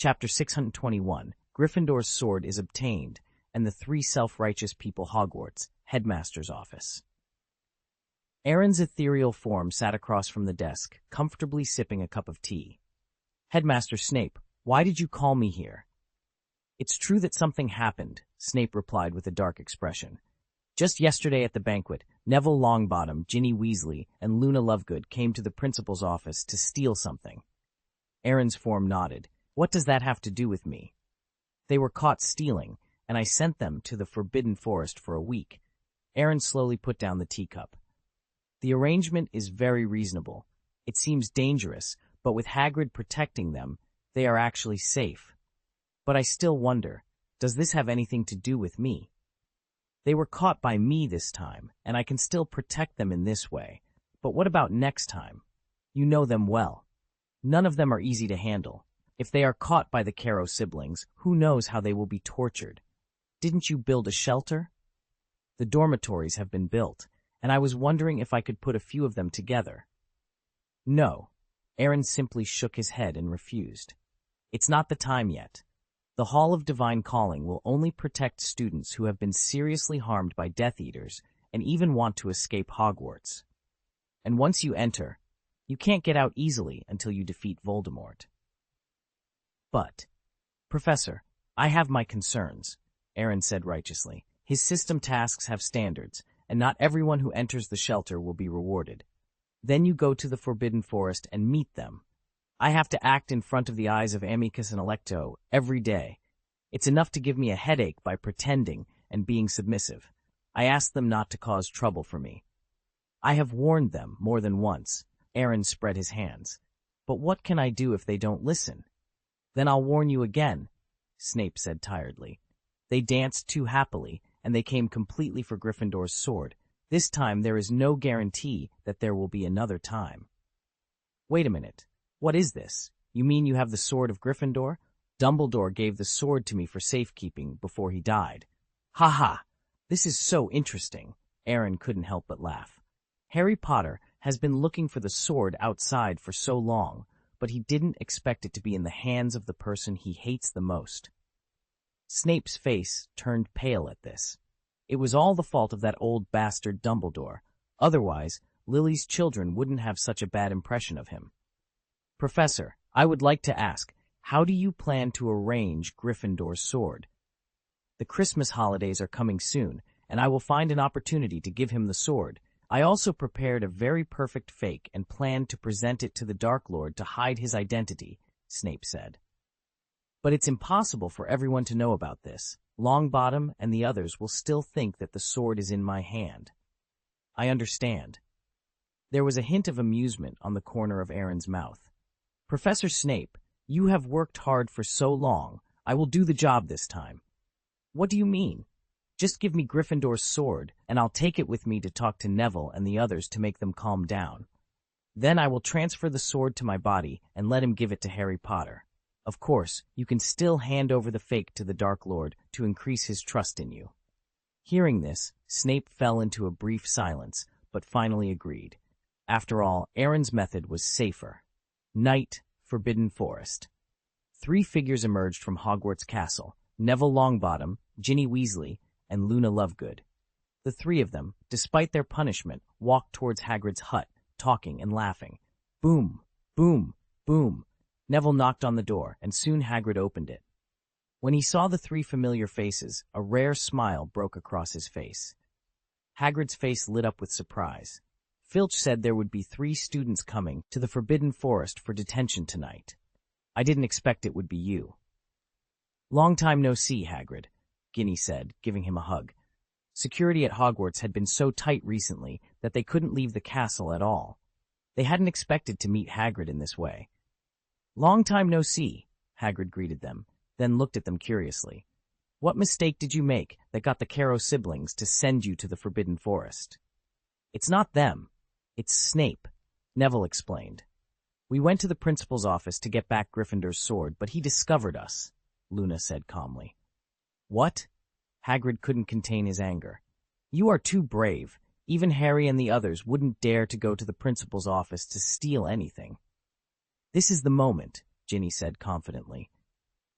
Chapter 621, Gryffindor's Sword is Obtained, and the Three Self-Righteous People Hogwarts, Headmaster's Office. Aaron's ethereal form sat across from the desk, comfortably sipping a cup of tea. "Headmaster Snape, why did you call me here?" "It's true that something happened," Snape replied with a dark expression. "Just yesterday at the banquet, Neville Longbottom, Ginny Weasley, and Luna Lovegood came to the principal's office to steal something." Aaron's form nodded. "What does that have to do with me?" "They were caught stealing, and I sent them to the Forbidden Forest for a week." Aaron slowly put down the teacup. "The arrangement is very reasonable. It seems dangerous, but with Hagrid protecting them, they are actually safe. But I still wonder, does this have anything to do with me? They were caught by me this time, and I can still protect them in this way. But what about next time? You know them well. None of them are easy to handle. If they are caught by the Caro siblings, who knows how they will be tortured? Didn't you build a shelter?" "The dormitories have been built, and I was wondering if I could put a few of them together." "No." Aaron simply shook his head and refused. "It's not the time yet. The Hall of Divine Calling will only protect students who have been seriously harmed by Death Eaters and even want to escape Hogwarts. And once you enter, you can't get out easily until you defeat Voldemort." "But, Professor, I have my concerns," Aaron said righteously. "His system tasks have standards, and not everyone who enters the shelter will be rewarded. Then you go to the Forbidden Forest and meet them. I have to act in front of the eyes of Amicus and Alecto every day. It's enough to give me a headache by pretending and being submissive. I ask them not to cause trouble for me. I have warned them more than once." Aaron spread his hands. "But what can I do if they don't listen?" "Then I'll warn you again," Snape said tiredly. "They danced too happily, and they came completely for Gryffindor's sword. This time there is no guarantee that there will be another time." "Wait a minute. What is this? You mean you have the sword of Gryffindor? Dumbledore gave the sword to me for safekeeping before he died." "Ha ha! This is so interesting." Aaron couldn't help but laugh. "Harry Potter has been looking for the sword outside for so long, but he didn't expect it to be in the hands of the person he hates the most." Snape's face turned pale at this. It was all the fault of that old bastard Dumbledore. Otherwise, Lily's children wouldn't have such a bad impression of him. "Professor, I would like to ask, how do you plan to arrange Gryffindor's sword? The Christmas holidays are coming soon, and I will find an opportunity to give him the sword. I also prepared a very perfect fake and planned to present it to the Dark Lord to hide his identity," Snape said. "But it's impossible for everyone to know about this. Longbottom and the others will still think that the sword is in my hand." "I understand." There was a hint of amusement on the corner of Aaron's mouth. "Professor Snape, you have worked hard for so long. I will do the job this time." "What do you mean?" "Just give me Gryffindor's sword, and I'll take it with me to talk to Neville and the others to make them calm down. Then I will transfer the sword to my body and let him give it to Harry Potter. Of course, you can still hand over the fake to the Dark Lord to increase his trust in you." Hearing this, Snape fell into a brief silence, but finally agreed. After all, Aaron's method was safer. Night, Forbidden Forest. 3 figures emerged from Hogwarts Castle: Neville Longbottom, Ginny Weasley, and Luna Lovegood. The 3 of them, despite their punishment, walked towards Hagrid's hut, talking and laughing. Boom, boom, boom. Neville knocked on the door, and soon Hagrid opened it. When he saw the 3 familiar faces, a rare smile broke across his face. Hagrid's face lit up with surprise. "Filch said there would be 3 students coming to the Forbidden Forest for detention tonight. I didn't expect it would be you." "Long time no see, Hagrid," Ginny said, giving him a hug. Security at Hogwarts had been so tight recently that they couldn't leave the castle at all. They hadn't expected to meet Hagrid in this way. "Long time no see," Hagrid greeted them, then looked at them curiously. "What mistake did you make that got the Caro siblings to send you to the Forbidden Forest?" "It's not them. It's Snape," Neville explained. "We went to the principal's office to get back Gryffindor's sword, but he discovered us," Luna said calmly. "What?" Hagrid couldn't contain his anger. "You are too brave. Even Harry and the others wouldn't dare to go to the principal's office to steal anything." "This is the moment," Ginny said confidently.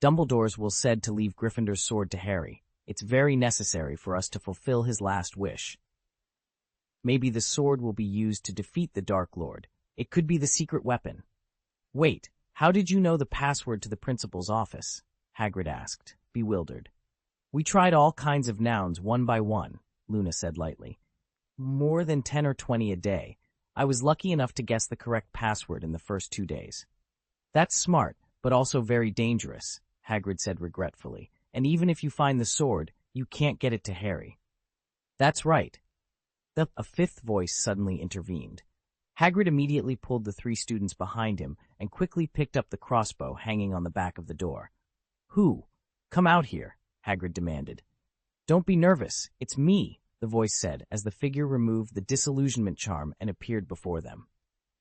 Dumbledore's will said to leave Gryffindor's sword to Harry. It's very necessary for us to fulfill his last wish. Maybe the sword will be used to defeat the Dark Lord. It could be the secret weapon. Wait, how did you know the password to the principal's office? Hagrid asked, bewildered. We tried all kinds of nouns one by one, Luna said lightly. More than 10 or 20 a day. I was lucky enough to guess the correct password in the first 2 days. That's smart, but also very dangerous, Hagrid said regretfully. And even if you find the sword, you can't get it to Harry. That's right. A fifth voice suddenly intervened. Hagrid immediately pulled the 3 students behind him and quickly picked up the crossbow hanging on the back of the door. Who? Come out here, Hagrid demanded. Don't be nervous, it's me, the voice said as the figure removed the disillusionment charm and appeared before them.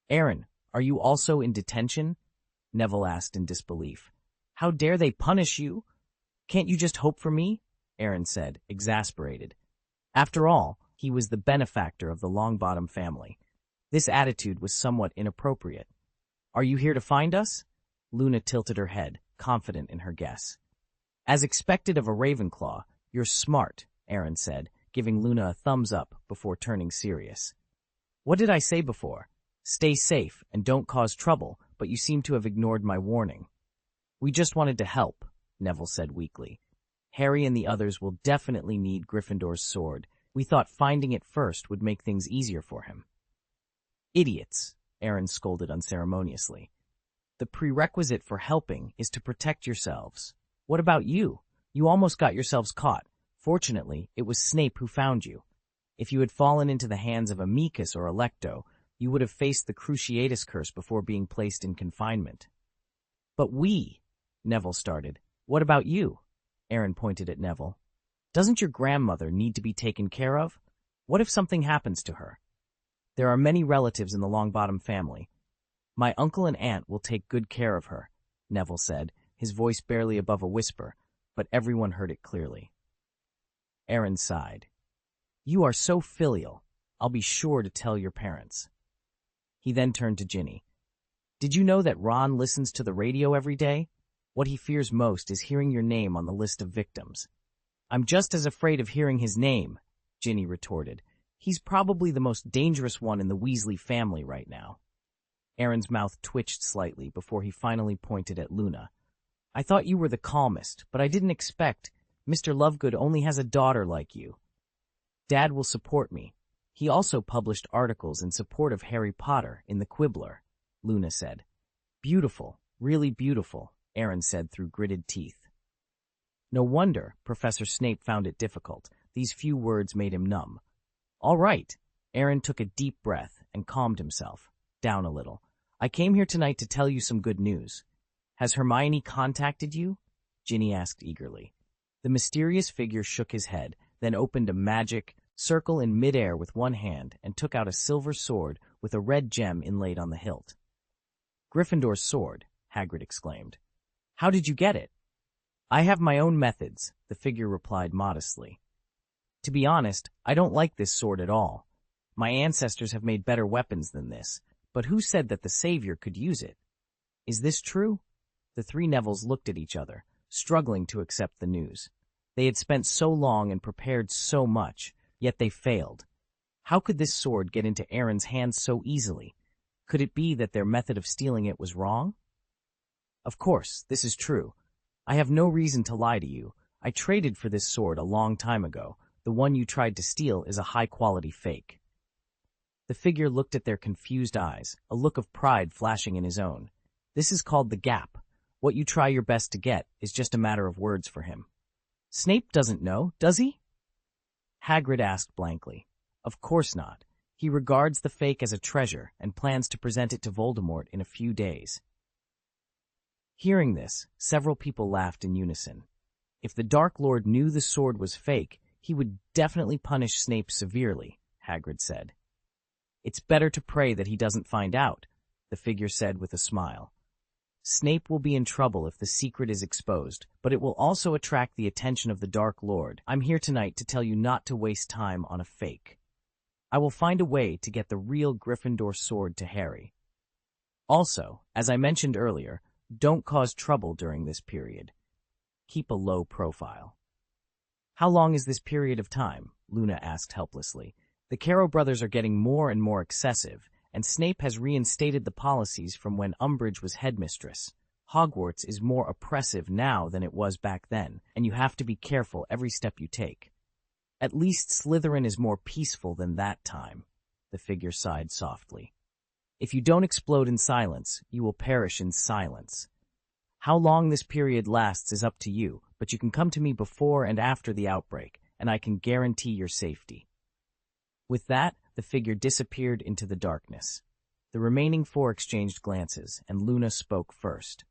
Aaron, are you also in detention? Neville asked in disbelief. How dare they punish you? Can't you just hope for me? Aaron said, exasperated. After all, he was the benefactor of the Longbottom family. This attitude was somewhat inappropriate. Are you here to find us? Luna tilted her head, confident in her guess. As expected of a Ravenclaw, you're smart, Aaron said, giving Luna a thumbs up before turning serious. What did I say before? Stay safe and don't cause trouble, but you seem to have ignored my warning. We just wanted to help, Neville said weakly. Harry and the others will definitely need Gryffindor's sword. We thought finding it first would make things easier for him. Idiots, Aaron scolded unceremoniously. The prerequisite for helping is to protect yourselves. What about you? You almost got yourselves caught. Fortunately, it was Snape who found you. If you had fallen into the hands of Amicus or Alecto, you would have faced the Cruciatus Curse before being placed in confinement. But Neville started. What about you? Aaron pointed at Neville. Doesn't your grandmother need to be taken care of? What if something happens to her? There are many relatives in the Longbottom family. My uncle and aunt will take good care of her, Neville said, his voice barely above a whisper, but everyone heard it clearly. Aaron sighed. You are so filial. I'll be sure to tell your parents. He then turned to Ginny. Did you know that Ron listens to the radio every day? What he fears most is hearing your name on the list of victims. I'm just as afraid of hearing his name, Ginny retorted. He's probably the most dangerous one in the Weasley family right now. Aaron's mouth twitched slightly before he finally pointed at Luna. I thought you were the calmest, but I didn't expect. Mr. Lovegood only has a daughter like you. Dad will support me. He also published articles in support of Harry Potter in the Quibbler, Luna said. Beautiful, really beautiful, Aaron said through gritted teeth. No wonder Professor Snape found it difficult. These few words made him numb. All right, Aaron took a deep breath and calmed himself, down a little. I came here tonight to tell you some good news. Has Hermione contacted you? Ginny asked eagerly. The mysterious figure shook his head, then opened a magic circle in midair with one hand and took out a silver sword with a red gem inlaid on the hilt. Gryffindor's sword, Hagrid exclaimed. How did you get it? I have my own methods, the figure replied modestly. To be honest, I don't like this sword at all. My ancestors have made better weapons than this, but who said that the Savior could use it? Is this true? The 3 Nevilles looked at each other, struggling to accept the news. They had spent so long and prepared so much, yet they failed. How could this sword get into Aaron's hands so easily? Could it be that their method of stealing it was wrong? Of course, this is true. I have no reason to lie to you. I traded for this sword a long time ago. The one you tried to steal is a high-quality fake. The figure looked at their confused eyes, a look of pride flashing in his own. This is called the gap. What you try your best to get is just a matter of words for him. Snape doesn't know, does he? Hagrid asked blankly. Of course not. He regards the fake as a treasure and plans to present it to Voldemort in a few days. Hearing this, several people laughed in unison. If the Dark Lord knew the sword was fake, he would definitely punish Snape severely, Hagrid said. It's better to pray that he doesn't find out, the figure said with a smile. Snape will be in trouble if the secret is exposed, but it will also attract the attention of the Dark Lord. I'm here tonight to tell you not to waste time on a fake. I will find a way to get the real Gryffindor sword to Harry. Also, as I mentioned earlier, don't cause trouble during this period. Keep a low profile. How long is this period of time? Luna asked helplessly. The Caro brothers are getting more and more excessive, and Snape has reinstated the policies from when Umbridge was headmistress. Hogwarts is more oppressive now than it was back then, and you have to be careful every step you take. At least Slytherin is more peaceful than that time. The figure sighed softly. If you don't explode in silence, you will perish in silence. How long this period lasts is up to you, but you can come to me before and after the outbreak, and I can guarantee your safety. With that, the figure disappeared into the darkness. The remaining four exchanged glances, and Luna spoke first.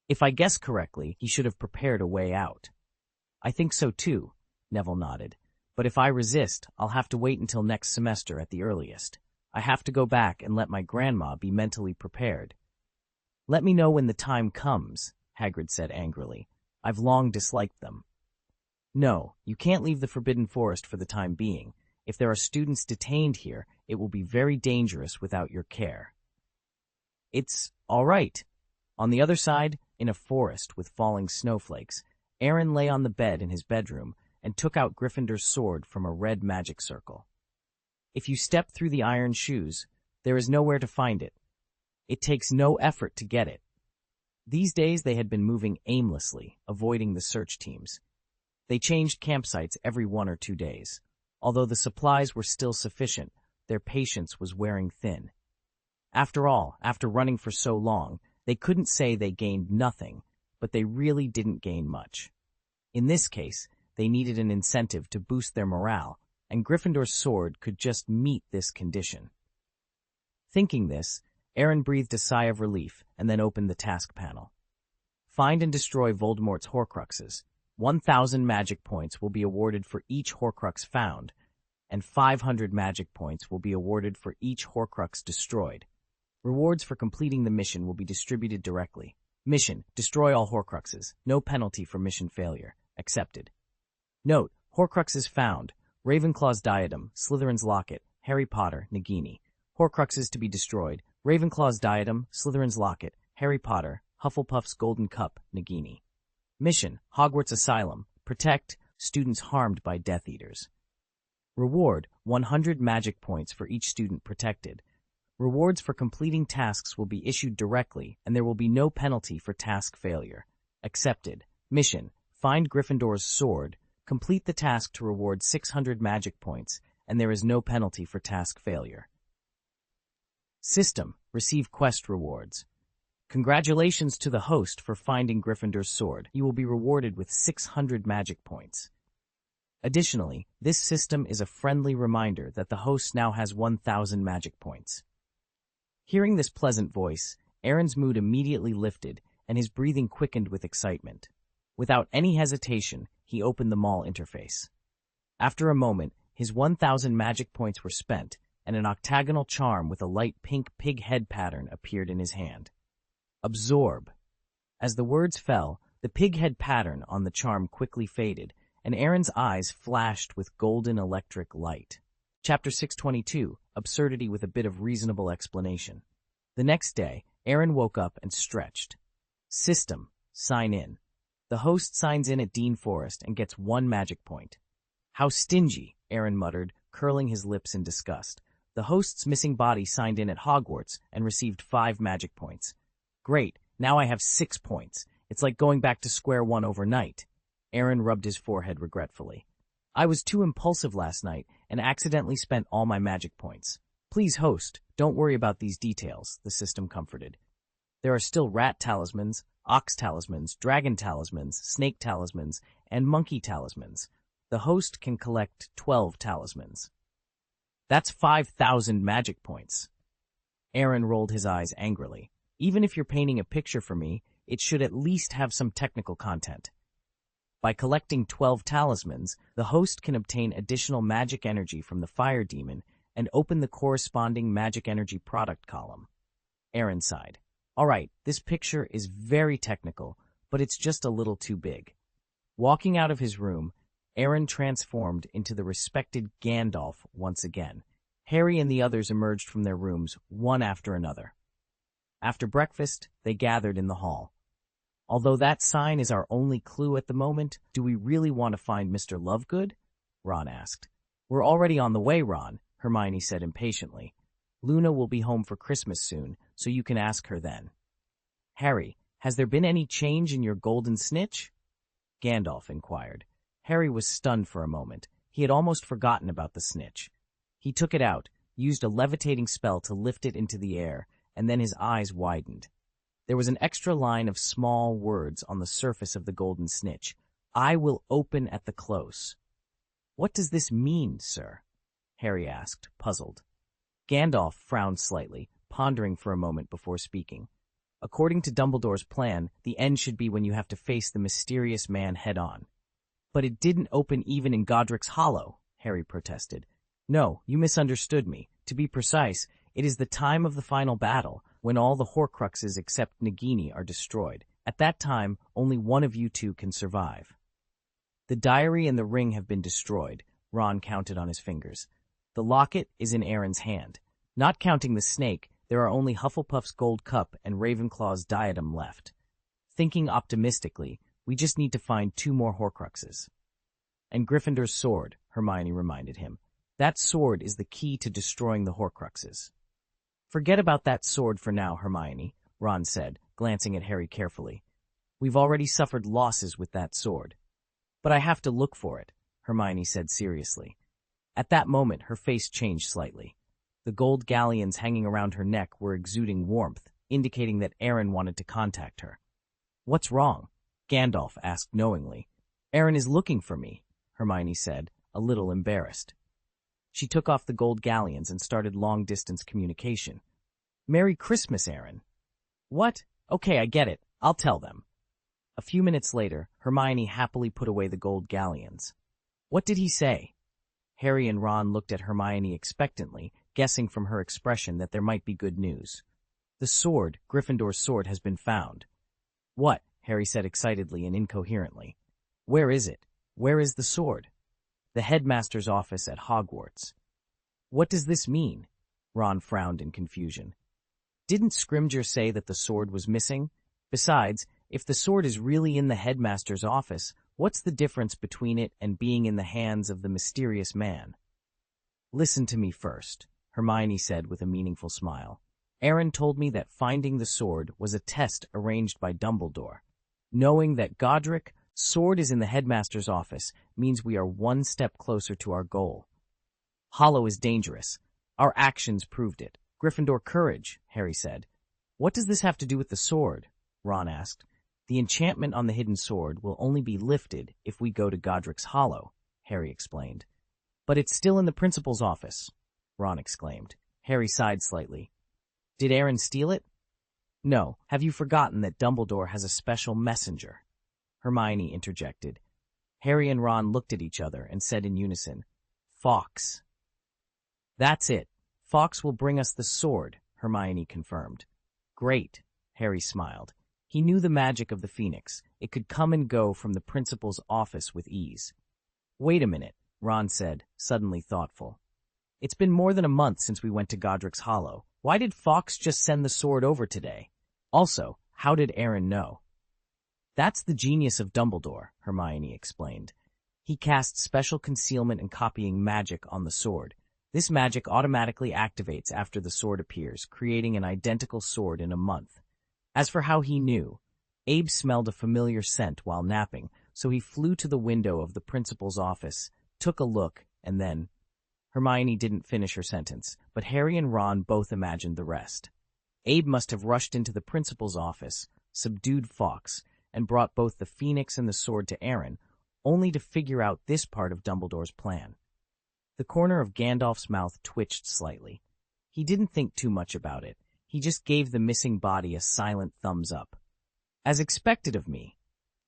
If I guess correctly, he should have prepared a way out. I think so too, Neville nodded. But if I resist, I'll have to wait until next semester at the earliest. I have to go back and let my grandma be mentally prepared. Let me know when the time comes, Hagrid said angrily. I've long disliked them. No, you can't leave the Forbidden Forest for the time being. If there are students detained here, it will be very dangerous without your care. It's all right. On the other side, in a forest with falling snowflakes, Aaron lay on the bed in his bedroom and took out Gryffindor's sword from a red magic circle. If you step through the iron shoes, there is nowhere to find it. It takes no effort to get it. These days they had been moving aimlessly, avoiding the search teams. They changed campsites every 1 or 2 days. Although the supplies were still sufficient, their patience was wearing thin. After all, after running for so long, they couldn't say they gained nothing, but they really didn't gain much. In this case, they needed an incentive to boost their morale, and Gryffindor's sword could just meet this condition. Thinking this, Aaron breathed a sigh of relief and then opened the task panel. Find and destroy Voldemort's Horcruxes. 1,000 magic points will be awarded for each Horcrux found, and 500 magic points will be awarded for each Horcrux destroyed. Rewards for completing the mission will be distributed directly. Mission: destroy all Horcruxes. No penalty for mission failure. Accepted. Note: Horcruxes found: Ravenclaw's diadem, Slytherin's locket, Harry Potter, Nagini. Horcruxes to be destroyed: Ravenclaw's diadem, Slytherin's locket, Harry Potter, Hufflepuff's golden cup, Nagini. Mission: Hogwarts Asylum. Protect students harmed by Death Eaters. Reward: 100 magic points for each student protected. Rewards for completing tasks will be issued directly, and there will be no penalty for task failure. Accepted. Mission: find Gryffindor's sword. Complete the task to reward 600 magic points, and there is no penalty for task failure. System: receive quest rewards. Congratulations to the host for finding Gryffindor's sword. You will be rewarded with 600 magic points. Additionally, this system is a friendly reminder that the host now has 1,000 magic points. Hearing this pleasant voice, Aaron's mood immediately lifted, and his breathing quickened with excitement. Without any hesitation, he opened the mall interface. After a moment, his 1,000 magic points were spent, and an octagonal charm with a light pink pig head pattern appeared in his hand. Absorb. As the words fell, the pig head pattern on the charm quickly faded, and Aaron's eyes flashed with golden electric light. Chapter 622, Absurdity with a Bit of Reasonable Explanation. The next day, Aaron woke up and stretched. System: sign in. The host signs in at Dean Forest and gets 1 magic point. How stingy, Aaron muttered, curling his lips in disgust. The host's missing body signed in at Hogwarts and received 5 magic points. Great, now I have 6 points. It's like going back to square one overnight. Aaron rubbed his forehead regretfully. I was too impulsive last night and accidentally spent all my magic points. Please, host, don't worry about these details, the system comforted. There are still rat talismans, ox talismans, dragon talismans, snake talismans, and monkey talismans. The host can collect 12 talismans. That's 5,000 magic points. Aaron rolled his eyes angrily. Even if you're painting a picture for me, it should at least have some technical content. By collecting 12 talismans, the host can obtain additional magic energy from the fire demon and open the corresponding magic energy product column. Aaron sighed. All right, this picture is very technical, but it's just a little too big. Walking out of his room, Aaron transformed into the respected Gandalf once again. Harry and the others emerged from their rooms, one after another. After breakfast, they gathered in the hall. Although that sign is our only clue at the moment, do we really want to find Mr. Lovegood? Ron asked. We're already on the way, Ron, Hermione said impatiently. Luna will be home for Christmas soon, so you can ask her then. Harry, has there been any change in your golden snitch? Gandalf inquired. Harry was stunned for a moment. He had almost forgotten about the snitch. He took it out, used a levitating spell to lift it into the air, and then his eyes widened. There was an extra line of small words on the surface of the golden snitch. I will open at the close. What does this mean, sir? Harry asked, puzzled. Gandalf frowned slightly, pondering for a moment before speaking. According to Dumbledore's plan, the end should be when you have to face the mysterious man head-on. But it didn't open even in Godric's Hollow, Harry protested. No, you misunderstood me. To be precise, it is the time of the final battle, when all the Horcruxes except Nagini are destroyed. At that time, only one of you two can survive. The diary and the ring have been destroyed, Ron counted on his fingers. The locket is in Aaron's hand. Not counting the snake, there are only Hufflepuff's gold cup and Ravenclaw's diadem left. Thinking optimistically, we just need to find 2 more Horcruxes. And Gryffindor's sword, Hermione reminded him. That sword is the key to destroying the Horcruxes. Forget about that sword for now, Hermione, Ron said, glancing at Harry carefully. We've already suffered losses with that sword. But I have to look for it, Hermione said seriously. At that moment, her face changed slightly. The gold galleons hanging around her neck were exuding warmth, indicating that Aaron wanted to contact her. What's wrong? Gandalf asked knowingly. Aaron is looking for me, Hermione said, a little embarrassed. She took off the gold galleons and started long-distance communication. Merry Christmas, Aaron. What? Okay, I get it. I'll tell them. A few minutes later, Hermione happily put away the gold galleons. What did he say? Harry and Ron looked at Hermione expectantly, guessing from her expression that there might be good news. The sword, Gryffindor's sword, has been found. What? Harry said excitedly and incoherently. Where is it? Where is the sword? The headmaster's office at Hogwarts. What does this mean? Ron frowned in confusion. Didn't Scrimgeour say that the sword was missing? Besides, if the sword is really in the headmaster's office, what's the difference between it and being in the hands of the mysterious man? Listen to me first, Hermione said with a meaningful smile. Aaron told me that finding the sword was a test arranged by Dumbledore. Knowing that Godric, sword is in the headmaster's office means we are one step closer to our goal. Hollow is dangerous. Our actions proved it. Gryffindor courage, Harry said. What does this have to do with the sword? Ron asked. The enchantment on the hidden sword will only be lifted if we go to Godric's Hollow, Harry explained. But it's still in the principal's office, Ron exclaimed. Harry sighed slightly. Did Aaron steal it? No. Have you forgotten that Dumbledore has a special messenger? Hermione interjected. Harry and Ron looked at each other and said in unison, Fawkes. That's it. Fawkes will bring us the sword, Hermione confirmed. Great, Harry smiled. He knew the magic of the Phoenix. It could come and go from the principal's office with ease. Wait a minute, Ron said, suddenly thoughtful. It's been more than a month since we went to Godric's Hollow. Why did Fawkes just send the sword over today? Also, how did Aaron know? That's the genius of Dumbledore, Hermione explained. He casts special concealment and copying magic on the sword. This magic automatically activates after the sword appears, creating an identical sword in a month. As for how he knew, Abe smelled a familiar scent while napping, so he flew to the window of the principal's office, took a look, and then... Hermione didn't finish her sentence, but Harry and Ron both imagined the rest. Abe must have rushed into the principal's office, subdued Fawkes, and brought both the Phoenix and the sword to Aaron, only to figure out this part of Dumbledore's plan. The corner of Gandalf's mouth twitched slightly. He didn't think too much about it. He just gave the missing body a silent thumbs up. As expected of me.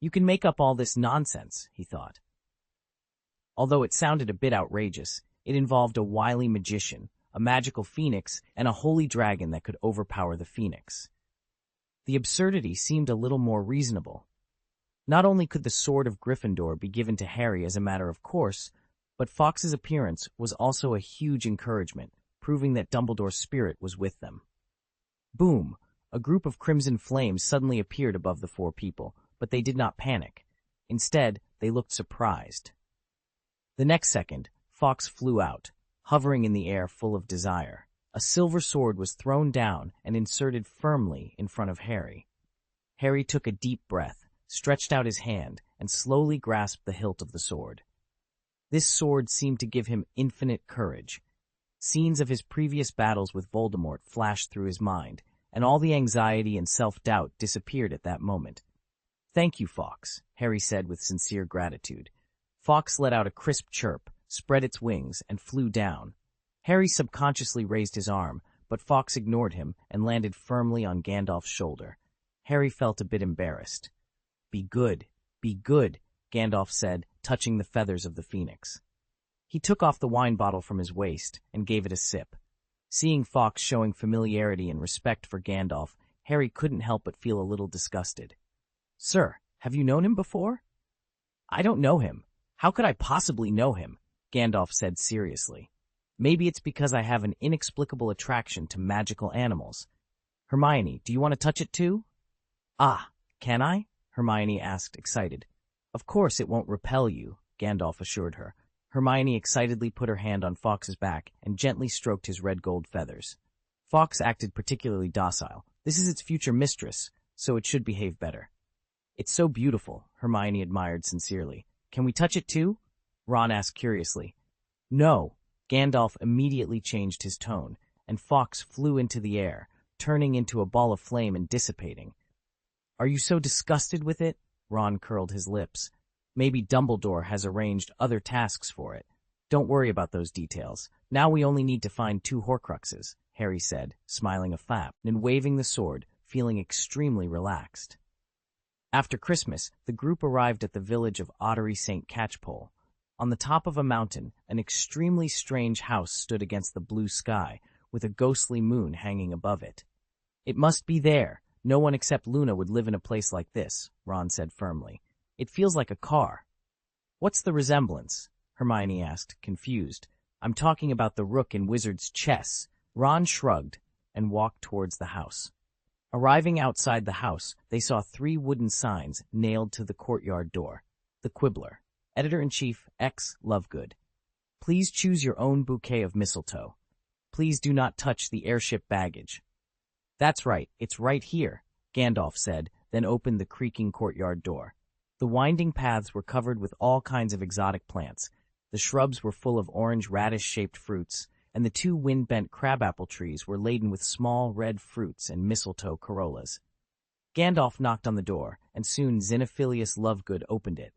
You can make up all this nonsense, he thought. Although it sounded a bit outrageous, it involved a wily magician, a magical phoenix, and a holy dragon that could overpower the phoenix. The absurdity seemed a little more reasonable. Not only could the sword of Gryffindor be given to Harry as a matter of course, but Fawkes' appearance was also a huge encouragement, proving that Dumbledore's spirit was with them. Boom! A group of crimson flames suddenly appeared above the four people, but they did not panic. Instead, they looked surprised. The next second, Fawkes flew out, hovering in the air full of desire. A silver sword was thrown down and inserted firmly in front of Harry. Harry took a deep breath, stretched out his hand, and slowly grasped the hilt of the sword. This sword seemed to give him infinite courage. Scenes of his previous battles with Voldemort flashed through his mind, and all the anxiety and self-doubt disappeared at that moment. "Thank you, Fawkes," Harry said with sincere gratitude. Fawkes let out a crisp chirp, spread its wings, and flew down. Harry subconsciously raised his arm, but Fawkes ignored him and landed firmly on Gandalf's shoulder. Harry felt a bit embarrassed. Be good," Gandalf said, touching the feathers of the phoenix. He took off the wine bottle from his waist and gave it a sip. Seeing Fawkes showing familiarity and respect for Gandalf, Harry couldn't help but feel a little disgusted. "Sir, have you known him before?" "I don't know him. How could I possibly know him?" Gandalf said seriously. "Maybe it's because I have an inexplicable attraction to magical animals. Hermione, do you want to touch it too?" "Ah, can I?" Hermione asked, excited. "Of course it won't repel you," Gandalf assured her. Hermione excitedly put her hand on Fawkes's back and gently stroked his red-gold feathers. Fawkes acted particularly docile. This is its future mistress, so it should behave better. "It's so beautiful," Hermione admired sincerely. "Can we touch it too?" Ron asked curiously. "No." Gandalf immediately changed his tone, and Fawkes flew into the air, turning into a ball of flame and dissipating. "Are you so disgusted with it?" Ron curled his lips. "Maybe Dumbledore has arranged other tasks for it. Don't worry about those details. Now we only need to find 2 Horcruxes," Harry said, smiling a flap and waving the sword, feeling extremely relaxed. After Christmas, the group arrived at the village of Ottery St. Catchpole. On the top of a mountain, an extremely strange house stood against the blue sky, with a ghostly moon hanging above it. "It must be there. No one except Luna would live in a place like this," Ron said firmly. "It feels like a car." "What's the resemblance?" Hermione asked, confused. "I'm talking about the rook in Wizard's chess." Ron shrugged and walked towards the house. Arriving outside the house, they saw 3 wooden signs nailed to the courtyard door. The Quibbler. Editor-in-Chief X. Lovegood. Please choose your own bouquet of mistletoe. Please do not touch the airship baggage. "That's right, it's right here," Gandalf said, then opened the creaking courtyard door. The winding paths were covered with all kinds of exotic plants. The shrubs were full of orange radish-shaped fruits, and the 2 wind-bent crabapple trees were laden with small red fruits and mistletoe corollas. Gandalf knocked on the door, and soon Xenophilius Lovegood opened it.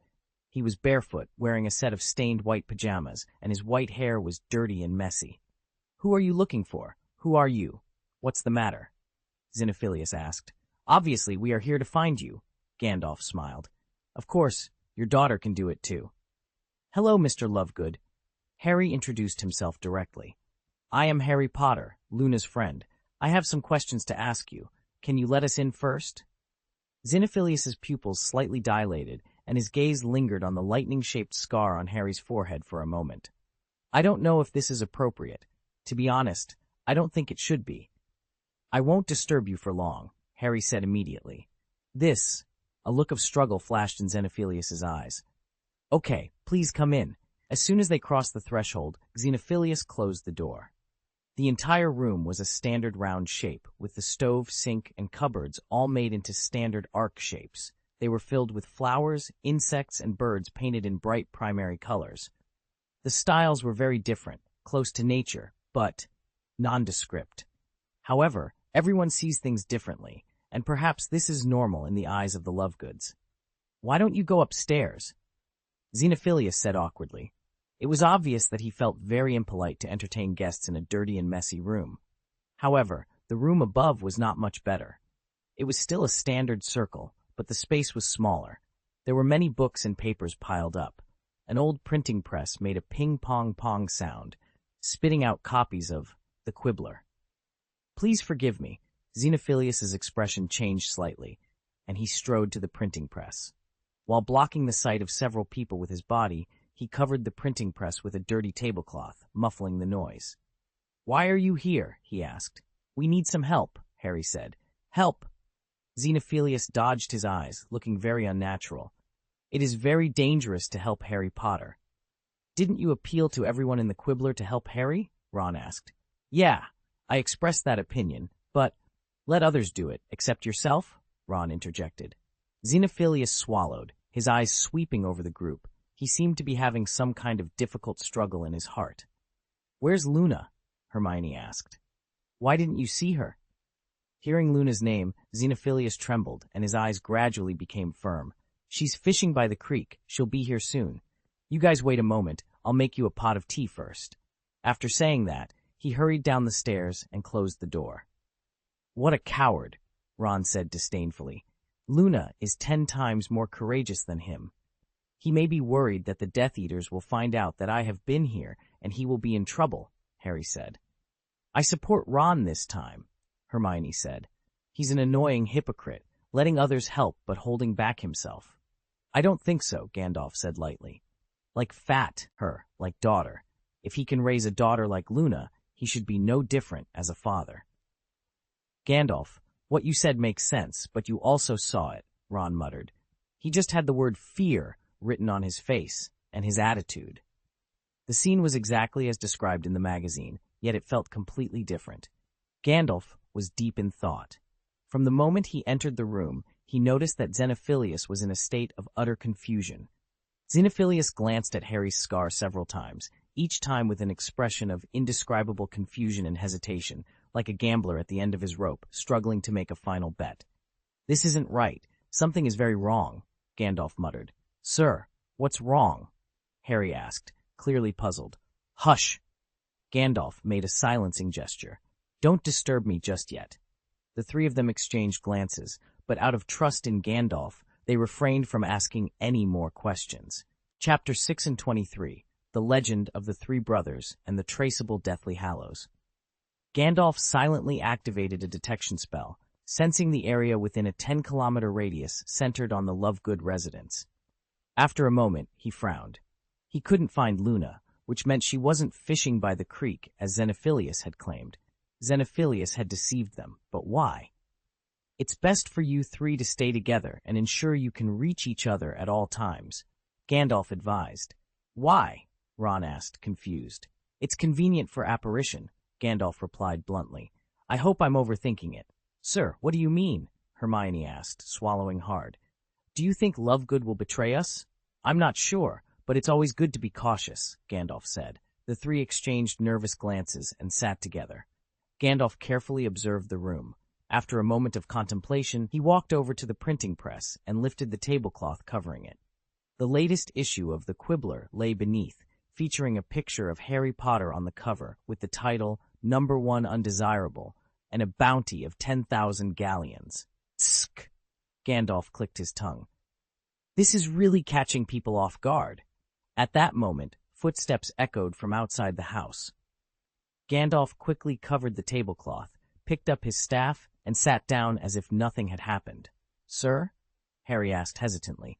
He was barefoot, wearing a set of stained white pajamas, and his white hair was dirty and messy. "Who are you looking for? Who are you? What's the matter?" Xenophilius asked. "Obviously, we are here to find you," Gandalf smiled. "Of course, your daughter can do it too." "Hello, Mr. Lovegood." Harry introduced himself directly. "I am Harry Potter, Luna's friend. I have some questions to ask you. Can you let us in first?" Xenophilius's pupils slightly dilated, and his gaze lingered on the lightning-shaped scar on Harry's forehead for a moment. "I don't know if this is appropriate. To be honest, I don't think it should be." "I won't disturb you for long," Harry said immediately. A look of struggle flashed in Xenophilius's eyes. "Okay, please come in." As soon as they crossed the threshold, Xenophilius closed the door. The entire room was a standard round shape, with the stove, sink, and cupboards all made into standard arc shapes. They were filled with flowers, insects, and birds painted in bright primary colors. The styles were very different, close to nature, but nondescript. However, everyone sees things differently, and perhaps this is normal in the eyes of the Lovegoods. "Why don't you go upstairs?" Xenophilius said awkwardly. It was obvious that he felt very impolite to entertain guests in a dirty and messy room. However, the room above was not much better. It was still a standard circle, but the space was smaller. There were many books and papers piled up. An old printing press made a ping-pong-pong sound, spitting out copies of The Quibbler. "Please forgive me." Xenophilius's expression changed slightly, and he strode to the printing press. While blocking the sight of several people with his body, he covered the printing press with a dirty tablecloth, muffling the noise. "Why are you here?" he asked. "We need some help," Harry said. Help! Xenophilius dodged his eyes, looking very unnatural. It is very dangerous to help Harry Potter. Didn't you appeal to everyone in the Quibbler to help Harry? Ron asked. Yeah, I expressed that opinion, but let others do it, except yourself? Ron interjected. Xenophilius swallowed, his eyes sweeping over the group. He seemed to be having some kind of difficult struggle in his heart. Where's Luna? Hermione asked. Why didn't you see her? Hearing Luna's name, Xenophilius trembled, and his eyes gradually became firm. She's fishing by the creek. She'll be here soon. You guys wait a moment. I'll make you a pot of tea first. After saying that, he hurried down the stairs and closed the door. What a coward, Ron said disdainfully. Luna is 10 times more courageous than him. He may be worried that the Death Eaters will find out that I have been here and he will be in trouble, Harry said. I support Ron this time, Hermione said. He's an annoying hypocrite, letting others help but holding back himself. I don't think so, Gandalf said lightly. Like fat, her, like daughter. If he can raise a daughter like Luna, he should be no different as a father. Gandalf, what you said makes sense, but you also saw it, Ron muttered. He just had the word fear written on his face, and his attitude. The scene was exactly as described in the magazine, yet it felt completely different. Gandalf was deep in thought. From the moment he entered the room, he noticed that Xenophilius was in a state of utter confusion. Xenophilius glanced at Harry's scar several times, each time with an expression of indescribable confusion and hesitation, like a gambler at the end of his rope, struggling to make a final bet. This isn't right. Something is very wrong, Gandalf muttered. Sir, what's wrong? Harry asked, clearly puzzled. Hush! Gandalf made a silencing gesture. Don't disturb me just yet. The three of them exchanged glances, but out of trust in Gandalf, they refrained from asking any more questions. Chapter 6 and 23, The Legend of the Three Brothers and the Traceable Deathly Hallows. Gandalf silently activated a detection spell, sensing the area within a 10-kilometer radius centered on the Lovegood residence. After a moment, he frowned. He couldn't find Luna, which meant she wasn't fishing by the creek, as Xenophilius had claimed. Xenophilius had deceived them, but why? It's best for you three to stay together and ensure you can reach each other at all times, Gandalf advised. Why? Ron asked, confused. It's convenient for apparition, Gandalf replied bluntly. I hope I'm overthinking it. Sir, what do you mean? Hermione asked, swallowing hard. Do you think Lovegood will betray us? I'm not sure, but it's always good to be cautious, Gandalf said. The three exchanged nervous glances and sat together. Gandalf carefully observed the room. After a moment of contemplation, he walked over to the printing press and lifted the tablecloth covering it. The latest issue of the Quibbler lay beneath, featuring a picture of Harry Potter on the cover with the title Number 1 Undesirable and a bounty of 10,000 galleons. Tsk! Gandalf clicked his tongue. This is really catching people off guard. At that moment, footsteps echoed from outside the house. Gandalf quickly covered the tablecloth, picked up his staff, and sat down as if nothing had happened. Sir? Harry asked hesitantly.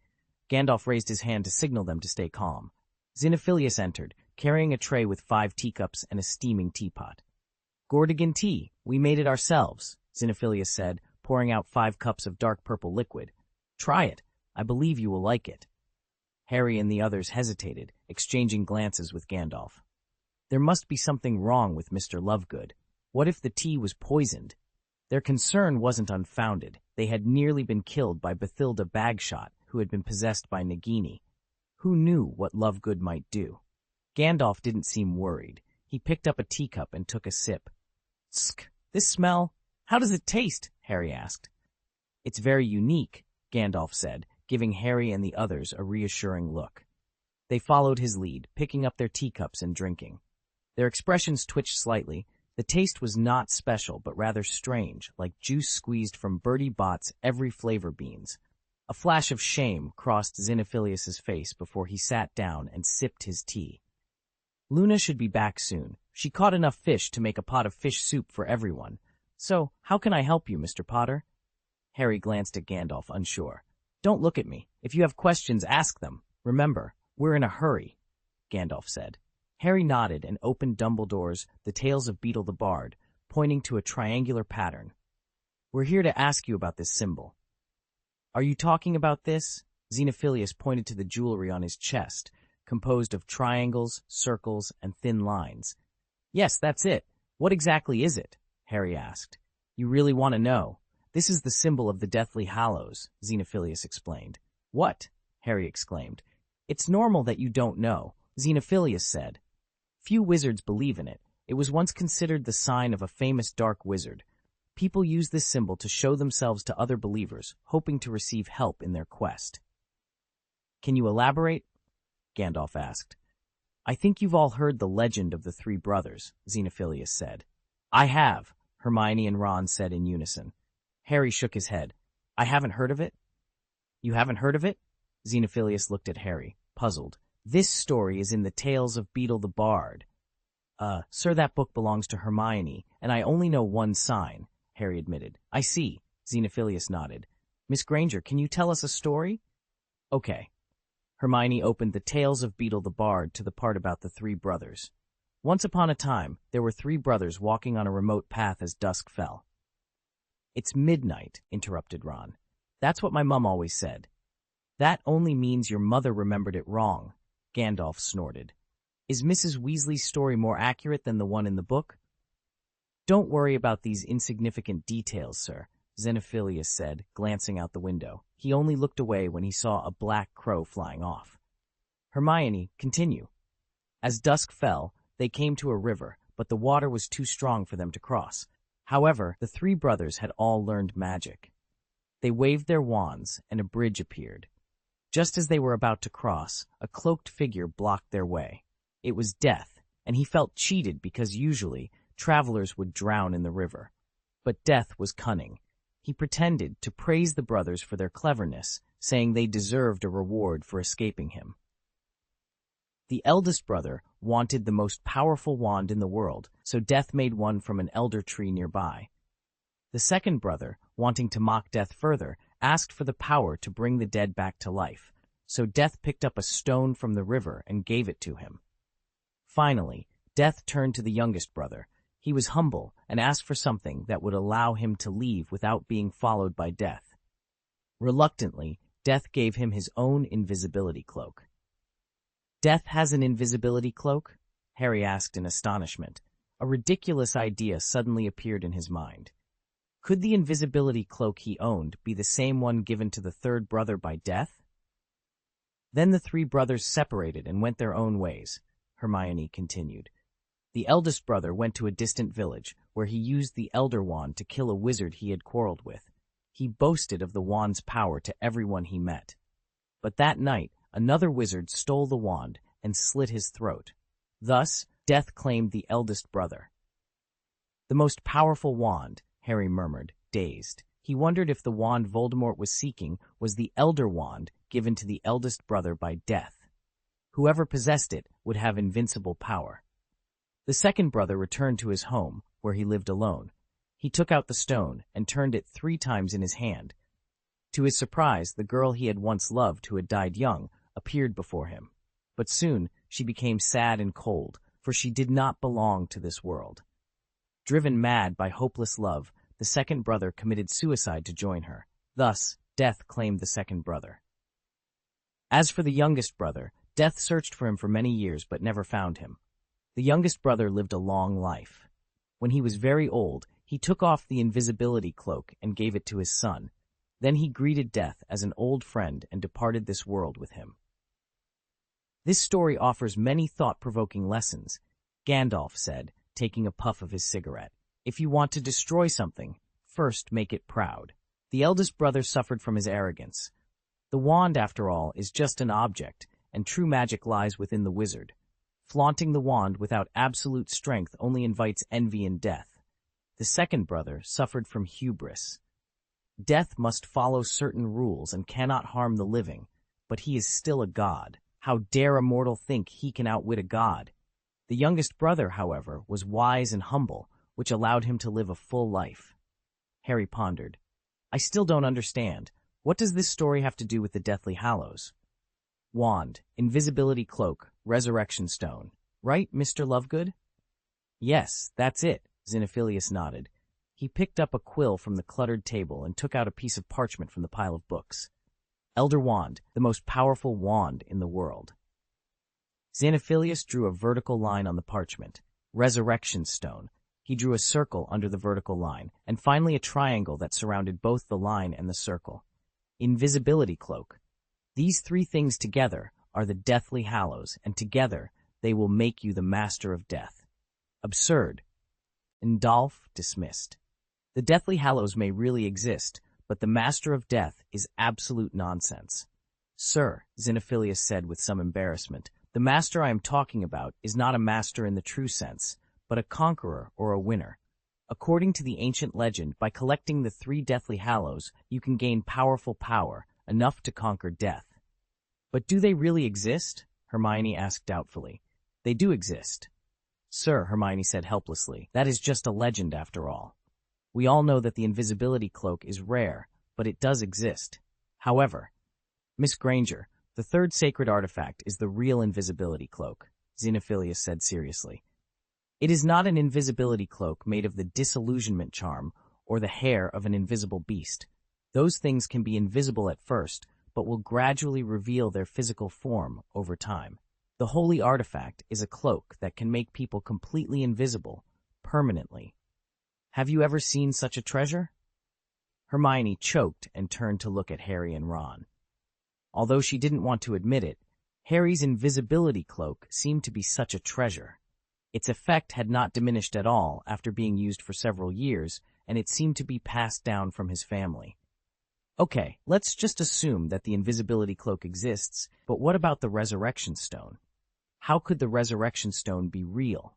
Gandalf raised his hand to signal them to stay calm. Xenophilius entered, carrying a tray with 5 teacups and a steaming teapot. Gordigan tea, we made it ourselves, Xenophilius said, pouring out 5 cups of dark purple liquid. Try it. I believe you will like it. Harry and the others hesitated, exchanging glances with Gandalf. There must be something wrong with Mr. Lovegood. What if the tea was poisoned? Their concern wasn't unfounded. They had nearly been killed by Bathilda Bagshot, who had been possessed by Nagini. Who knew what Lovegood might do? Gandalf didn't seem worried. He picked up a teacup and took a sip. Tsk! This smell? How does it taste? Harry asked. It's very unique, Gandalf said, giving Harry and the others a reassuring look. They followed his lead, picking up their teacups and drinking. Their expressions twitched slightly. The taste was not special, but rather strange, like juice squeezed from Bertie Bott's every flavor beans. A flash of shame crossed Xenophilius's face before he sat down and sipped his tea. Luna should be back soon. She caught enough fish to make a pot of fish soup for everyone. So, how can I help you, Mr. Potter? Harry glanced at Gandalf, unsure. Don't look at me. If you have questions, ask them. Remember, we're in a hurry, Gandalf said. Harry nodded and opened Dumbledore's The Tales of Beetle the Bard, pointing to a triangular pattern. We're here to ask you about this symbol. Are you talking about this? Xenophilius pointed to the jewelry on his chest, composed of triangles, circles, and thin lines. Yes, that's it. What exactly is it? Harry asked. You really want to know? This is the symbol of the Deathly Hallows, Xenophilius explained. What? Harry exclaimed. It's normal that you don't know, Xenophilius said. Few wizards believe in it. It was once considered the sign of a famous dark wizard. People use this symbol to show themselves to other believers, hoping to receive help in their quest. Can you elaborate? Gandalf asked. I think you've all heard the legend of the three brothers, Xenophilius said. I have, Hermione and Ron said in unison. Harry shook his head. I haven't heard of it? You haven't heard of it? Xenophilius looked at Harry, puzzled. This story is in the Tales of Beetle the Bard. Sir, that book belongs to Hermione, and I only know one sign, Harry admitted. I see, Xenophilius nodded. Miss Granger, can you tell us a story? Okay. Hermione opened the Tales of Beetle the Bard to the part about the three brothers. Once upon a time, there were three brothers walking on a remote path as dusk fell. It's midnight, interrupted Ron. That's what my mum always said. That only means your mother remembered it wrong, Gandalf snorted. Is Mrs. Weasley's story more accurate than the one in the book? Don't worry about these insignificant details, sir, Xenophilius said, glancing out the window. He only looked away when he saw a black crow flying off. Hermione, continue. As dusk fell, they came to a river, but the water was too strong for them to cross. However, the three brothers had all learned magic. They waved their wands, and a bridge appeared. Just as they were about to cross, a cloaked figure blocked their way. It was Death, and he felt cheated because usually travelers would drown in the river. But Death was cunning. He pretended to praise the brothers for their cleverness, saying they deserved a reward for escaping him. The eldest brother wanted the most powerful wand in the world, so Death made one from an elder tree nearby. The second brother, wanting to mock Death further, asked for the power to bring the dead back to life, so Death picked up a stone from the river and gave it to him. Finally, Death turned to the youngest brother. He was humble and asked for something that would allow him to leave without being followed by Death. Reluctantly, Death gave him his own invisibility cloak. Death has an invisibility cloak? Harry asked in astonishment. A ridiculous idea suddenly appeared in his mind. Could the invisibility cloak he owned be the same one given to the third brother by Death? Then the three brothers separated and went their own ways, Hermione continued. The eldest brother went to a distant village, where he used the Elder Wand to kill a wizard he had quarreled with. He boasted of the wand's power to everyone he met. But that night, another wizard stole the wand and slit his throat. Thus, Death claimed the eldest brother. The most powerful wand, Harry murmured, dazed. He wondered if the wand Voldemort was seeking was the Elder Wand given to the eldest brother by Death. Whoever possessed it would have invincible power. The second brother returned to his home, where he lived alone. He took out the stone and turned it 3 times in his hand. To his surprise, the girl he had once loved, who had died young, appeared before him. But soon she became sad and cold, for she did not belong to this world. Driven mad by hopeless love, the second brother committed suicide to join her. Thus, Death claimed the second brother. As for the youngest brother, Death searched for him for many years but never found him. The youngest brother lived a long life. When he was very old, he took off the invisibility cloak and gave it to his son. Then he greeted Death as an old friend and departed this world with him. This story offers many thought-provoking lessons, Gandalf said, taking a puff of his cigarette. If you want to destroy something, first make it proud. The eldest brother suffered from his arrogance. The wand, after all, is just an object, and true magic lies within the wizard. Flaunting the wand without absolute strength only invites envy and death. The second brother suffered from hubris. Death must follow certain rules and cannot harm the living, but he is still a god. How dare a mortal think he can outwit a god? The youngest brother, however, was wise and humble, which allowed him to live a full life. Harry pondered. I still don't understand. What does this story have to do with the Deathly Hallows? Wand, invisibility cloak, resurrection stone. Right, Mr. Lovegood? Yes, that's it, Xenophilius nodded. He picked up a quill from the cluttered table and took out a piece of parchment from the pile of books. Elder Wand, the most powerful wand in the world. Xenophilius drew a vertical line on the parchment. Resurrection Stone. He drew a circle under the vertical line, and finally a triangle that surrounded both the line and the circle. Invisibility Cloak. These three things together are the Deathly Hallows, and together they will make you the Master of Death. Absurd. Indolph dismissed. The Deathly Hallows may really exist, but the Master of Death is absolute nonsense. Sir, Xenophilius said with some embarrassment, the master I am talking about is not a master in the true sense, but a conqueror or a winner. According to the ancient legend, by collecting the three Deathly Hallows, you can gain powerful power, enough to conquer death. But do they really exist? Hermione asked doubtfully. They do exist. Sir, Hermione said helplessly, that is just a legend after all. We all know that the invisibility cloak is rare, but it does exist. However, Miss Granger, the third sacred artifact is the real invisibility cloak, Xenophilius said seriously. It is not an invisibility cloak made of the disillusionment charm or the hair of an invisible beast. Those things can be invisible at first, but will gradually reveal their physical form over time. The holy artifact is a cloak that can make people completely invisible, permanently. Have you ever seen such a treasure? Hermione choked and turned to look at Harry and Ron. Although she didn't want to admit it, Harry's invisibility cloak seemed to be such a treasure. Its effect had not diminished at all after being used for several years, and it seemed to be passed down from his family. Okay, let's just assume that the invisibility cloak exists, but what about the Resurrection Stone? How could the Resurrection Stone be real?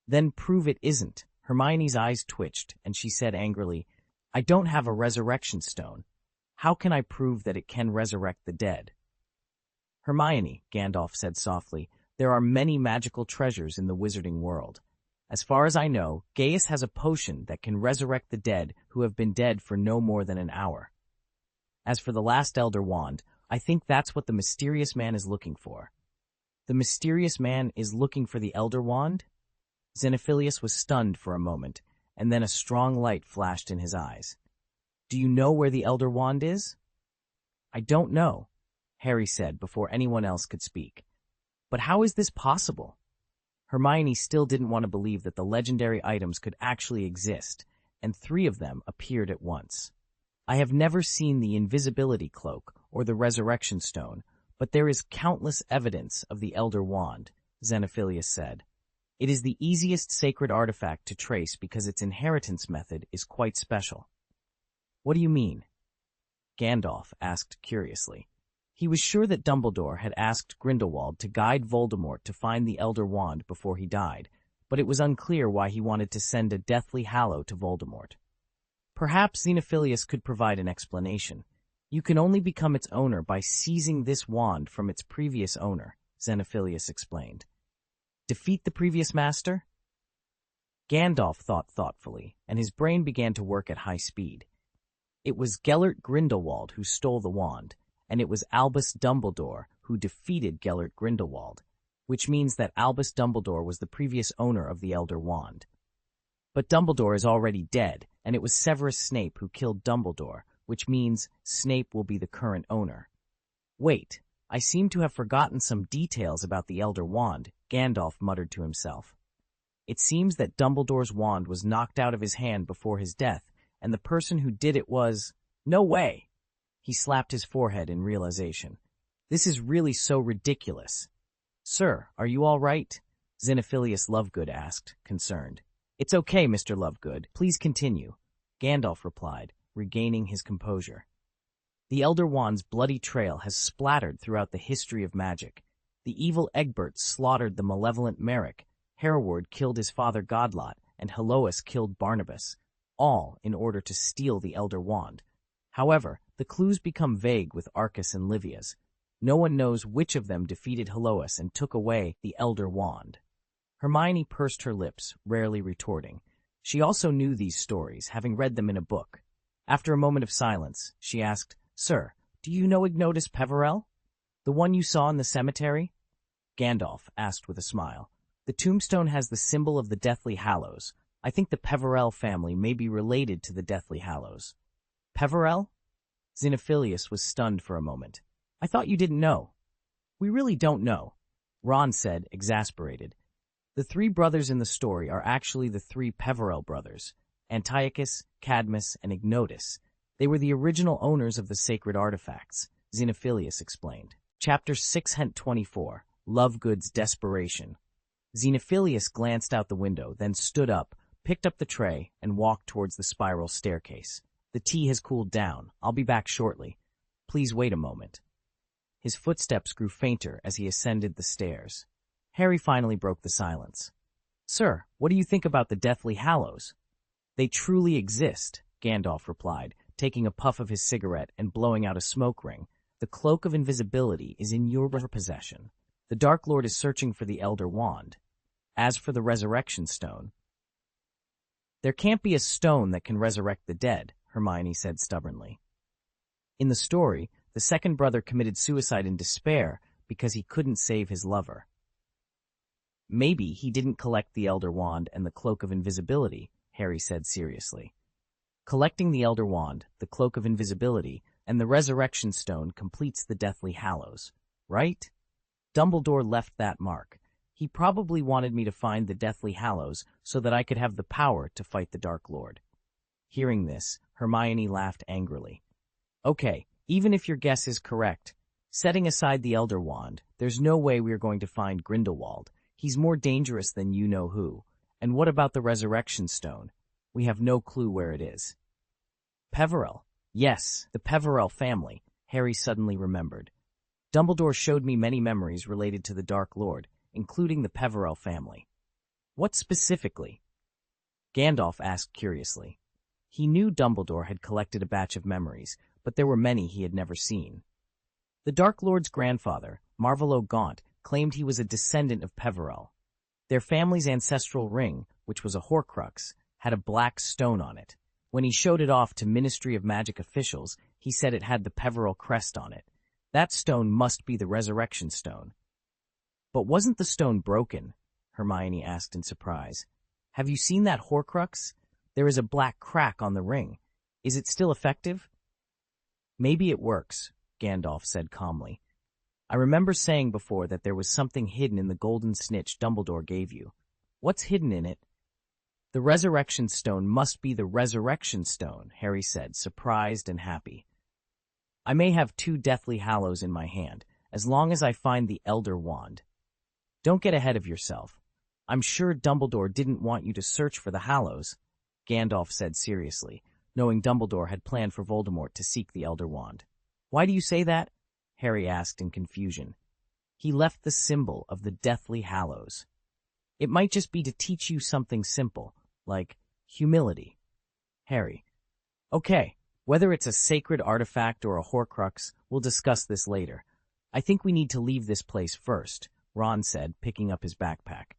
Then prove it isn't. Hermione's eyes twitched, and she said angrily, I don't have a Resurrection Stone. How can I prove that it can resurrect the dead? Hermione, Gandalf said softly, there are many magical treasures in the wizarding world. As far as I know, Gaius has a potion that can resurrect the dead who have been dead for no more than an hour. As for the last Elder Wand, I think that's what the mysterious man is looking for. The mysterious man is looking for the Elder Wand? Xenophilius was stunned for a moment, and then a strong light flashed in his eyes. Do you know where the Elder Wand is? I don't know, Harry said before anyone else could speak. But how is this possible? Hermione still didn't want to believe that the legendary items could actually exist, and three of them appeared at once. I have never seen the invisibility cloak or the resurrection stone, but there is countless evidence of the Elder Wand, Xenophilius said. It is the easiest sacred artifact to trace because its inheritance method is quite special. What do you mean? Gandalf asked curiously. He was sure that Dumbledore had asked Grindelwald to guide Voldemort to find the Elder Wand before he died, but it was unclear why he wanted to send a Deathly Hallow to Voldemort. Perhaps Xenophilius could provide an explanation. You can only become its owner by seizing this wand from its previous owner, Xenophilius explained. Defeat the previous master? Gandalf thought thoughtfully, and his brain began to work at high speed. It was Gellert Grindelwald who stole the wand, and it was Albus Dumbledore who defeated Gellert Grindelwald, which means that Albus Dumbledore was the previous owner of the Elder Wand. But Dumbledore is already dead, and it was Severus Snape who killed Dumbledore, which means Snape will be the current owner. Wait, I seem to have forgotten some details about the Elder Wand, Gandalf muttered to himself. It seems that Dumbledore's wand was knocked out of his hand before his death, and the person who did it was— No way! He slapped his forehead in realization. This is really so ridiculous. Sir, are you all right? Xenophilius Lovegood asked, concerned. It's okay, Mr. Lovegood. Please continue, Gandalf replied, regaining his composure. The Elder Wand's bloody trail has splattered throughout the history of magic. The evil Egbert slaughtered the malevolent Merrick, Hereward killed his father Godlot, and Helois killed Barnabas, all in order to steal the Elder Wand. However, the clues become vague with Arcus and Livia's. No one knows which of them defeated Helois and took away the Elder Wand. Hermione pursed her lips, rarely retorting. She also knew these stories, having read them in a book. After a moment of silence, she asked, Sir, do you know Ignotus Peverell? The one you saw in the cemetery? Gandalf asked with a smile. The tombstone has the symbol of the Deathly Hallows, I think the Peverell family may be related to the Deathly Hallows. Peverell? Xenophilius was stunned for a moment. I thought you didn't know. We really don't know, Ron said, exasperated. The three brothers in the story are actually the three Peverell brothers, Antiochus, Cadmus, and Ignotus. They were the original owners of the sacred artifacts, Xenophilius explained. Chapter 624, Lovegood's Desperation. Xenophilius glanced out the window, then stood up, picked up the tray, and walked towards the spiral staircase. The tea has cooled down. I'll be back shortly. Please wait a moment. His footsteps grew fainter as he ascended the stairs. Harry finally broke the silence. Sir, what do you think about the Deathly Hallows? They truly exist, Gandalf replied, taking a puff of his cigarette and blowing out a smoke ring. The Cloak of Invisibility is in your possession. The Dark Lord is searching for the Elder Wand. As for the Resurrection Stone, there can't be a stone that can resurrect the dead, Hermione said stubbornly. In the story, the second brother committed suicide in despair because he couldn't save his lover. Maybe he didn't collect the Elder Wand and the Cloak of Invisibility, Harry said seriously. Collecting the Elder Wand, the Cloak of Invisibility, and the Resurrection Stone completes the Deathly Hallows, right? Dumbledore left that mark. He probably wanted me to find the Deathly Hallows so that I could have the power to fight the Dark Lord. Hearing this, Hermione laughed angrily. Okay, even if your guess is correct, setting aside the Elder Wand, there's no way we are going to find Grindelwald. He's more dangerous than you know who. And what about the Resurrection Stone? We have no clue where it is. Peverell. Yes, the Peverell family, Harry suddenly remembered. Dumbledore showed me many memories related to the Dark Lord, including the Peverell family. What specifically? Gandalf asked curiously. He knew Dumbledore had collected a batch of memories, but there were many he had never seen. The Dark Lord's grandfather, Marvolo Gaunt, claimed he was a descendant of Peverell. Their family's ancestral ring, which was a Horcrux, had a black stone on it. When he showed it off to Ministry of Magic officials, he said it had the Peverell crest on it. That stone must be the Resurrection Stone. But wasn't the stone broken? Hermione asked in surprise. Have you seen that Horcrux? There is a black crack on the ring. Is it still effective? Maybe it works, Gandalf said calmly. I remember saying before that there was something hidden in the golden snitch Dumbledore gave you. What's hidden in it? The Resurrection Stone must be the Resurrection Stone, Harry said, surprised and happy. I may have 2 Deathly Hallows in my hand, as long as I find the Elder Wand. Don't get ahead of yourself. I'm sure Dumbledore didn't want you to search for the Hallows, Gandalf said seriously, knowing Dumbledore had planned for Voldemort to seek the Elder Wand. Why do you say that? Harry asked in confusion. He left the symbol of the Deathly Hallows. It might just be to teach you something simple, like humility. Harry. Okay, whether it's a sacred artifact or a Horcrux, we'll discuss this later. I think we need to leave this place first, Ron said, picking up his backpack.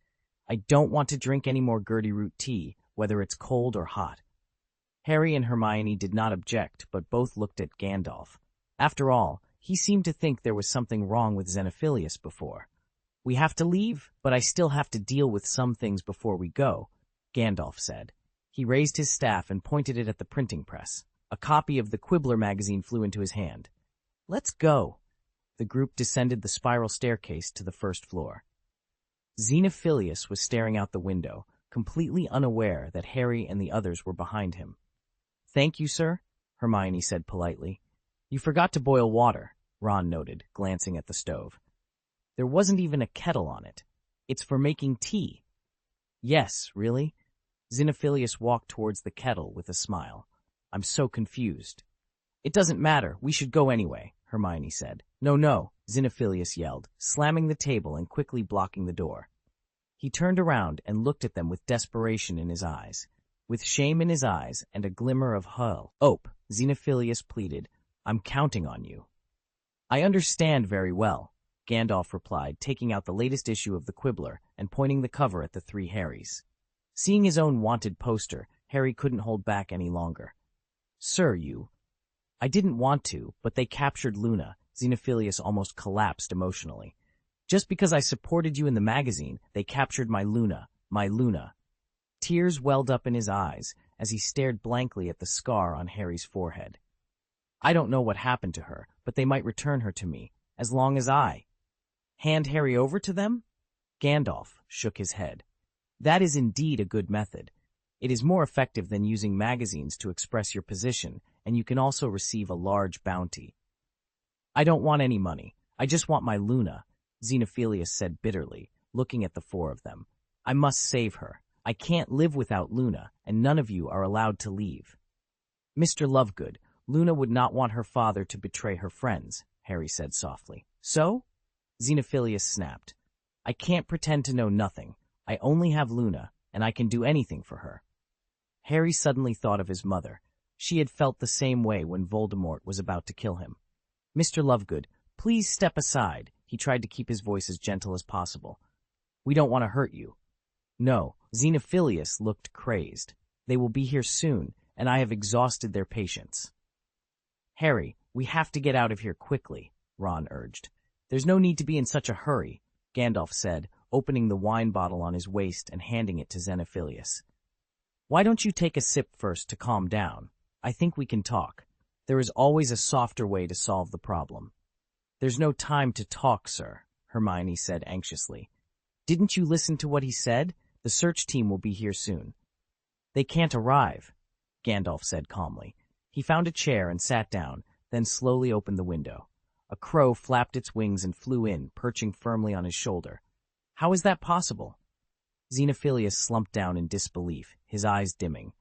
I don't want to drink any more Gertie root tea, whether it's cold or hot. Harry and Hermione did not object, but both looked at Gandalf. After all, he seemed to think there was something wrong with Xenophilius before. We have to leave, but I still have to deal with some things before we go, Gandalf said. He raised his staff and pointed it at the printing press. A copy of the Quibbler magazine flew into his hand. Let's go. The group descended the spiral staircase to the first floor. Xenophilius was staring out the window, completely unaware that Harry and the others were behind him. Thank you, sir, Hermione said politely. You forgot to boil water, Ron noted, glancing at the stove. There wasn't even a kettle on it. It's for making tea. Yes, really? Xenophilius walked towards the kettle with a smile. I'm so confused. It doesn't matter. We should go anyway, Hermione said. No, Xenophilius yelled, slamming the table and quickly blocking the door. He turned around and looked at them with desperation in his eyes. With shame in his eyes and a glimmer of hope, Xenophilius pleaded, I'm counting on you. I understand very well, Gandalf replied, taking out the latest issue of the Quibbler and pointing the cover at the 3 Harrys. Seeing his own wanted poster, Harry couldn't hold back any longer. Sir, I didn't want to, but they captured Luna. Xenophilius almost collapsed emotionally. Just because I supported you in the magazine, they captured my Luna. Tears welled up in his eyes as he stared blankly at the scar on Harry's forehead. I don't know what happened to her, but they might return her to me, as long as I hand Harry over to them? Gandalf shook his head. That is indeed a good method. It is more effective than using magazines to express your position, and you can also receive a large bounty. I don't want any money. I just want my Luna, Xenophilius said bitterly, looking at the four of them. I must save her. I can't live without Luna, and none of you are allowed to leave. Mr. Lovegood, Luna would not want her father to betray her friends, Harry said softly. So? Xenophilius snapped. I can't pretend to know nothing. I only have Luna, and I can do anything for her. Harry suddenly thought of his mother. She had felt the same way when Voldemort was about to kill him. Mr. Lovegood, please step aside. He tried to keep his voice as gentle as possible. We don't want to hurt you. No, Xenophilius looked crazed. They will be here soon, and I have exhausted their patience. Harry, we have to get out of here quickly, Ron urged. There's no need to be in such a hurry, Gandalf said, opening the wine bottle on his waist and handing it to Xenophilius. Why don't you take a sip first to calm down? I think we can talk. There is always a softer way to solve the problem. There's no time to talk, sir, Hermione said anxiously. Didn't you listen to what he said? The search team will be here soon. They can't arrive, Gandalf said calmly. He found a chair and sat down, then slowly opened the window. A crow flapped its wings and flew in, perching firmly on his shoulder. How is that possible? Xenophilius slumped down in disbelief, his eyes dimming.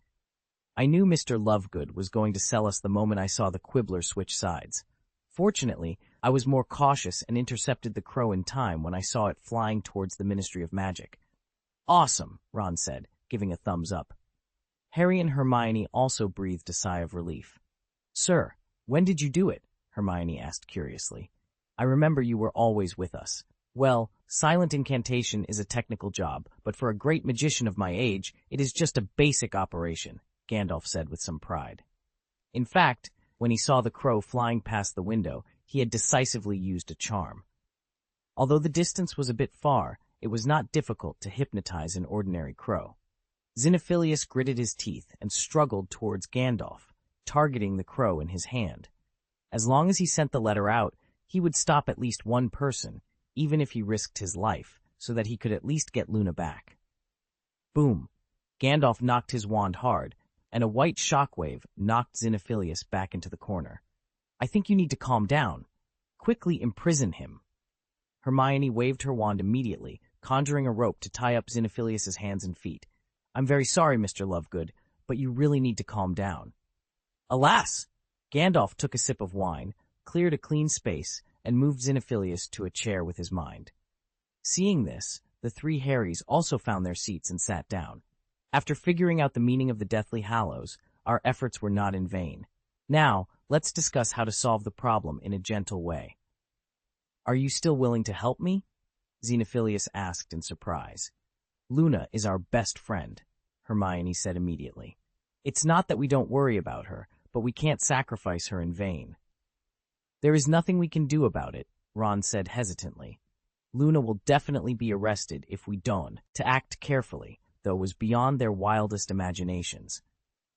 I knew Mr. Lovegood was going to sell us the moment I saw the Quibbler switch sides. Fortunately, I was more cautious and intercepted the crow in time when I saw it flying towards the Ministry of Magic. Awesome, Ron said, giving a thumbs up. Harry and Hermione also breathed a sigh of relief. Sir, when did you do it? Hermione asked curiously. I remember you were always with us. Well, silent incantation is a technical job, but for a great magician of my age, it is just a basic operation, Gandalf said with some pride. In fact, when he saw the crow flying past the window, he had decisively used a charm. Although the distance was a bit far, it was not difficult to hypnotize an ordinary crow. Xenophilius gritted his teeth and struggled towards Gandalf, targeting the crow in his hand. As long as he sent the letter out, he would stop at least one person, even if he risked his life, so that he could at least get Luna back. Boom! Gandalf knocked his wand hard, and a white shockwave knocked Xenophilius back into the corner. I think you need to calm down. Quickly imprison him. Hermione waved her wand immediately, conjuring a rope to tie up Xenophilius's hands and feet. I'm very sorry, Mr. Lovegood, but you really need to calm down. Alas! Gandalf took a sip of wine, cleared a clean space, and moved Xenophilius to a chair with his mind. Seeing this, the three Harrys also found their seats and sat down. After figuring out the meaning of the Deathly Hallows, our efforts were not in vain. Now, let's discuss how to solve the problem in a gentle way. Are you still willing to help me? Xenophilius asked in surprise. Luna is our best friend, Hermione said immediately. It's not that we don't worry about her, but we can't sacrifice her in vain. There is nothing we can do about it, Ron said hesitantly. Luna will definitely be arrested if we don't. To act carefully, though, was beyond their wildest imaginations.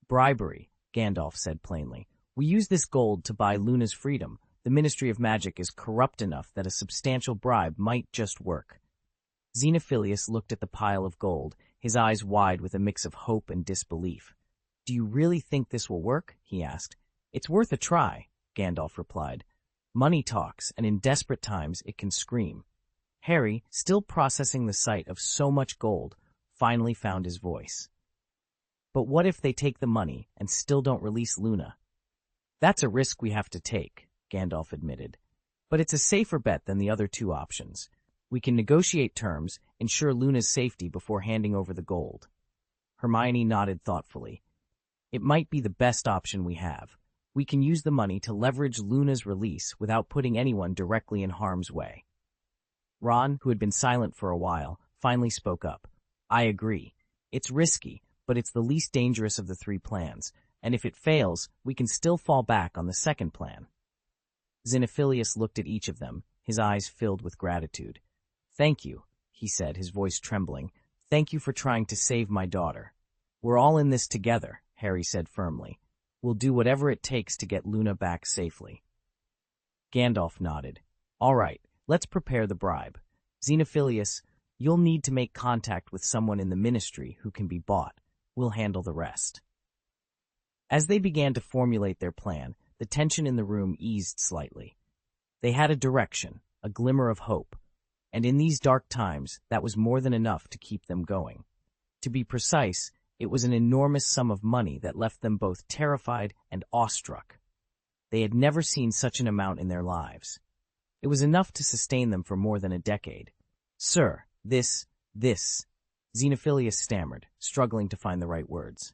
Bribery, Gandalf said plainly. We use this gold to buy Luna's freedom. The Ministry of Magic is corrupt enough that a substantial bribe might just work. Xenophilius looked at the pile of gold, his eyes wide with a mix of hope and disbelief. Do you really think this will work? He asked. It's worth a try, Gandalf replied. Money talks, and in desperate times it can scream. Harry, still processing the sight of so much gold, finally found his voice. But what if they take the money and still don't release Luna? That's a risk we have to take, Gandalf admitted. But it's a safer bet than the other two options. We can negotiate terms, ensure Luna's safety before handing over the gold. Hermione nodded thoughtfully. It might be the best option we have. We can use the money to leverage Luna's release without putting anyone directly in harm's way. Ron, who had been silent for a while, finally spoke up. I agree. It's risky, but it's the least dangerous of the three plans, and if it fails, we can still fall back on the second plan. Xenophilius looked at each of them, his eyes filled with gratitude. Thank you, he said, his voice trembling. Thank you for trying to save my daughter. We're all in this together, Harry said firmly. We'll do whatever it takes to get Luna back safely. Gandalf nodded. All right, let's prepare the bribe. Xenophilius, you'll need to make contact with someone in the Ministry who can be bought. We'll handle the rest. As they began to formulate their plan, the tension in the room eased slightly. They had a direction, a glimmer of hope, and in these dark times, that was more than enough to keep them going. To be precise, it was an enormous sum of money that left them both terrified and awestruck. They had never seen such an amount in their lives. It was enough to sustain them for more than a decade. Sir, this, Xenophilius stammered, struggling to find the right words.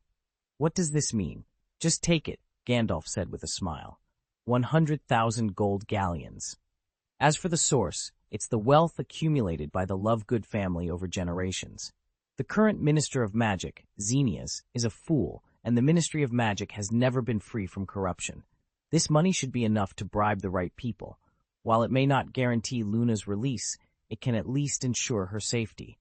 What does this mean? Just take it, Gandalf said with a smile. 100,000 gold galleons. As for the source, it's the wealth accumulated by the Lovegood family over generations. The current Minister of Magic, Xenias, is a fool, and the Ministry of Magic has never been free from corruption. This money should be enough to bribe the right people. While it may not guarantee Luna's release, it can at least ensure her safety.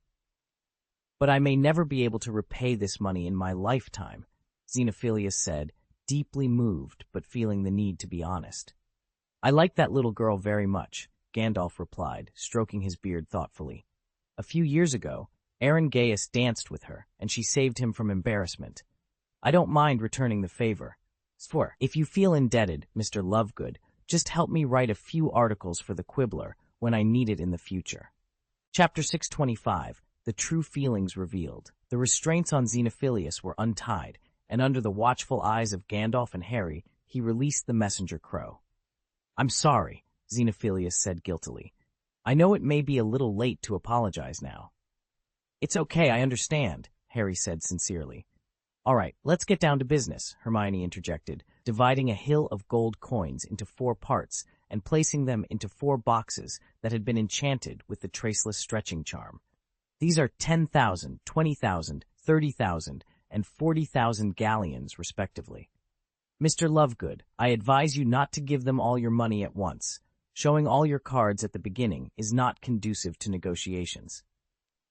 But I may never be able to repay this money in my lifetime, Xenophilius said, deeply moved but feeling the need to be honest. I like that little girl very much, Gandalf replied, stroking his beard thoughtfully. A few years ago, Aaron Gaius danced with her, and she saved him from embarrassment. I don't mind returning the favor. For, if you feel indebted, Mr. Lovegood, just help me write a few articles for the Quibbler when I need it in the future. Chapter 625, The True Feelings Revealed. The restraints on Xenophilius were untied, and under the watchful eyes of Gandalf and Harry, he released the messenger crow. I'm sorry, Xenophilius said guiltily. I know it may be a little late to apologize now. It's okay, I understand, Harry said sincerely. All right, let's get down to business, Hermione interjected, dividing a hill of gold coins into 4 parts and placing them into 4 boxes that had been enchanted with the traceless stretching charm. These are 10,000, 20,000, 30,000, and 40,000 galleons, respectively. Mr. Lovegood, I advise you not to give them all your money at once. Showing all your cards at the beginning is not conducive to negotiations.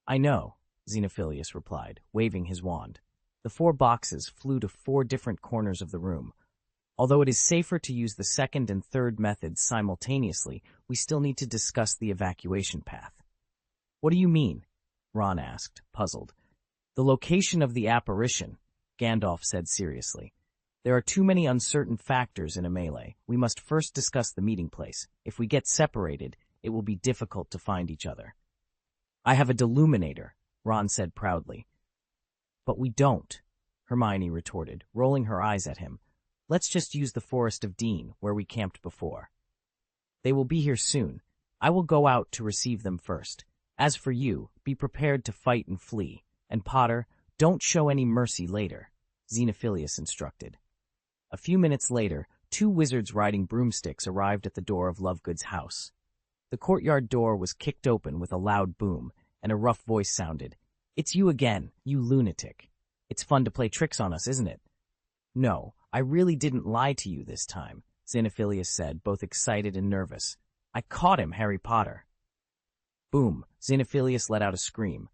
I know, Xenophilius replied, waving his wand. The 4 boxes flew to 4 different corners of the room. Although it is safer to use the second and third methods simultaneously, we still need to discuss the evacuation path. What do you mean? Ron asked, puzzled. The location of the apparition, Gandalf said seriously. There are too many uncertain factors in a melee. We must first discuss the meeting place. If we get separated, it will be difficult to find each other. I have a deluminator, Ron said proudly. But we don't, Hermione retorted, rolling her eyes at him. Let's just use the Forest of Dean, where we camped before. They will be here soon. I will go out to receive them first. As for you, be prepared to fight and flee. And Potter, don't show any mercy later, Xenophilius instructed. A few minutes later, 2 wizards riding broomsticks arrived at the door of Lovegood's house. The courtyard door was kicked open with a loud boom, and a rough voice sounded. It's you again, you lunatic. It's fun to play tricks on us, isn't it? No, I really didn't lie to you this time, Xenophilius said, both excited and nervous. I caught him, Harry Potter. Boom, Xenophilius let out a scream.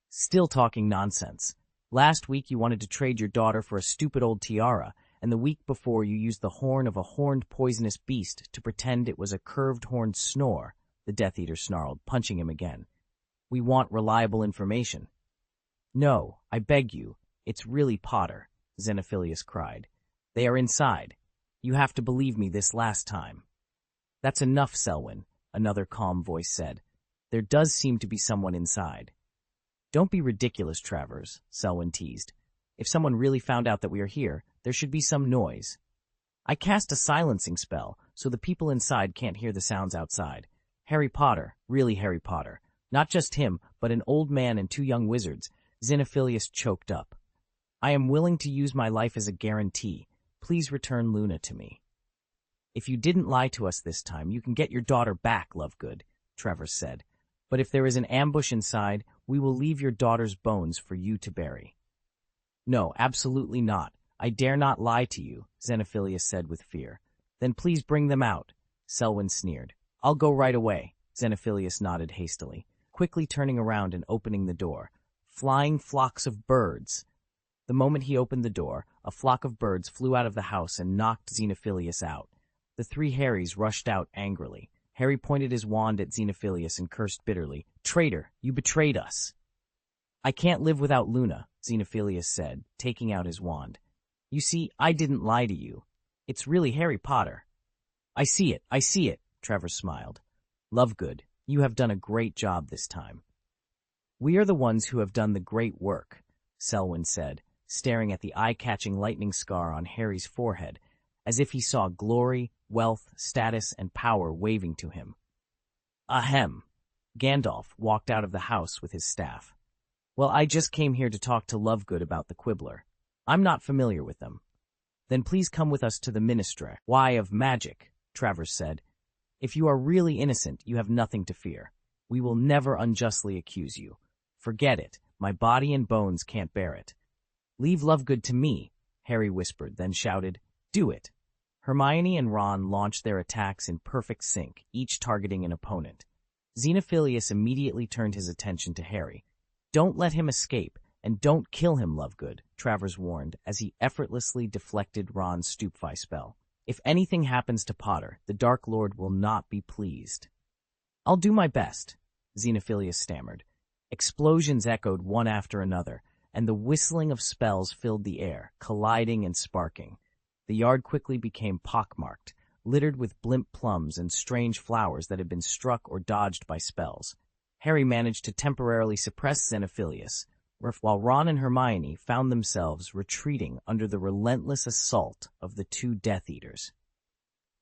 Still talking nonsense. Last week you wanted to trade your daughter for a stupid old tiara, and the week before you used the horn of a horned poisonous beast to pretend it was a curved horned snore, the Death Eater snarled, punching him again. We want reliable information. No, I beg you, it's really Potter, Xenophilius cried. They are inside. You have to believe me this last time. That's enough, Selwyn, another calm voice said. There does seem to be someone inside. Don't be ridiculous, Travers, Selwyn teased. If someone really found out that we are here, there should be some noise. I cast a silencing spell, so the people inside can't hear the sounds outside. Harry Potter, really Harry Potter. Not just him, but an old man and 2 young wizards. Xenophilius choked up. I am willing to use my life as a guarantee. Please return Luna to me. If you didn't lie to us this time, you can get your daughter back, Lovegood, Travers said. But if there is an ambush inside, we will leave your daughter's bones for you to bury. No, absolutely not. I dare not lie to you, Xenophilius said with fear. Then please bring them out, Selwyn sneered. I'll go right away, Xenophilius nodded hastily, quickly turning around and opening the door. Flying flocks of birds. The moment he opened the door, a flock of birds flew out of the house and knocked Xenophilius out. The three Harrys rushed out angrily. Harry pointed his wand at Xenophilius and cursed bitterly. "Traitor, you betrayed us." "I can't live without Luna," Xenophilius said, taking out his wand. "You see, I didn't lie to you. It's really Harry Potter." I see it, Trevor smiled. "Lovegood, you have done a great job this time." "We are the ones who have done the great work," Selwyn said, staring at the eye-catching lightning scar on Harry's forehead, as if he saw glory, wealth, status, and power waving to him. Ahem. Gandalf walked out of the house with his staff. "Well, I just came here to talk to Lovegood about the Quibbler. I'm not familiar with them." "Then please come with us to the Ministry of Magic," Travers said. "If you are really innocent, you have nothing to fear. We will never unjustly accuse you. Forget it. My body and bones can't bear it." "Leave Lovegood to me," Harry whispered, then shouted, "Do it." Hermione and Ron launched their attacks in perfect sync, each targeting an opponent. Xenophilius immediately turned his attention to Harry. "Don't let him escape, and don't kill him, Lovegood," Travers warned as he effortlessly deflected Ron's Stupefy spell. "If anything happens to Potter, the Dark Lord will not be pleased." "I'll do my best," Xenophilius stammered. Explosions echoed one after another, and the whistling of spells filled the air, colliding and sparking. The yard quickly became pockmarked, littered with blimp plums and strange flowers that had been struck or dodged by spells. Harry managed to temporarily suppress Xenophilius, while Ron and Hermione found themselves retreating under the relentless assault of the two Death Eaters.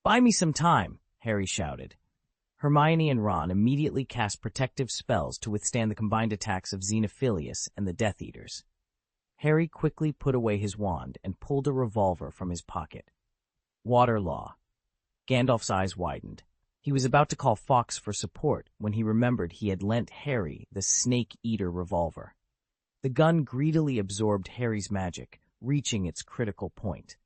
"Buy me some time," Harry shouted. Hermione and Ron immediately cast protective spells to withstand the combined attacks of Xenophilius and the Death Eaters. Harry quickly put away his wand and pulled a revolver from his pocket. "Water Law." Gandalf's eyes widened. He was about to call Fawkes for support when he remembered he had lent Harry the Snake Eater revolver. The gun greedily absorbed Harry's magic, reaching its critical point.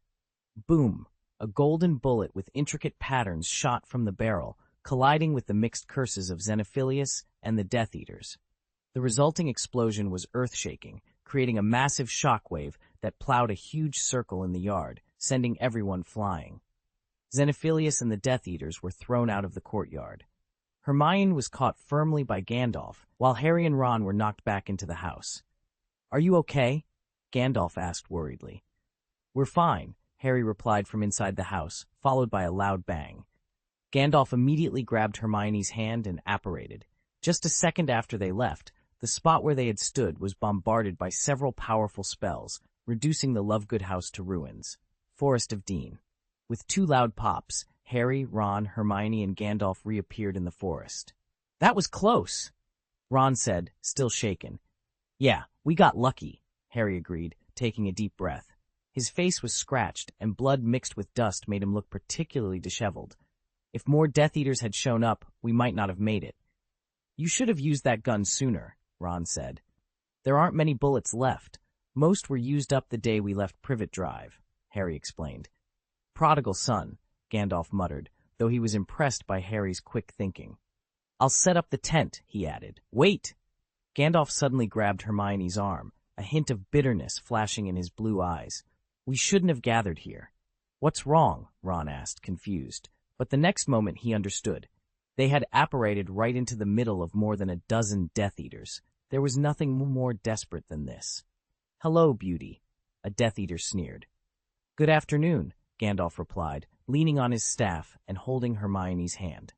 Boom! A golden bullet with intricate patterns shot from the barrel, colliding with the mixed curses of Xenophilius and the Death Eaters. The resulting explosion was earth-shaking, creating a massive shockwave that plowed a huge circle in the yard, sending everyone flying. Xenophilius and the Death Eaters were thrown out of the courtyard. Hermione was caught firmly by Gandalf, while Harry and Ron were knocked back into the house. "Are you okay?" Gandalf asked worriedly. "We're fine," Harry replied from inside the house, followed by a loud bang. Gandalf immediately grabbed Hermione's hand and apparated. Just a second after they left, the spot where they had stood was bombarded by several powerful spells, reducing the Lovegood house to ruins. Forest of Dean. With two loud pops, Harry, Ron, Hermione, and Gandalf reappeared in the forest. "That was close," Ron said, still shaken. "Yeah, we got lucky," Harry agreed, taking a deep breath. His face was scratched, and blood mixed with dust made him look particularly disheveled. "If more Death Eaters had shown up, we might not have made it." "You should have used that gun sooner," Ron said. "There aren't many bullets left. Most were used up the day we left Privet Drive," Harry explained. "Prodigal son," Gandalf muttered, though he was impressed by Harry's quick thinking. "I'll set up the tent," he added. "Wait!" Gandalf suddenly grabbed Hermione's arm, a hint of bitterness flashing in his blue eyes. "We shouldn't have gathered here." "What's wrong?" Ron asked, confused. But the next moment he understood. They had apparated right into the middle of more than a dozen Death Eaters. There was nothing more desperate than this. "Hello, beauty," a Death Eater sneered. "Good afternoon," Gandalf replied, leaning on his staff and holding Hermione's hand.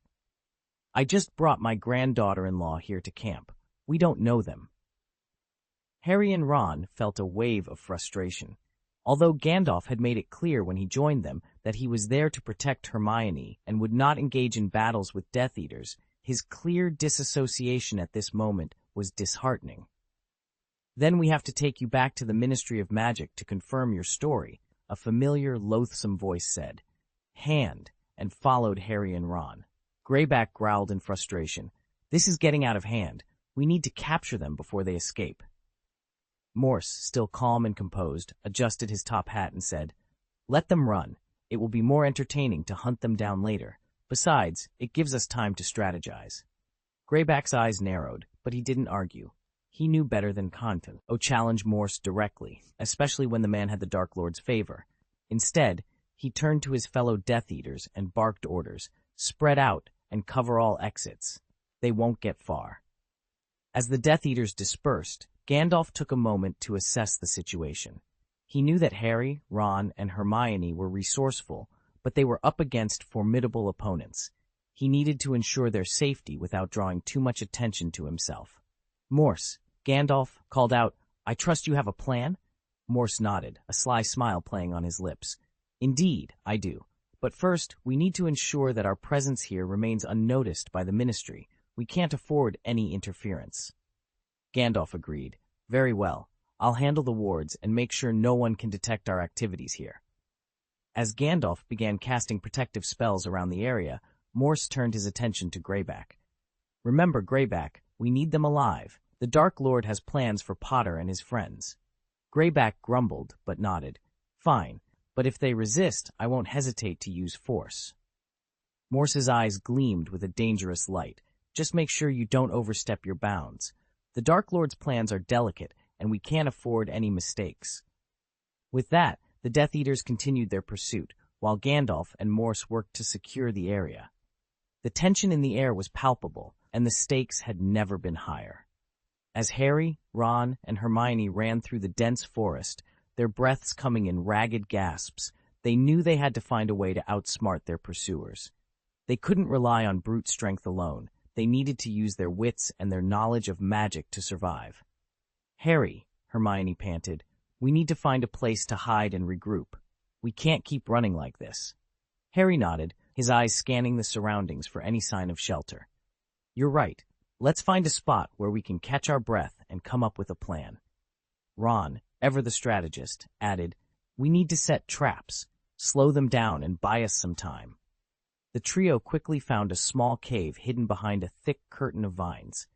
"I just brought my granddaughter-in-law here to camp. We don't know them." Harry and Ron felt a wave of frustration. Although Gandalf had made it clear when he joined them that he was there to protect Hermione and would not engage in battles with Death Eaters, his clear disassociation at this moment was disheartening. "Then we have to take you back to the Ministry of Magic to confirm your story," a familiar, loathsome voice said. "Hand," and followed Harry and Ron. Greyback growled in frustration. "This is getting out of hand. We need to capture them before they escape." Morse, still calm and composed, adjusted his top hat and said, "Let them run. It will be more entertaining to hunt them down later. Besides, it gives us time to strategize." Greyback's eyes narrowed, but he didn't argue. He knew better than challenge Morse directly, especially when the man had the Dark Lord's favor. Instead, he turned to his fellow Death Eaters and barked orders, "Spread out and cover all exits. They won't get far." As the Death Eaters dispersed, Gandalf took a moment to assess the situation. He knew that Harry, Ron, and Hermione were resourceful, but they were up against formidable opponents. He needed to ensure their safety without drawing too much attention to himself. "Morse," Gandalf called out, "I trust you have a plan?" Morse nodded, a sly smile playing on his lips. "Indeed, I do. But first, we need to ensure that our presence here remains unnoticed by the Ministry. We can't afford any interference." Gandalf agreed. "Very well. I'll handle the wards and make sure no one can detect our activities here." As Gandalf began casting protective spells around the area, Morse turned his attention to Greyback. "Remember, Greyback, we need them alive. The Dark Lord has plans for Potter and his friends." Greyback grumbled, but nodded. "Fine, but if they resist, I won't hesitate to use force." Morse's eyes gleamed with a dangerous light. "Just make sure you don't overstep your bounds. The Dark Lord's plans are delicate, and we can't afford any mistakes." With that, the Death Eaters continued their pursuit, while Gandalf and Morse worked to secure the area. The tension in the air was palpable, and the stakes had never been higher. As Harry, Ron, and Hermione ran through the dense forest, their breaths coming in ragged gasps, they knew they had to find a way to outsmart their pursuers. They couldn't rely on brute strength alone. They needed to use their wits and their knowledge of magic to survive. "Harry," Hermione panted, "we need to find a place to hide and regroup. We can't keep running like this." Harry nodded, his eyes scanning the surroundings for any sign of shelter. "You're right. Let's find a spot where we can catch our breath and come up with a plan." Ron, ever the strategist, added, "We need to set traps, slow them down, and buy us some time." The trio quickly found a small cave hidden behind a thick curtain of vines.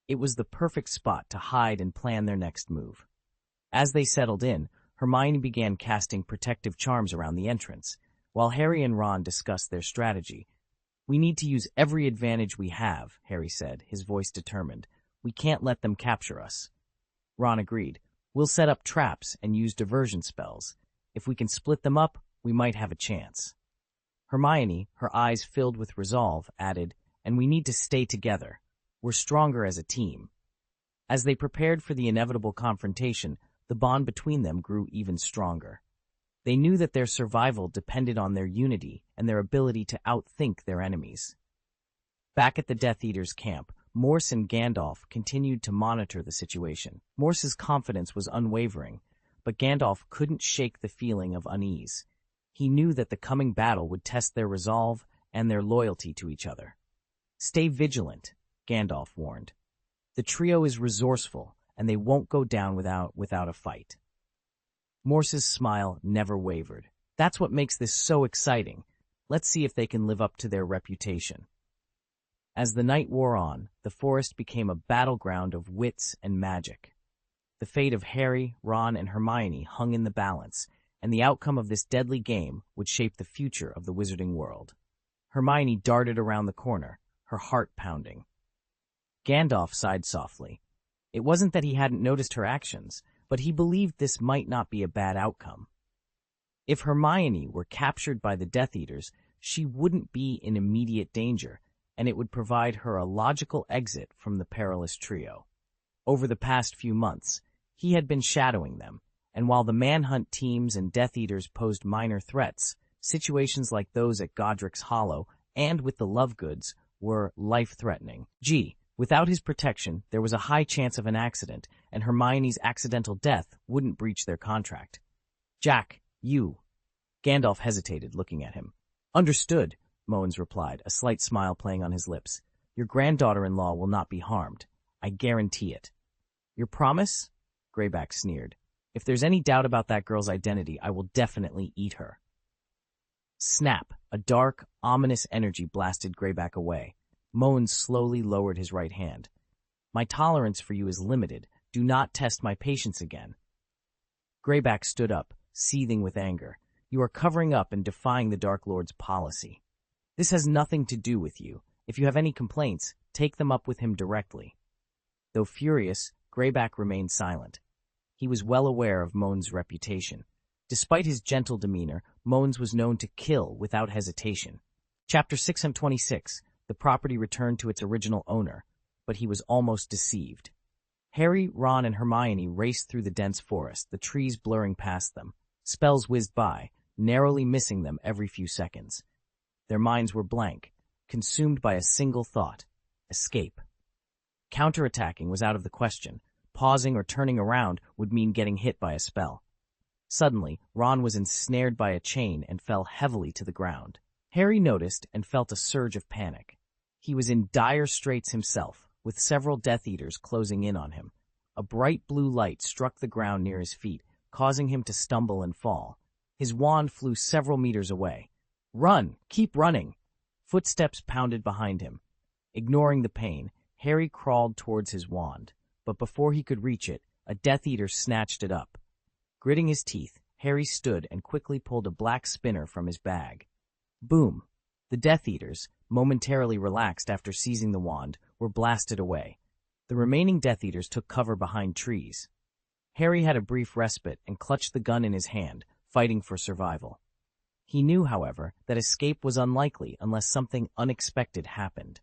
It was the perfect spot to hide and plan their next move. As they settled in, Hermione began casting protective charms around the entrance, while Harry and Ron discussed their strategy. "We need to use every advantage we have," Harry said, his voice determined. "We can't let them capture us." Ron agreed. "We'll set up traps and use diversion spells. If we can split them up, we might have a chance." Hermione, her eyes filled with resolve, added, "And we need to stay together. We're stronger as a team." As they prepared for the inevitable confrontation, the bond between them grew even stronger. They knew that their survival depended on their unity and their ability to outthink their enemies. Back at the Death Eaters' camp, Morse and Gandalf continued to monitor the situation. Morse's confidence was unwavering, but Gandalf couldn't shake the feeling of unease. He knew that the coming battle would test their resolve and their loyalty to each other. "Stay vigilant," Gandalf warned. "The trio is resourceful, and they won't go down without a fight." Morse's smile never wavered. "That's what makes this so exciting. Let's see if they can live up to their reputation." As the night wore on, the forest became a battleground of wits and magic. The fate of Harry, Ron, and Hermione hung in the balance, and the outcome of this deadly game would shape the future of the wizarding world. Hermione darted around the corner, her heart pounding. Gandalf sighed softly. It wasn't that he hadn't noticed her actions, but he believed this might not be a bad outcome. If Hermione were captured by the Death Eaters, she wouldn't be in immediate danger, and it would provide her a logical exit from the perilous trio. Over the past few months, he had been shadowing them, and while the Manhunt teams and Death Eaters posed minor threats, situations like those at Godric's Hollow and with the Lovegoods were life-threatening. Without his protection, there was a high chance of an accident, and Hermione's accidental death wouldn't breach their contract. "Jack, you." Gandalf hesitated, looking at him. "Understood," Moans replied, a slight smile playing on his lips. "Your granddaughter-in-law will not be harmed. I guarantee it." "Your promise?" Greyback sneered. "If there's any doubt about that girl's identity, I will definitely eat her." Snap! A dark, ominous energy blasted Greyback away. Moans slowly lowered his right hand. "My tolerance for you is limited. Do not test my patience again." Greyback stood up, seething with anger. "You are covering up and defying the Dark Lord's policy. This has nothing to do with you. If you have any complaints, take them up with him directly." Though furious, Greyback remained silent. He was well aware of Moan's reputation. Despite his gentle demeanor, Moans was known to kill without hesitation. Chapter 626. The property returned to its original owner, but he was almost deceived. Harry, Ron, and Hermione raced through the dense forest, the trees blurring past them. Spells whizzed by, narrowly missing them every few seconds. Their minds were blank, consumed by a single thought: escape. Counterattacking was out of the question. Pausing or turning around would mean getting hit by a spell. Suddenly, Ron was ensnared by a chain and fell heavily to the ground. Harry noticed and felt a surge of panic. He was in dire straits himself, with several Death Eaters closing in on him. A bright blue light struck the ground near his feet, causing him to stumble and fall. His wand flew several meters away. "Run! Keep running!" Footsteps pounded behind him. Ignoring the pain, Harry crawled towards his wand, but before he could reach it, a Death Eater snatched it up. Gritting his teeth, Harry stood and quickly pulled a black spinner from his bag. Boom! The Death Eaters, momentarily relaxed after seizing the wand, were blasted away. The remaining Death Eaters took cover behind trees. Harry had a brief respite and clutched the gun in his hand, fighting for survival. He knew, however, that escape was unlikely unless something unexpected happened.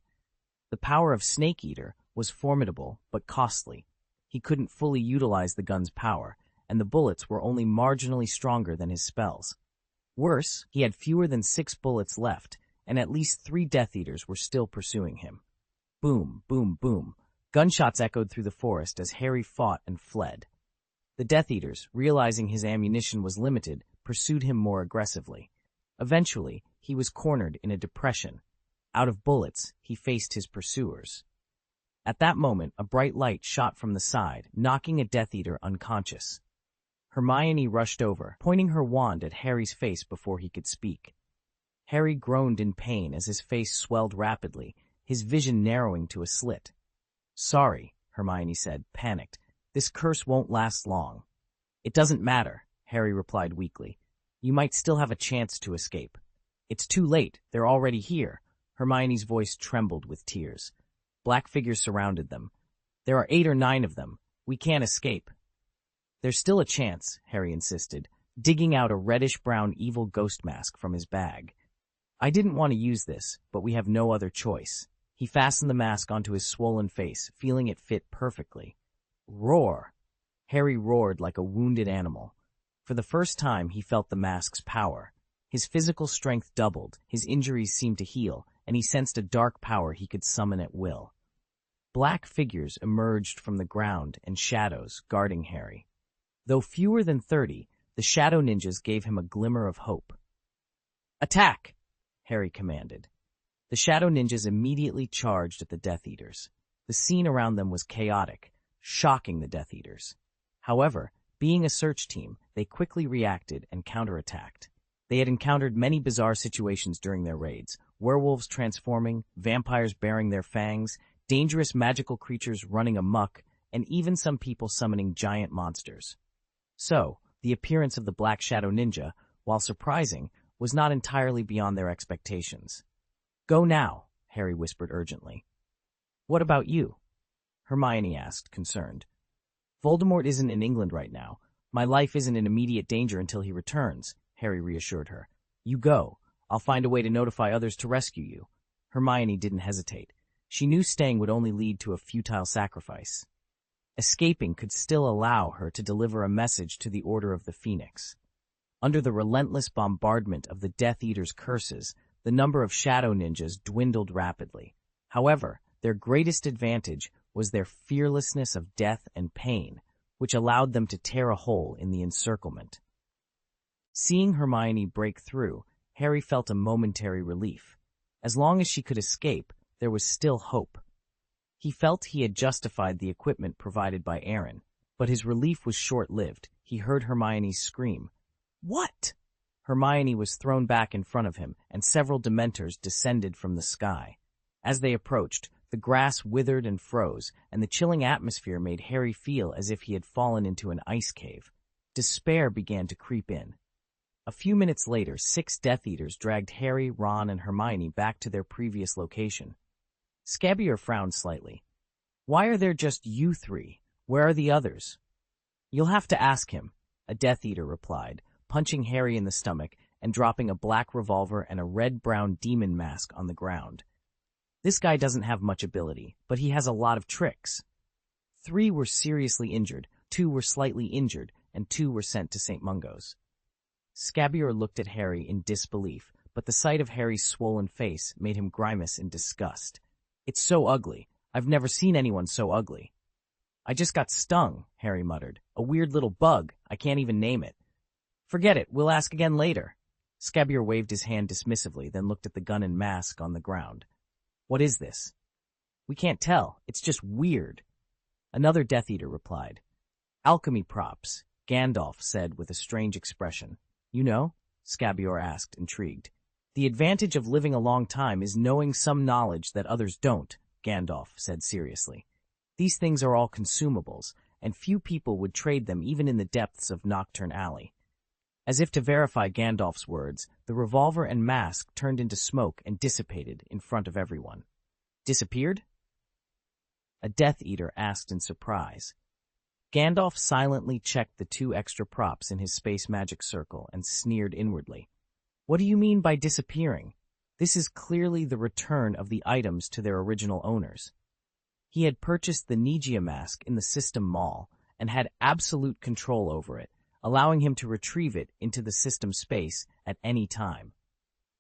The power of Snake Eater was formidable but costly. He couldn't fully utilize the gun's power, and the bullets were only marginally stronger than his spells. Worse, he had fewer than 6 bullets left, and at least 3 Death Eaters were still pursuing him. Boom, boom, boom. Gunshots echoed through the forest as Harry fought and fled. The Death Eaters, realizing his ammunition was limited, pursued him more aggressively. Eventually, he was cornered in a depression. Out of bullets, he faced his pursuers. At that moment, a bright light shot from the side, knocking a Death Eater unconscious. Hermione rushed over, pointing her wand at Harry's face before he could speak. Harry groaned in pain as his face swelled rapidly, his vision narrowing to a slit. "Sorry," Hermione said, panicked. "This curse won't last long." "It doesn't matter," Harry replied weakly. "You might still have a chance to escape." "It's too late. They're already here." Hermione's voice trembled with tears. Black figures surrounded them. "There are 8 or 9 of them. We can't escape." "There's still a chance," Harry insisted, digging out a reddish-brown evil ghost mask from his bag. "I didn't want to use this, but we have no other choice." He fastened the mask onto his swollen face, feeling it fit perfectly. "Roar!" Harry roared like a wounded animal. For the first time, he felt the mask's power. His physical strength doubled, his injuries seemed to heal, and he sensed a dark power he could summon at will. Black figures emerged from the ground and shadows guarding Harry. Though fewer than 30, the shadow ninjas gave him a glimmer of hope. "Attack!" Harry commanded. The shadow ninjas immediately charged at the Death Eaters. The scene around them was chaotic, shocking the Death Eaters. However, being a search team, they quickly reacted and counterattacked. They had encountered many bizarre situations during their raids: werewolves transforming, vampires bearing their fangs, dangerous magical creatures running amok, and even some people summoning giant monsters. So, the appearance of the Black Shadow Ninja, while surprising, was not entirely beyond their expectations. "Go now," Harry whispered urgently. "What about you?" Hermione asked, concerned. "Voldemort isn't in England right now. My life isn't in immediate danger until he returns," Harry reassured her. "You go. I'll find a way to notify others to rescue you." Hermione didn't hesitate. She knew staying would only lead to a futile sacrifice. Escaping could still allow her to deliver a message to the Order of the Phoenix. Under the relentless bombardment of the Death Eaters' curses, the number of shadow ninjas dwindled rapidly. However, their greatest advantage was their fearlessness of death and pain, which allowed them to tear a hole in the encirclement. Seeing Hermione break through, Harry felt a momentary relief. As long as she could escape, there was still hope. He felt he had justified the equipment provided by Aaron, but his relief was short-lived. He heard Hermione scream, "What?" Hermione was thrown back in front of him, and several Dementors descended from the sky. As they approached, the grass withered and froze, and the chilling atmosphere made Harry feel as if he had fallen into an ice cave. Despair began to creep in. A few minutes later, 6 Death Eaters dragged Harry, Ron, and Hermione back to their previous location. Scabier frowned slightly. "Why are there just you 3? Where are the others? You'll have to ask him, a Death Eater replied, punching Harry in the stomach and dropping a black revolver and a red-brown demon mask on the ground. This guy doesn't have much ability, but he has a lot of tricks. 3 were seriously injured, 2 were slightly injured, and 2 were sent to St. Mungo's. Scabior looked at Harry in disbelief, but the sight of Harry's swollen face made him grimace in disgust. It's so ugly. I've never seen anyone so ugly. I just got stung, Harry muttered. A weird little bug. I can't even name it. Forget it. We'll ask again later. Scabior waved his hand dismissively, then looked at the gun and mask on the ground. What is this? We can't tell. It's just weird. Another Death Eater replied. Alchemy props, Gandalf said with a strange expression. You know? Scabior asked, intrigued. The advantage of living a long time is knowing some knowledge that others don't, Gandalf said seriously. These things are all consumables, and few people would trade them even in the depths of Nocturne Alley. As if to verify Gandalf's words, the revolver and mask turned into smoke and dissipated in front of everyone. Disappeared? A Death Eater asked in surprise. Gandalf silently checked the 2 extra props in his space magic circle and sneered inwardly. What do you mean by disappearing? This is clearly the return of the items to their original owners. He had purchased the Nigia mask in the System Mall and had absolute control over it, allowing him to retrieve it into the system space at any time.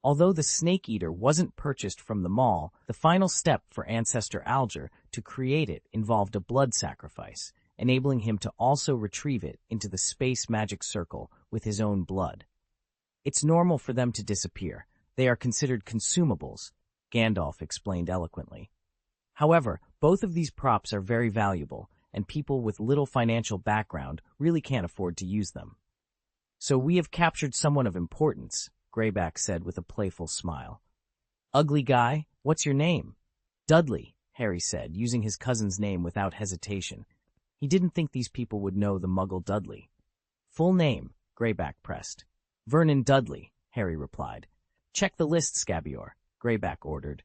Although the Snake Eater wasn't purchased from the mall, the final step for Ancestor Alger to create it involved a blood sacrifice, enabling him to also retrieve it into the space magic circle with his own blood. It's normal for them to disappear. They are considered consumables, Gandalf explained eloquently. However, both of these props are very valuable, and people with little financial background really can't afford to use them. So we have captured someone of importance, Greyback said with a playful smile. Ugly guy, what's your name? Dudley, Harry said, using his cousin's name without hesitation. He didn't think these people would know the Muggle Dudley. Full name, Greyback pressed. Vernon Dudley, Harry replied. Check the list, Scabior, Greyback ordered.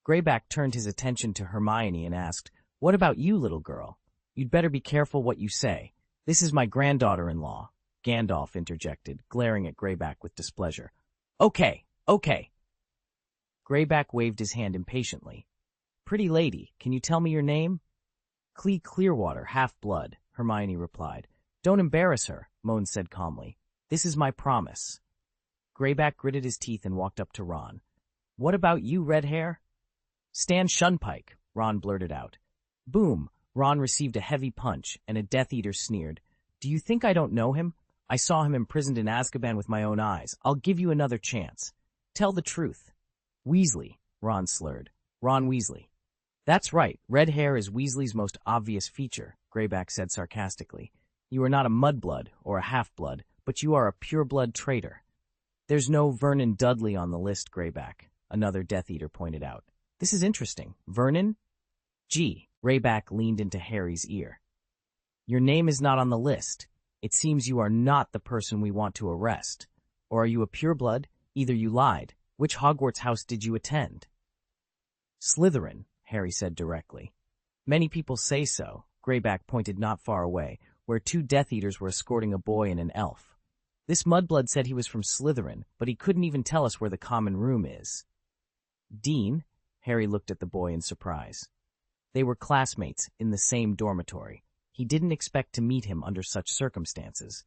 Greyback turned his attention to Hermione and asked, What about you, little girl? You'd better be careful what you say. This is my granddaughter-in-law, Gandalf interjected, glaring at Greyback with displeasure. Okay. Greyback waved his hand impatiently. Pretty lady, can you tell me your name? Clearwater, Half-Blood, Hermione replied. Don't embarrass her, Moan said calmly. This is my promise. Greyback gritted his teeth and walked up to Ron. What about you, Red Hair? Stan Shunpike, Ron blurted out. Boom! Ron received a heavy punch, and a Death Eater sneered. Do you think I don't know him? I saw him imprisoned in Azkaban with my own eyes. I'll give you another chance. Tell the truth. Weasley, Ron slurred. Ron Weasley. That's right, red hair is Weasley's most obvious feature, Greyback said sarcastically. You are not a mudblood or a half-blood, but you are a pure-blood traitor. There's no Vernon Dudley on the list, Greyback, another Death Eater pointed out. This is interesting. Vernon? Gee, Greyback leaned into Harry's ear. Your name is not on the list. It seems you are not the person we want to arrest. Or are you a pureblood? Either you lied. Which Hogwarts house did you attend? Slytherin, Harry said directly. Many people say so. Greyback pointed not far away, where 2 Death Eaters were escorting a boy and an elf. This mudblood said he was from Slytherin, but he couldn't even tell us where the common room is. Dean? Harry looked at the boy in surprise. They were classmates in the same dormitory. He didn't expect to meet him under such circumstances.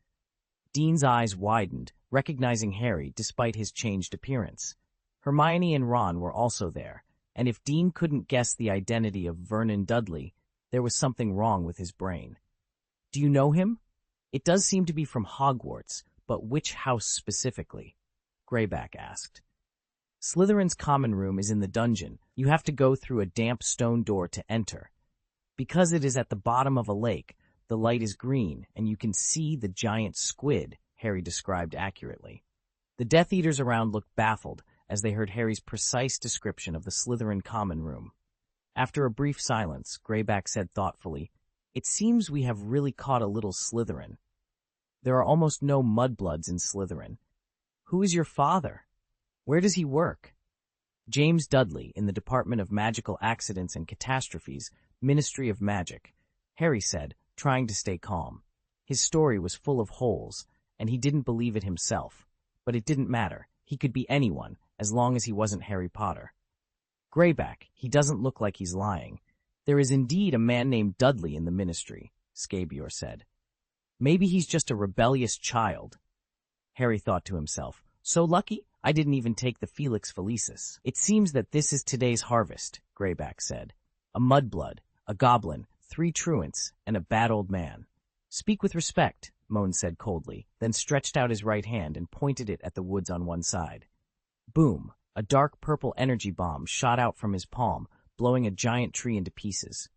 Dean's eyes widened, recognizing Harry despite his changed appearance. Hermione and Ron were also there, and if Dean couldn't guess the identity of Vernon Dudley, there was something wrong with his brain. Do you know him? It does seem to be from Hogwarts, but which house specifically? Greyback asked. Slytherin's common room is in the dungeon. You have to go through a damp stone door to enter. Because it is at the bottom of a lake, the light is green, and you can see the giant squid, Harry described accurately. The Death Eaters around looked baffled as they heard Harry's precise description of the Slytherin common room. After a brief silence, Greyback said thoughtfully, It seems we have really caught a little Slytherin. There are almost no mudbloods in Slytherin. Who is your father? Where does he work? James Dudley, in the Department of Magical Accidents and Catastrophes, Ministry of Magic, Harry said, trying to stay calm. His story was full of holes, and he didn't believe it himself. But it didn't matter. He could be anyone, as long as he wasn't Harry Potter. Greyback, he doesn't look like he's lying. There is indeed a man named Dudley in the ministry, Scabior said. Maybe he's just a rebellious child. Harry thought to himself, so lucky I didn't even take the Felix Felicis. It seems that this is today's harvest, Greyback said. A mudblood, a goblin, 3 truants, and a bad old man. Speak with respect, Moan said coldly, then stretched out his right hand and pointed it at the woods on one side. Boom! A dark purple energy bomb shot out from his palm, blowing a giant tree into pieces.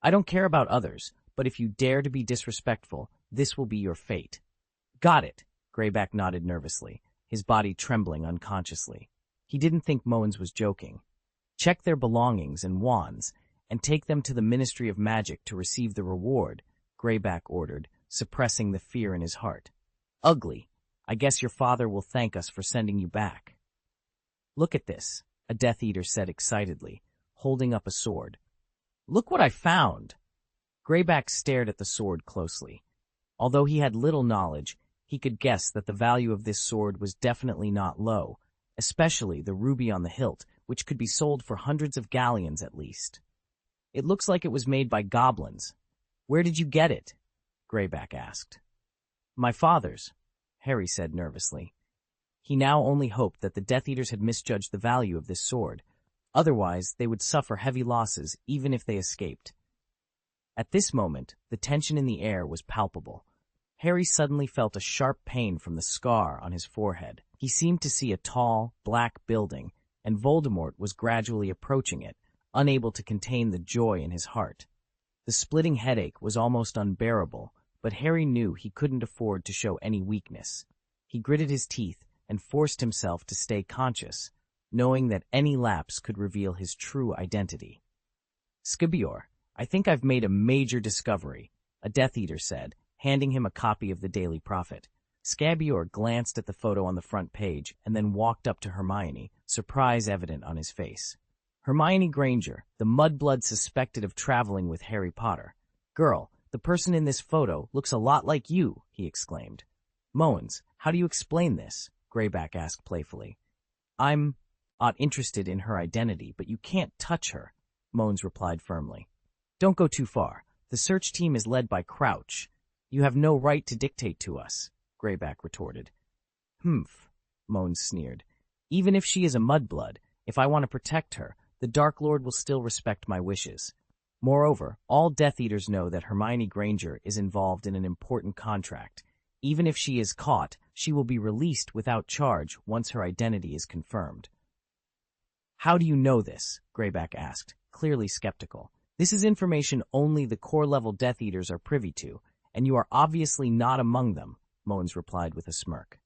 I don't care about others, but if you dare to be disrespectful, this will be your fate. Got it, Greyback nodded nervously, his body trembling unconsciously. He didn't think Moans was joking. Check their belongings and wands, and take them to the Ministry of Magic to receive the reward, Greyback ordered, suppressing the fear in his heart. Ugly. I guess your father will thank us for sending you back. Look at this, a Death Eater said excitedly, holding up a sword. Look what I found! Greyback stared at the sword closely. Although he had little knowledge, he could guess that the value of this sword was definitely not low, especially the ruby on the hilt, which could be sold for hundreds of galleons at least. It looks like it was made by goblins. Where did you get it? Greyback asked. My father's, Harry said nervously. He now only hoped that the Death Eaters had misjudged the value of this sword. Otherwise, they would suffer heavy losses even if they escaped. At this moment, the tension in the air was palpable. Harry suddenly felt a sharp pain from the scar on his forehead. He seemed to see a tall, black building, and Voldemort was gradually approaching it, unable to contain the joy in his heart. The splitting headache was almost unbearable, but Harry knew he couldn't afford to show any weakness. He gritted his teeth and forced himself to stay conscious, knowing that any lapse could reveal his true identity. Scabior, I think I've made a major discovery, a Death Eater said, handing him a copy of the Daily Prophet. Scabior glanced at the photo on the front page and then walked up to Hermione, surprise evident on his face. Hermione Granger, the mudblood suspected of traveling with Harry Potter. Girl, the person in this photo looks a lot like you, he exclaimed. Moans, how do you explain this? Greyback asked playfully. I'm not interested in her identity, but you can't touch her, Moans replied firmly. Don't go too far. The search team is led by Crouch. You have no right to dictate to us, Greyback retorted. Humph, Moans sneered. Even if she is a mudblood, if I want to protect her, the Dark Lord will still respect my wishes. Moreover, all Death Eaters know that Hermione Granger is involved in an important contract. Even if she is caught, she will be released without charge once her identity is confirmed. How do you know this? Greyback asked, clearly skeptical. This is information only the core-level Death Eaters are privy to, and you are obviously not among them, Moans replied with a smirk.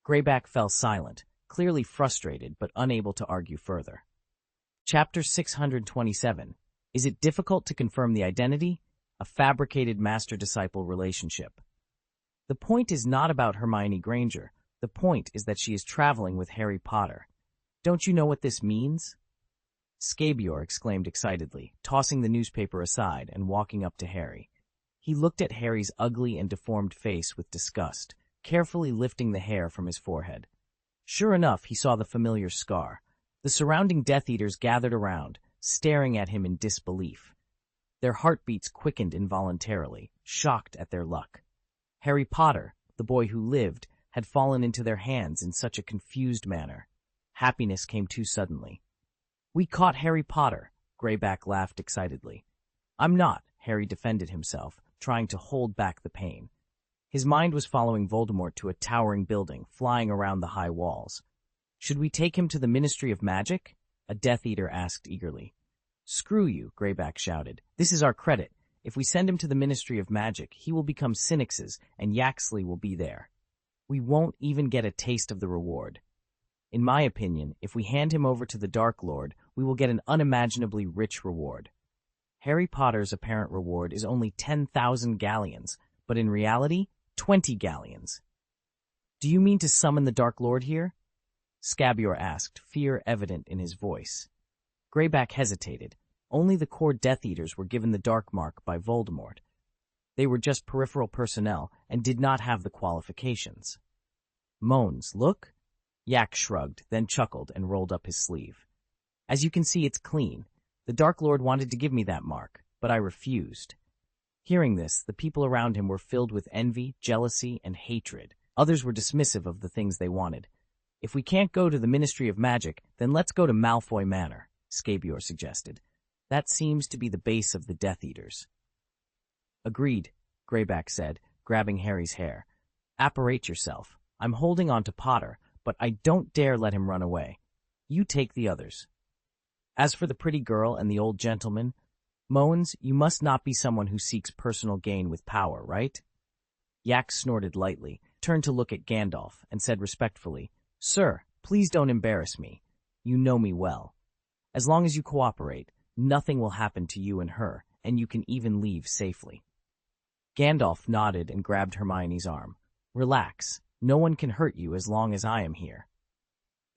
Greyback fell silent, clearly frustrated but unable to argue further. Chapter 627. Is it difficult to confirm the identity? A fabricated master-disciple relationship. The point is not about Hermione Granger. The point is that she is traveling with Harry Potter. Don't you know what this means? Scabior exclaimed excitedly, tossing the newspaper aside and walking up to Harry. He looked at Harry's ugly and deformed face with disgust, carefully lifting the hair from his forehead. Sure enough, he saw the familiar scar. The surrounding Death Eaters gathered around, staring at him in disbelief. Their heartbeats quickened involuntarily, shocked at their luck. Harry Potter, the boy who lived, had fallen into their hands in such a confused manner. Happiness came too suddenly. We caught Harry Potter, Greyback laughed excitedly. I'm not, Harry defended himself, trying to hold back the pain. His mind was following Voldemort to a towering building, flying around the high walls. Should we take him to the Ministry of Magic? A Death Eater asked eagerly. Screw you, Greyback shouted. This is our credit. If we send him to the Ministry of Magic, he will become Synnex's, and Yaxley will be there. We won't even get a taste of the reward. In my opinion, if we hand him over to the Dark Lord, we will get an unimaginably rich reward. Harry Potter's apparent reward is only 10,000 galleons, but in reality, 20 galleons. Do you mean to summon the Dark Lord here? Scabior asked, fear evident in his voice. Greyback hesitated. Only the core Death Eaters were given the Dark Mark by Voldemort. They were just peripheral personnel and did not have the qualifications. Moans, look? Yak shrugged, then chuckled and rolled up his sleeve. As you can see, it's clean. The Dark Lord wanted to give me that mark, but I refused. Hearing this, the people around him were filled with envy, jealousy, and hatred. Others were dismissive of the things they wanted. If we can't go to the Ministry of Magic, then let's go to Malfoy Manor, Scabior suggested. That seems to be the base of the Death Eaters. Agreed, Greyback said, grabbing Harry's hair. Apparate yourself. I'm holding on to Potter, but I don't dare let him run away. You take the others. As for the pretty girl and the old gentleman, Moans, you must not be someone who seeks personal gain with power, right? Yak snorted lightly, turned to look at Gandalf, and said respectfully, Sir, please don't embarrass me. You know me well. As long as you cooperate, nothing will happen to you and her, and you can even leave safely. Gandalf nodded and grabbed Hermione's arm. Relax. No one can hurt you as long as I am here.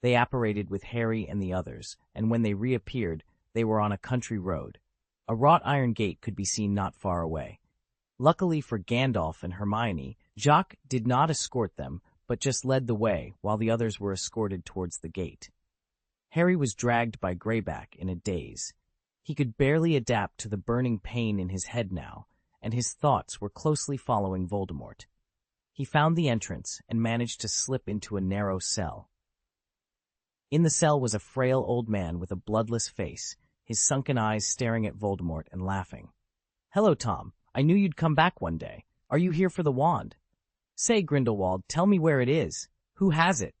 They apparated with Harry and the others, and when they reappeared, they were on a country road. A wrought iron gate could be seen not far away. Luckily for Gandalf and Hermione, Jacques did not escort them, but just led the way while the others were escorted towards the gate. Harry was dragged by Greyback in a daze. He could barely adapt to the burning pain in his head now, and his thoughts were closely following Voldemort. He found the entrance and managed to slip into a narrow cell. In the cell was a frail old man with a bloodless face, his sunken eyes staring at Voldemort and laughing. Hello, Tom. I knew you'd come back one day. Are you here for the wand? Say, Grindelwald, tell me where it is. Who has it?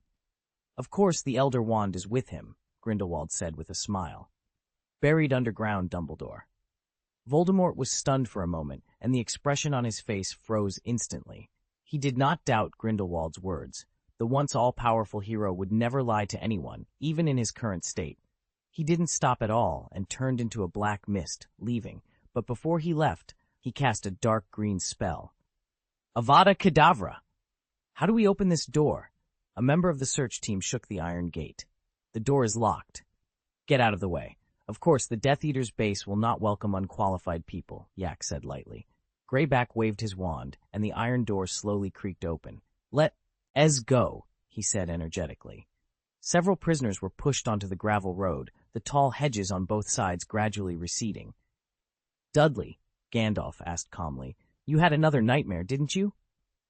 Of course the Elder Wand is with him, Grindelwald said with a smile. Buried underground, Dumbledore. Voldemort was stunned for a moment, and the expression on his face froze instantly. He did not doubt Grindelwald's words. The once all-powerful hero would never lie to anyone, even in his current state. He didn't stop at all and turned into a black mist, leaving, but before he left, he cast a dark green spell. Avada Kedavra! How do we open this door? A member of the search team shook the iron gate. The door is locked. Get out of the way. Of course, the Death Eater's base will not welcome unqualified people, Yak said lightly. Greyback waved his wand, and the iron door slowly creaked open. Let Ez go, he said energetically. Several prisoners were pushed onto the gravel road, the tall hedges on both sides gradually receding. Dudley, Gandalf asked calmly, you had another nightmare, didn't you?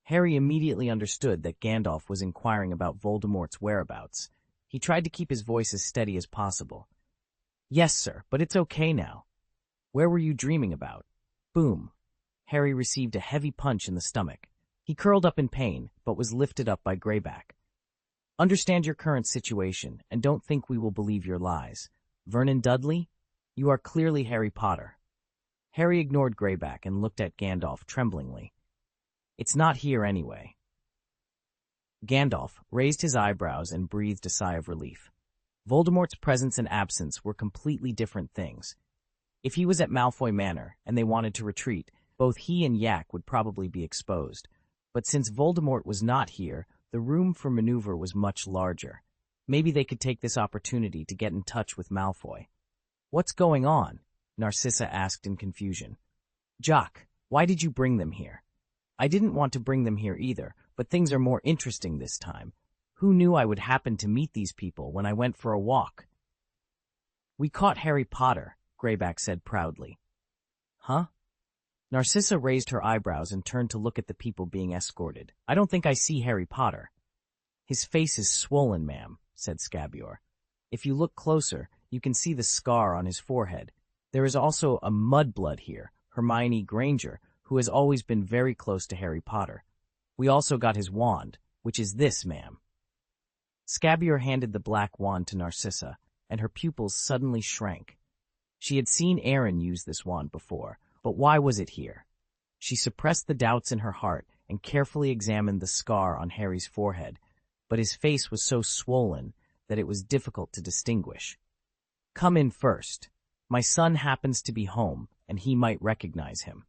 Harry immediately understood that Gandalf was inquiring about Voldemort's whereabouts. He tried to keep his voice as steady as possible. Yes, sir, but it's okay now. Where were you dreaming about? Boom. Harry received a heavy punch in the stomach. He curled up in pain, but was lifted up by Greyback. Understand your current situation, and don't think we will believe your lies. Vernon Dudley, you are clearly Harry Potter. Harry ignored Greyback and looked at Gandalf tremblingly. It's not here anyway. Gandalf raised his eyebrows and breathed a sigh of relief. Voldemort's presence and absence were completely different things. If he was at Malfoy Manor and they wanted to retreat, both he and Yak would probably be exposed. But since Voldemort was not here, the room for maneuver was much larger. Maybe they could take this opportunity to get in touch with Malfoy. What's going on? Narcissa asked in confusion. Jock, why did you bring them here? I didn't want to bring them here either, but things are more interesting this time. Who knew I would happen to meet these people when I went for a walk? We caught Harry Potter, Greyback said proudly. Huh? Narcissa raised her eyebrows and turned to look at the people being escorted. I don't think I see Harry Potter. His face is swollen, ma'am, said Scabior. If you look closer, you can see the scar on his forehead. There is also a mudblood here, Hermione Granger, who has always been very close to Harry Potter. We also got his wand, which is this, ma'am. Scabior handed the black wand to Narcissa, and her pupils suddenly shrank. She had seen Aaron use this wand before, but why was it here? She suppressed the doubts in her heart and carefully examined the scar on Harry's forehead, but his face was so swollen that it was difficult to distinguish. Come in first. My son happens to be home, and he might recognize him.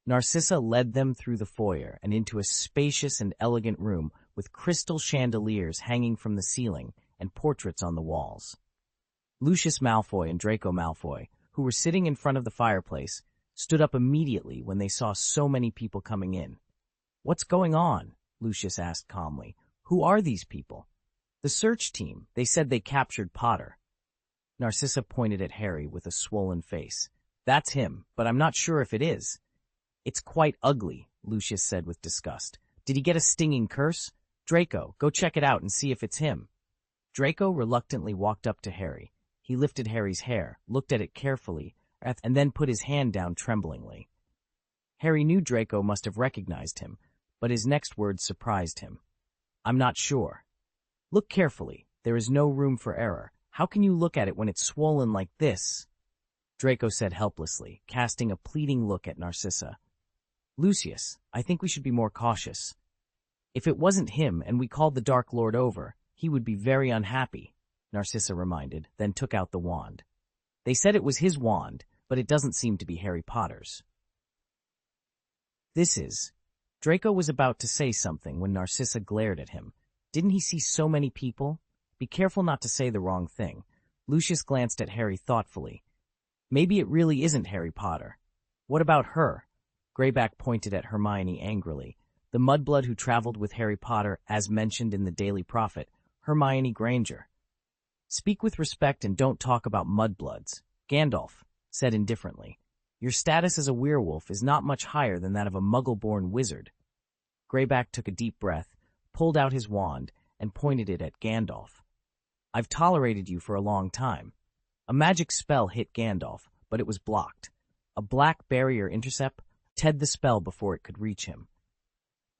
Narcissa led them through the foyer and into a spacious and elegant room with crystal chandeliers hanging from the ceiling and portraits on the walls. Lucius Malfoy and Draco Malfoy, who were sitting in front of the fireplace, stood up immediately when they saw so many people coming in. "What's going on?" Lucius asked calmly. "Who are these people?" "The search team. They said they captured Potter." Narcissa pointed at Harry with a swollen face. "That's him, but I'm not sure if it is." "It's quite ugly," Lucius said with disgust. "Did he get a stinging curse? Draco, go check it out and see if it's him." Draco reluctantly walked up to Harry. He lifted Harry's hair, looked at it carefully, and then put his hand down tremblingly. Harry knew Draco must have recognized him, but his next words surprised him. "I'm not sure." "Look carefully. There is no room for error. How can you look at it when it's swollen like this?" Draco said helplessly, casting a pleading look at Narcissa. "Lucius, I think we should be more cautious. If it wasn't him and we called the Dark Lord over, he would be very unhappy," Narcissa reminded, then took out the wand. "They said it was his wand, but it doesn't seem to be Harry Potter's." "This is—" Draco was about to say something when Narcissa glared at him. Didn't he see so many people? Be careful not to say the wrong thing. Lucius glanced at Harry thoughtfully. "Maybe it really isn't Harry Potter. What about her?" Greyback pointed at Hermione angrily. "The mudblood who traveled with Harry Potter, as mentioned in the Daily Prophet, Hermione Granger." "Speak with respect and don't talk about mudbloods," Gandalf said indifferently. "Your status as a werewolf is not much higher than that of a muggle-born wizard." Greyback took a deep breath, pulled out his wand, and pointed it at Gandalf. "I've tolerated you for a long time." A magic spell hit Gandalf, but it was blocked. A black barrier intercepted the spell before it could reach him.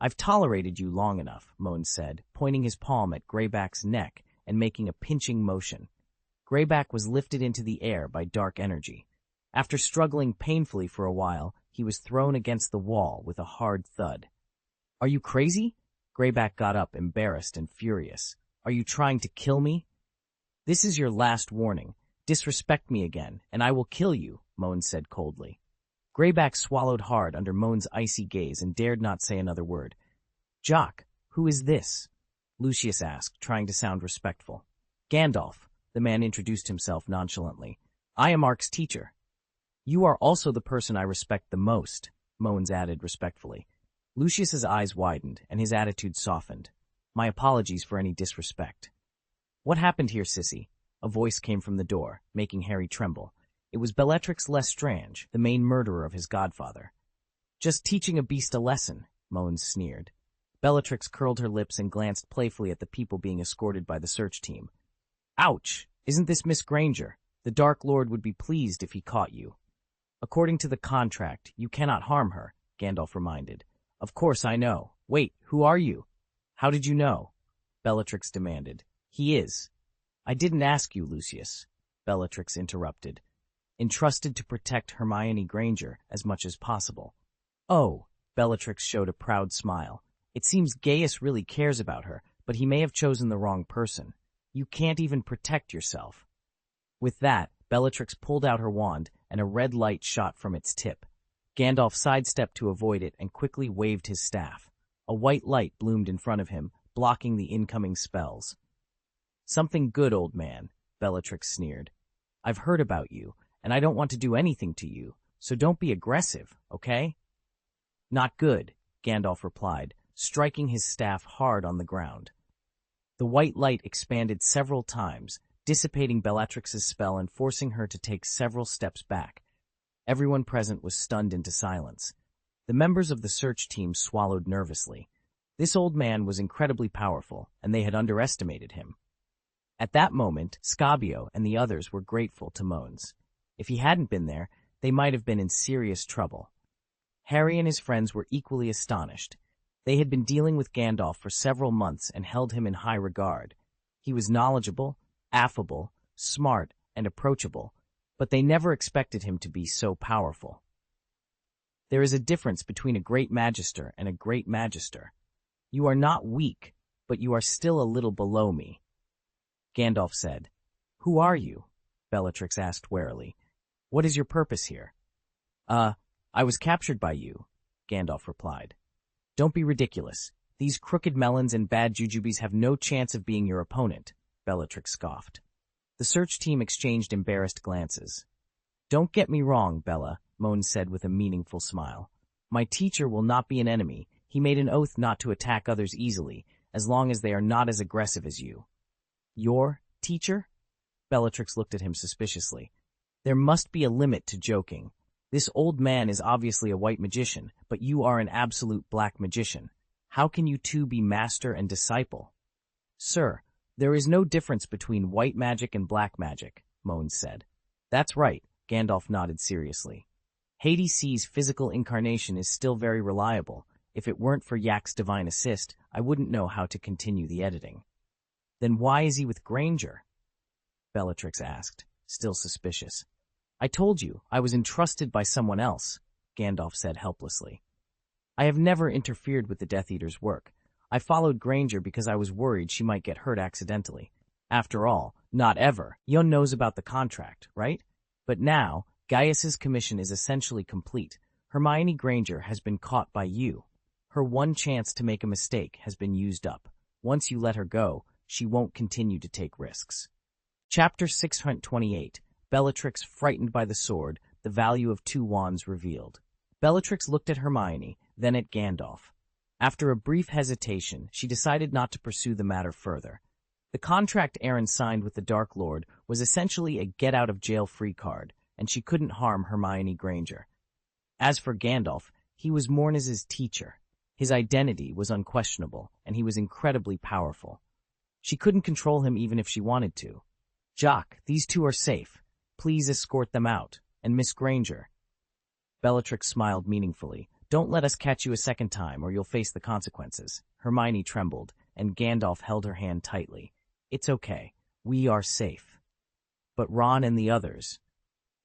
"I've tolerated you long enough," Moans said, pointing his palm at Greyback's neck and making a pinching motion. Greyback was lifted into the air by dark energy. After struggling painfully for a while, he was thrown against the wall with a hard thud. "Are you crazy?" Greyback got up, embarrassed and furious. "Are you trying to kill me?" "This is your last warning. Disrespect me again, and I will kill you," Moans said coldly. Greyback swallowed hard under Moan's icy gaze and dared not say another word. "Jock, who is this?" Lucius asked, trying to sound respectful. "Gandalf," the man introduced himself nonchalantly. "I am Ark's teacher." "You are also the person I respect the most," Moans added respectfully. Lucius's eyes widened, and his attitude softened. "My apologies for any disrespect." "What happened here, sissy?" A voice came from the door, making Harry tremble. It was Bellatrix Lestrange, the main murderer of his godfather. "Just teaching a beast a lesson," Moans sneered. Bellatrix curled her lips and glanced playfully at the people being escorted by the search team. "Ouch! Isn't this Miss Granger? The Dark Lord would be pleased if he caught you." "According to the contract, you cannot harm her," Gandalf reminded. "Of course I know. Wait, who are you?" "How did you know?" Bellatrix demanded. "He is." "I didn't ask you, Lucius," Bellatrix interrupted. "Entrusted to protect Hermione Granger as much as possible." "Oh," Bellatrix showed a proud smile. "It seems Gaius really cares about her, but he may have chosen the wrong person. You can't even protect yourself." With that, Bellatrix pulled out her wand, and a red light shot from its tip. Gandalf sidestepped to avoid it and quickly waved his staff. A white light bloomed in front of him, blocking the incoming spells. "Something good, old man," Bellatrix sneered. "I've heard about you, and I don't want to do anything to you, so don't be aggressive, okay?" "Not good," Gandalf replied, striking his staff hard on the ground. The white light expanded several times, dissipating Bellatrix's spell and forcing her to take several steps back. Everyone present was stunned into silence. The members of the search team swallowed nervously. This old man was incredibly powerful, and they had underestimated him. At that moment, Scabio and the others were grateful to Moans. If he hadn't been there, they might have been in serious trouble. Harry and his friends were equally astonished. They had been dealing with Gandalf for several months and held him in high regard. He was knowledgeable, affable, smart, and approachable, but they never expected him to be so powerful. There is a difference between a great magister and a great magister. You are not weak, but you are still a little below me, Gandalf said. Who are you? Bellatrix asked warily. What is your purpose here? I was captured by you, Gandalf replied. Don't be ridiculous. These crooked melons and bad jujubes have no chance of being your opponent, Bellatrix scoffed. The search team exchanged embarrassed glances. Don't get me wrong, Bella, Moan said with a meaningful smile. My teacher will not be an enemy. He made an oath not to attack others easily, as long as they are not as aggressive as you. Your teacher? Bellatrix looked at him suspiciously. There must be a limit to joking. This old man is obviously a white magician, but you are an absolute black magician. How can you two be master and disciple? Sir, there is no difference between white magic and black magic, Moan said. That's right, Gandalf nodded seriously. Hades' physical incarnation is still very reliable. If it weren't for Yak's divine assist, I wouldn't know how to continue the editing. Then why is he with Granger? Bellatrix asked, still suspicious. I told you, I was entrusted by someone else, Gandalf said helplessly. I have never interfered with the Death Eater's work. I followed Granger because I was worried she might get hurt accidentally. After all, not ever. Yon knows about the contract, right? But now, Gaius's commission is essentially complete. Hermione Granger has been caught by you. Her one chance to make a mistake has been used up. Once you let her go, she won't continue to take risks. Chapter 628. Bellatrix frightened by the sword, the value of 2 wands revealed. Bellatrix looked at Hermione, then at Gandalf. After a brief hesitation, she decided not to pursue the matter further. The contract Aaron signed with the Dark Lord was essentially a get-out-of-jail-free card, and she couldn't harm Hermione Granger. As for Gandalf, he was Mornis's teacher. His identity was unquestionable, and he was incredibly powerful. She couldn't control him even if she wanted to. Jock, these 2 are safe. Please escort them out. And Miss Granger. Bellatrix smiled meaningfully. Don't let us catch you a second time, or you'll face the consequences. Hermione trembled, and Gandalf held her hand tightly. It's okay. We are safe. But Ron and the others?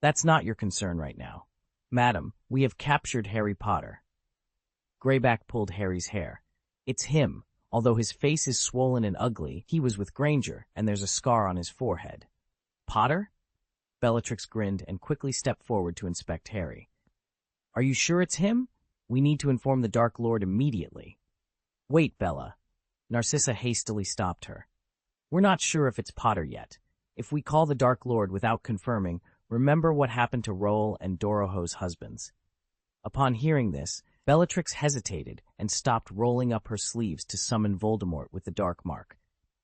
That's not your concern right now. Madam, we have captured Harry Potter. Greyback pulled Harry's hair. It's him. Although his face is swollen and ugly, he was with Granger, and there's a scar on his forehead. Potter? Bellatrix grinned and quickly stepped forward to inspect Harry. Are you sure it's him? We need to inform the Dark Lord immediately. Wait, Bella. Narcissa hastily stopped her. We're not sure if it's Potter yet. If we call the Dark Lord without confirming, remember what happened to Roel and Doroho's husbands. Upon hearing this, Bellatrix hesitated and stopped rolling up her sleeves to summon Voldemort with the Dark Mark.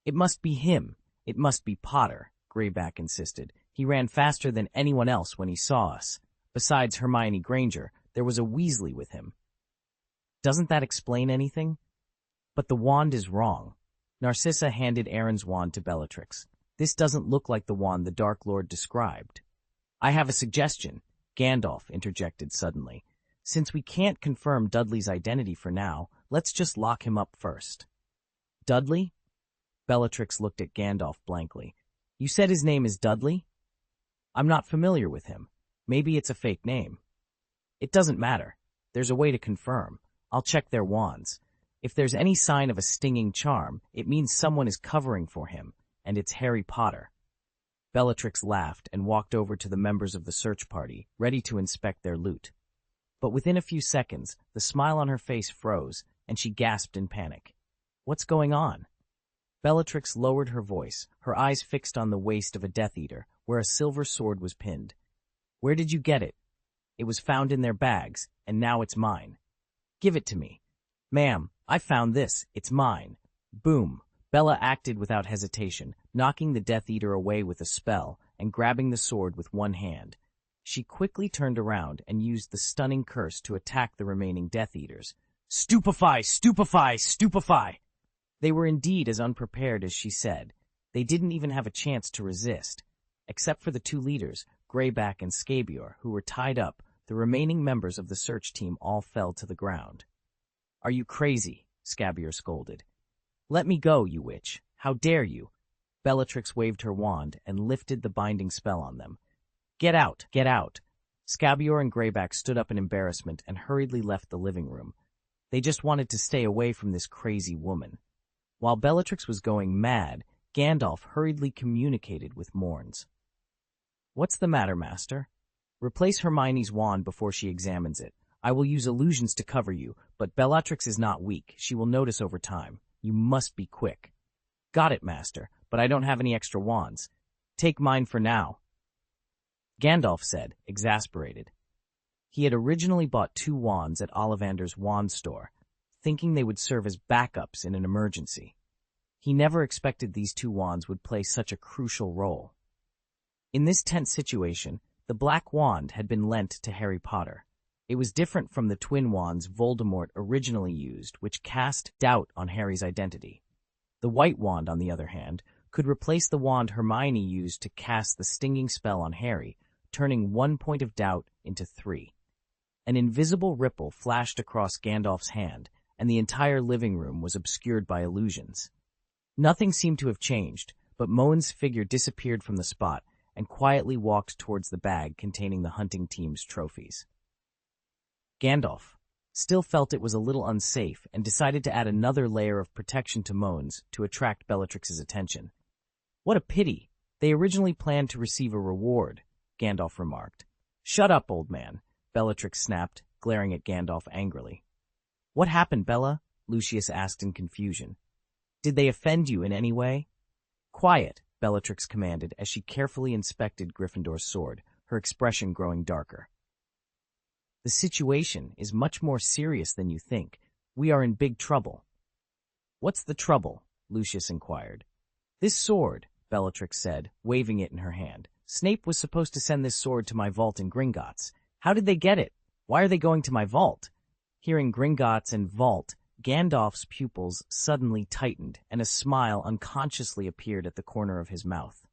It must be him. It must be Potter, Greyback insisted. He ran faster than anyone else when he saw us. Besides Hermione Granger, there was a Weasley with him. Doesn't that explain anything? But the wand is wrong. Narcissa handed Aaron's wand to Bellatrix. This doesn't look like the wand the Dark Lord described. I have a suggestion, Gandalf interjected suddenly. Since we can't confirm Dudley's identity for now, let's just lock him up first. Dudley? Bellatrix looked at Gandalf blankly. You said his name is Dudley? I'm not familiar with him. Maybe it's a fake name. It doesn't matter. There's a way to confirm. I'll check their wands. If there's any sign of a stinging charm, it means someone is covering for him, and it's Harry Potter. Bellatrix laughed and walked over to the members of the search party, ready to inspect their loot. But within a few seconds, the smile on her face froze, and she gasped in panic. What's going on? Bellatrix lowered her voice, her eyes fixed on the waist of a Death Eater, where a silver sword was pinned. Where did you get it? It was found in their bags, and now it's mine. Give it to me. Ma'am, I found this. It's mine. Boom. Bella acted without hesitation, knocking the Death Eater away with a spell and grabbing the sword with one hand. She quickly turned around and used the stunning curse to attack the remaining Death Eaters. Stupefy! Stupefy! Stupefy! They were indeed as unprepared as she said. They didn't even have a chance to resist. Except for the 2 leaders, Greyback and Scabior, who were tied up, the remaining members of the search team all fell to the ground. Are you crazy? Scabior scolded. Let me go, you witch. How dare you? Bellatrix waved her wand and lifted the binding spell on them. Get out! Get out! Scabior and Greyback stood up in embarrassment and hurriedly left the living room. They just wanted to stay away from this crazy woman. While Bellatrix was going mad, Gandalf hurriedly communicated with Morns. What's the matter, Master? Replace Hermione's wand before she examines it. I will use illusions to cover you, but Bellatrix is not weak. She will notice over time. You must be quick. Got it, Master, but I don't have any extra wands. Take mine for now. Gandalf said, exasperated. He had originally bought 2 wands at Ollivander's wand store, thinking they would serve as backups in an emergency. He never expected these 2 wands would play such a crucial role. In this tense situation, the black wand had been lent to Harry Potter. It was different from the twin wands Voldemort originally used, which cast doubt on Harry's identity. The white wand, on the other hand, could replace the wand Hermione used to cast the stinging spell on Harry, turning 1 point of doubt into 3. An invisible ripple flashed across Gandalf's hand, and the entire living room was obscured by illusions. Nothing seemed to have changed, but Moan's figure disappeared from the spot and quietly walked towards the bag containing the hunting team's trophies. Gandalf still felt it was a little unsafe and decided to add another layer of protection to Moan's to attract Bellatrix's attention. "What a pity. They originally planned to receive a reward," Gandalf remarked. "Shut up, old man," Bellatrix snapped, glaring at Gandalf angrily. "What happened, Bella?" Lucius asked in confusion. "Did they offend you in any way?" "Quiet," Bellatrix commanded as she carefully inspected Gryffindor's sword, her expression growing darker. "The situation is much more serious than you think. We are in big trouble." "What's the trouble?" Lucius inquired. "This sword," Bellatrix said, waving it in her hand. "Snape was supposed to send this sword to my vault in Gringotts. How did they get it? Why are they going to my vault?" Hearing Gringotts and vault, Gandalf's pupils suddenly tightened, and a smile unconsciously appeared at the corner of his mouth.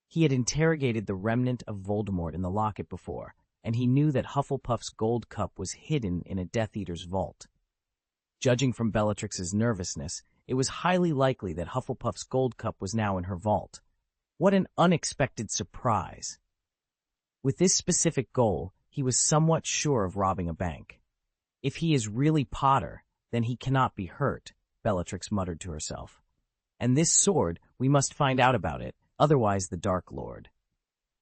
He had interrogated the remnant of Voldemort in the locket before, and he knew that Hufflepuff's gold cup was hidden in a Death Eater's vault. Judging from Bellatrix's nervousness, it was highly likely that Hufflepuff's gold cup was now in her vault. What an unexpected surprise! With this specific goal, he was somewhat sure of robbing a bank. "If he is really Potter, then he cannot be hurt," Bellatrix muttered to herself. "And this sword, we must find out about it, otherwise the Dark Lord.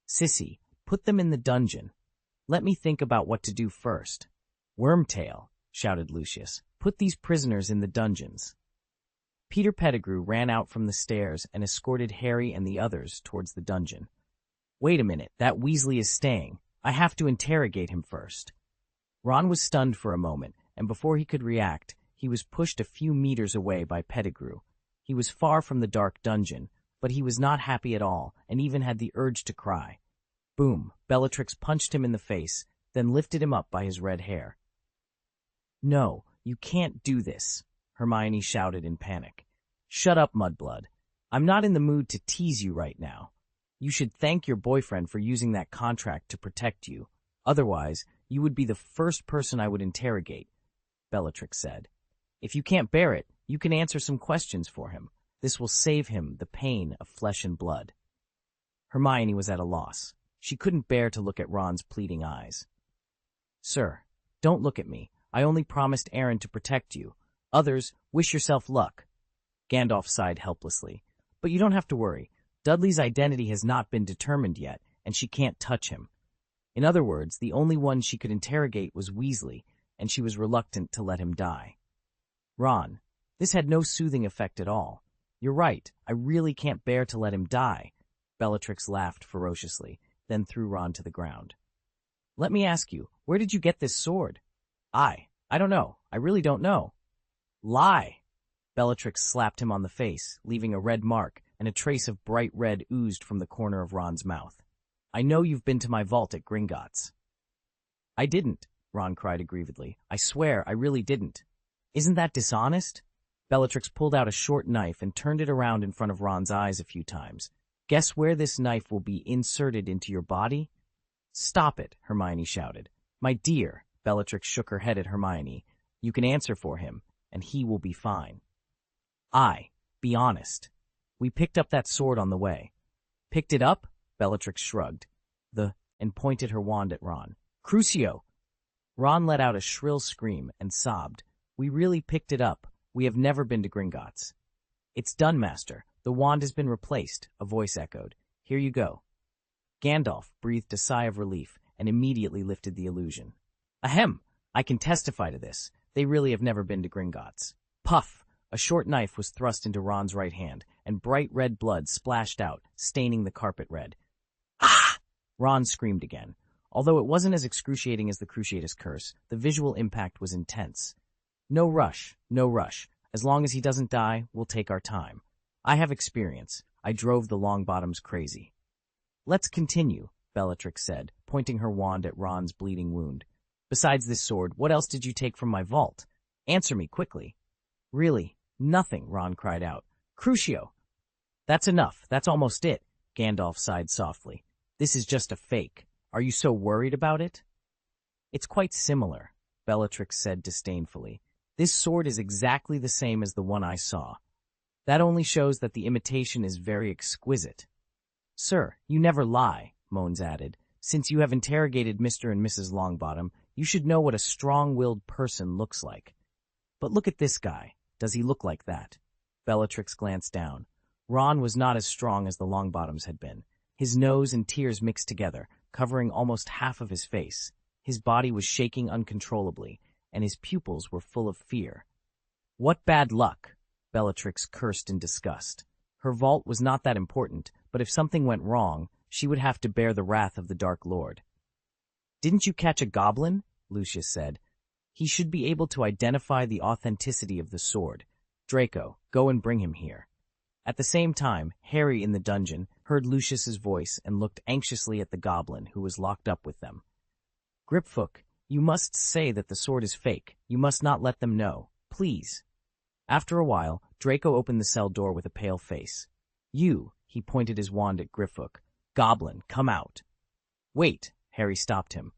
Sissy, put them in the dungeon. Let me think about what to do first." "Wormtail," shouted Lucius, "put these prisoners in the dungeons." Peter Pettigrew ran out from the stairs and escorted Harry and the others towards the dungeon. "Wait a minute, that Weasley is staying. I have to interrogate him first." Ron was stunned for a moment, and before he could react, he was pushed a few meters away by Pettigrew. He was far from the dark dungeon, but he was not happy at all, and even had the urge to cry. Boom! Bellatrix punched him in the face, then lifted him up by his red hair. "No, you can't do this," Hermione shouted in panic. "Shut up, Mudblood. I'm not in the mood to tease you right now. You should thank your boyfriend for using that contract to protect you. Otherwise, you would be the first person I would interrogate," Bellatrix said. "If you can't bear it, you can answer some questions for him. This will save him the pain of flesh and blood." Hermione was at a loss. She couldn't bear to look at Ron's pleading eyes. "Sir, don't look at me. I only promised Aaron to protect you. Others, wish yourself luck." Gandalf sighed helplessly. "But you don't have to worry. Dudley's identity has not been determined yet, and she can't touch him. In other words, the only one she could interrogate was Weasley, and she was reluctant to let him die." "Ron, this had no soothing effect at all. You're right, I really can't bear to let him die." Bellatrix laughed ferociously, then threw Ron to the ground. "Let me ask you, where did you get this sword?" I don't know. I really don't know." "Lie!" Bellatrix slapped him on the face, leaving a red mark, and a trace of bright red oozed from the corner of Ron's mouth. "I know you've been to my vault at Gringotts." "I didn't," Ron cried aggrievedly. "I swear I really didn't." "Isn't that dishonest?" Bellatrix pulled out a short knife and turned it around in front of Ron's eyes a few times. "Guess where this knife will be inserted into your body?" "Stop it," Hermione shouted. "My dear," Bellatrix shook her head at Hermione, "you can answer for him, and he will be fine." Be honest. We picked up that sword on the way." "Picked it up?" Bellatrix shrugged. And pointed her wand at Ron. "Crucio!" Ron let out a shrill scream and sobbed. "We really picked it up. We have never been to Gringotts." "It's done, Master. The wand has been replaced," a voice echoed. "Here you go." Gandalf breathed a sigh of relief and immediately lifted the illusion. "Ahem! I can testify to this. They really have never been to Gringotts." Puff! A short knife was thrust into Ron's right hand, and bright red blood splashed out, staining the carpet red. "Ah!" Ron screamed again. Although it wasn't as excruciating as the Cruciatus Curse, the visual impact was intense. No rush, no rush. As long as he doesn't die, we'll take our time. I have experience. I drove the Longbottoms crazy. Let's continue, Bellatrix said, pointing her wand at Ron's bleeding wound. Besides this sword, what else did you take from my vault? Answer me quickly. Really, nothing, Ron cried out. Crucio! That's enough. That's almost it, Gandalf sighed softly. This is just a fake. Are you so worried about it? It's quite similar, Bellatrix said disdainfully. This sword is exactly the same as the one I saw. That only shows that the imitation is very exquisite. Sir, you never lie, Moans added. Since you have interrogated Mr. and Mrs. Longbottom, you should know what a strong-willed person looks like. But look at this guy. Does he look like that? Bellatrix glanced down. Ron was not as strong as the Longbottoms had been. His nose and tears mixed together, covering almost half of his face. His body was shaking uncontrollably, and his pupils were full of fear. What bad luck! Bellatrix cursed in disgust. Her vault was not that important, but if something went wrong, she would have to bear the wrath of the Dark Lord. Didn't you catch a goblin? Lucius said. He should be able to identify the authenticity of the sword. Draco, go and bring him here. At the same time, Harry in the dungeon heard Lucius's voice and looked anxiously at the goblin who was locked up with them. Griphook, you must say that the sword is fake. You must not let them know. Please. After a while, Draco opened the cell door with a pale face. You, he pointed his wand at Griphook. Goblin, come out. Wait, Harry stopped him.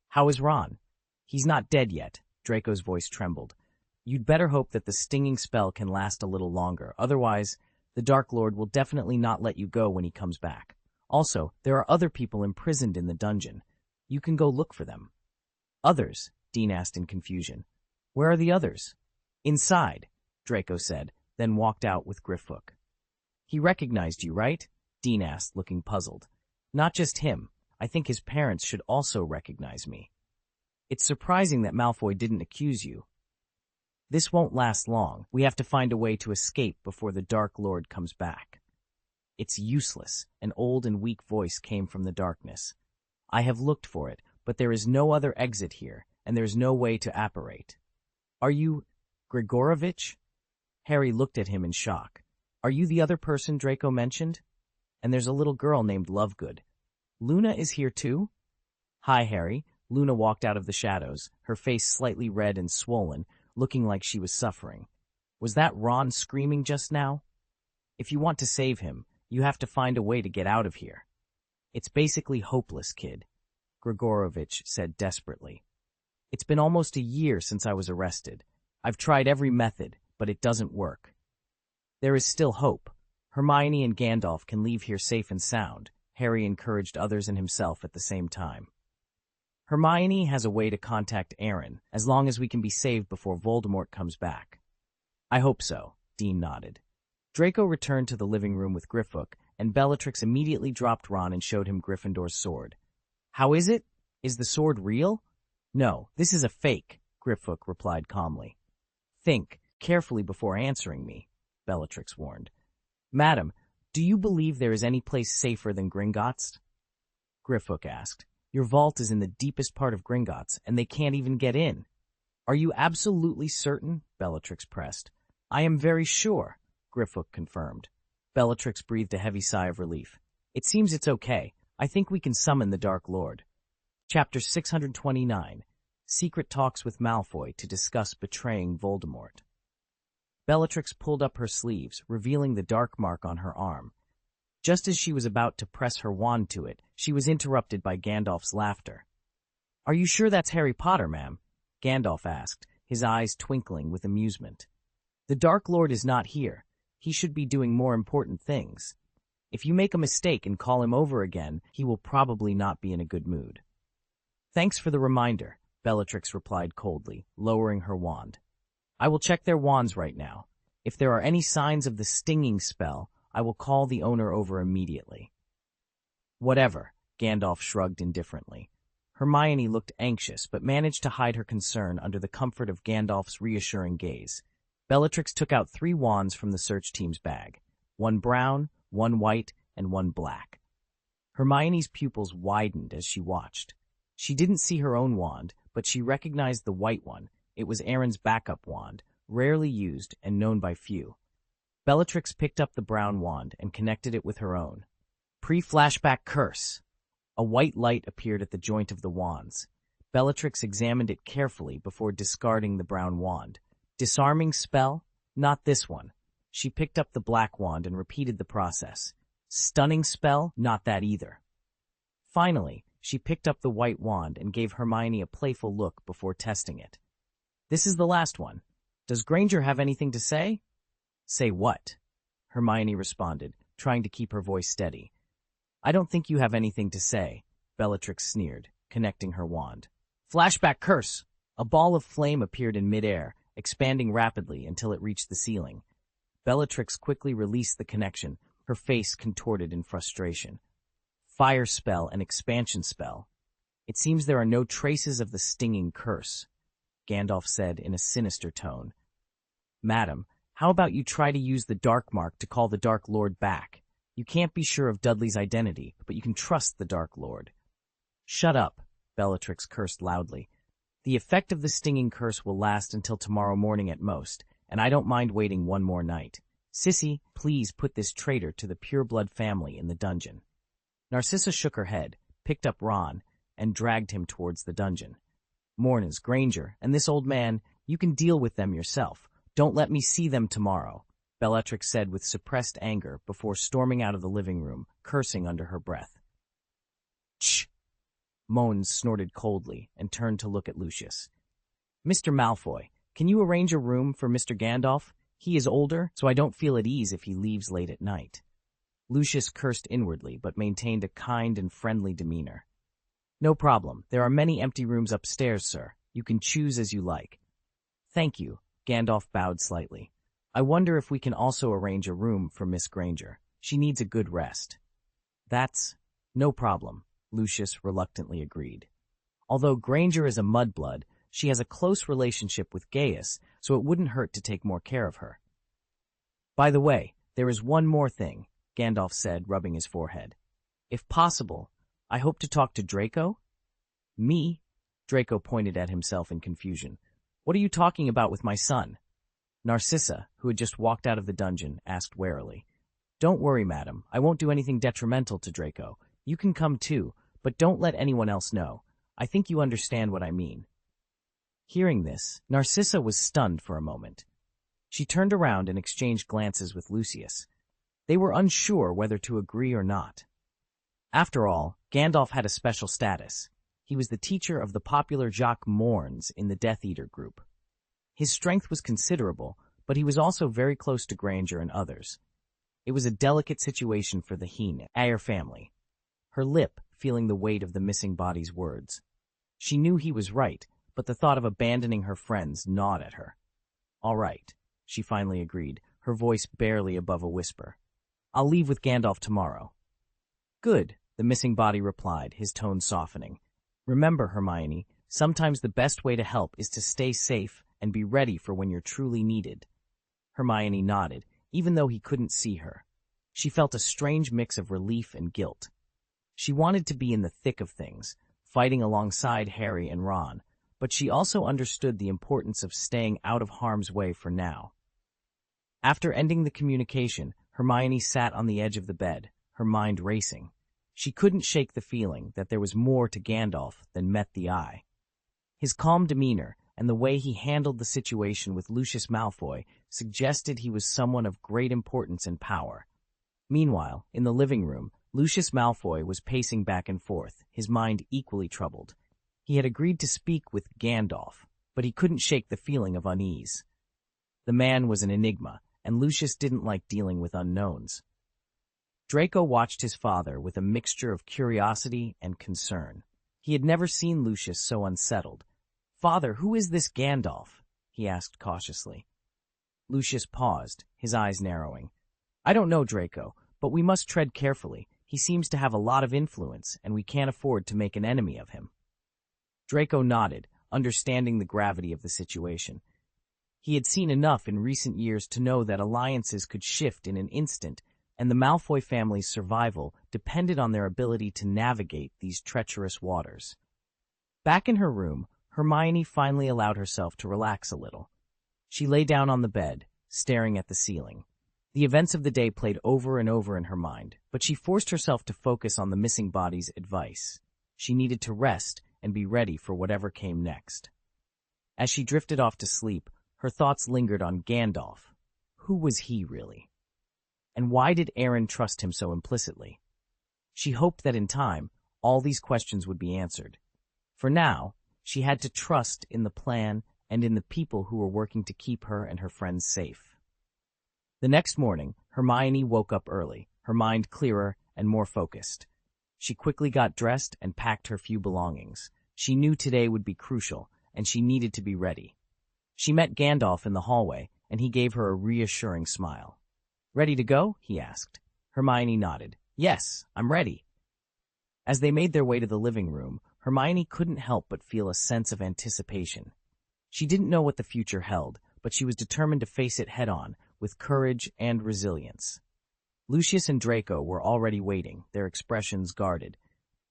How is Ron? He's not dead yet, Draco's voice trembled. You'd better hope that the stinging spell can last a little longer, otherwise the Dark Lord will definitely not let you go when he comes back. Also, there are other people imprisoned in the dungeon. You can go look for them. Others? Dean asked in confusion. Where are the others? Inside, Draco said, then walked out with Griphook. He recognized you, right? Dean asked, looking puzzled. Not just him. I think his parents should also recognize me. It's surprising that Malfoy didn't accuse you. This won't last long. We have to find a way to escape before the Dark Lord comes back. It's useless. An old and weak voice came from the darkness. I have looked for it, but there is no other exit here, and there's no way to apparate. Are you Grigorovich? Harry looked at him in shock. Are you the other person Draco mentioned? And there's a little girl named Lovegood. Luna is here too? Hi, Harry. Luna walked out of the shadows, her face slightly red and swollen, looking like she was suffering. Was that Ron screaming just now? If you want to save him, you have to find a way to get out of here. It's basically hopeless, kid, Grigorovich said desperately. It's been almost a year since I was arrested. I've tried every method, but it doesn't work. There is still hope. Hermione and Gandalf can leave here safe and sound, Harry encouraged others and himself at the same time. Hermione has a way to contact Aaron, as long as we can be saved before Voldemort comes back. I hope so, Dean nodded. Draco returned to the living room with Griphook, and Bellatrix immediately dropped Ron and showed him Gryffindor's sword. How is it? Is the sword real? No, this is a fake, Griphook replied calmly. Think carefully before answering me, Bellatrix warned. Madam, do you believe there is any place safer than Gringotts? Griphook asked. Your vault is in the deepest part of Gringotts, and they can't even get in. Are you absolutely certain? Bellatrix pressed. I am very sure, Griphook confirmed. Bellatrix breathed a heavy sigh of relief. It seems it's okay. I think we can summon the Dark Lord. Chapter 629. Secret Talks with Malfoy to Discuss Betraying Voldemort. Bellatrix pulled up her sleeves, revealing the dark mark on her arm. Just as she was about to press her wand to it, she was interrupted by Gandalf's laughter. Are you sure that's Harry Potter, ma'am? Gandalf asked, his eyes twinkling with amusement. The Dark Lord is not here. He should be doing more important things. If you make a mistake and call him over again, he will probably not be in a good mood. Thanks for the reminder, Bellatrix replied coldly, lowering her wand. I will check their wands right now. If there are any signs of the stinging spell, I will call the owner over immediately. Whatever, Gandalf shrugged indifferently. Hermione looked anxious, but managed to hide her concern under the comfort of Gandalf's reassuring gaze. Bellatrix took out 3 wands from the search team's bag, 1 brown, 1 white, and 1 black. Hermione's pupils widened as she watched. She didn't see her own wand, but she recognized the white one. It was Aaron's backup wand, rarely used and known by few. Bellatrix picked up the brown wand and connected it with her own. Pre-flashback curse. A white light appeared at the joint of the wands. Bellatrix examined it carefully before discarding the brown wand. Disarming spell? Not this one. She picked up the black wand and repeated the process. Stunning spell? Not that either. Finally, she picked up the white wand and gave Hermione a playful look before testing it. This is the last one. Does Granger have anything to say? Say what? Hermione responded, trying to keep her voice steady. I don't think you have anything to say, Bellatrix sneered, connecting her wand. Flashback curse! A ball of flame appeared in midair, expanding rapidly until it reached the ceiling. Bellatrix quickly released the connection, her face contorted in frustration. Fire spell and expansion spell. It seems there are no traces of the stinging curse, Gandalf said in a sinister tone. Madam, how about you try to use the Dark Mark to call the Dark Lord back? You can't be sure of Dudley's identity, but you can trust the Dark Lord. Shut up, Bellatrix cursed loudly. The effect of the stinging curse will last until tomorrow morning at most, and I don't mind waiting one more night. Sissy, please put this traitor to the pureblood family in the dungeon. Narcissa shook her head, picked up Ron, and dragged him towards the dungeon. Mornas, Granger, and this old man, you can deal with them yourself. Don't let me see them tomorrow, Bellatrix said with suppressed anger before storming out of the living room, cursing under her breath. Shh! Moans snorted coldly and turned to look at Lucius. Mr. Malfoy, can you arrange a room for Mr. Gandalf? He is older, so I don't feel at ease if he leaves late at night. Lucius cursed inwardly, but maintained a kind and friendly demeanor. No problem. There are many empty rooms upstairs, sir. You can choose as you like. Thank you. Gandalf bowed slightly. I wonder if we can also arrange a room for Miss Granger. She needs a good rest. That's no problem, Lucius reluctantly agreed. Although Granger is a mudblood, she has a close relationship with Gaius, so it wouldn't hurt to take more care of her. By the way, there is one more thing, Gandalf said, rubbing his forehead. If possible, I hope to talk to Draco? Me? Draco pointed at himself in confusion. What are you talking about with my son? Narcissa, who had just walked out of the dungeon, asked warily. Don't worry, madam. I won't do anything detrimental to Draco. You can come too, but don't let anyone else know. I think you understand what I mean. Hearing this, Narcissa was stunned for a moment. She turned around and exchanged glances with Lucius. They were unsure whether to agree or not. After all, Gandalf had a special status. He was the teacher of the popular Jacques Mornes in the Death Eater group. His strength was considerable, but he was also very close to Granger and others. It was a delicate situation for the Ayer family. Her lip feeling the weight of the missing body's words. She knew he was right, but the thought of abandoning her friends gnawed at her. All right, she finally agreed, her voice barely above a whisper. I'll leave with Gandalf tomorrow. Good, the missing body replied, his tone softening. Remember, Hermione, sometimes the best way to help is to stay safe and be ready for when you're truly needed. Hermione nodded, even though he couldn't see her. She felt a strange mix of relief and guilt. She wanted to be in the thick of things, fighting alongside Harry and Ron, but she also understood the importance of staying out of harm's way for now. After ending the communication, Hermione sat on the edge of the bed, her mind racing. She couldn't shake the feeling that there was more to Gandalf than met the eye. His calm demeanor and the way he handled the situation with Lucius Malfoy suggested he was someone of great importance and power. Meanwhile, in the living room, Lucius Malfoy was pacing back and forth, his mind equally troubled. He had agreed to speak with Gandalf, but he couldn't shake the feeling of unease. The man was an enigma, and Lucius didn't like dealing with unknowns. Draco watched his father with a mixture of curiosity and concern. He had never seen Lucius so unsettled. "Father, who is this Gandalf?" he asked cautiously. Lucius paused, his eyes narrowing. "I don't know, Draco, but we must tread carefully. He seems to have a lot of influence, and we can't afford to make an enemy of him." Draco nodded, understanding the gravity of the situation. He had seen enough in recent years to know that alliances could shift in an instant, and the Malfoy family's survival depended on their ability to navigate these treacherous waters. Back in her room, Hermione finally allowed herself to relax a little. She lay down on the bed, staring at the ceiling. The events of the day played over and over in her mind, but she forced herself to focus on the missing body's advice. She needed to rest and be ready for whatever came next. As she drifted off to sleep, her thoughts lingered on Gandalf. Who was he really? And why did Aaron trust him so implicitly? She hoped that in time, all these questions would be answered. For now, she had to trust in the plan and in the people who were working to keep her and her friends safe. The next morning, Hermione woke up early, her mind clearer and more focused. She quickly got dressed and packed her few belongings. She knew today would be crucial, and she needed to be ready. She met Gandalf in the hallway, and he gave her a reassuring smile. "Ready to go?" he asked. Hermione nodded. "Yes, I'm ready." As they made their way to the living room, Hermione couldn't help but feel a sense of anticipation. She didn't know what the future held, but she was determined to face it head-on, with courage and resilience. Lucius and Draco were already waiting, their expressions guarded.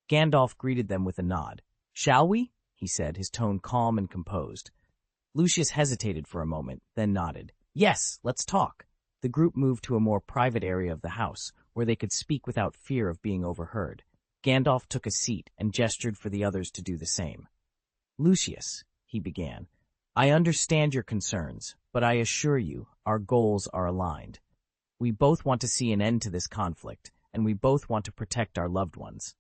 Gandalf greeted them with a nod. "Shall we?" he said, his tone calm and composed. Lucius hesitated for a moment, then nodded. "Yes, let's talk." The group moved to a more private area of the house, where they could speak without fear of being overheard. Gandalf took a seat and gestured for the others to do the same. "Lucius," he began, "I understand your concerns, but I assure you our goals are aligned. We both want to see an end to this conflict, and we both want to protect our loved ones."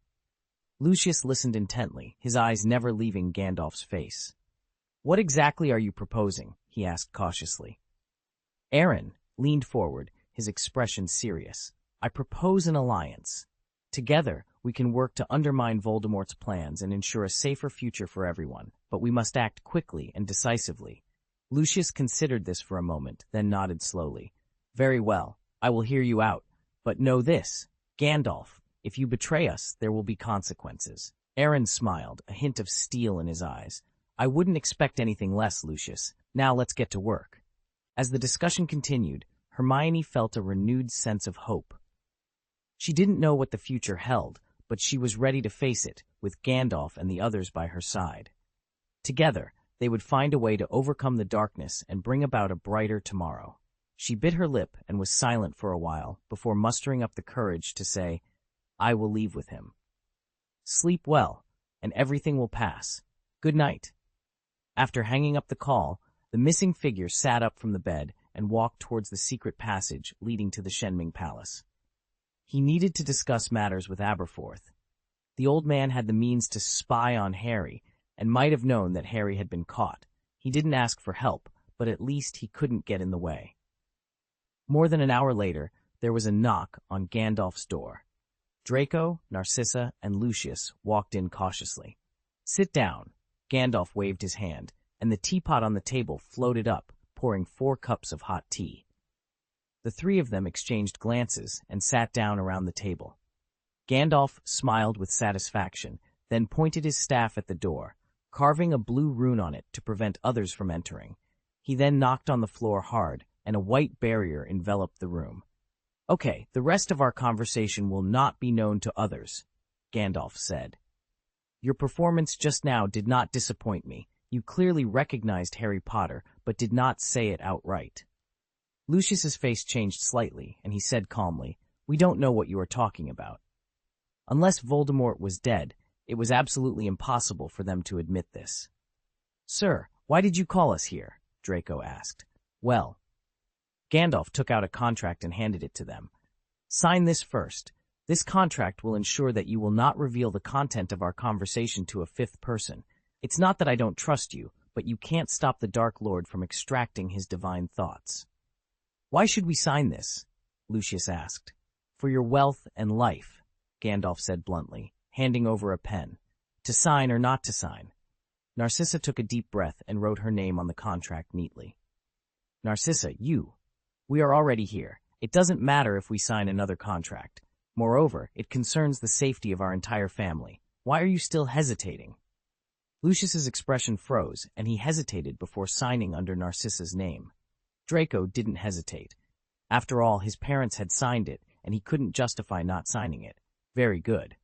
Lucius listened intently, his eyes never leaving Gandalf's face. "What exactly are you proposing?" he asked cautiously. Aaron leaned forward, his expression serious. "I propose an alliance. Together, we can work to undermine Voldemort's plans and ensure a safer future for everyone, but we must act quickly and decisively." Lucius considered this for a moment, then nodded slowly. "Very well, I will hear you out, but know this, Gandalf, if you betray us, there will be consequences." Aaron smiled, a hint of steel in his eyes. "I wouldn't expect anything less, Lucius. Now let's get to work." As the discussion continued, Hermione felt a renewed sense of hope. She didn't know what the future held, but she was ready to face it, with Gandalf and the others by her side. Together, they would find a way to overcome the darkness and bring about a brighter tomorrow. She bit her lip and was silent for a while before mustering up the courage to say, "I will leave with him. Sleep well, and everything will pass. Good night." After hanging up the call, the missing figure sat up from the bed and walked towards the secret passage leading to the Shenming Palace. He needed to discuss matters with Aberforth. The old man had the means to spy on Harry and might have known that Harry had been caught. He didn't ask for help, but at least he couldn't get in the way. More than an hour later, there was a knock on Gandalf's door. Draco, Narcissa, and Lucius walked in cautiously. "Sit down." Gandalf waved his hand, and the teapot on the table floated up, pouring 4 cups of hot tea. The 3 of them exchanged glances and sat down around the table. Gandalf smiled with satisfaction, then pointed his staff at the door, carving a blue rune on it to prevent others from entering. He then knocked on the floor hard, and a white barrier enveloped the room. "Okay, the rest of our conversation will not be known to others," Gandalf said. "Your performance just now did not disappoint me. You clearly recognized Harry Potter, but did not say it outright." Lucius's face changed slightly, and he said calmly, "We don't know what you are talking about." Unless Voldemort was dead, it was absolutely impossible for them to admit this. "Sir, why did you call us here?" Draco asked. "Well," Gandalf took out a contract and handed it to them. "Sign this first. This contract will ensure that you will not reveal the content of our conversation to a 5th person. It's not that I don't trust you, but you can't stop the Dark Lord from extracting his divine thoughts." "Why should we sign this?" Lucius asked. "For your wealth and life," Gandalf said bluntly, handing over a pen. "To sign or not to sign." Narcissa took a deep breath and wrote her name on the contract neatly. "Narcissa, we are already here. It doesn't matter if we sign another contract. Moreover, it concerns the safety of our entire family. Why are you still hesitating?" Lucius's expression froze, and he hesitated before signing under Narcissa's name. Draco didn't hesitate. After all, his parents had signed it, and he couldn't justify not signing it. Very good.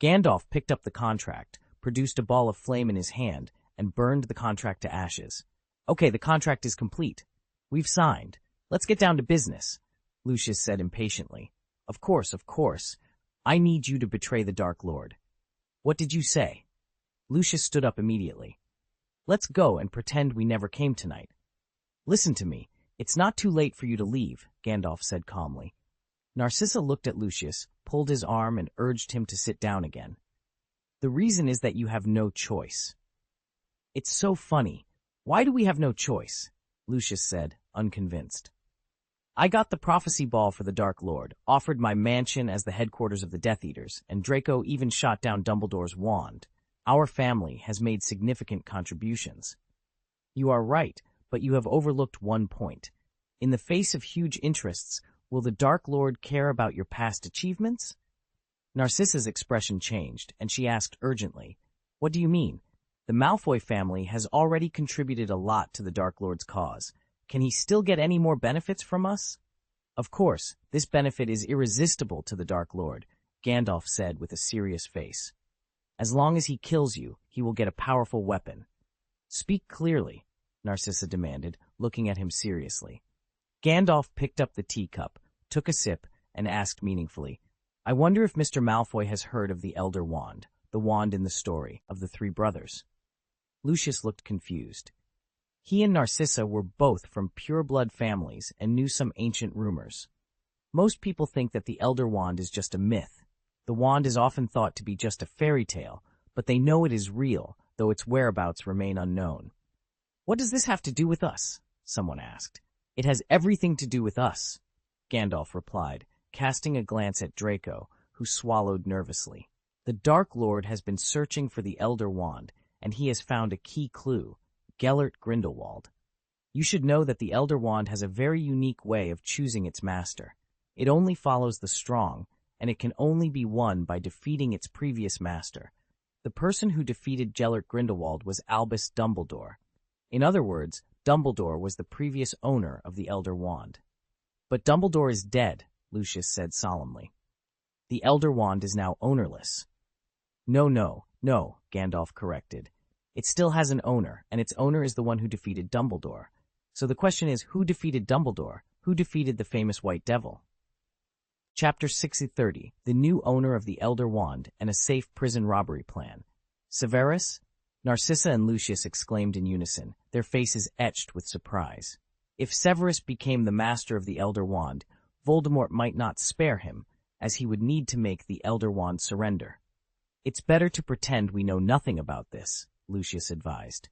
Gandalf picked up the contract, produced a ball of flame in his hand, and burned the contract to ashes. "Okay, the contract is complete. We've signed. Let's get down to business," Lucius said impatiently. Of course. I need you to betray the Dark Lord." "What did you say?" Lucius stood up immediately. "Let's go and pretend we never came tonight." "Listen to me. It's not too late for you to leave," Gandalf said calmly. Narcissa looked at Lucius, pulled his arm, and urged him to sit down again. "The reason is that you have no choice." "It's so funny. Why do we have no choice?" Lucius said, unconvinced. "I got the prophecy ball for the Dark Lord, offered my mansion as the headquarters of the Death Eaters, and Draco even shot down Dumbledore's wand. Our family has made significant contributions." "You are right, but you have overlooked one point. In the face of huge interests, will the Dark Lord care about your past achievements?" Narcissa's expression changed, and she asked urgently, "What do you mean? The Malfoy family has already contributed a lot to the Dark Lord's cause. Can he still get any more benefits from us?" "Of course, this benefit is irresistible to the Dark Lord," Gandalf said with a serious face. "As long as he kills you, he will get a powerful weapon." "Speak clearly," Narcissa demanded, looking at him seriously. Gandalf picked up the teacup, took a sip, and asked meaningfully, "I wonder if Mr. Malfoy has heard of the Elder Wand, the wand in the story, of the three brothers?" Lucius looked confused. He and Narcissa were both from pure-blood families and knew some ancient rumors. Most people think that the Elder Wand is just a myth. The wand is often thought to be just a fairy tale, but they know it is real, though its whereabouts remain unknown. "What does this have to do with us?" someone asked. "It has everything to do with us," Gandalf replied, casting a glance at Draco, who swallowed nervously. "The Dark Lord has been searching for the Elder Wand, and he has found a key clue, Gellert Grindelwald. You should know that the Elder Wand has a very unique way of choosing its master. It only follows the strong, and it can only be won by defeating its previous master. The person who defeated Gellert Grindelwald was Albus Dumbledore. In other words, Dumbledore was the previous owner of the Elder Wand." "But Dumbledore is dead," Lucius said solemnly. "The Elder Wand is now ownerless." No, Gandalf corrected. "It still has an owner, and its owner is the one who defeated Dumbledore. So the question is, who defeated Dumbledore? Who defeated the famous White Devil?" Chapter 6030, The New Owner of the Elder Wand and a Safe Prison Robbery Plan. "Severus?" Narcissa and Lucius exclaimed in unison, their faces etched with surprise. If Severus became the master of the Elder Wand, Voldemort might not spare him, as he would need to make the Elder Wand surrender. "It's better to pretend we know nothing about this," Lucius advised.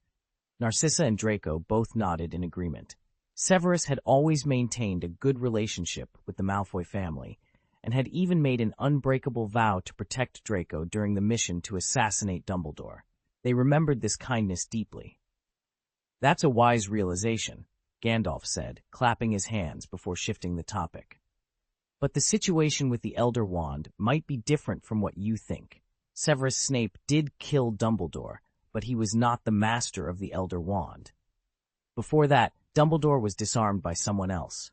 Narcissa and Draco both nodded in agreement. Severus had always maintained a good relationship with the Malfoy family, and had even made an unbreakable vow to protect Draco during the mission to assassinate Dumbledore. They remembered this kindness deeply. "That's a wise realization," Gandalf said, clapping his hands before shifting the topic. "But the situation with the Elder Wand might be different from what you think. Severus Snape did kill Dumbledore, but he was not the master of the Elder Wand. Before that, Dumbledore was disarmed by someone else."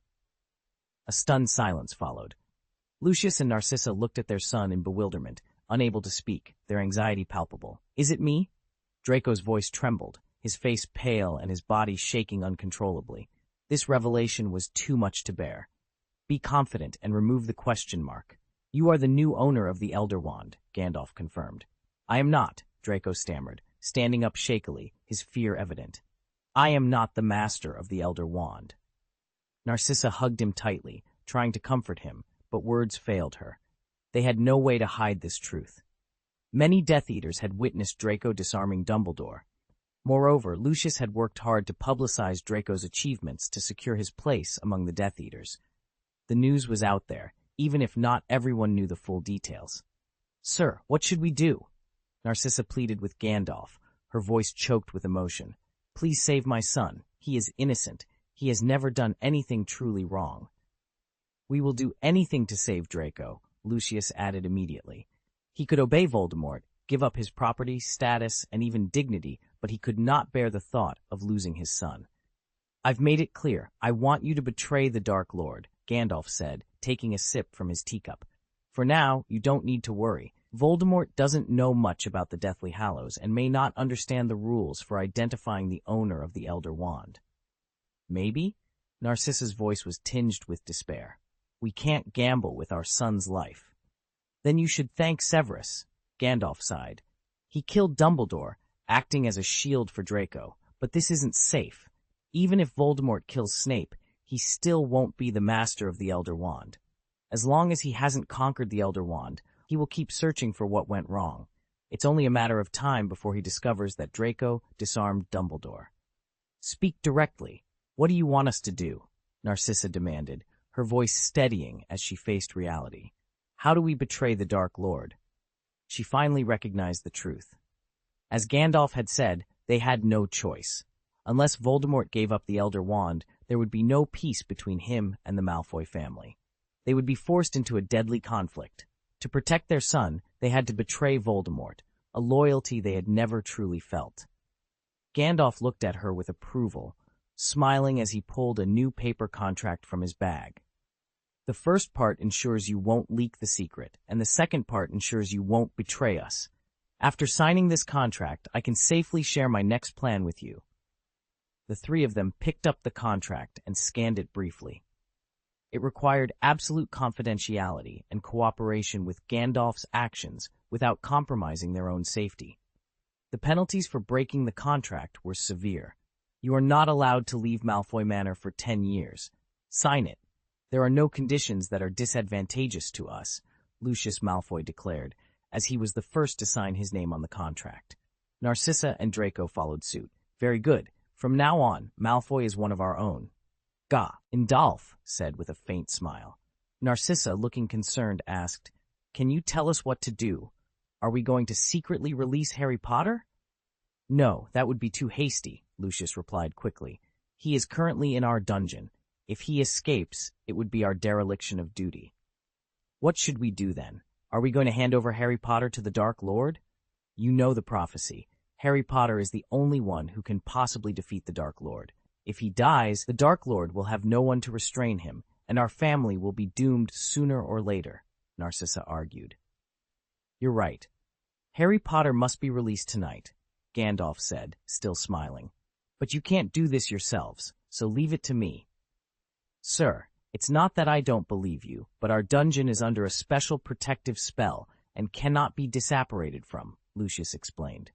A stunned silence followed. Lucius and Narcissa looked at their son in bewilderment, unable to speak, their anxiety palpable. "Is it me?" Draco's voice trembled, his face pale and his body shaking uncontrollably. This revelation was too much to bear. "Be confident and remove the question mark. You are the new owner of the Elder Wand," Gandalf confirmed. "I am not," Draco stammered, standing up shakily, his fear evident. "I am not the master of the Elder Wand." Narcissa hugged him tightly, trying to comfort him, but words failed her. They had no way to hide this truth. Many Death Eaters had witnessed Draco disarming Dumbledore. Moreover, Lucius had worked hard to publicize Draco's achievements to secure his place among the Death Eaters. The news was out there, even if not everyone knew the full details. "Sir, what should we do?" Narcissa pleaded with Gandalf, her voice choked with emotion. "Please save my son. He is innocent. He has never done anything truly wrong." "We will do anything to save Draco," Lucius added immediately. He could obey Voldemort, give up his property, status, and even dignity, but he could not bear the thought of losing his son. "I've made it clear. I want you to betray the Dark Lord," Gandalf said, taking a sip from his teacup. "For now, you don't need to worry. Voldemort doesn't know much about the Deathly Hallows and may not understand the rules for identifying the owner of the Elder Wand. Maybe? Narcissa's voice was tinged with despair. We can't gamble with our son's life. Then you should thank Severus, Gandalf sighed. He killed Dumbledore, acting as a shield for Draco, but this isn't safe. Even if Voldemort kills Snape, he still won't be the master of the Elder Wand. As long as he hasn't conquered the Elder Wand, he will keep searching for what went wrong. It's only a matter of time before he discovers that Draco disarmed Dumbledore. Speak directly. What do you want us to do? Narcissa demanded, her voice steadying as she faced reality. How do we betray the Dark Lord? She finally recognized the truth. As Gandalf had said, they had no choice. Unless Voldemort gave up the Elder Wand, there would be no peace between him and the Malfoy family. They would be forced into a deadly conflict. To protect their son, they had to betray Voldemort, a loyalty they had never truly felt. Gandalf looked at her with approval, smiling as he pulled a new paper contract from his bag. The first part ensures you won't leak the secret, and the second part ensures you won't betray us. After signing this contract, I can safely share my next plan with you. The three of them picked up the contract and scanned it briefly. It required absolute confidentiality and cooperation with Gandalf's actions without compromising their own safety. The penalties for breaking the contract were severe. You are not allowed to leave Malfoy Manor for 10 years. Sign it. There are no conditions that are disadvantageous to us, Lucius Malfoy declared, as he was the first to sign his name on the contract. Narcissa and Draco followed suit. Very good. From now on, Malfoy is one of our own. Indalf said with a faint smile. Narcissa, looking concerned, asked, Can you tell us what to do? Are we going to secretly release Harry Potter? No, that would be too hasty, Lucius replied quickly. He is currently in our dungeon. If he escapes, it would be our dereliction of duty. What should we do then? Are we going to hand over Harry Potter to the Dark Lord? You know the prophecy. Harry Potter is the only one who can possibly defeat the Dark Lord. If he dies, the Dark Lord will have no one to restrain him, and our family will be doomed sooner or later, Narcissa argued. You're right. Harry Potter must be released tonight, Gandalf said, still smiling. But you can't do this yourselves, so leave it to me. Sir, it's not that I don't believe you, but our dungeon is under a special protective spell and cannot be disapparated from, Lucius explained.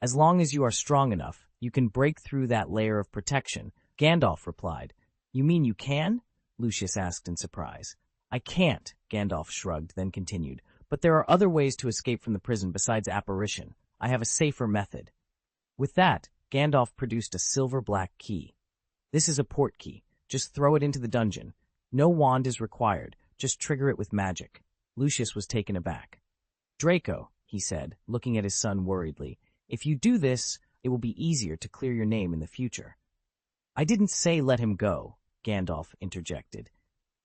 As long as you are strong enough, you can break through that layer of protection, Gandalf replied. You mean you can? Lucius asked in surprise. I can't, Gandalf shrugged, then continued. But there are other ways to escape from the prison besides apparition. I have a safer method. With that, Gandalf produced a silver-black key. This is a port key. Just throw it into the dungeon. No wand is required. Just trigger it with magic. Lucius was taken aback. Draco, he said, looking at his son worriedly. If you do this, it will be easier to clear your name in the future. I didn't say let him go, Gandalf interjected.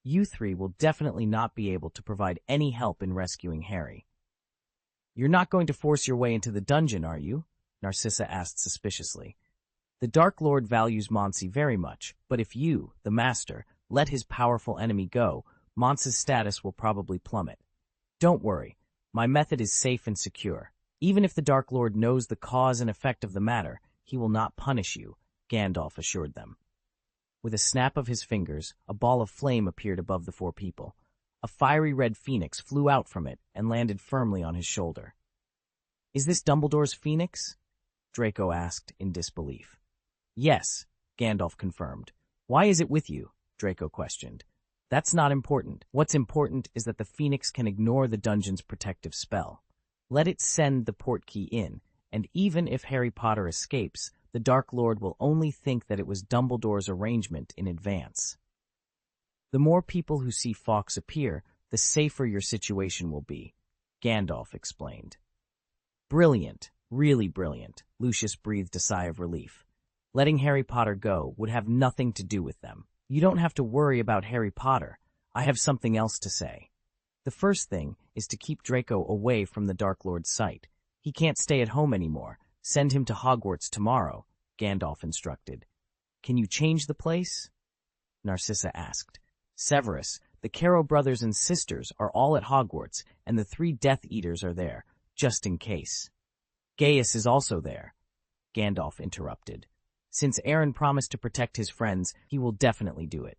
You three will definitely not be able to provide any help in rescuing Harry. You're not going to force your way into the dungeon, are you? Narcissa asked suspiciously. The Dark Lord values Monsey very much, but if you, the Master, let his powerful enemy go, Monce's status will probably plummet. Don't worry, my method is safe and secure. Even if the Dark Lord knows the cause and effect of the matter, he will not punish you, Gandalf assured them. With a snap of his fingers, a ball of flame appeared above the four people. A fiery red phoenix flew out from it and landed firmly on his shoulder. Is this Dumbledore's phoenix? Draco asked in disbelief. Yes, Gandalf confirmed. Why is it with you? Draco questioned. That's not important. What's important is that the phoenix can ignore the dungeon's protective spell. Let it send the port key in, and even if Harry Potter escapes, the Dark Lord will only think that it was Dumbledore's arrangement in advance. The more people who see Fawkes appear, the safer your situation will be, Gandalf explained. Brilliant, really brilliant, Lucius breathed a sigh of relief. Letting Harry Potter go would have nothing to do with them. You don't have to worry about Harry Potter. I have something else to say. The first thing is to keep Draco away from the Dark Lord's sight. He can't stay at home anymore. Send him to Hogwarts tomorrow, Gandalf instructed. Can you change the place? Narcissa asked. Severus, The Caro brothers and sisters are all at Hogwarts, and the 3 Death Eaters are there, just in case. Gaius is also there, Gandalf interrupted. Since Aaron promised to protect his friends, he will definitely do it.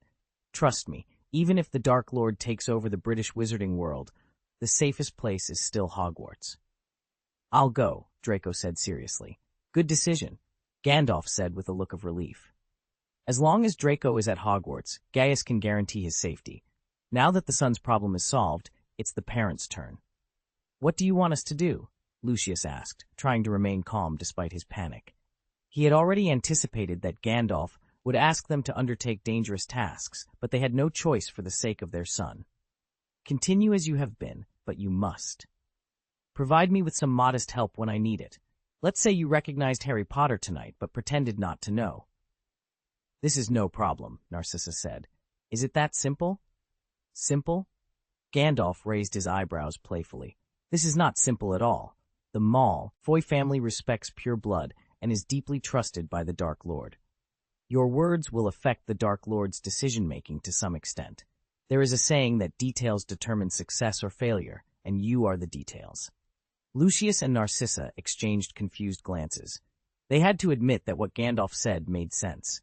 Trust me, even if the Dark Lord takes over the British wizarding world, the safest place is still Hogwarts. I'll go, Draco said seriously. Good decision, Gandalf said with a look of relief. As long as Draco is at Hogwarts, Gaius can guarantee his safety. Now that the son's problem is solved, it's the parents' turn. What do you want us to do? Lucius asked, trying to remain calm despite his panic. He had already anticipated that Gandalf would ask them to undertake dangerous tasks, but they had no choice for the sake of their son. Continue as you have been, but you must. Provide me with some modest help when I need it. Let's say you recognized Harry Potter tonight, but pretended not to know. This is no problem, Narcissa said. Is it that simple? Simple? Gandalf raised his eyebrows playfully. This is not simple at all. The Malfoy family respects pure blood and is deeply trusted by the Dark Lord. Your words will affect the Dark Lord's decision-making to some extent. There is a saying that details determine success or failure, and you are the details. Lucius and Narcissa exchanged confused glances. They had to admit that what Gandalf said made sense.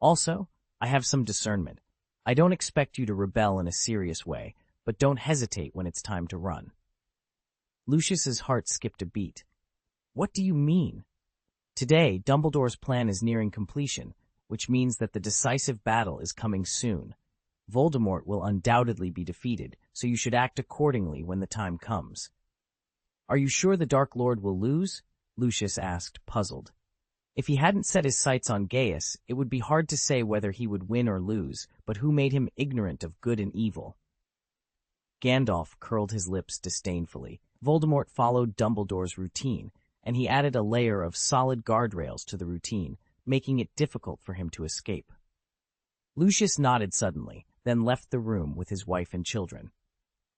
Also, I have some discernment. I don't expect you to rebel in a serious way, but don't hesitate when it's time to run. Lucius's heart skipped a beat. What do you mean? Today, Dumbledore's plan is nearing completion, which means that the decisive battle is coming soon. Voldemort will undoubtedly be defeated, so you should act accordingly when the time comes. Are you sure the Dark Lord will lose? Lucius asked, puzzled. If he hadn't set his sights on Gaius, it would be hard to say whether he would win or lose, but who made him ignorant of good and evil? Gandalf curled his lips disdainfully. Voldemort followed Dumbledore's routine, and he added a layer of solid guardrails to the routine, making it difficult for him to escape. Lucius nodded suddenly, then left the room with his wife and children.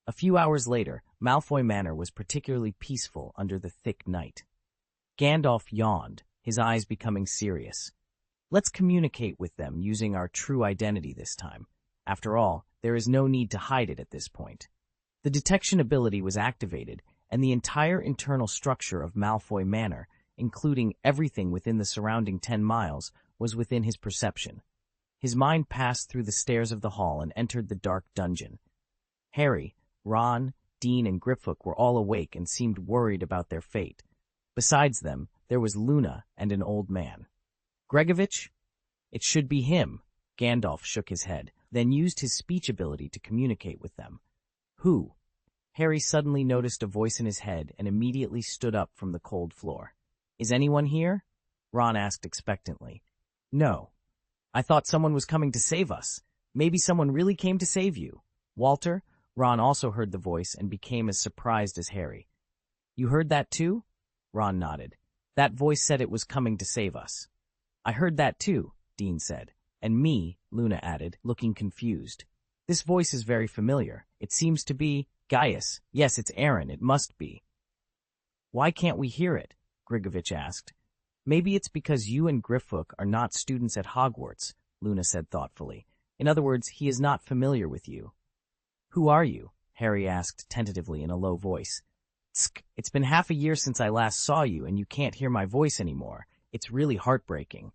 A few hours later, Malfoy Manor was particularly peaceful under the thick night. Gandalf yawned, his eyes becoming serious. Let's communicate with them using our true identity this time. After all, there is no need to hide it at this point. The detection ability was activated, and the entire internal structure of Malfoy Manor, including everything within the surrounding 10 miles, was within his perception. His mind passed through the stairs of the hall and entered the dark dungeon. Harry, Ron, Dean, and Griphook were all awake and seemed worried about their fate. Besides them, there was Luna and an old man. Gregovich? It should be him. Gandalf shook his head, then used his speech ability to communicate with them. Who? Harry suddenly noticed a voice in his head and immediately stood up from the cold floor. Is anyone here? Ron asked expectantly. No. I thought someone was coming to save us. Maybe someone really came to save you. Walter? Ron also heard the voice and became as surprised as Harry. You heard that too? Ron nodded. That voice said it was coming to save us. I heard that too, Dean said. And me, Luna added, looking confused. This voice is very familiar. It seems to be Gaius. Yes, it's Aaron. It must be. Why can't we hear it? Gregovich asked. Maybe it's because you and Griphook are not students at Hogwarts, Luna said thoughtfully. In other words, he is not familiar with you. Who are you? Harry asked tentatively in a low voice. Tsk, it's been half a year since I last saw you, and you can't hear my voice anymore. It's really heartbreaking.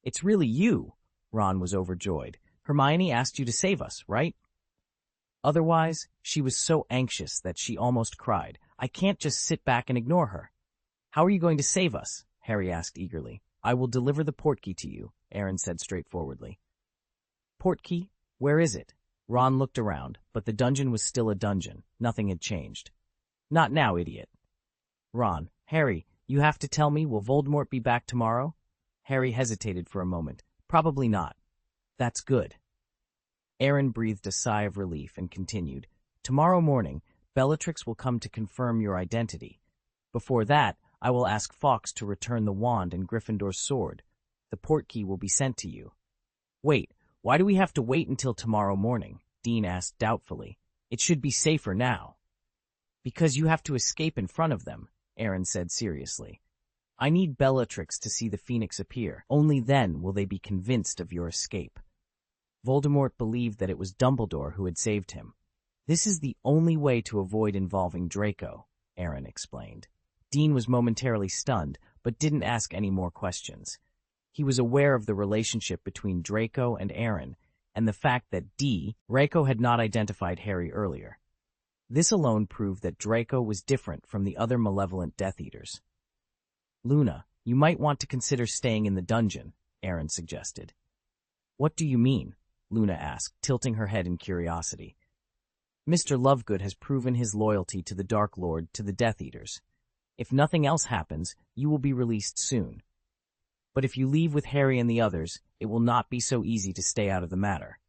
It's really you. Ron was overjoyed. Hermione asked you to save us, right? Otherwise, she was so anxious that she almost cried. I can't just sit back and ignore her. How are you going to save us? Harry asked eagerly. I will deliver the portkey to you, Aaron said straightforwardly. Portkey? Where is it? Ron looked around, but the dungeon was still a dungeon. Nothing had changed. Not now, idiot. Ron, Harry, you have to tell me, will Voldemort be back tomorrow? Harry hesitated for a moment. Probably not. That's good. Aaron breathed a sigh of relief and continued. Tomorrow morning, Bellatrix will come to confirm your identity. Before that, I will ask Fawkes to return the wand and Gryffindor's sword. The portkey will be sent to you. Wait, why do we have to wait until tomorrow morning? Dean asked doubtfully. It should be safer now. Because you have to escape in front of them, Aaron said seriously. I need Bellatrix to see the Phoenix appear. Only then will they be convinced of your escape. Voldemort believed that it was Dumbledore who had saved him. This is the only way to avoid involving Draco, Aaron explained. Dean was momentarily stunned, but didn't ask any more questions. He was aware of the relationship between Draco and Aaron, and the fact that Draco had not identified Harry earlier. This alone proved that Draco was different from the other malevolent Death Eaters. Luna, you might want to consider staying in the dungeon, Aaron suggested. What do you mean? Luna asked, tilting her head in curiosity. Mr. Lovegood has proven his loyalty to the Dark Lord to the Death Eaters. If nothing else happens, you will be released soon. But if you leave with Harry and the others, it will not be so easy to stay out of the matter.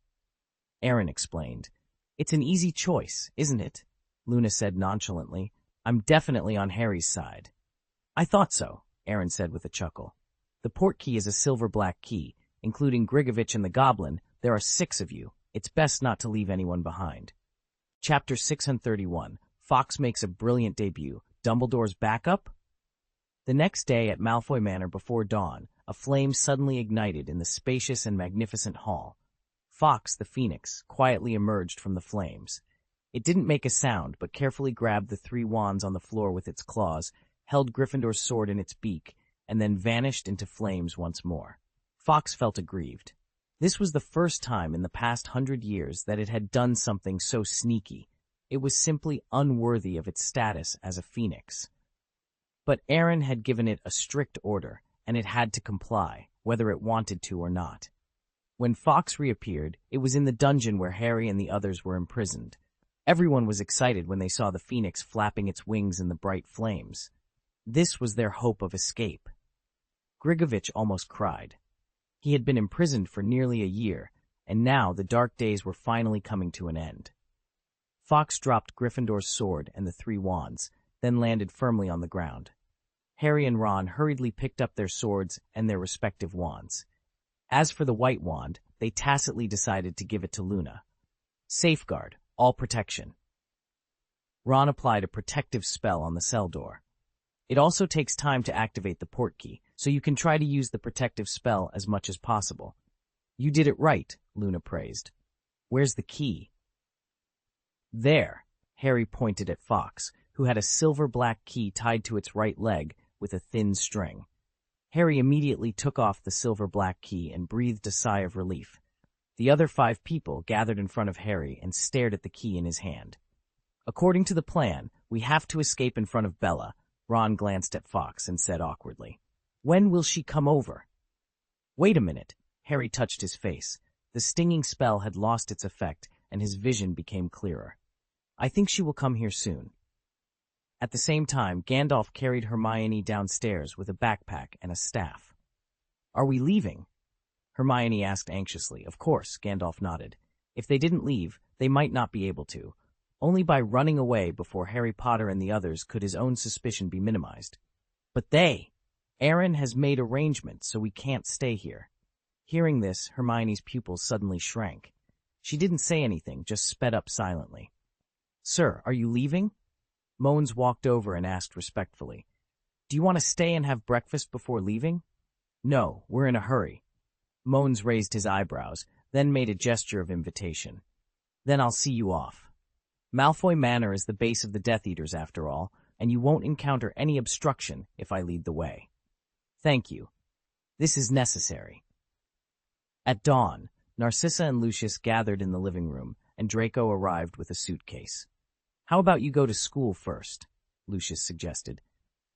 Aaron explained. It's an easy choice, isn't it? Luna said nonchalantly. I'm definitely on Harry's side. I thought so, Aaron said with a chuckle. The portkey is a silver-black key. Including Grigovich and the Goblin, there are 6 of you. It's best not to leave anyone behind. Chapter 631. Fawkes makes a brilliant debut. Dumbledore's backup? The next day at Malfoy Manor before dawn, a flame suddenly ignited in the spacious and magnificent hall. Fawkes, the Phoenix, quietly emerged from the flames. It didn't make a sound, but carefully grabbed the 3 wands on the floor with its claws, held Gryffindor's sword in its beak, and then vanished into flames once more. Fawkes felt aggrieved. This was the first time in the past 100 years that it had done something so sneaky. It was simply unworthy of its status as a phoenix. But Aaron had given it a strict order, and it had to comply, whether it wanted to or not. When Fawkes reappeared, it was in the dungeon where Harry and the others were imprisoned. Everyone was excited when they saw the phoenix flapping its wings in the bright flames. This was their hope of escape. Grigovich almost cried. He had been imprisoned for nearly a year, and now the dark days were finally coming to an end. Fawkes dropped Gryffindor's sword and the 3 wands, then landed firmly on the ground. Harry and Ron hurriedly picked up their swords and their respective wands. As for the white wand, they tacitly decided to give it to Luna. Safeguard, all protection. Ron applied a protective spell on the cell door. It also takes time to activate the portkey, so you can try to use the protective spell as much as possible. You did it right, Luna praised. Where's the key? There, Harry pointed at Fawkes, who had a silver-black key tied to its right leg with a thin string. Harry immediately took off the silver-black key and breathed a sigh of relief. The other 5 people gathered in front of Harry and stared at the key in his hand. According to the plan, we have to escape in front of Bella. Ron glanced at Fawkes and said awkwardly, When will she come over? Wait a minute. Harry touched his face. The stinging spell had lost its effect, and his vision became clearer. I think she will come here soon. At the same time, Gandalf carried Hermione downstairs with a backpack and a staff. Are we leaving? Hermione asked anxiously. Of course, Gandalf nodded. If they didn't leave, they might not be able to. Only by running away before Harry Potter and the others could his own suspicion be minimized. But Aaron has made arrangements, so we can't stay here. Hearing this, Hermione's pupils suddenly shrank. She didn't say anything, just sped up silently. Sir, are you leaving? Moans walked over and asked respectfully. Do you want to stay and have breakfast before leaving? No, we're in a hurry. Moans raised his eyebrows, then made a gesture of invitation. Then I'll see you off. Malfoy Manor is the base of the Death Eaters, after all, and you won't encounter any obstruction if I lead the way. Thank you. This is necessary. At dawn, Narcissa and Lucius gathered in the living room, and Draco arrived with a suitcase. How about you go to school first? Lucius suggested.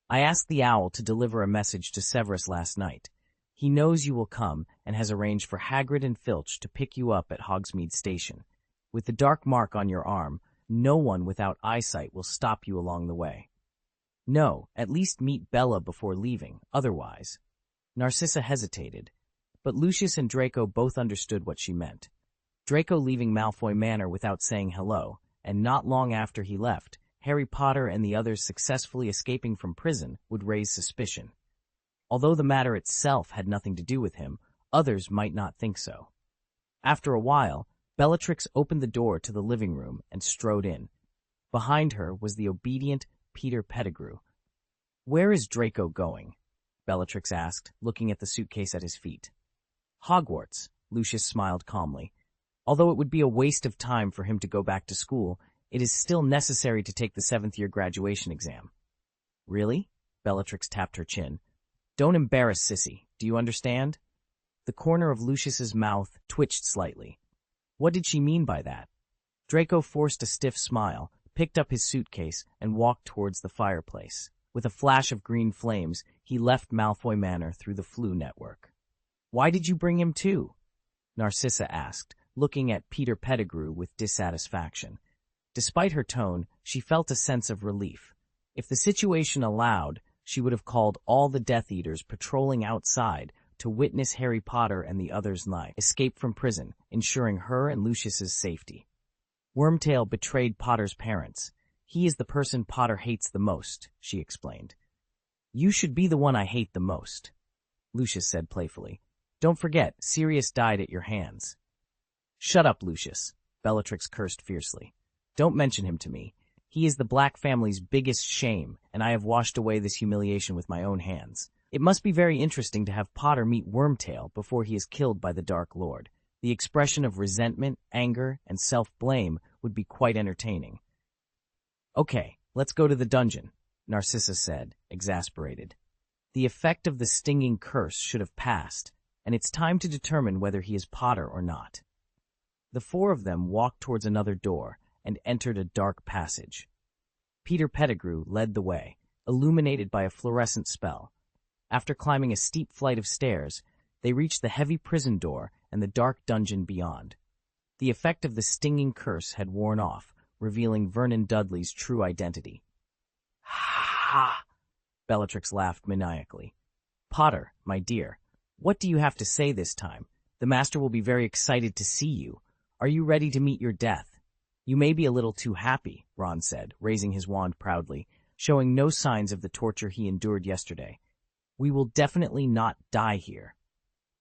I asked the owl to deliver a message to Severus last night. He knows you will come and has arranged for Hagrid and Filch to pick you up at Hogsmeade Station. With the dark mark on your arm, no one without eyesight will stop you along the way. No, at least meet Bella before leaving, otherwise. Narcissa hesitated, but Lucius and Draco both understood what she meant. Draco leaving Malfoy Manor without saying hello, and not long after he left, Harry Potter and the others successfully escaping from prison would raise suspicion. Although the matter itself had nothing to do with him, others might not think so. After a while, Bellatrix opened the door to the living room and strode in. Behind her was the obedient Peter Pettigrew. Where is Draco going? Bellatrix asked, looking at the suitcase at his feet. Hogwarts, Lucius smiled calmly. Although it would be a waste of time for him to go back to school, it is still necessary to take the 7th-year graduation exam. Really? Bellatrix tapped her chin. Don't embarrass Sissy, do you understand? The corner of Lucius's mouth twitched slightly. What did she mean by that? Draco forced a stiff smile, picked up his suitcase, and walked towards the fireplace. With a flash of green flames, he left Malfoy Manor through the Floo network. Why did you bring him too? Narcissa asked, looking at Peter Pettigrew with dissatisfaction. Despite her tone, she felt a sense of relief. If the situation allowed, she would have called all the Death Eaters patrolling outside to witness Harry Potter and the others' escape from prison, ensuring her and Lucius's safety. Wormtail betrayed Potter's parents. He is the person Potter hates the most, she explained. You should be the one I hate the most, Lucius said playfully. Don't forget, Sirius died at your hands. Shut up, Lucius, Bellatrix cursed fiercely. Don't mention him to me. He is the Black family's biggest shame, and I have washed away this humiliation with my own hands. It must be very interesting to have Potter meet Wormtail before he is killed by the Dark Lord. The expression of resentment, anger, and self-blame would be quite entertaining. Okay, let's go to the dungeon, Narcissa said, exasperated. The effect of the stinging curse should have passed, and it's time to determine whether he is Potter or not. The 4 of them walked towards another door and entered a dark passage. Peter Pettigrew led the way, illuminated by a fluorescent spell. After climbing a steep flight of stairs, they reached the heavy prison door and the dark dungeon beyond. The effect of the stinging curse had worn off, revealing Vernon Dudley's true identity. Ha! Bellatrix laughed maniacally. Potter, my dear, what do you have to say this time? The Master will be very excited to see you. Are you ready to meet your death? You may be a little too happy, Ron said, raising his wand proudly, showing no signs of the torture he endured yesterday. We will definitely not die here.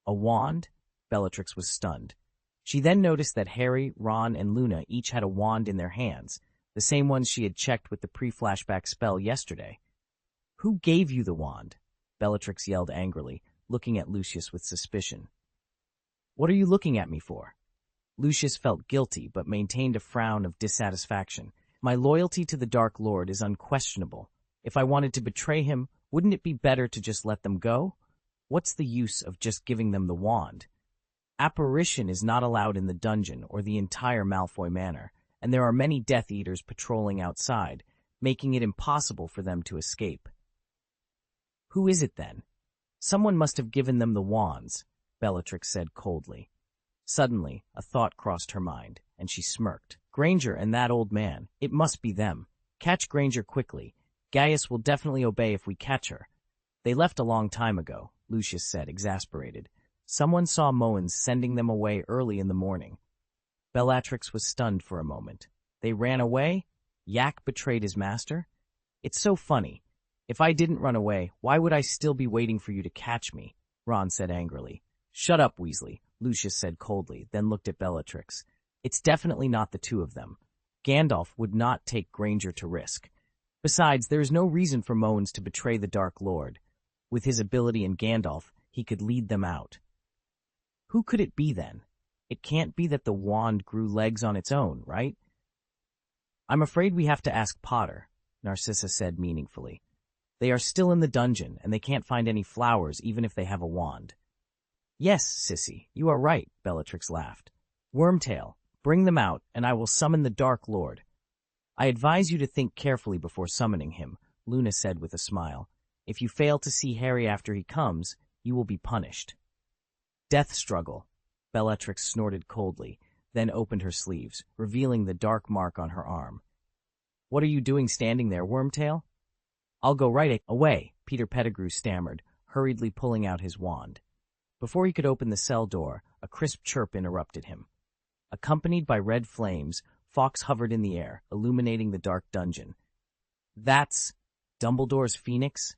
A wand? Bellatrix was stunned. She then noticed that Harry, Ron, and Luna each had a wand in their hands, the same ones she had checked with the pre-flashback spell yesterday. Who gave you the wand? Bellatrix yelled angrily, looking at Lucius with suspicion. What are you looking at me for? Lucius felt guilty, but maintained a frown of dissatisfaction. My loyalty to the Dark Lord is unquestionable. If I wanted to betray him, wouldn't it be better to just let them go? What's the use of just giving them the wand? Apparition is not allowed in the dungeon or the entire Malfoy Manor, and there are many Death Eaters patrolling outside, making it impossible for them to escape. Who is it then? Someone must have given them the wands, Bellatrix said coldly. Suddenly, a thought crossed her mind, and she smirked. Granger and that old man. It must be them. Catch Granger quickly. Gaius will definitely obey if we catch her. They left a long time ago, Lucius said, exasperated. Someone saw Moens sending them away early in the morning. Bellatrix was stunned for a moment. They ran away? Yak betrayed his master? It's so funny. If I didn't run away, why would I still be waiting for you to catch me? Ron said angrily. Shut up, Weasley, Lucius said coldly, then looked at Bellatrix. It's definitely not the 2 of them. Gandalf would not take Granger to risk. Besides, there is no reason for Moens to betray the Dark Lord. With his ability in Gandalf, he could lead them out. Who could it be then? It can't be that the wand grew legs on its own, right? I'm afraid we have to ask Potter, Narcissa said meaningfully. They are still in the dungeon, and they can't find any flowers even if they have a wand. Yes, Sissy, you are right, Bellatrix laughed. Wormtail, bring them out, and I will summon the Dark Lord. I advise you to think carefully before summoning him, Luna said with a smile. If you fail to see Harry after he comes, you will be punished. Death struggle, Bellatrix snorted coldly, then opened her sleeves, revealing the dark mark on her arm. What are you doing standing there, Wormtail? I'll go right away, Peter Pettigrew stammered, hurriedly pulling out his wand. Before he could open the cell door, a crisp chirp interrupted him. Accompanied by red flames, Fawkes hovered in the air, illuminating the dark dungeon. That's Dumbledore's phoenix?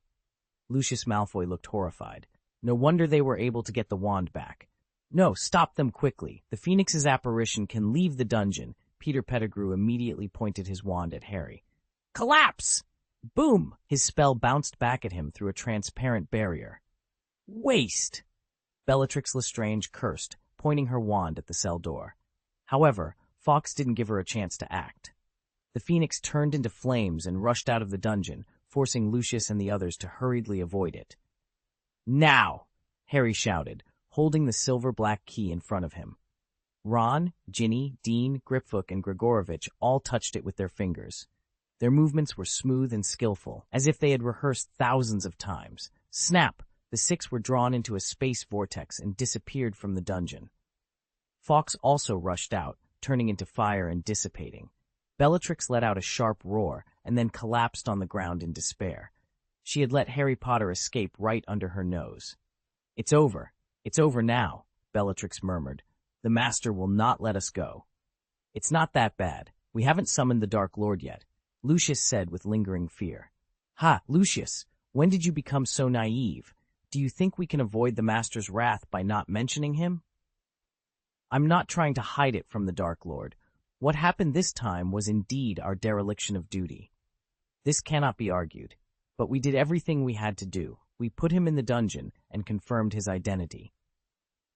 Lucius Malfoy looked horrified. No wonder they were able to get the wand back. No, stop them quickly. The phoenix's apparition can leave the dungeon. Peter Pettigrew immediately pointed his wand at Harry. Collapse! Boom! His spell bounced back at him through a transparent barrier. Waste! Bellatrix Lestrange cursed, pointing her wand at the cell door. However, Fawkes didn't give her a chance to act. The phoenix turned into flames and rushed out of the dungeon, forcing Lucius and the others to hurriedly avoid it. "Now!" Harry shouted, holding the silver-black key in front of him. Ron, Ginny, Dean, Griphook, and Grigorovich all touched it with their fingers. Their movements were smooth and skillful, as if they had rehearsed thousands of times. Snap! The six were drawn into a space vortex and disappeared from the dungeon. Fawkes also rushed out, turning into fire and dissipating. Bellatrix let out a sharp roar and then collapsed on the ground in despair. She had let Harry Potter escape right under her nose. "It's over. It's over now," Bellatrix murmured. "The Master will not let us go." "It's not that bad. We haven't summoned the Dark Lord yet," Lucius said with lingering fear. "Ha, Lucius, when did you become so naive? Do you think we can avoid the Master's wrath by not mentioning him?" "I'm not trying to hide it from the Dark Lord. What happened this time was indeed our dereliction of duty. This cannot be argued. But we did everything we had to do. We put him in the dungeon and confirmed his identity.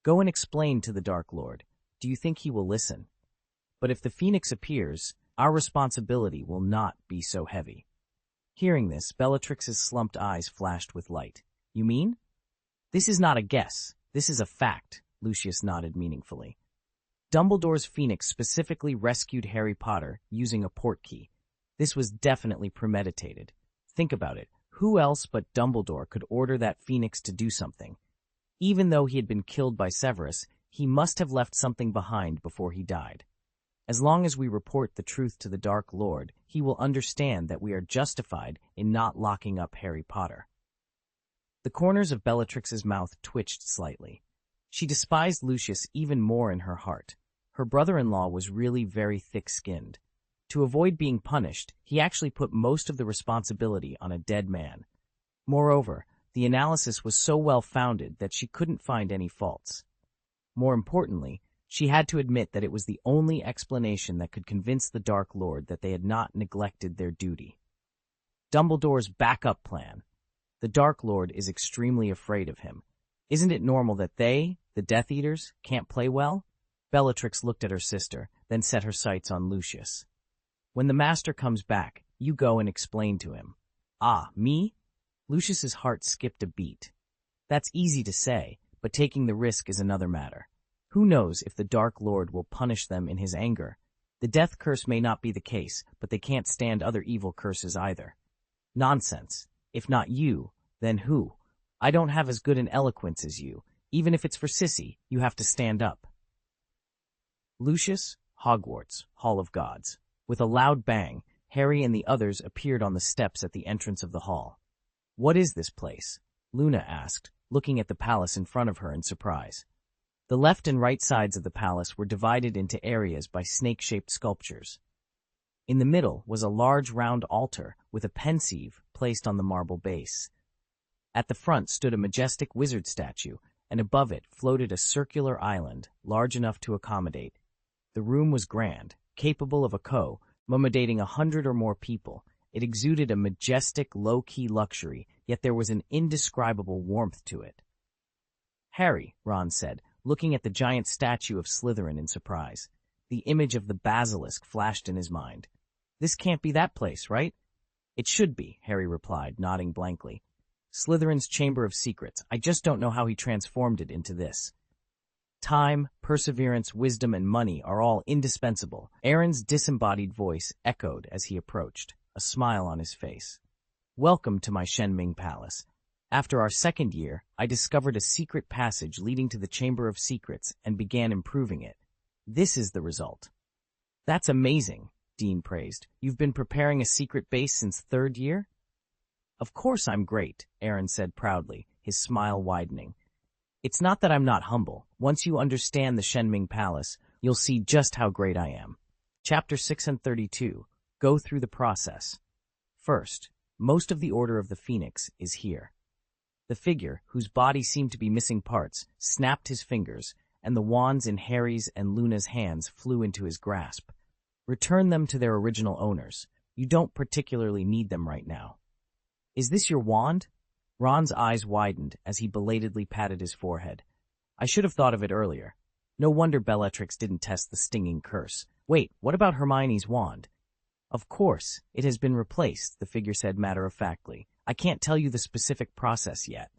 Go and explain to the Dark Lord. Do you think he will listen? But if the Phoenix appears, our responsibility will not be so heavy." Hearing this, Bellatrix's slumped eyes flashed with light. "You mean?" "This is not a guess. This is a fact," Lucius nodded meaningfully. Dumbledore's Phoenix specifically rescued Harry Potter using a portkey. This was definitely premeditated. Think about it. Who else but Dumbledore could order that Phoenix to do something? Even though he had been killed by Severus, he must have left something behind before he died. As long as we report the truth to the Dark Lord, he will understand that we are justified in not locking up Harry Potter. The corners of Bellatrix's mouth twitched slightly. She despised Lucius even more in her heart. Her brother-in-law was really very thick-skinned. To avoid being punished, he actually put most of the responsibility on a dead man. Moreover, the analysis was so well-founded that she couldn't find any faults. More importantly, she had to admit that it was the only explanation that could convince the Dark Lord that they had not neglected their duty. Dumbledore's backup plan. The Dark Lord is extremely afraid of him. Isn't it normal that they, the Death Eaters, can't play well? Bellatrix looked at her sister, then set her sights on Lucius. "When the Master comes back, you go and explain to him." "Ah, me?" Lucius's heart skipped a beat. "That's easy to say, but taking the risk is another matter. Who knows if the Dark Lord will punish them in his anger? The death curse may not be the case, but they can't stand other evil curses either." "Nonsense. If not you, then who? I don't have as good an eloquence as you. Even if it's for Sissy, you have to stand up." Lucius, Hogwarts, Hall of Gods. With a loud bang, Harry and the others appeared on the steps at the entrance of the hall. "What is this place?" Luna asked, looking at the palace in front of her in surprise. The left and right sides of the palace were divided into areas by snake-shaped sculptures. In the middle was a large round altar with a pensieve placed on the marble base. At the front stood a majestic wizard statue, and above it floated a circular island large enough to accommodate. The room was grand, capable of accommodating 100 or more people. It exuded a majestic, low-key luxury, yet there was an indescribable warmth to it. "Harry," Ron said, looking at the giant statue of Slytherin in surprise. The image of the basilisk flashed in his mind. "This can't be that place, right?" "It should be," Harry replied, nodding blankly. "Slytherin's Chamber of Secrets. I just don't know how he transformed it into this." "Time, perseverance, wisdom, and money are all indispensable," Aaron's disembodied voice echoed as he approached, a smile on his face. "Welcome to my Shenming Palace. After our second year, I discovered a secret passage leading to the Chamber of Secrets and began improving it. This is the result." "That's amazing," Dean praised. "You've been preparing a secret base since third year?" "Of course I'm great," Aaron said proudly, his smile widening. "It's not that I'm not humble. Once you understand the Shenming Palace, you'll see just how great I am." Chapter 632. Go through the process. First, most of the Order of the Phoenix is here. The figure, whose body seemed to be missing parts, snapped his fingers, and the wands in Harry's and Luna's hands flew into his grasp. "Return them to their original owners. You don't particularly need them right now." "Is this your wand?" Ron's eyes widened as he belatedly patted his forehead. "I should have thought of it earlier. No wonder Bellatrix didn't test the stinging curse. Wait, what about Hermione's wand? Of course, it has been replaced, the figure said matter-of-factly. I can't tell you the specific process yet.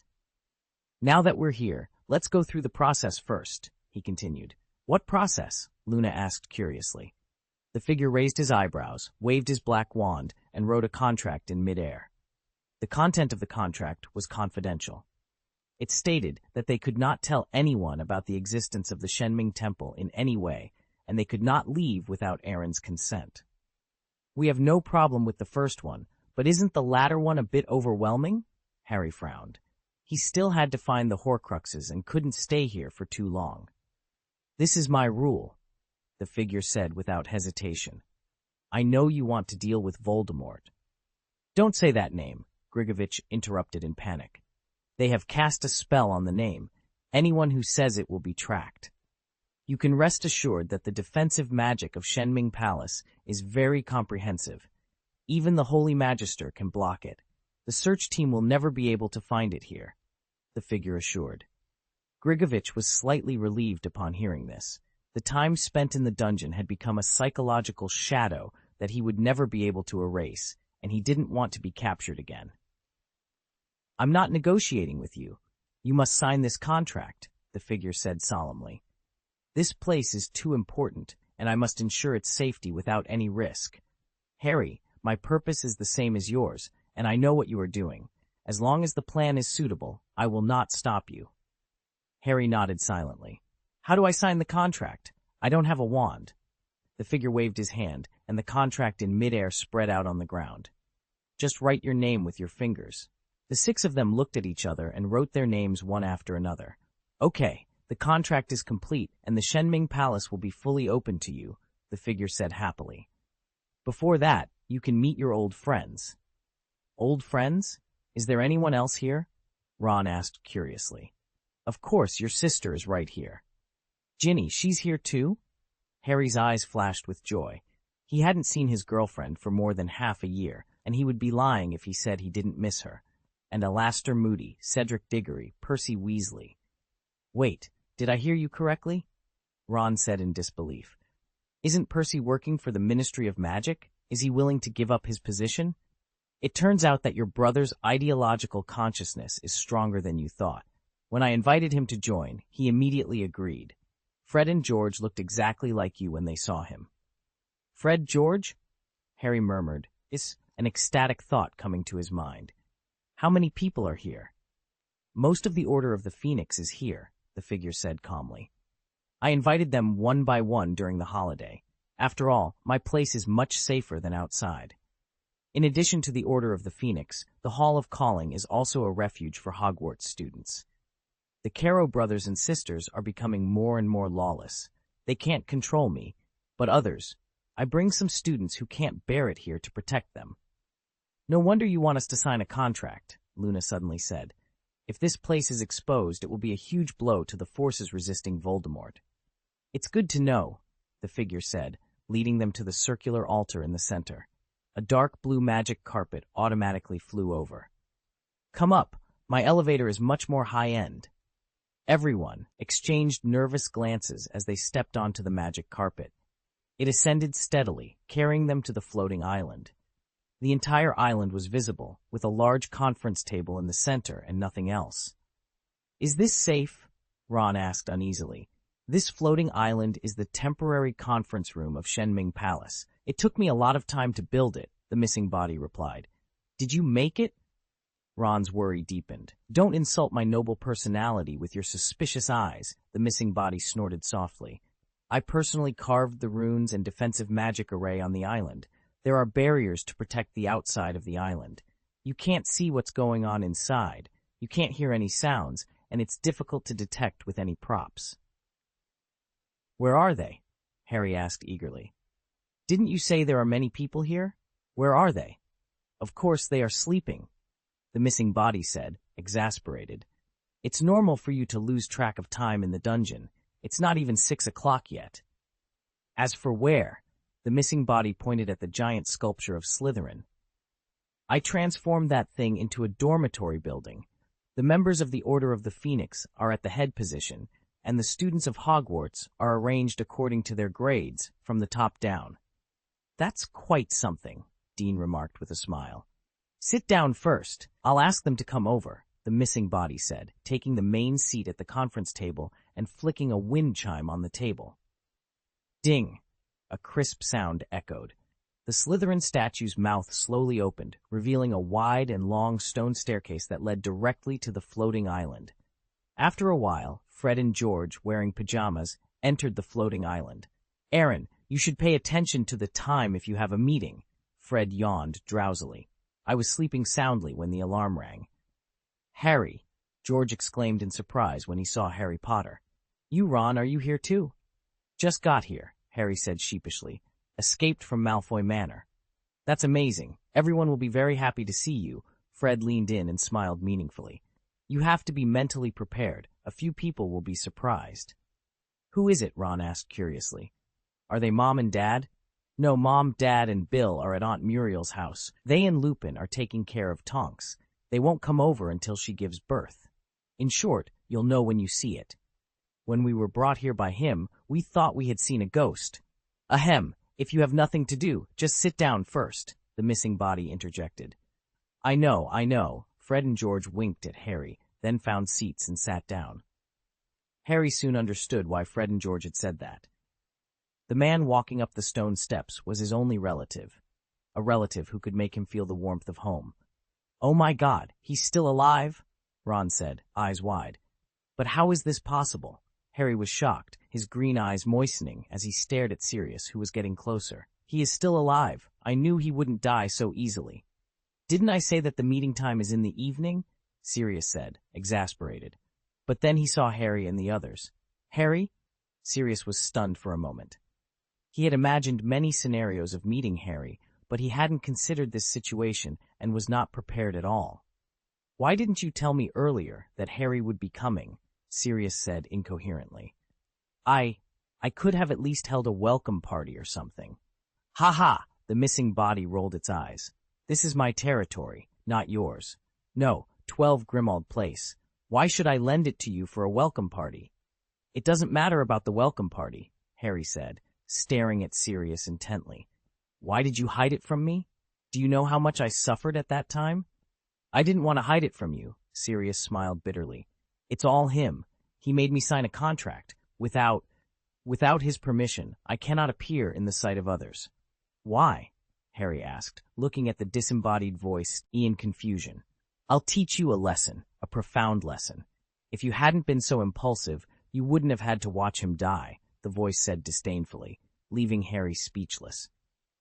Now that we're here, let's go through the process first, he continued. What process? Luna asked curiously. The figure raised his eyebrows, waved his black wand, and wrote a contract in midair. The content of the contract was confidential. It stated that they could not tell anyone about the existence of the Shenming Temple in any way, and they could not leave without Aaron's consent. We have no problem with the first one, but isn't the latter one a bit overwhelming? Harry frowned. He still had to find the Horcruxes and couldn't stay here for too long. This is my rule, the figure said without hesitation. I know you want to deal with Voldemort. Don't say that name, Grigovich interrupted in panic. They have cast a spell on the name. Anyone who says it will be tracked. You can rest assured that the defensive magic of Shenming Palace is very comprehensive. Even the Holy Magister can block it. The search team will never be able to find it here, the figure assured. Grigovich was slightly relieved upon hearing this. The time spent in the dungeon had become a psychological shadow that he would never be able to erase, and he didn't want to be captured again. I'm not negotiating with you. You must sign this contract, the figure said solemnly. This place is too important, and I must ensure its safety without any risk. Harry, my purpose is the same as yours, and I know what you are doing. As long as the plan is suitable, I will not stop you. Harry nodded silently. How do I sign the contract? I don't have a wand. The figure waved his hand, and the contract in midair spread out on the ground. Just write your name with your fingers. The six of them looked at each other and wrote their names one after another. Okay, the contract is complete, and the Shenming Palace will be fully open to you, the figure said happily. Before that, you can meet your old friends. Old friends? Is there anyone else here? Ron asked curiously. Of course, your sister is right here. Ginny, she's here too? Harry's eyes flashed with joy. He hadn't seen his girlfriend for more than half a year, and he would be lying if he said he didn't miss her. And Alastor Moody, Cedric Diggory, Percy Weasley. Wait, did I hear you correctly? Ron said in disbelief. Isn't Percy working for the Ministry of Magic? Is he willing to give up his position? It turns out that your brother's ideological consciousness is stronger than you thought. When I invited him to join, he immediately agreed. Fred and George looked exactly like you when they saw him. Fred George? Harry murmured, an ecstatic thought coming to his mind. How many people are here? Most of the Order of the Phoenix is here, the figure said calmly. I invited them one by one during the holiday. After all, my place is much safer than outside. In addition to the Order of the Phoenix, the Hall of Calling is also a refuge for Hogwarts students. The Caro brothers and sisters are becoming more and more lawless. They can't control me, but others. I bring some students who can't bear it here to protect them. No wonder you want us to sign a contract, Luna suddenly said. If this place is exposed, it will be a huge blow to the forces resisting Voldemort. It's good to know, the figure said, leading them to the circular altar in the center. A dark blue magic carpet automatically flew over. Come up, my elevator is much more high-end. Everyone exchanged nervous glances as they stepped onto the magic carpet. It ascended steadily, carrying them to the floating island. The entire island was visible, with a large conference table in the center and nothing else. Is this safe? Ron asked uneasily. This floating island is the temporary conference room of Shenming Palace. It took me a lot of time to build it, the missing body replied. Did you make it? Ron's worry deepened. Don't insult my noble personality with your suspicious eyes, the missing body snorted softly. I personally carved the runes and defensive magic array on the island. There are barriers to protect the outside of the island. You can't see what's going on inside. You can't hear any sounds, and it's difficult to detect with any props. Where are they? Harry asked eagerly. Didn't you say there are many people here? Where are they? Of course they are sleeping, the missing body said, exasperated. It's normal for you to lose track of time in the dungeon. It's not even 6 o'clock yet. As for where, the missing body pointed at the giant sculpture of Slytherin. I transformed that thing into a dormitory building. The members of the Order of the Phoenix are at the head position, and the students of Hogwarts are arranged according to their grades, from the top down. That's quite something, Dean remarked with a smile. Sit down first. I'll ask them to come over, the missing body said, taking the main seat at the conference table and flicking a wind chime on the table. Ding! A crisp sound echoed. The Slytherin statue's mouth slowly opened, revealing a wide and long stone staircase that led directly to the floating island. After a while, Fred and George, wearing pajamas, entered the floating island. Aaron, you should pay attention to the time if you have a meeting, Fred yawned drowsily. I was sleeping soundly when the alarm rang. Harry, George exclaimed in surprise when he saw Harry Potter. You, Ron, are you here too? Just got here, Harry said sheepishly. Escaped from Malfoy Manor. That's amazing. Everyone will be very happy to see you. Fred leaned in and smiled meaningfully. You have to be mentally prepared. A few people will be surprised. Who is it? Ron asked curiously. Are they Mom and Dad? No, Mom, Dad, and Bill are at Aunt Muriel's house. They and Lupin are taking care of Tonks. They won't come over until she gives birth. In short, you'll know when you see it. When we were brought here by him, we thought we had seen a ghost. Ahem. If you have nothing to do, just sit down first, the missing body interjected. I know. Fred and George winked at Harry, then found seats and sat down. Harry soon understood why Fred and George had said that. The man walking up the stone steps was his only relative, a relative who could make him feel the warmth of home. Oh my God, he's still alive? Ron said, eyes wide. But how is this possible? Harry was shocked, his green eyes moistening as he stared at Sirius, who was getting closer. He is still alive. I knew he wouldn't die so easily. Didn't I say that the meeting time is in the evening? Sirius said, exasperated. But then he saw Harry and the others. Harry? Sirius was stunned for a moment. He had imagined many scenarios of meeting Harry, but he hadn't considered this situation and was not prepared at all. Why didn't you tell me earlier that Harry would be coming? Sirius said incoherently. I could have at least held a welcome party or something. Ha ha! The missing body rolled its eyes. This is my territory, not yours. No, 12 Grimmauld Place. Why should I lend it to you for a welcome party? It doesn't matter about the welcome party, Harry said, staring at Sirius intently. Why did you hide it from me? Do you know how much I suffered at that time? I didn't want to hide it from you, Sirius smiled bitterly. It's all him. He made me sign a contract. Without his permission, I cannot appear in the sight of others. Why? Harry asked, looking at the disembodied voice in confusion. I'll teach you a lesson, a profound lesson. If you hadn't been so impulsive, you wouldn't have had to watch him die, the voice said disdainfully, leaving Harry speechless.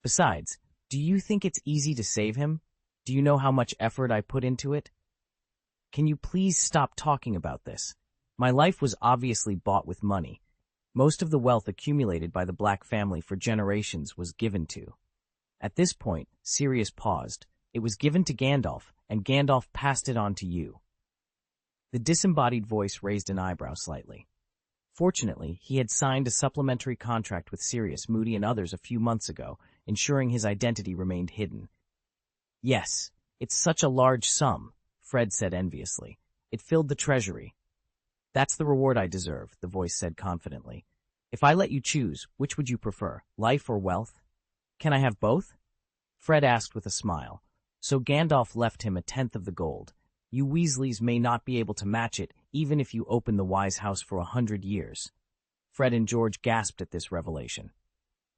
Besides, do you think it's easy to save him? Do you know how much effort I put into it? Can you please stop talking about this? My life was obviously bought with money. Most of the wealth accumulated by the Black family for generations was given to. At this point, Sirius paused. It was given to Gandalf, and Gandalf passed it on to you. The disembodied voice raised an eyebrow slightly. Fortunately, he had signed a supplementary contract with Sirius, Moody, and others a few months ago, ensuring his identity remained hidden. Yes, it's such a large sum, Fred said enviously. It filled the treasury. That's the reward I deserve, the voice said confidently. If I let you choose, which would you prefer, life or wealth? Can I have both? Fred asked with a smile. So Gandalf left him 1/10 of the gold. You Weasleys may not be able to match it, even if you open the Wise House for 100 years. Fred and George gasped at this revelation.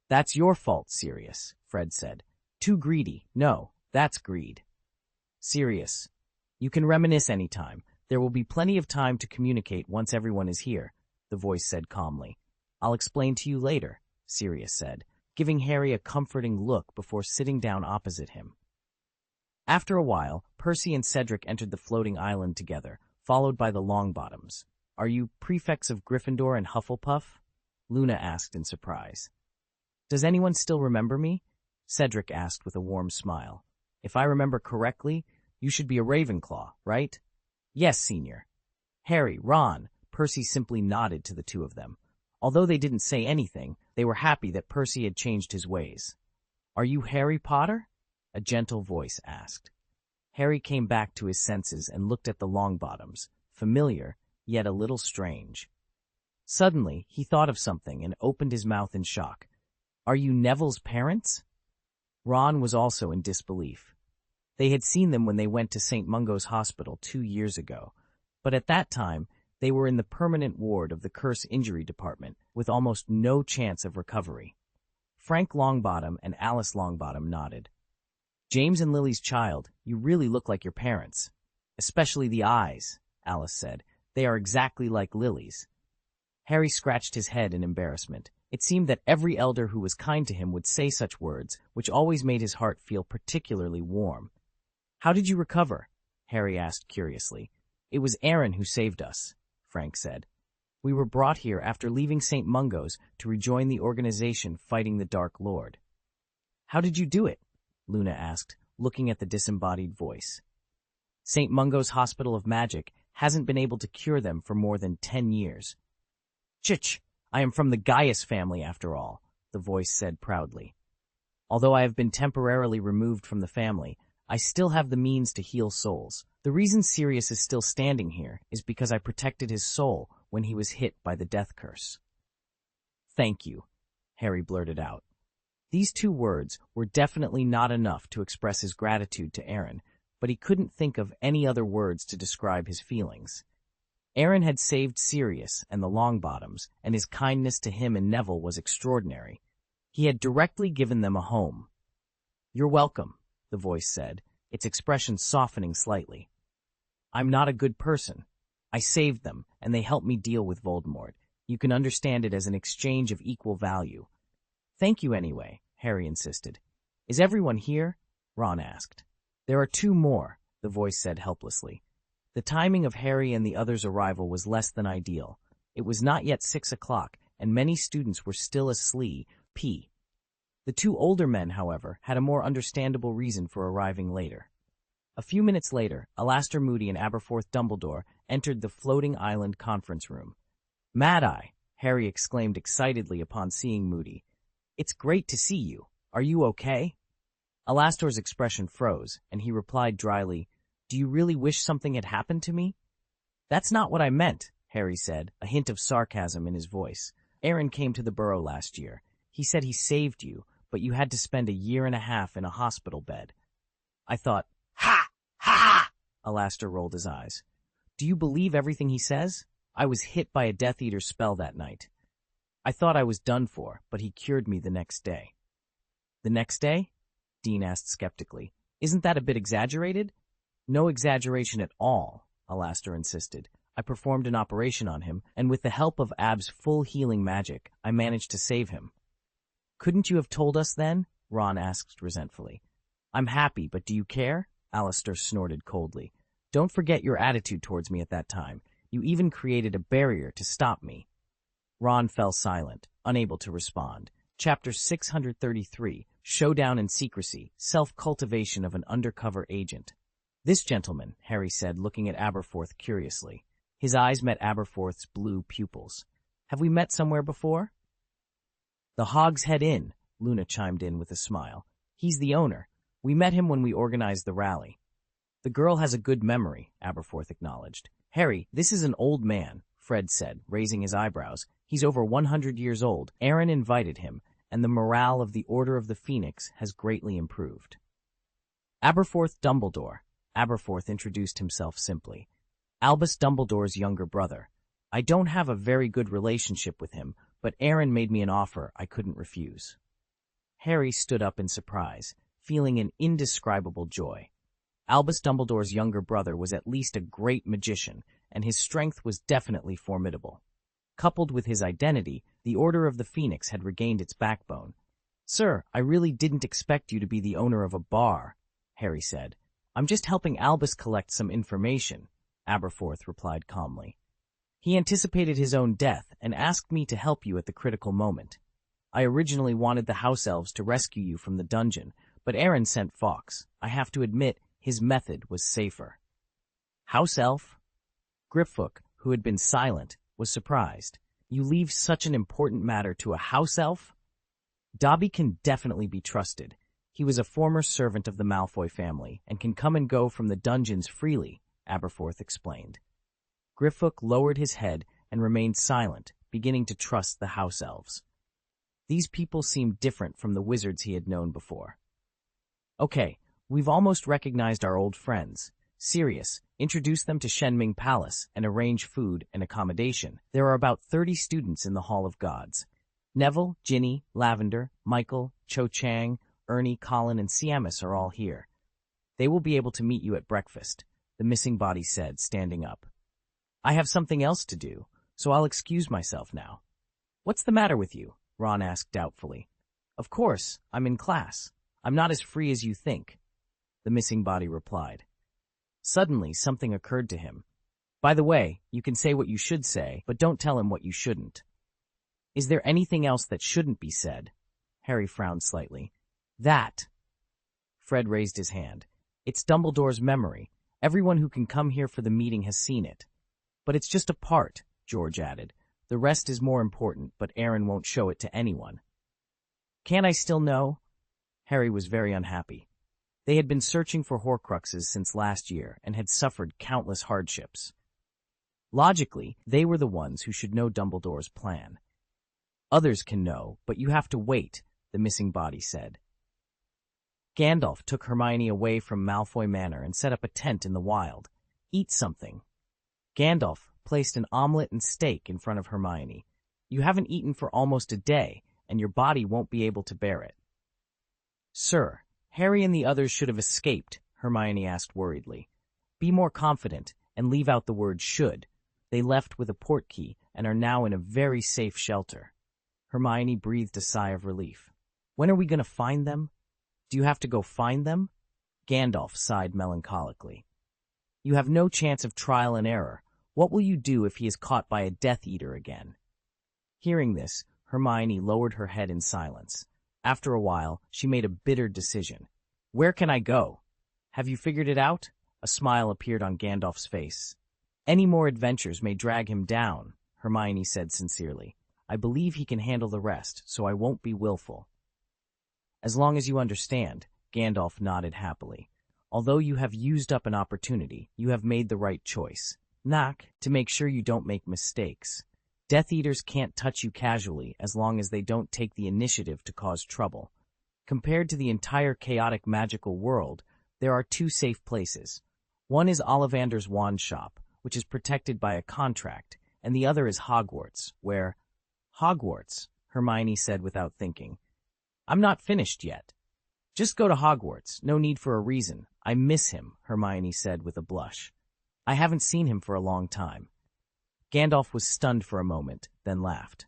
That's your fault, Sirius, Fred said. Too greedy. No, that's greed. Sirius, you can reminisce any time. There will be plenty of time to communicate once everyone is here, the voice said calmly. I'll explain to you later, Sirius said, giving Harry a comforting look before sitting down opposite him. After a while, Percy and Cedric entered the floating island together, followed by the Longbottoms. Are you prefects of Gryffindor and Hufflepuff? Luna asked in surprise. Does anyone still remember me? Cedric asked with a warm smile. If I remember correctly, you should be a Ravenclaw, right? Yes, Senior. Harry, Ron, Percy simply nodded to the two of them. Although they didn't say anything, they were happy that Percy had changed his ways. Are you Harry Potter? A gentle voice asked. Harry came back to his senses and looked at the Longbottoms, familiar, yet a little strange. Suddenly, he thought of something and opened his mouth in shock. "Are you Neville's parents?" Ron was also in disbelief. They had seen them when they went to St. Mungo's Hospital 2 years ago, but at that time, they were in the permanent ward of the Curse Injury Department, with almost no chance of recovery. Frank Longbottom and Alice Longbottom nodded. "James and Lily's child, you really look like your parents. Especially the eyes," Alice said. "They are exactly like Lily's." Harry scratched his head in embarrassment. It seemed that every elder who was kind to him would say such words, which always made his heart feel particularly warm. "How did you recover?" Harry asked curiously. "It was Aaron who saved us," Frank said. "We were brought here after leaving St. Mungo's to rejoin the organization fighting the Dark Lord." "How did you do it?" Luna asked, looking at the disembodied voice. "St. Mungo's Hospital of Magic hasn't been able to cure them for more than 10 years. "Chich! I am from the Gaius family, after all," the voice said proudly. "Although I have been temporarily removed from the family, I still have the means to heal souls. The reason Sirius is still standing here is because I protected his soul when he was hit by the death curse." "Thank you," Harry blurted out. These 2 words were definitely not enough to express his gratitude to Aaron, but he couldn't think of any other words to describe his feelings. Aaron had saved Sirius and the Longbottoms, and his kindness to him and Neville was extraordinary. He had directly given them a home. "You're welcome," the voice said, its expression softening slightly. "I'm not a good person. I saved them, and they helped me deal with Voldemort. You can understand it as an exchange of equal value." "Thank you anyway," Harry insisted. "Is everyone here?" Ron asked. "There are 2 more," the voice said helplessly. The timing of Harry and the others' arrival was less than ideal. It was not yet 6 o'clock, and many students were still asleep. The 2 older men, however, had a more understandable reason for arriving later. A few minutes later, Alastor Moody and Aberforth Dumbledore entered the floating island conference room. "Mad-Eye!" Harry exclaimed excitedly upon seeing Moody. "It's great to see you. Are you okay?" Alastor's expression froze, and he replied dryly, "Do you really wish something had happened to me?" "That's not what I meant," Harry said, a hint of sarcasm in his voice. "Aaron came to the Burrow last year. He said he saved you, but you had to spend 1.5 years in a hospital bed." I thought, "Ha! Ha! Ha!" Alastor rolled his eyes. "Do you believe everything he says? I was hit by a Death Eater spell that night. I thought I was done for, but he cured me the next day." "The next day?" Dean asked skeptically. "Isn't that a bit exaggerated?" "No exaggeration at all," Alastor insisted. "I performed an operation on him, and with the help of Ab's full healing magic, I managed to save him." "Couldn't you have told us then?" Ron asked resentfully. "I'm happy, but do you care?" Alastor snorted coldly. "Don't forget your attitude towards me at that time. You even created a barrier to stop me." Ron fell silent, unable to respond. Chapter 633, Showdown in Secrecy, Self-Cultivation of an Undercover Agent. "This gentleman," Harry said, looking at Aberforth curiously. His eyes met Aberforth's blue pupils. "Have we met somewhere before?" "The Hog's Head Inn," Luna chimed in with a smile. "He's the owner. We met him when we organized the rally." "The girl has a good memory," Aberforth acknowledged. "Harry, this is an old man," Fred said, raising his eyebrows. "He's over 100 years old. Aaron invited him, and the morale of the Order of the Phoenix has greatly improved." "Aberforth Dumbledore," Aberforth introduced himself simply. "Albus Dumbledore's younger brother. I don't have a very good relationship with him, but Aaron made me an offer I couldn't refuse." Harry stood up in surprise, feeling an indescribable joy. Albus Dumbledore's younger brother was at least a great magician, and his strength was definitely formidable. Coupled with his identity, the Order of the Phoenix had regained its backbone. "Sir, I really didn't expect you to be the owner of a bar," Harry said. "I'm just helping Albus collect some information," Aberforth replied calmly. "He anticipated his own death and asked me to help you at the critical moment. I originally wanted the house elves to rescue you from the dungeon, but Aaron sent Fawkes. I have to admit, his method was safer." "House elf?" Griphook, who had been silent, was surprised. "You leave such an important matter to a house elf?" "Dobby can definitely be trusted. He was a former servant of the Malfoy family and can come and go from the dungeons freely," Aberforth explained. Griphook lowered his head and remained silent beginning to trust the house elves. These people seemed different from the wizards he had known before. Okay, we've almost recognized our old friends. Sirius, introduce them to Shenming Palace and arrange food and accommodation. There are about 30 students in the Hall of Gods. Neville, Ginny, Lavender, Michael, Cho Chang, Ernie, Colin, and Siamus are all here. They will be able to meet you at breakfast, the missing body said, standing up. I have something else to do, so I'll excuse myself now. What's the matter with you? Ron asked doubtfully. Of course, I'm in class. I'm not as free as you think, the missing body replied. Suddenly, something occurred to him. By the way, you can say what you should say, but don't tell him what you shouldn't. Is there anything else that shouldn't be said? Harry frowned slightly. That. Fred raised his hand. It's Dumbledore's memory. Everyone who can come here for the meeting has seen it. But it's just a part, George added. The rest is more important, but Aaron won't show it to anyone. Can't I still know? Harry was very unhappy. They had been searching for Horcruxes since last year and had suffered countless hardships. Logically, they were the ones who should know Dumbledore's plan. Others can know, but you have to wait, the missing body said. Gandalf took Hermione away from Malfoy Manor and set up a tent in the wild. Eat something. Gandalf placed an omelet and steak in front of Hermione. You haven't eaten for almost a day, and your body won't be able to bear it. Sir, Harry and the others should have escaped, Hermione asked worriedly. Be more confident and leave out the word should. They left with a portkey and are now in a very safe shelter. Hermione breathed a sigh of relief. When are we going to find them? Do you have to go find them? Gandalf sighed melancholically. You have no chance of trial and error. What will you do if he is caught by a Death Eater again? Hearing this, Hermione lowered her head in silence. After a while, she made a bitter decision. Where can I go? Have you figured it out? A smile appeared on Gandalf's face. Any more adventures may drag him down, Hermione said sincerely. I believe he can handle the rest, so I won't be willful. As long as you understand, Gandalf nodded happily. Although you have used up an opportunity, you have made the right choice. Knock, to make sure you don't make mistakes. Death Eaters can't touch you casually as long as they don't take the initiative to cause trouble. Compared to the entire chaotic magical world, there are two safe places. One is Ollivander's wand shop, which is protected by a contract, and the other is Hogwarts, where— Hogwarts, Hermione said without thinking. I'm not finished yet. Just go to Hogwarts, no need for a reason. I miss him, Hermione said with a blush. I haven't seen him for a long time. Gandalf was stunned for a moment, then laughed.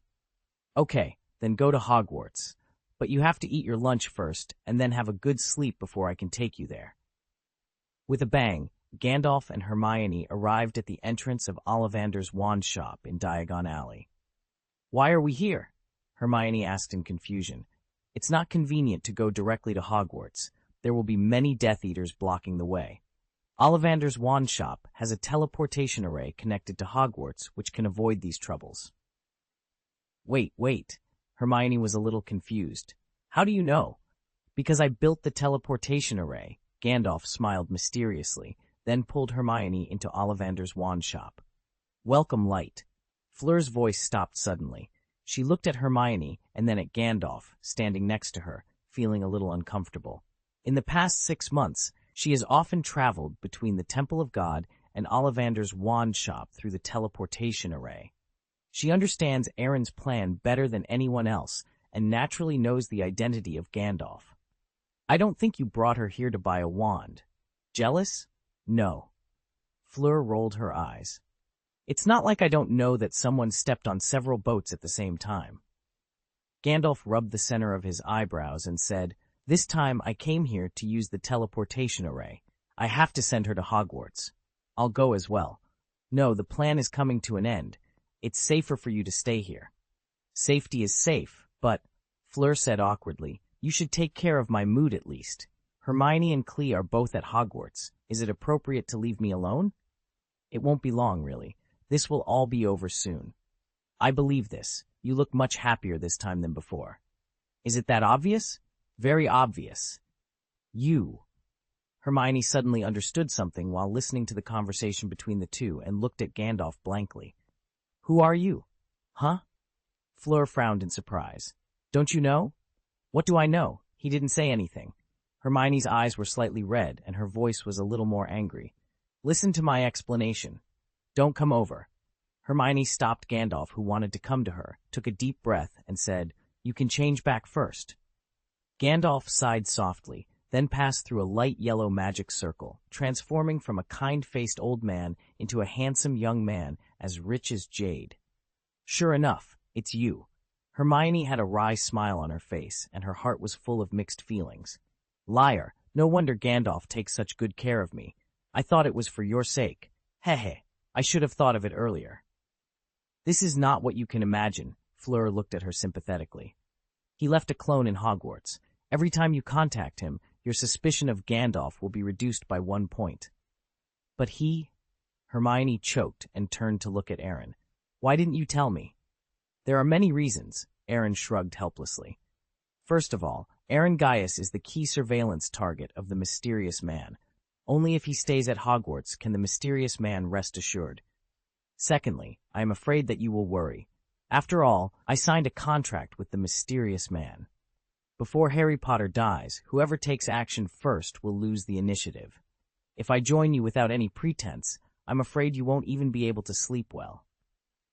Okay, then go to Hogwarts. But you have to eat your lunch first, and then have a good sleep before I can take you there. With a bang, Gandalf and Hermione arrived at the entrance of Ollivander's wand shop in Diagon Alley. Why are we here? Hermione asked in confusion. It's not convenient to go directly to Hogwarts. There will be many Death Eaters blocking the way. Ollivander's wand shop has a teleportation array connected to Hogwarts which can avoid these troubles. Wait. Hermione was a little confused. How do you know? Because I built the teleportation array. Gandalf smiled mysteriously, then pulled Hermione into Ollivander's wand shop. Welcome, Light. Fleur's voice stopped suddenly. She looked at Hermione and then at Gandalf, standing next to her, feeling a little uncomfortable. In the past 6 months, she has often traveled between the Temple of God and Ollivander's wand shop through the teleportation array. She understands Aaron's plan better than anyone else and naturally knows the identity of Gandalf. I don't think you brought her here to buy a wand. Jealous? No. Fleur rolled her eyes. It's not like I don't know that someone stepped on several boats at the same time. Gandalf rubbed the center of his eyebrows and said, This time I came here to use the teleportation array. I have to send her to Hogwarts. I'll go as well. No, the plan is coming to an end. It's safer for you to stay here. Safety is safe, but, Fleur said awkwardly, you should take care of my mood at least. Hermione and Clee are both at Hogwarts. Is it appropriate to leave me alone? It won't be long, really. This will all be over soon. I believe this. You look much happier this time than before. Is it that obvious? Very obvious. You. Hermione suddenly understood something while listening to the conversation between the two and looked at Gandalf blankly. Who are you? Huh? Fleur frowned in surprise. Don't you know? What do I know? He didn't say anything. Hermione's eyes were slightly red, and her voice was a little more angry. Listen to my explanation. Don't come over. Hermione stopped Gandalf, who wanted to come to her, took a deep breath, and said, You can change back first. Gandalf sighed softly, then passed through a light yellow magic circle, transforming from a kind-faced old man into a handsome young man as rich as jade. Sure enough, it's you. Hermione had a wry smile on her face, and her heart was full of mixed feelings. Liar, no wonder Gandalf takes such good care of me. I thought it was for your sake. Heh, I should have thought of it earlier. This is not what you can imagine, Fleur looked at her sympathetically. He left a clone in Hogwarts. Every time you contact him, your suspicion of Gandalf will be reduced by 1 point. But he... Hermione choked and turned to look at Aaron. Why didn't you tell me? There are many reasons, Aaron shrugged helplessly. First of all, Aaron Gaius is the key surveillance target of the mysterious man. Only if he stays at Hogwarts can the mysterious man rest assured. Secondly, I am afraid that you will worry. After all, I signed a contract with the mysterious man. Before Harry Potter dies, whoever takes action first will lose the initiative. If I join you without any pretense, I'm afraid you won't even be able to sleep well.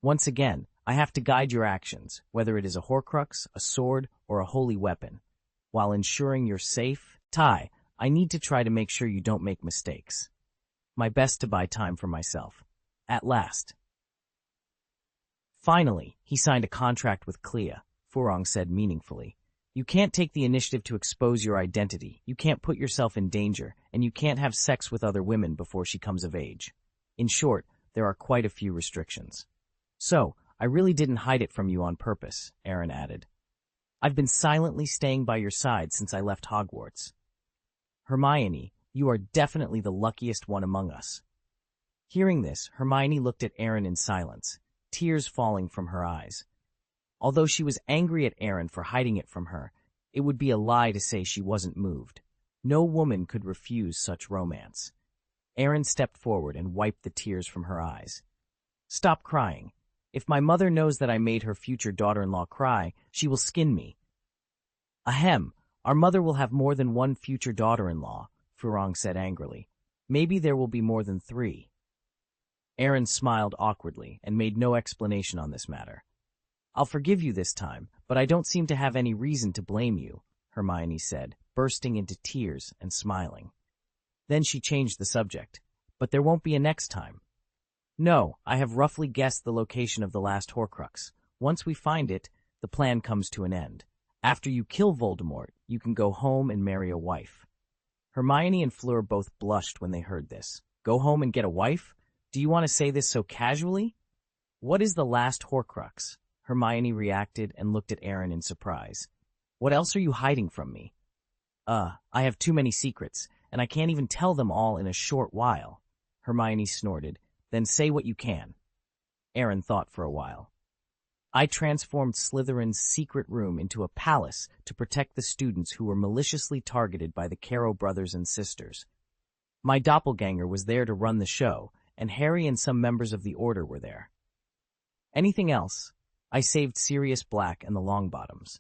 Once again, I have to guide your actions, whether it is a Horcrux, a sword, or a holy weapon. While ensuring you're safe, I need to try to make sure you don't make mistakes. My best to buy time for myself. At last. Finally, he signed a contract with Clea, Furong said meaningfully. You can't take the initiative to expose your identity, you can't put yourself in danger, and you can't have sex with other women before she comes of age. In short, there are quite a few restrictions. So, I really didn't hide it from you on purpose, Aaron added. I've been silently staying by your side since I left Hogwarts. Hermione, you are definitely the luckiest one among us. Hearing this, Hermione looked at Aaron in silence, tears falling from her eyes. Although she was angry at Aaron for hiding it from her, it would be a lie to say she wasn't moved. No woman could refuse such romance. Aaron stepped forward and wiped the tears from her eyes. Stop crying. If my mother knows that I made her future daughter-in-law cry, she will skin me. Ahem, our mother will have more than one future daughter-in-law, Furong said angrily. Maybe there will be more than 3. Aaron smiled awkwardly and made no explanation on this matter. I'll forgive you this time, but I don't seem to have any reason to blame you, Hermione said, bursting into tears and smiling. Then she changed the subject. But there won't be a next time. No, I have roughly guessed the location of the last Horcrux. Once we find it, the plan comes to an end. After you kill Voldemort, you can go home and marry a wife. Hermione and Fleur both blushed when they heard this. Go home and get a wife? Do you want to say this so casually? What is the last Horcrux? Hermione reacted and looked at Aaron in surprise. What else are you hiding from me? I have too many secrets, and I can't even tell them all in a short while. Hermione snorted. Then say what you can. Aaron thought for a while. I transformed Slytherin's secret room into a palace to protect the students who were maliciously targeted by the Caro brothers and sisters. My doppelganger was there to run the show, and Harry and some members of the Order were there. Anything else? I saved Sirius Black and the Longbottoms.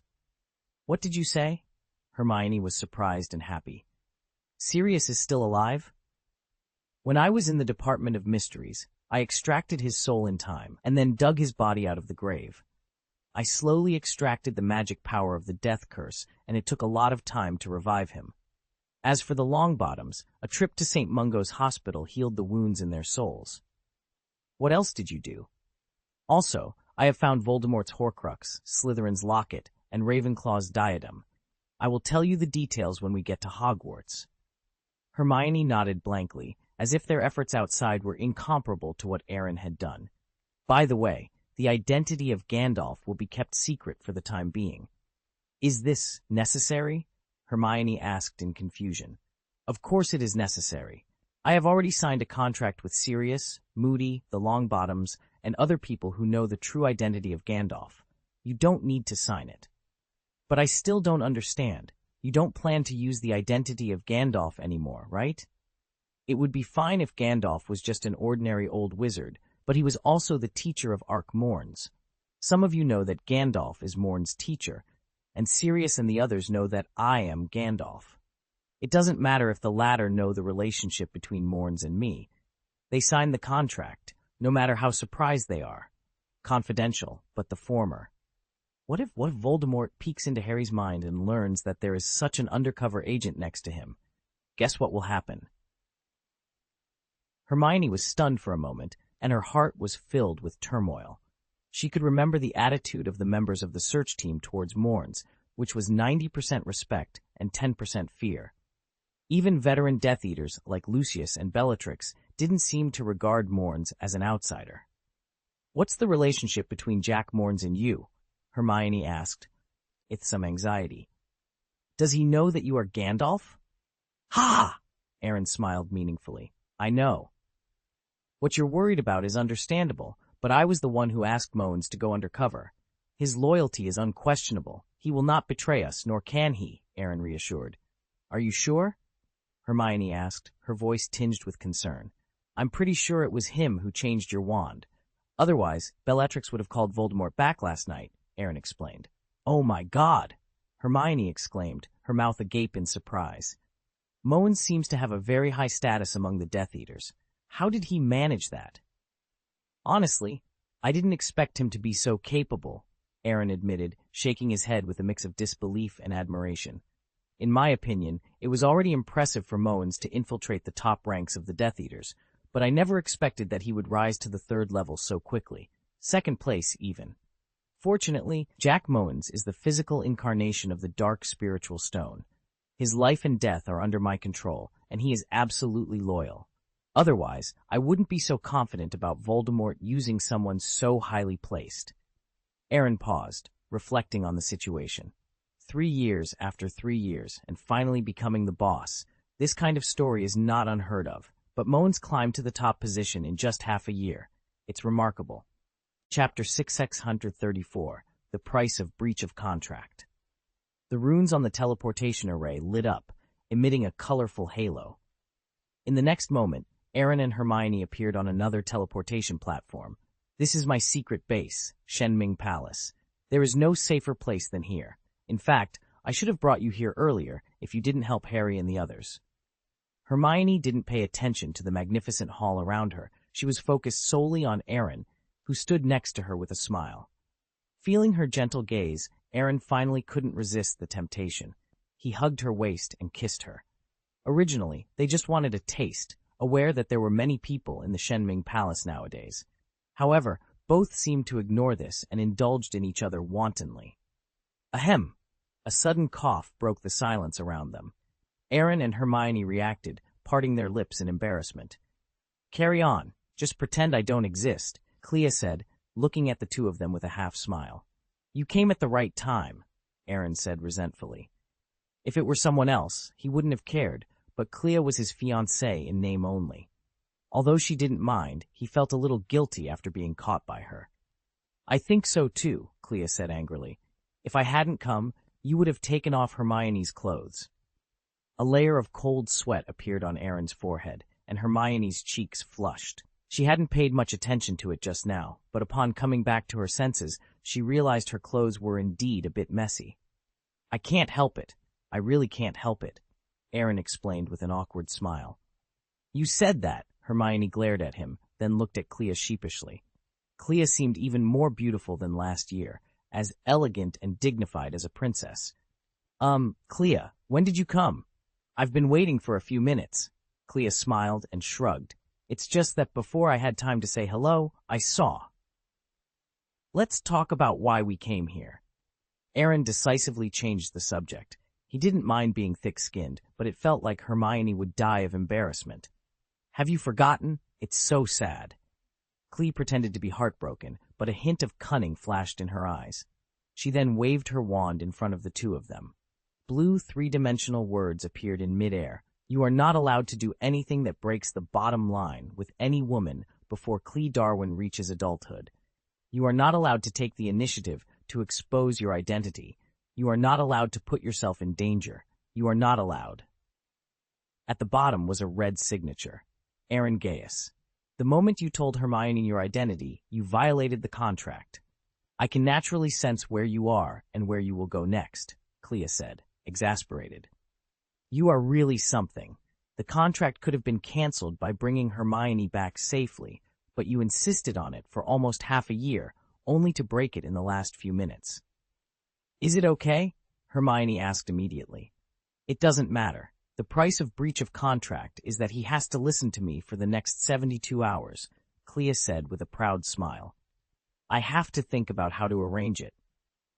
What did you say? Hermione was surprised and happy. Sirius is still alive? When I was in the Department of Mysteries, I extracted his soul in time, and then dug his body out of the grave. I slowly extracted the magic power of the death curse, and it took a lot of time to revive him. As for the Longbottoms, a trip to St. Mungo's hospital healed the wounds in their souls. What else did you do? Also, I have found Voldemort's Horcrux, Slytherin's locket, and Ravenclaw's diadem. I will tell you the details when we get to Hogwarts. Hermione nodded blankly, as if their efforts outside were incomparable to what Aaron had done. By the way, the identity of Gandalf will be kept secret for the time being. Is this necessary? Hermione asked in confusion. Of course it is necessary. I have already signed a contract with Sirius, Moody, the Longbottoms, and other people who know the true identity of Gandalf. You don't need to sign it. But I still don't understand. You don't plan to use the identity of Gandalf anymore, right? It would be fine if Gandalf was just an ordinary old wizard, but he was also the teacher of Arc Morns. Some of you know that Gandalf is Morn's teacher, and Sirius and the others know that I am Gandalf. It doesn't matter if the latter know the relationship between Morns and me. They signed the contract, no matter how surprised they are. Confidential, but the former. What if Voldemort peeks into Harry's mind and learns that there is such an undercover agent next to him? Guess what will happen? Hermione was stunned for a moment, and her heart was filled with turmoil. She could remember the attitude of the members of the search team towards Morns, which was 90% respect and 10% fear. Even veteran Death Eaters like Lucius and Bellatrix didn't seem to regard Morns as an outsider. "What's the relationship between Jack Morns and you?" Hermione asked, with some anxiety. "Does he know that you are Gandalf?" "Ha!" Aaron smiled meaningfully. "I know. What you're worried about is understandable, but I was the one who asked Morns to go undercover. His loyalty is unquestionable. He will not betray us, nor can he," Aaron reassured. "Are you sure?" Hermione asked, her voice tinged with concern. "I'm pretty sure it was him who changed your wand. Otherwise, Bellatrix would have called Voldemort back last night," Aaron explained. "Oh my God!" Hermione exclaimed, her mouth agape in surprise. "Morns seems to have a very high status among the Death Eaters. How did he manage that?" "Honestly, I didn't expect him to be so capable," Aaron admitted, shaking his head with a mix of disbelief and admiration. "In my opinion, it was already impressive for Morns to infiltrate the top ranks of the Death Eaters, but I never expected that he would rise to the 3rd level so quickly. 2nd place, even. Fortunately, Jack Morns is the physical incarnation of the dark spiritual stone. His life and death are under my control, and he is absolutely loyal. Otherwise, I wouldn't be so confident about Voldemort using someone so highly placed." Aaron paused, reflecting on the situation. 3 years after 3 years, and finally becoming the boss. This kind of story is not unheard of, but Morns climbed to the top position in just half a year. It's remarkable. Chapter 634, The Price of Breach of Contract. The runes on the teleportation array lit up, emitting a colorful halo. In the next moment, Aaron and Hermione appeared on another teleportation platform. "This is my secret base, Shenming Palace. There is no safer place than here. In fact, I should have brought you here earlier if you didn't help Harry and the others." Hermione didn't pay attention to the magnificent hall around her. She was focused solely on Aaron, who stood next to her with a smile. Feeling her gentle gaze, Aaron finally couldn't resist the temptation. He hugged her waist and kissed her. Originally, they just wanted a taste, aware that there were many people in the Shenming Palace nowadays. However, both seemed to ignore this and indulged in each other wantonly. Ahem! A sudden cough broke the silence around them. Aaron and Hermione reacted, parting their lips in embarrassment. "Carry on. Just pretend I don't exist," Clea said, looking at the two of them with a half-smile. "You came at the right time," Aaron said resentfully. If it were someone else, he wouldn't have cared, but Clea was his fiancée in name only. Although she didn't mind, he felt a little guilty after being caught by her. "I think so too," Clea said angrily. "If I hadn't come, you would have taken off Hermione's clothes." A layer of cold sweat appeared on Aaron's forehead, and Hermione's cheeks flushed. She hadn't paid much attention to it just now, but upon coming back to her senses, she realized her clothes were indeed a bit messy. "I can't help it. I really can't help it," Aaron explained with an awkward smile. "You said that," Hermione glared at him, then looked at Clea sheepishly. Clea seemed even more beautiful than last year, as elegant and dignified as a princess. Clea, when did you come?" "I've been waiting for a few minutes." Clea smiled and shrugged. "It's just that before I had time to say hello, I saw." "Let's talk about why we came here." Aaron decisively changed the subject. He didn't mind being thick-skinned, but it felt like Hermione would die of embarrassment. "Have you forgotten? It's so sad." Clea pretended to be heartbroken, but a hint of cunning flashed in her eyes. She then waved her wand in front of the two of them. Blue three-dimensional words appeared in midair. "You are not allowed to do anything that breaks the bottom line with any woman before Clea Darwin reaches adulthood. You are not allowed to take the initiative to expose your identity. You are not allowed to put yourself in danger. You are not allowed." At the bottom was a red signature. Aaron Gaius. The moment you told Hermione your identity, you violated the contract. I can naturally sense where you are and where you will go next, Clea said, exasperated. You are really something. The contract could have been cancelled by bringing Hermione back safely, but you insisted on it for almost half a year, only to break it in the last few minutes. Is it okay? Hermione asked immediately. It doesn't matter. The price of breach of contract is that he has to listen to me for the next 72 hours, Clea said with a proud smile. I have to think about how to arrange it.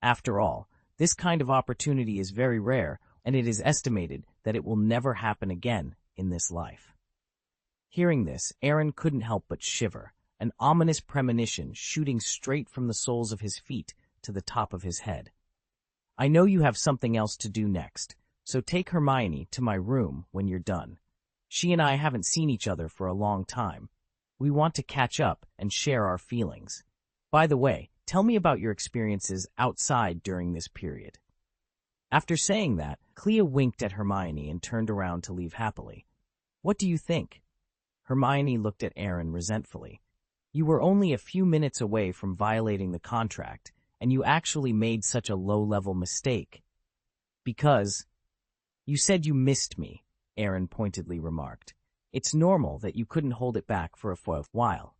After all, this kind of opportunity is very rare, and it is estimated that it will never happen again in this life. Hearing this, Aaron couldn't help but shiver, an ominous premonition shooting straight from the soles of his feet to the top of his head. I know you have something else to do next, so take Hermione to my room when you're done. She and I haven't seen each other for a long time. We want to catch up and share our feelings. By the way, tell me about your experiences outside during this period. After saying that, Clea winked at Hermione and turned around to leave happily. What do you think? Hermione looked at Aaron resentfully. You were only a few minutes away from violating the contract, and you actually made such a low-level mistake. Because you said you missed me, Aaron pointedly remarked. It's normal that you couldn't hold it back for a while.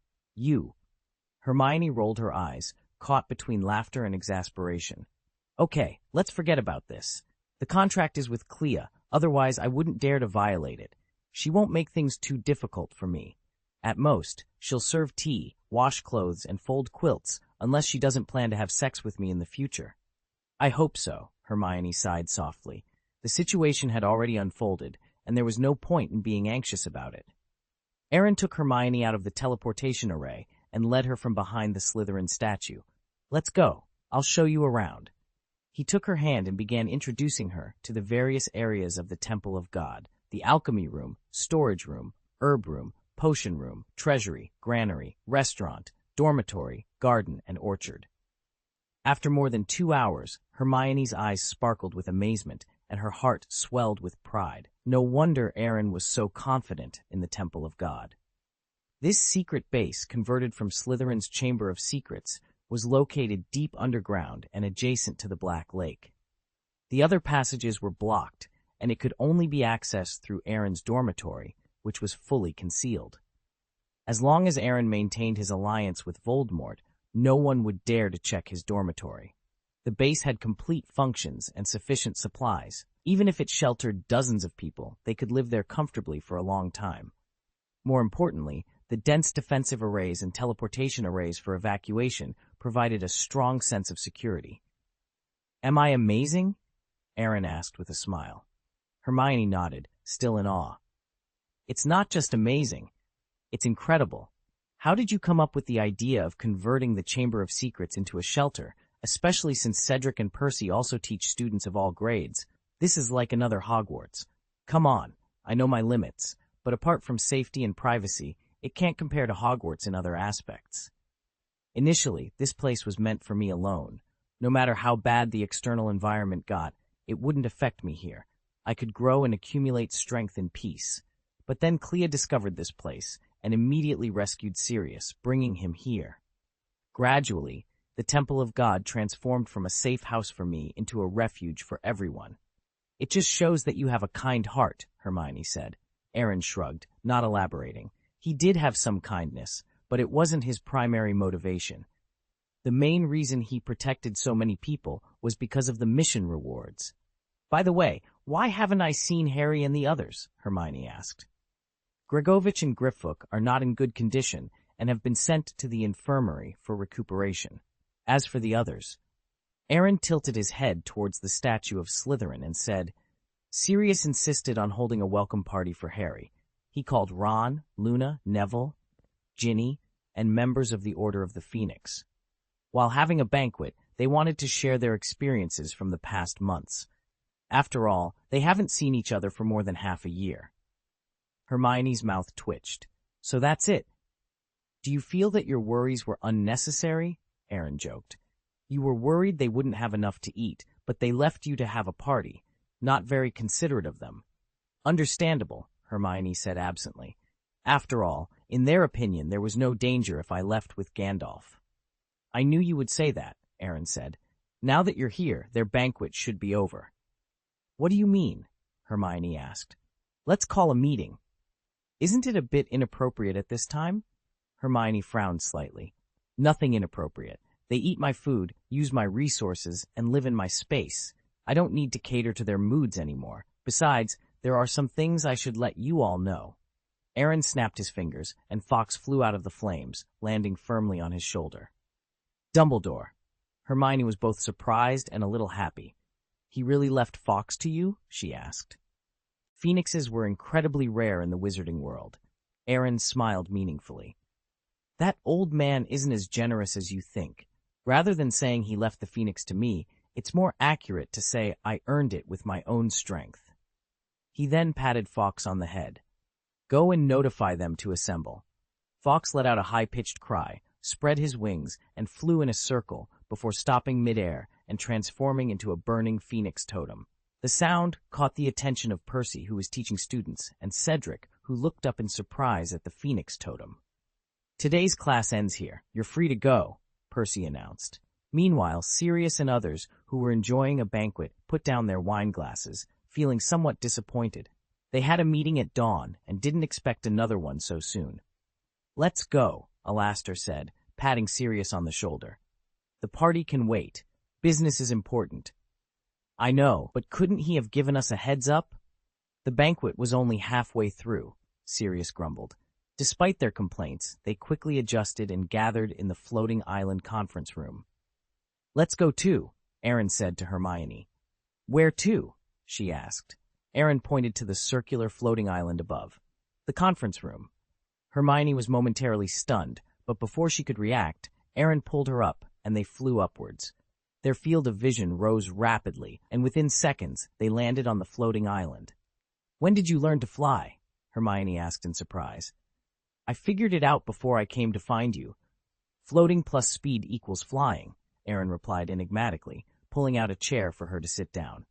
Hermione rolled her eyes, caught between laughter and exasperation. Okay, let's forget about this. The contract is with Clea, otherwise I wouldn't dare to violate it. She won't make things too difficult for me. At most, she'll serve tea, wash clothes, and fold quilts, unless she doesn't plan to have sex with me in the future. I hope so, Hermione sighed softly. The situation had already unfolded, and there was no point in being anxious about it. Aaron took Hermione out of the teleportation array and led her from behind the Slytherin statue. Let's go. I'll show you around. He took her hand and began introducing her to the various areas of the Temple of God, the alchemy room, storage room, herb room, potion room, treasury, granary, restaurant, dormitory, garden, and orchard. After more than 2 hours, Hermione's eyes sparkled with amazement and her heart swelled with pride. No wonder Aaron was so confident in the Temple of God. This secret base, converted from Slytherin's Chamber of Secrets, was located deep underground and adjacent to the Black Lake. The other passages were blocked, and it could only be accessed through Aaron's dormitory, which was fully concealed. As long as Aaron maintained his alliance with Voldemort, no one would dare to check his dormitory. The base had complete functions and sufficient supplies. Even if it sheltered dozens of people, they could live there comfortably for a long time. More importantly, the dense defensive arrays and teleportation arrays for evacuation provided a strong sense of security. Am I amazing? Aaron asked with a smile. Hermione nodded, still in awe. It's not just amazing, it's incredible. How did you come up with the idea of converting the Chamber of Secrets into a shelter, especially since Cedric and Percy also teach students of all grades? This is like another Hogwarts. Come on, I know my limits, but apart from safety and privacy, it can't compare to Hogwarts in other aspects. Initially, this place was meant for me alone. No matter how bad the external environment got, it wouldn't affect me here. I could grow and accumulate strength in peace. But then Clea discovered this place and immediately rescued Sirius, bringing him here. Gradually, the Temple of God transformed from a safe house for me into a refuge for everyone. It just shows that you have a kind heart, Hermione said. Aaron shrugged, not elaborating. He did have some kindness, but it wasn't his primary motivation. The main reason he protected so many people was because of the mission rewards. By the way, why haven't I seen Harry and the others? Hermione asked. Gregovich and Griffook are not in good condition and have been sent to the infirmary for recuperation. As for the others, Aaron tilted his head towards the statue of Slytherin and said, Sirius insisted on holding a welcome party for Harry. He called Ron, Luna, Neville, Ginny, and members of the Order of the Phoenix. While having a banquet, they wanted to share their experiences from the past months. After all, they haven't seen each other for more than half a year. Hermione's mouth twitched. So that's it. Do you feel that your worries were unnecessary? Aaron joked. You were worried they wouldn't have enough to eat, but they left you to have a party. Not very considerate of them. Understandable, Hermione said absently. After all, in their opinion, there was no danger if I left with Gandalf. I knew you would say that, Aaron said. "Now that you're here, their banquet should be over." "What do you mean?" Hermione asked. "Let's call a meeting." "Isn't it a bit inappropriate at this time?" Hermione frowned slightly. "Nothing inappropriate. They eat my food, use my resources, and live in my space. I don't need to cater to their moods anymore. Besides, there are some things I should let you all know." Aaron snapped his fingers, and Fawkes flew out of the flames, landing firmly on his shoulder. "Dumbledore." Hermione was both surprised and a little happy. "He really left Fawkes to you?" she asked. Phoenixes were incredibly rare in the wizarding world. Aaron smiled meaningfully. "That old man isn't as generous as you think. Rather than saying he left the phoenix to me, it's more accurate to say I earned it with my own strength." He then patted Fawkes on the head. "Go and notify them to assemble." Fawkes let out a high-pitched cry, spread his wings, and flew in a circle before stopping midair and transforming into a burning phoenix totem. The sound caught the attention of Percy, who was teaching students, and Cedric, who looked up in surprise at the phoenix totem. "Today's class ends here. You're free to go," Percy announced. Meanwhile, Sirius and others, who were enjoying a banquet, put down their wine glasses, feeling somewhat disappointed. They had a meeting at dawn and didn't expect another one so soon. "Let's go," Alastor said, patting Sirius on the shoulder. "The party can wait. Business is important." "I know, but couldn't he have given us a heads up?" "The banquet was only halfway through," Sirius grumbled. Despite their complaints, they quickly adjusted and gathered in the floating island conference room. "Let's go too," Aaron said to Hermione. "Where to?" she asked. Aaron pointed to the circular floating island above. "The conference room." Hermione was momentarily stunned, but before she could react, Aaron pulled her up, and they flew upwards. Their field of vision rose rapidly, and within seconds, they landed on the floating island. "When did you learn to fly?" Hermione asked in surprise. "I figured it out before I came to find you. Floating plus speed equals flying," Aaron replied enigmatically, pulling out a chair for her to sit down.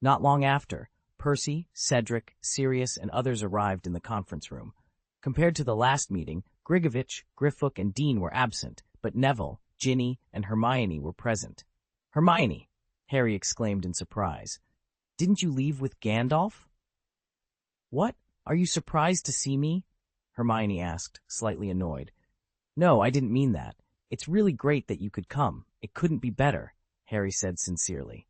Not long after, Percy, Cedric, Sirius, and others arrived in the conference room. Compared to the last meeting, Grigovich, Griffook, and Dean were absent, but Neville, Ginny, and Hermione were present. "Hermione!" Harry exclaimed in surprise. "Didn't you leave with Gandalf?" "What? Are you surprised to see me?" Hermione asked, slightly annoyed. "No, I didn't mean that. It's really great that you could come. It couldn't be better," Harry said sincerely.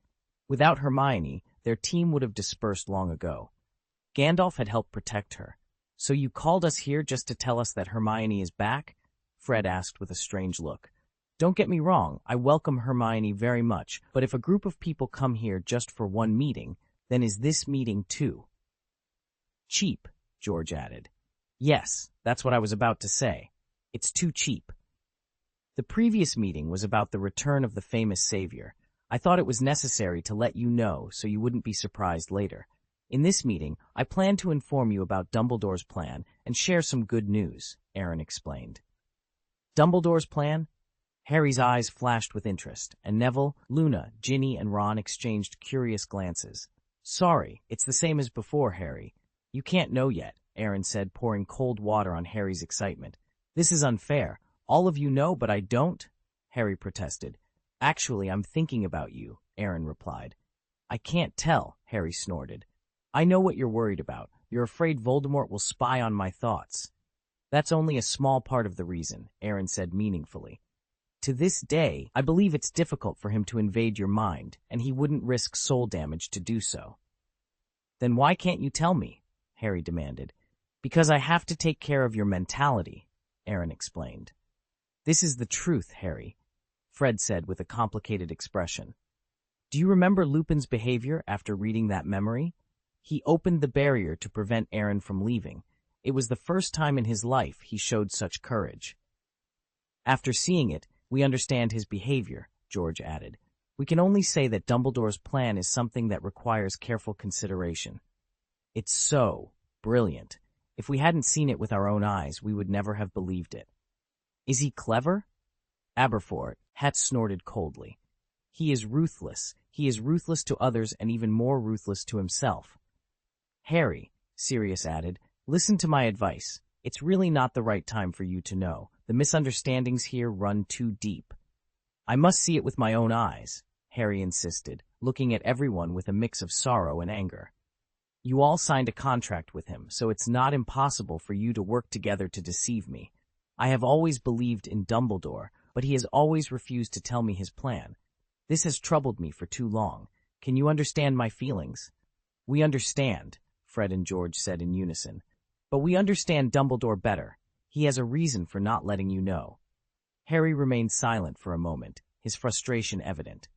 Without Hermione, their team would have dispersed long ago. Gandalf had helped protect her. "So you called us here just to tell us that Hermione is back?" Fred asked with a strange look. "Don't get me wrong, I welcome Hermione very much, but if a group of people come here just for one meeting, then is this meeting too?" "Cheap," George added. "Yes, that's what I was about to say. It's too cheap." "The previous meeting was about the return of the famous savior. I thought it was necessary to let you know so you wouldn't be surprised later. In this meeting, I plan to inform you about Dumbledore's plan and share some good news," Aaron explained. "Dumbledore's plan?" Harry's eyes flashed with interest, and Neville, Luna, Ginny, and Ron exchanged curious glances. "Sorry, it's the same as before, Harry. You can't know yet," Aaron said, pouring cold water on Harry's excitement. "This is unfair. All of you know, but I don't?" Harry protested. "Actually, I'm thinking about you," Aaron replied. "I can't tell," Harry snorted. "I know what you're worried about. You're afraid Voldemort will spy on my thoughts." "That's only a small part of the reason," Aaron said meaningfully. "To this day, I believe it's difficult for him to invade your mind, and he wouldn't risk soul damage to do so." "Then why can't you tell me?" Harry demanded. "Because I have to take care of your mentality," Aaron explained. "This is the truth, Harry," Fred said with a complicated expression. "Do you remember Lupin's behavior after reading that memory? He opened the barrier to prevent Aaron from leaving. It was the first time in his life he showed such courage." "After seeing it, we understand his behavior," George added. "We can only say that Dumbledore's plan is something that requires careful consideration." "It's so brilliant. If we hadn't seen it with our own eyes, we would never have believed it." "Is he clever?" Aberforth had snorted coldly. "He is ruthless. He is ruthless to others and even more ruthless to himself." "Harry," Sirius added, "listen to my advice. It's really not the right time for you to know. The misunderstandings here run too deep." I must see it with my own eyes, Harry insisted, looking at everyone with a mix of sorrow and anger. You all signed a contract with him, so it's not impossible for you to work together to deceive me. I have always believed in Dumbledore, but he has always refused to tell me his plan. This has troubled me for too long. Can you understand my feelings? We understand, Fred and George said in unison. But we understand Dumbledore better. He has a reason for not letting you know. Harry remained silent for a moment, his frustration evident.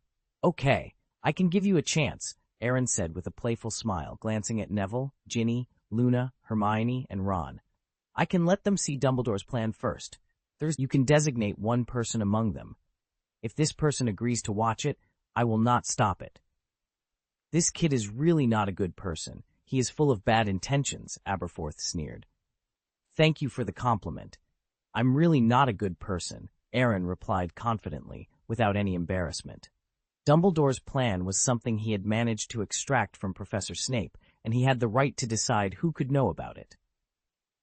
Okay, I can give you a chance, Aaron said with a playful smile, glancing at Neville, Ginny, Luna, Hermione, and Ron. I can let them see Dumbledore's plan first. You can designate one person among them. If this person agrees to watch it, I will not stop it. This kid is really not a good person. He is full of bad intentions, Aberforth sneered. Thank you for the compliment. I'm really not a good person, Aaron replied confidently, without any embarrassment. Dumbledore's plan was something he had managed to extract from Professor Snape, and he had the right to decide who could know about it.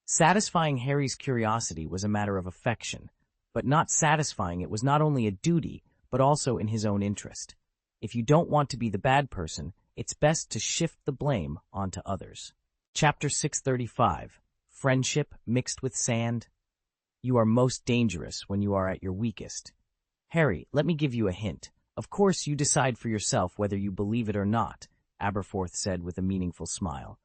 Satisfying Harry's curiosity was a matter of affection, but not satisfying it was not only a duty, but also in his own interest. If you don't want to be the bad person, it's best to shift the blame onto others. Chapter 635, Friendship Mixed with Sand. You are most dangerous when you are at your weakest. Harry, let me give you a hint. Of course you decide for yourself whether you believe it or not, Aberforth said with a meaningful smile.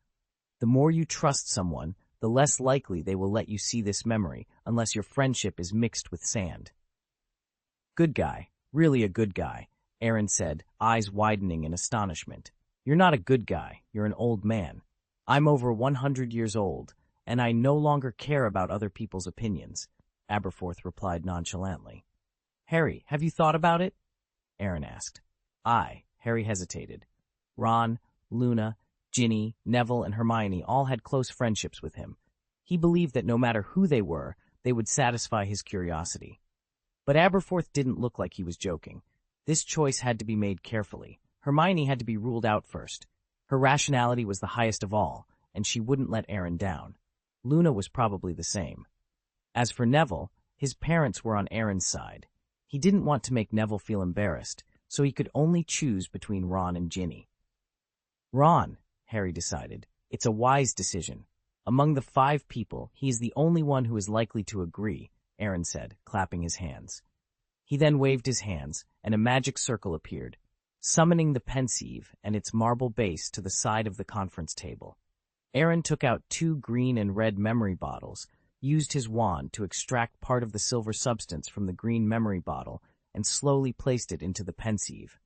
The more you trust someone, the less likely they will let you see this memory, unless your friendship is mixed with sand. Good guy, really a good guy, Aaron said, eyes widening in astonishment. You're not a good guy, you're an old man. I'm over 100 years old, and I no longer care about other people's opinions, Aberforth replied nonchalantly. Harry, have you thought about it? Aaron asked. Harry hesitated. Ron, Luna, Ginny, Neville, and Hermione all had close friendships with him. He believed that no matter who they were, they would satisfy his curiosity. But Aberforth didn't look like he was joking. This choice had to be made carefully. Hermione had to be ruled out first. Her rationality was the highest of all, and she wouldn't let Aaron down. Luna was probably the same. As for Neville, his parents were on Aaron's side. He didn't want to make Neville feel embarrassed, so he could only choose between Ron and Ginny. Ron, Harry decided. It's a wise decision. Among the 5 people, he is the only one who is likely to agree, Aaron said, clapping his hands. He then waved his hands, and a magic circle appeared, summoning the pensieve and its marble base to the side of the conference table. Aaron took out 2 green and red memory bottles, used his wand to extract part of the silver substance from the green memory bottle, and slowly placed it into the pensieve.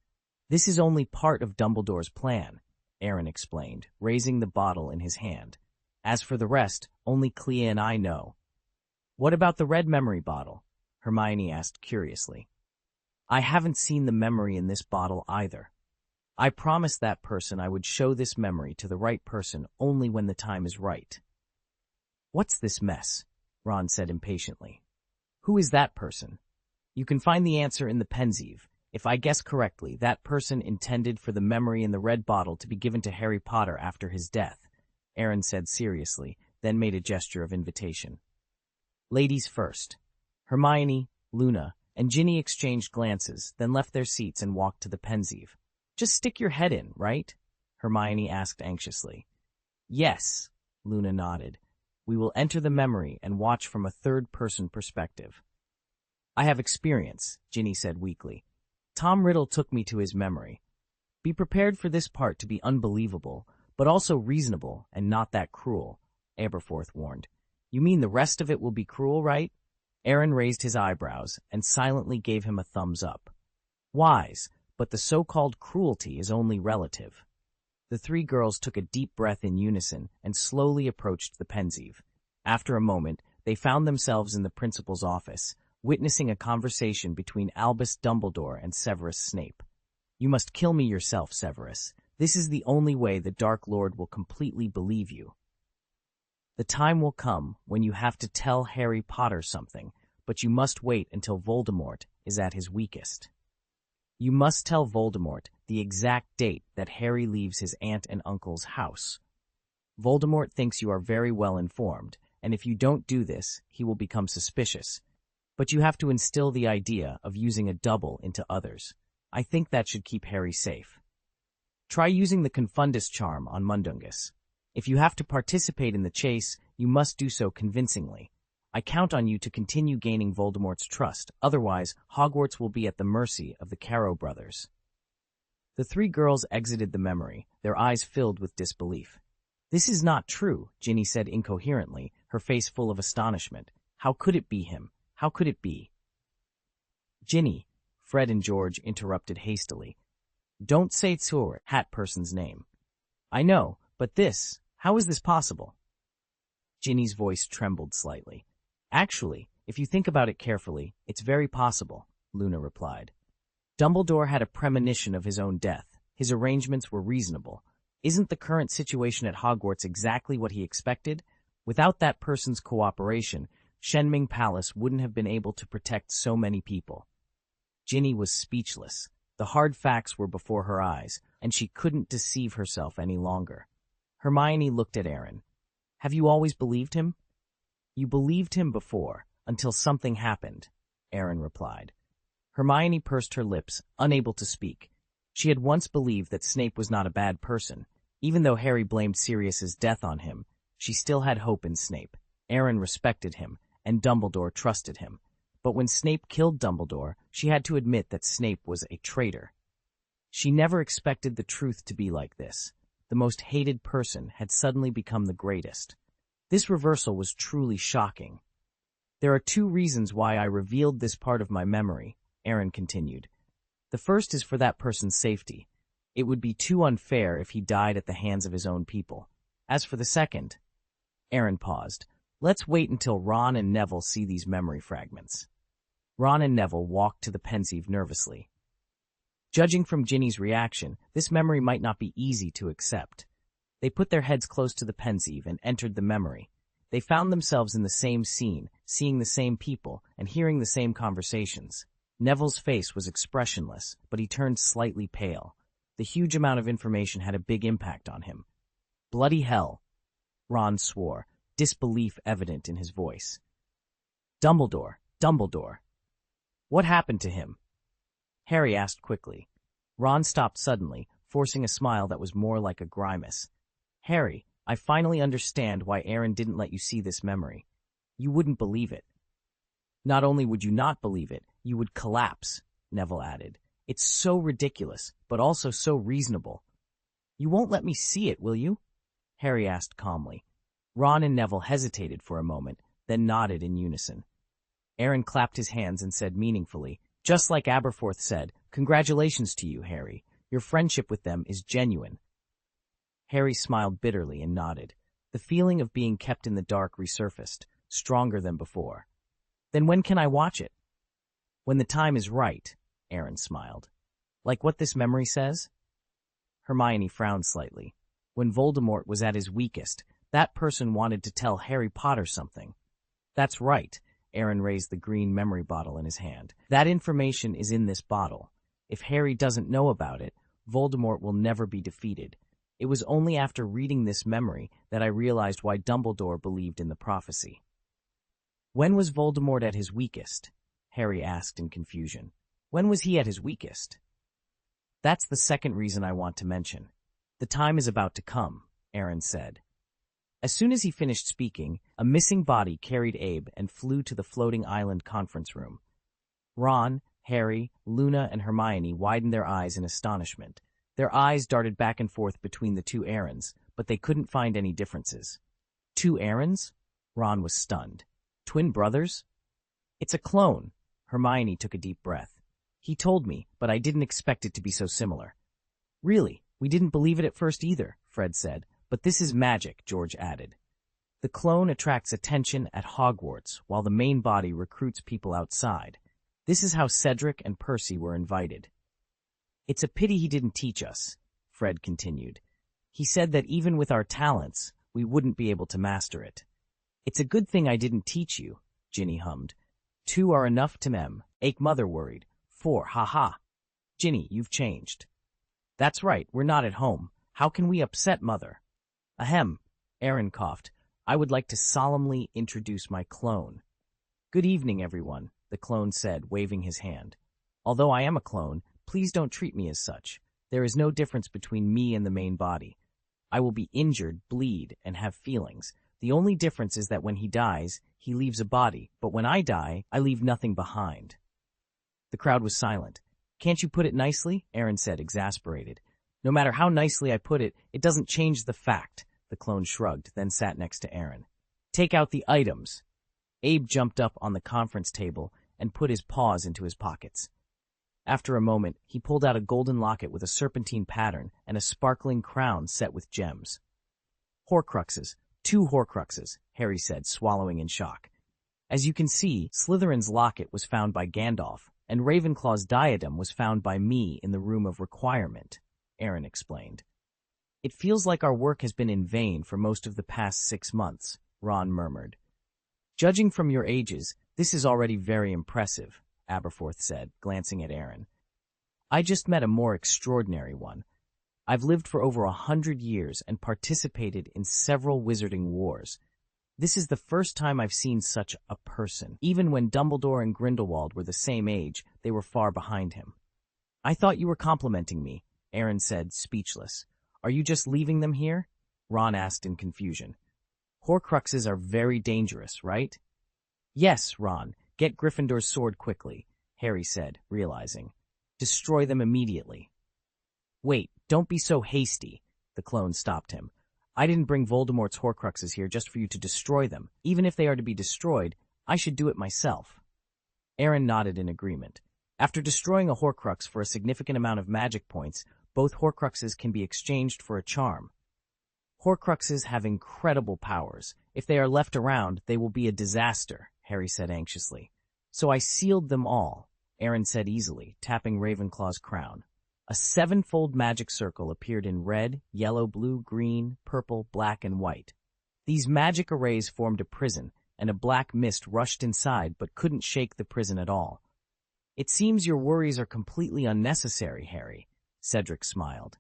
This is only part of Dumbledore's plan, Aaron explained, raising the bottle in his hand. As for the rest, only Clea and I know. What about the red memory bottle? Hermione asked curiously. I haven't seen the memory in this bottle either. I promised that person I would show this memory to the right person only when the time is right. What's this mess? Ron said impatiently. Who is that person? You can find the answer in the pensieve. If I guess correctly, that person intended for the memory in the red bottle to be given to Harry Potter after his death, Aaron said seriously, then made a gesture of invitation. Ladies first. Hermione, Luna, and Ginny exchanged glances, then left their seats and walked to the pensieve. Just stick your head in, right? Hermione asked anxiously. Yes, Luna nodded. We will enter the memory and watch from a third-person perspective. I have experience, Ginny said weakly. Tom Riddle took me to his memory. Be prepared for this part to be unbelievable, but also reasonable and not that cruel, Aberforth warned. You mean the rest of it will be cruel, right? Aaron raised his eyebrows and silently gave him a thumbs up. Wise, but the so-called cruelty is only relative. The 3 girls took a deep breath in unison and slowly approached the pensieve. After a moment, they found themselves in the principal's office, witnessing a conversation between Albus Dumbledore and Severus Snape. You must kill me yourself, Severus. This is the only way the Dark Lord will completely believe you. The time will come when you have to tell Harry Potter something, but you must wait until Voldemort is at his weakest. You must tell Voldemort the exact date that Harry leaves his aunt and uncle's house. Voldemort thinks you are very well informed, and if you don't do this, he will become suspicious. But you have to instill the idea of using a double into others. I think that should keep Harry safe. Try using the Confundus charm on Mundungus. If you have to participate in the chase, you must do so convincingly. I count on you to continue gaining Voldemort's trust, otherwise Hogwarts will be at the mercy of the Caro brothers. The three girls exited the memory, their eyes filled with disbelief. This is not true, Ginny said incoherently, her face full of astonishment. How could it be him? How could it be? Ginny, Fred and George interrupted hastily. Don't say Tsur, Hat Person's name. I know, but how is this possible? Ginny's voice trembled slightly. Actually, if you think about it carefully, it's very possible, Luna replied. Dumbledore had a premonition of his own death. His arrangements were reasonable. Isn't the current situation at Hogwarts exactly what he expected? Without that person's cooperation, Shenming Palace wouldn't have been able to protect so many people. Ginny was speechless. The hard facts were before her eyes, and she couldn't deceive herself any longer. Hermione looked at Aaron. Have you always believed him? You believed him before, until something happened, Aaron replied. Hermione pursed her lips, unable to speak. She had once believed that Snape was not a bad person. Even though Harry blamed Sirius's death on him, she still had hope in Snape. Aaron respected him, and Dumbledore trusted him. But when Snape killed Dumbledore, she had to admit that Snape was a traitor. She never expected the truth to be like this. The most hated person had suddenly become the greatest. This reversal was truly shocking. There are two reasons why I revealed this part of my memory, Aaron continued. The first is for that person's safety. It would be too unfair if he died at the hands of his own people. As for the second, Aaron paused. Let's wait until Ron and Neville see these memory fragments. Ron and Neville walked to the Pensieve nervously. Judging from Ginny's reaction, this memory might not be easy to accept. They put their heads close to the Pensieve and entered the memory. They found themselves in the same scene, seeing the same people, and hearing the same conversations. Neville's face was expressionless, but he turned slightly pale. The huge amount of information had a big impact on him. Bloody hell, Ron swore, disbelief evident in his voice. Dumbledore. What happened to him? Harry asked quickly. Ron stopped suddenly, forcing a smile that was more like a grimace. Harry, I finally understand why Aaron didn't let you see this memory. You wouldn't believe it. Not only would you not believe it, you would collapse, Neville added. It's so ridiculous, but also so reasonable. You won't let me see it, will you? Harry asked calmly. Ron and Neville hesitated for a moment, then nodded in unison. Aaron clapped his hands and said meaningfully, just like Aberforth said, congratulations to you, Harry. Your friendship with them is genuine. Harry smiled bitterly and nodded. The feeling of being kept in the dark resurfaced, stronger than before. Then when can I watch it? When the time is right, Aaron smiled. Like what this memory says? Hermione frowned slightly. When Voldemort was at his weakest, that person wanted to tell Harry Potter something. That's right. Aaron raised the green memory bottle in his hand. That information is in this bottle. If Harry doesn't know about it, Voldemort will never be defeated. It was only after reading this memory that I realized why Dumbledore believed in the prophecy. When was Voldemort at his weakest? Harry asked in confusion. When was he at his weakest? That's the second reason I want to mention. The time is about to come, Aaron said. As soon as he finished speaking, a missing body carried Abe and flew to the floating island conference room. Ron, Harry, Luna, and Hermione widened their eyes in astonishment. Their eyes darted back and forth between the two Aarons, but they couldn't find any differences. Two Aarons? Ron was stunned. Twin brothers? It's a clone. Hermione took a deep breath. He told me, but I didn't expect it to be so similar. Really, we didn't believe it at first either, Fred said. But this is magic, George added. The clone attracts attention at Hogwarts, while the main body recruits people outside. This is how Cedric and Percy were invited. It's a pity he didn't teach us, Fred continued. He said that even with our talents, we wouldn't be able to master it. It's a good thing I didn't teach you, Ginny hummed. 2 are enough to mem. Ache mother worried. 4, ha. Ginny, you've changed. That's right, we're not at home. How can we upset mother? Ahem, Aaron coughed. I would like to solemnly introduce my clone. Good evening, everyone. the clone said, waving his hand. Although I am a clone, please don't treat me as such. There is no difference between me and the main body. I will be injured, bleed, and have feelings. The only difference is that when he dies, he leaves a body, but when I die, I leave nothing behind. The crowd was silent. Can't you put it nicely? Aaron said, exasperated. No matter how nicely I put it, it doesn't change the fact. The clone shrugged, then sat next to Aaron. Take out the items. Abe jumped up on the conference table and put his paws into his pockets. After a moment, he pulled out a golden locket with a serpentine pattern and a sparkling crown set with gems. Horcruxes. 2 Horcruxes, Harry said, swallowing in shock. As you can see, Slytherin's locket was found by Gandalf, and Ravenclaw's diadem was found by me in the Room of Requirement, Aaron explained. It feels like our work has been in vain for most of the past 6 months, Ron murmured. Judging from your ages, this is already very impressive, Aberforth said, glancing at Aaron. I just met a more extraordinary one. I've lived for over 100 years and participated in several wizarding wars. This is the first time I've seen such a person. Even when Dumbledore and Grindelwald were the same age, they were far behind him. I thought you were complimenting me, Aaron said, speechless. Are you just leaving them here? Ron asked in confusion. Horcruxes are very dangerous, right? Yes, Ron. Get Gryffindor's sword quickly, Harry said, realizing. Destroy them immediately. Wait, don't be so hasty, the clone stopped him. I didn't bring Voldemort's Horcruxes here just for you to destroy them. Even if they are to be destroyed, I should do it myself. Aaron nodded in agreement. After destroying a Horcrux for a significant amount of magic points, both Horcruxes can be exchanged for a charm. Horcruxes have incredible powers. If they are left around, they will be a disaster, Harry said anxiously. So I sealed them all, Aaron said easily, tapping Ravenclaw's crown. A 7-fold magic circle appeared in red, yellow, blue, green, purple, black, and white. These magic arrays formed a prison, and a black mist rushed inside but couldn't shake the prison at all. It seems your worries are completely unnecessary, Harry, Cedric smiled.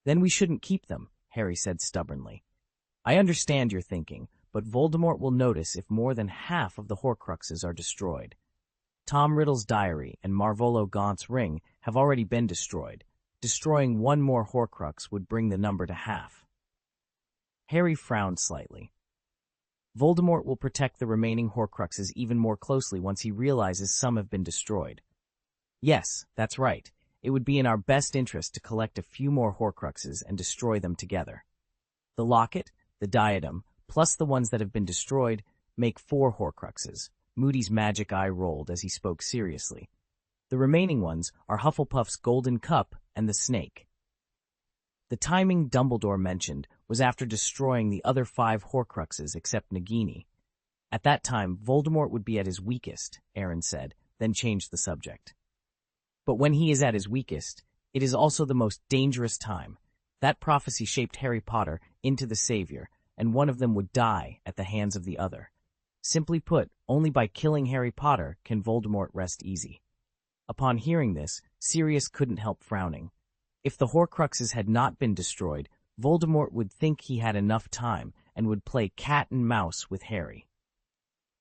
Then we shouldn't keep them, Harry said stubbornly. I understand your thinking, but Voldemort will notice if more than half of the Horcruxes are destroyed. Tom Riddle's diary and Marvolo Gaunt's ring have already been destroyed. Destroying one more Horcrux would bring the number to half. Harry frowned slightly. Voldemort will protect the remaining Horcruxes even more closely once he realizes some have been destroyed. Yes, that's right. It would be in our best interest to collect a few more Horcruxes and destroy them together. The locket, the diadem, plus the ones that have been destroyed, make 4 Horcruxes. Moody's magic eye rolled as he spoke seriously. The remaining ones are Hufflepuff's Golden Cup and the Snake. The timing Dumbledore mentioned was after destroying the other 5 Horcruxes except Nagini. At that time, Voldemort would be at his weakest, Aaron said, then changed the subject. But when he is at his weakest, it is also the most dangerous time. That prophecy shaped Harry Potter into the Savior, and one of them would die at the hands of the other. Simply put, only by killing Harry Potter can Voldemort rest easy. Upon hearing this, Sirius couldn't help frowning. If the Horcruxes had not been destroyed, Voldemort would think he had enough time and would play cat and mouse with Harry.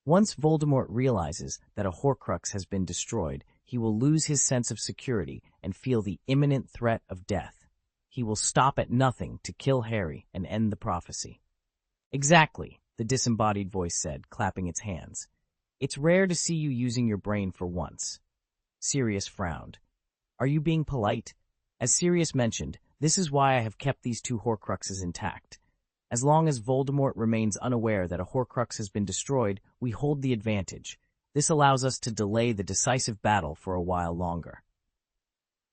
Once Voldemort realizes that a Horcrux has been destroyed, he will lose his sense of security and feel the imminent threat of death. He will stop at nothing to kill Harry and end the prophecy. Exactly, the disembodied voice said, clapping its hands. It's rare to see you using your brain for once. Sirius frowned. Are you being polite? As Sirius mentioned, this is why I have kept these 2 Horcruxes intact. As long as Voldemort remains unaware that a Horcrux has been destroyed, we hold the advantage. This allows us to delay the decisive battle for a while longer.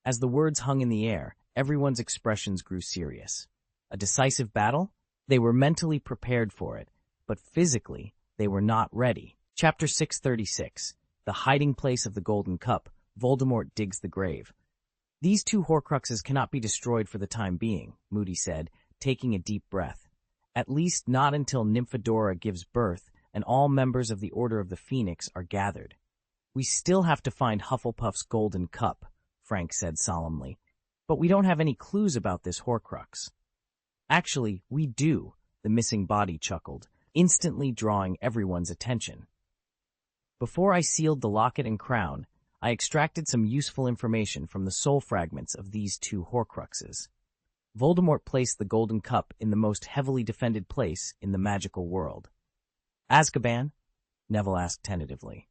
As the words hung in the air, everyone's expressions grew serious. A decisive battle? They were mentally prepared for it, but physically, they were not ready. Chapter 636, The Hiding Place of the Golden Cup, Voldemort Digs the Grave. These 2 Horcruxes cannot be destroyed for the time being, Moody said, taking a deep breath. At least not until Nymphadora gives birth and all members of the Order of the Phoenix are gathered. We still have to find Hufflepuff's Golden Cup, Frank said solemnly, but we don't have any clues about this Horcrux. Actually, we do, the missing body chuckled, instantly drawing everyone's attention. Before I sealed the locket and crown, I extracted some useful information from the soul fragments of these two Horcruxes. Voldemort placed the golden cup in the most heavily defended place in the magical world. Azkaban? Neville asked tentatively.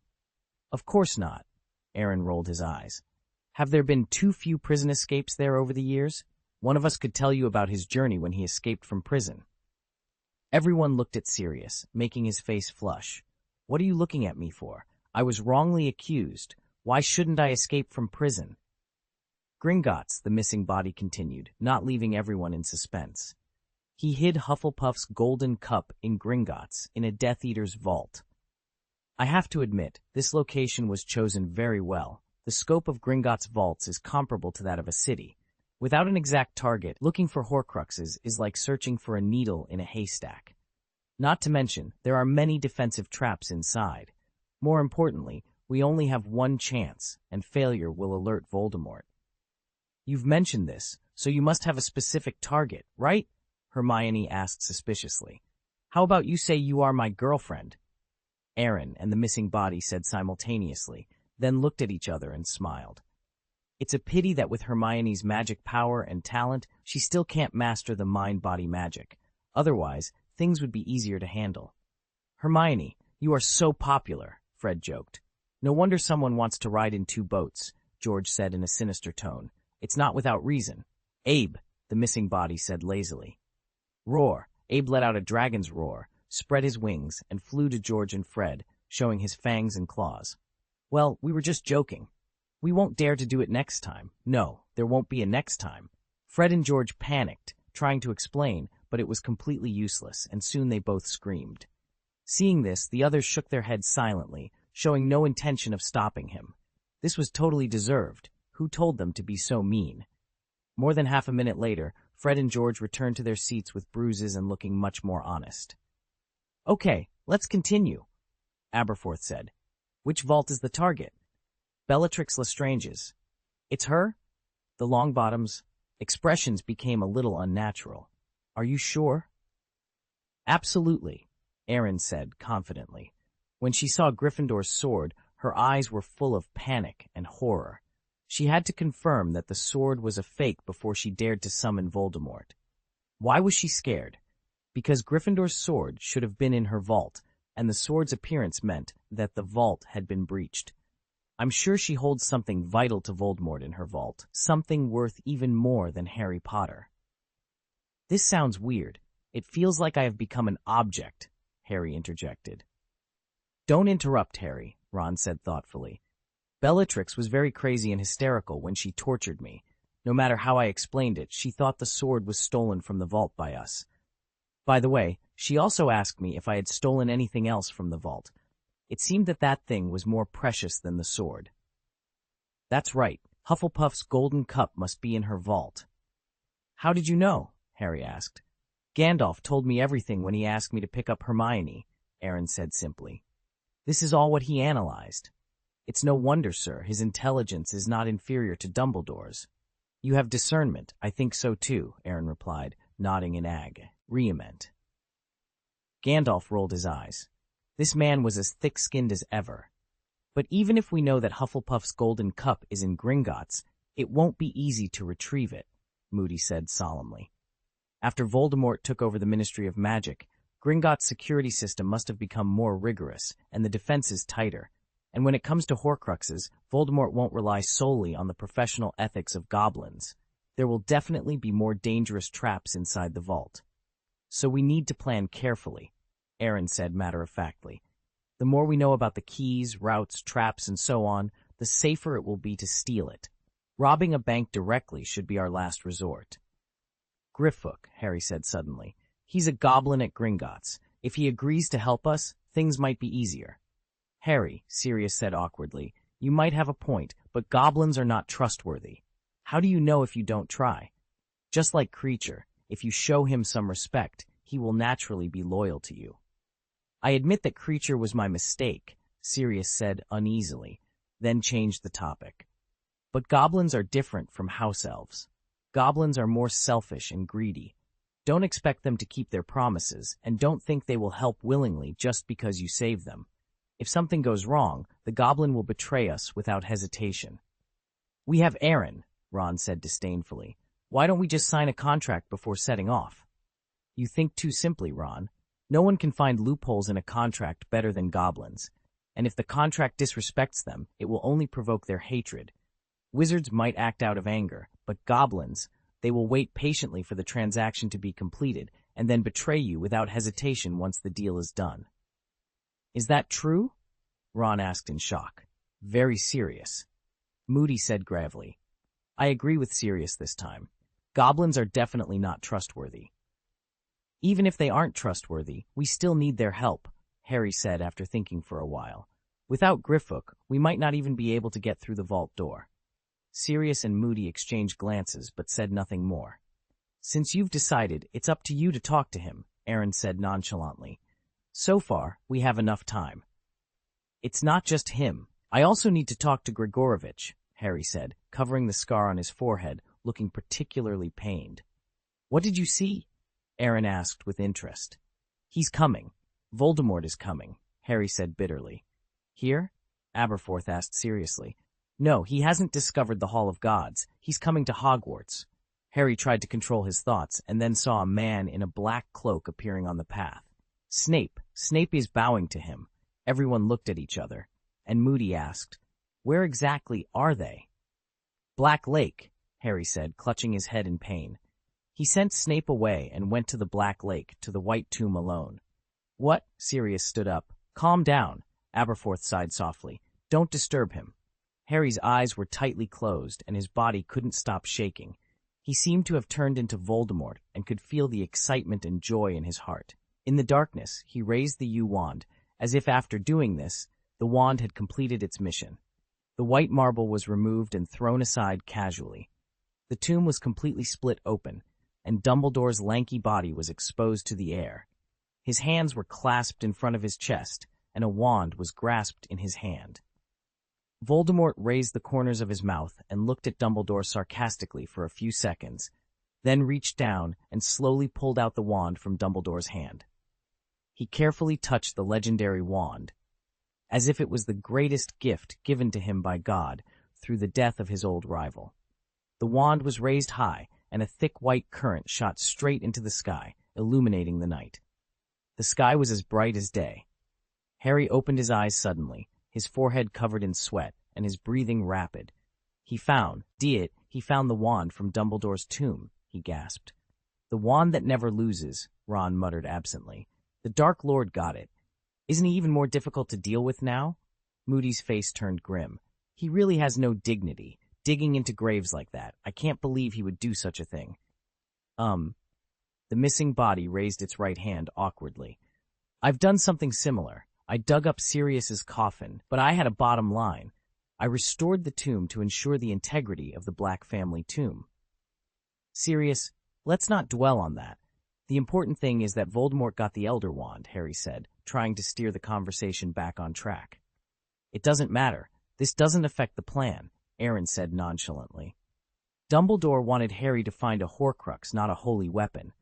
Of course not. Aaron rolled his eyes. Have there been too few prison escapes there over the years? One of us could tell you about his journey when he escaped from prison. Everyone looked at Sirius, making his face flush. What are you looking at me for? I was wrongly accused. Why shouldn't I escape from prison? Gringotts, the missing body continued, not leaving everyone in suspense. He hid Hufflepuff's golden cup in Gringotts, in a Death Eater's vault. I have to admit, this location was chosen very well. The scope of Gringotts' vaults is comparable to that of a city. Without an exact target, looking for Horcruxes is like searching for a needle in a haystack. Not to mention, there are many defensive traps inside. More importantly, we only have one chance, and failure will alert Voldemort. You've mentioned this, so you must have a specific target, right? Hermione asked suspiciously. How about you say you are my girlfriend? Aaron and the missing body said simultaneously, then looked at each other and smiled. It's a pity that with Hermione's magic power and talent, she still can't master the mind-body magic. Otherwise, things would be easier to handle. Hermione, you are so popular, Fred joked. No wonder someone wants to ride in two boats, George said in a sinister tone. It's not without reason. Abe, the missing body said lazily. Roar. Abe let out a dragon's roar, spread his wings, and flew to George and Fred, showing his fangs and claws. Well, we were just joking. We won't dare to do it next time. No, there won't be a next time. Fred and George panicked, trying to explain, but it was completely useless, and soon they both screamed. Seeing this, the others shook their heads silently, showing no intention of stopping him. This was totally deserved. Who told them to be so mean? More than half a minute later, Fred and George returned to their seats with bruises and looking much more honest. Okay, let's continue, Aberforth said. Which vault is the target? Bellatrix Lestrange's. It's her? The Longbottom's expressions became a little unnatural. Are you sure? Absolutely, Aaron said confidently. When she saw Gryffindor's sword, her eyes were full of panic and horror. She had to confirm that the sword was a fake before she dared to summon Voldemort. Why was she scared? Because Gryffindor's sword should have been in her vault, and the sword's appearance meant that the vault had been breached. I'm sure she holds something vital to Voldemort in her vault, something worth even more than Harry Potter. This sounds weird. It feels like I have become an object, Harry interjected. Don't interrupt, Harry, Ron said thoughtfully. Bellatrix was very crazy and hysterical when she tortured me. No matter how I explained it, she thought the sword was stolen from the vault by us. By the way, she also asked me if I had stolen anything else from the vault. It seemed that that thing was more precious than the sword. That's right. Hufflepuff's golden cup must be in her vault. How did you know? Harry asked. Gandalf told me everything when he asked me to pick up Hermione, Aaron said simply. This is all what he analyzed. It's no wonder, sir, his intelligence is not inferior to Dumbledore's. You have discernment. I think so too, Aaron replied, nodding in agreement. Gandalf rolled his eyes. This man was as thick-skinned as ever. But even if we know that Hufflepuff's golden cup is in Gringotts, it won't be easy to retrieve it, Moody said solemnly. After Voldemort took over the Ministry of Magic, Gringotts' security system must have become more rigorous and the defenses tighter. And when it comes to Horcruxes, Voldemort won't rely solely on the professional ethics of goblins. There will definitely be more dangerous traps inside the vault. So we need to plan carefully, Aaron said matter-of-factly. The more we know about the keys, routes, traps, and so on, the safer it will be to steal it. Robbing a bank directly should be our last resort. Griffook, Harry said suddenly. He's a goblin at Gringotts. If he agrees to help us, things might be easier. Harry, Sirius said awkwardly, you might have a point, but goblins are not trustworthy. How do you know if you don't try? Just like Creature, if you show him some respect, he will naturally be loyal to you. I admit that Creature was my mistake, Sirius said uneasily, then changed the topic. But goblins are different from house elves. Goblins are more selfish and greedy. Don't expect them to keep their promises, and don't think they will help willingly just because you save them. If something goes wrong, the goblin will betray us without hesitation. We have Aaron, Ron said disdainfully. Why don't we just sign a contract before setting off? You think too simply, Ron. No one can find loopholes in a contract better than goblins, and if the contract disrespects them, it will only provoke their hatred. Wizards might act out of anger, but goblins, they will wait patiently for the transaction to be completed and then betray you without hesitation once the deal is done. Is that true? Ron asked in shock. Very serious. Moody said gravely. I agree with Sirius this time. Goblins are definitely not trustworthy. Even if they aren't trustworthy, we still need their help, Harry said after thinking for a while. Without Griffook, we might not even be able to get through the vault door. Sirius and Moody exchanged glances but said nothing more. Since you've decided, it's up to you to talk to him, Aaron said nonchalantly. So far, we have enough time. It's not just him. I also need to talk to Grigorovich, Harry said, covering the scar on his forehead, looking particularly pained. What did you see? Aaron asked with interest. He's coming. Voldemort is coming, Harry said bitterly. Here? Aberforth asked seriously. No, he hasn't discovered the Hall of Gods. He's coming to Hogwarts. Harry tried to control his thoughts and then saw a man in a black cloak appearing on the path. Snape. Snape is bowing to him. Everyone looked at each other, and Moody asked, Where exactly are they? Black Lake, Harry said, clutching his head in pain. He sent Snape away and went to the Black Lake, to the White Tomb alone. What? Sirius stood up. Calm down, Aberforth sighed softly. Don't disturb him. Harry's eyes were tightly closed, and his body couldn't stop shaking. He seemed to have turned into Voldemort and could feel the excitement and joy in his heart. In the darkness, he raised the U-wand, as if after doing this, the wand had completed its mission. The white marble was removed and thrown aside casually. The tomb was completely split open, and Dumbledore's lanky body was exposed to the air. His hands were clasped in front of his chest, and a wand was grasped in his hand. Voldemort raised the corners of his mouth and looked at Dumbledore sarcastically for a few seconds, then reached down and slowly pulled out the wand from Dumbledore's hand. He carefully touched the legendary wand, as if it was the greatest gift given to him by God through the death of his old rival. The wand was raised high, and a thick white current shot straight into the sky, illuminating the night. The sky was as bright as day. Harry opened his eyes suddenly, his forehead covered in sweat, and his breathing rapid. He found the wand from Dumbledore's tomb, he gasped. The wand that never loses, Ron muttered absently. The Dark Lord got it. Isn't he even more difficult to deal with now? Moody's face turned grim. He really has no dignity, digging into graves like that. I can't believe he would do such a thing. The missing body raised its right hand awkwardly. I've done something similar. I dug up Sirius's coffin, but I had a bottom line. I restored the tomb to ensure the integrity of the Black family tomb. Sirius, let's not dwell on that. The important thing is that Voldemort got the Elder Wand, Harry said, trying to steer the conversation back on track. It doesn't matter. This doesn't affect the plan, Aaron said nonchalantly. Dumbledore wanted Harry to find a Horcrux, not a holy weapon,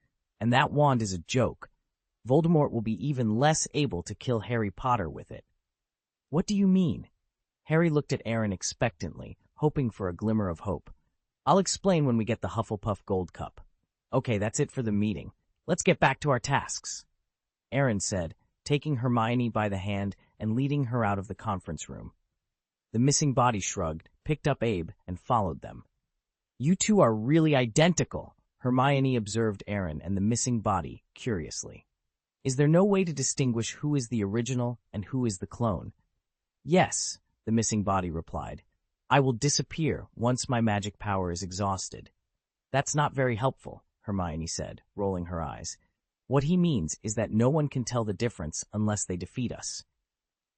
and that wand is a joke. Voldemort will be even less able to kill Harry Potter with it. What do you mean? Harry looked at Aaron expectantly, hoping for a glimmer of hope. I'll explain when we get the Hufflepuff Gold Cup. Okay, that's it for the meeting. Let's get back to our tasks, Aaron said, taking Hermione by the hand and leading her out of the conference room. The missing body shrugged, picked up Abe, and followed them. You two are really identical, Hermione observed Aaron and the missing body curiously. Is there no way to distinguish who is the original and who is the clone? Yes, the missing body replied. I will disappear once my magic power is exhausted. That's not very helpful, Hermione said, rolling her eyes. What he means is that no one can tell the difference unless they defeat us.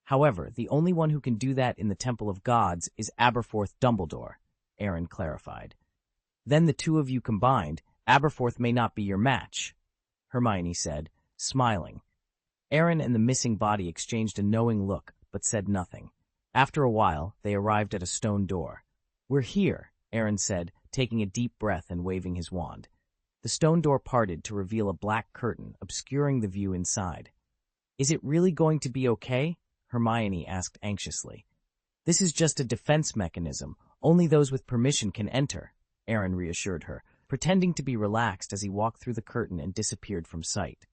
However, the only one who can do that in the Temple of Gods is Aberforth Dumbledore, Aaron clarified. Then the two of you combined, Aberforth may not be your match, Hermione said, smiling. Aaron and the missing body exchanged a knowing look, but said nothing. After a while, they arrived at a stone door. We're here, Aaron said, taking a deep breath and waving his wand. The stone door parted to reveal a black curtain, obscuring the view inside. Is it really going to be okay? Hermione asked anxiously. This is just a defense mechanism. Only those with permission can enter, Aaron reassured her, pretending to be relaxed as he walked through the curtain and disappeared from sight.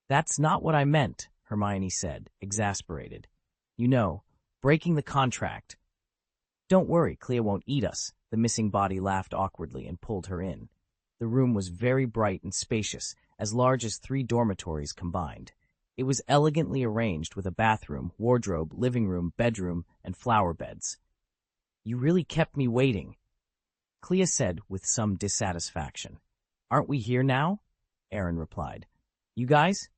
That's not what I meant, Hermione said, exasperated. You know, breaking the contract. Don't worry, Clea won't eat us. The missing body laughed awkwardly and pulled her in. The room was very bright and spacious, as large as 3 dormitories combined. It was elegantly arranged with a bathroom, wardrobe, living room, bedroom, and flower beds. You really kept me waiting, Clea said with some dissatisfaction. Aren't we here now? Aaron replied. You guys?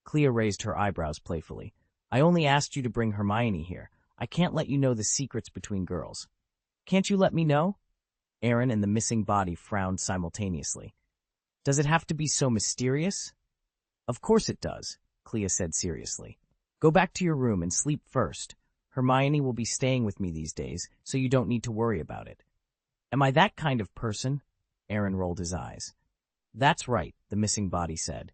Clea raised her eyebrows playfully. I only asked you to bring Hermione here. I can't let you know the secrets between girls. Can't you let me know? Aaron and the missing body frowned simultaneously. Does it have to be so mysterious? Of course it does, Clea said seriously. Go back to your room and sleep first. Hermione will be staying with me these days, so you don't need to worry about it. Am I that kind of person? Aaron rolled his eyes. That's right, the missing body said.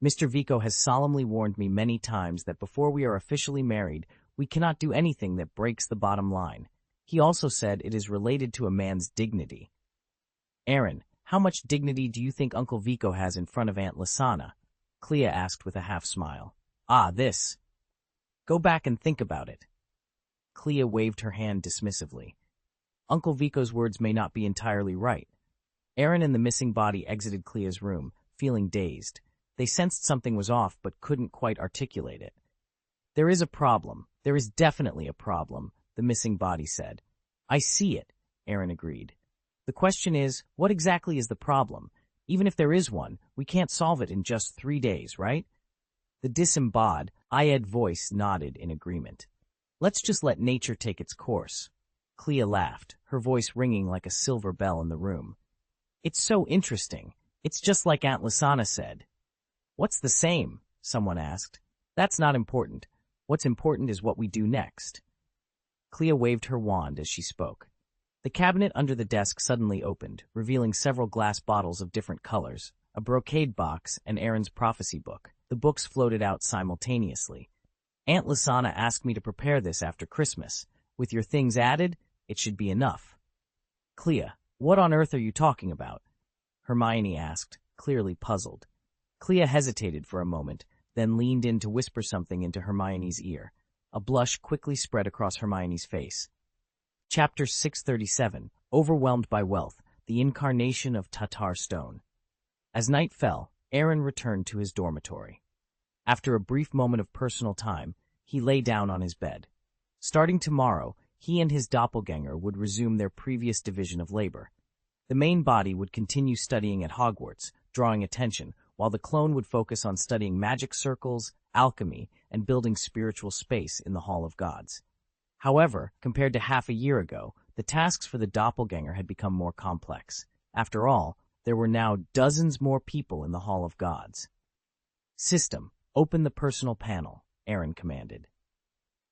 Mr. Vico has solemnly warned me many times that before we are officially married, we cannot do anything that breaks the bottom line. He also said it is related to a man's dignity. Aaron, how much dignity do you think Uncle Vico has in front of Aunt Lysana? Clea asked with a half-smile. Ah, this. Go back and think about it. Clea waved her hand dismissively. Uncle Vico's words may not be entirely right. Aaron and the missing body exited Clea's room, feeling dazed. They sensed something was off but couldn't quite articulate it. There is a problem. There is definitely a problem, the missing body said. I see it, Aaron agreed. The question is, what exactly is the problem? Even if there is one, we can't solve it in just 3 days, right? The disembodied, Ied voice nodded in agreement. Let's just let nature take its course. Clea laughed, her voice ringing like a silver bell in the room. It's so interesting. It's just like Aunt Lysana said. What's the same? Someone asked. That's not important. What's important is what we do next. Clea waved her wand as she spoke. The cabinet under the desk suddenly opened, revealing several glass bottles of different colors, a brocade box, and Aaron's prophecy book. The books floated out simultaneously. Aunt Lysana asked me to prepare this after Christmas. With your things added, it should be enough. Clea, what on earth are you talking about? Hermione asked, clearly puzzled. Clea hesitated for a moment, then leaned in to whisper something into Hermione's ear. A blush quickly spread across Hermione's face. Chapter 637, Overwhelmed by Wealth, the Incarnation of Tatar Stone. As night fell, Aaron returned to his dormitory. After a brief moment of personal time, he lay down on his bed. Starting tomorrow, he and his doppelganger would resume their previous division of labor. The main body would continue studying at Hogwarts, drawing attention, while the clone would focus on studying magic circles, alchemy, and building spiritual space in the Hall of Gods. However, compared to half a year ago, the tasks for the doppelganger had become more complex. After all, there were now dozens more people in the Hall of Gods. System, open the personal panel, Aaron commanded.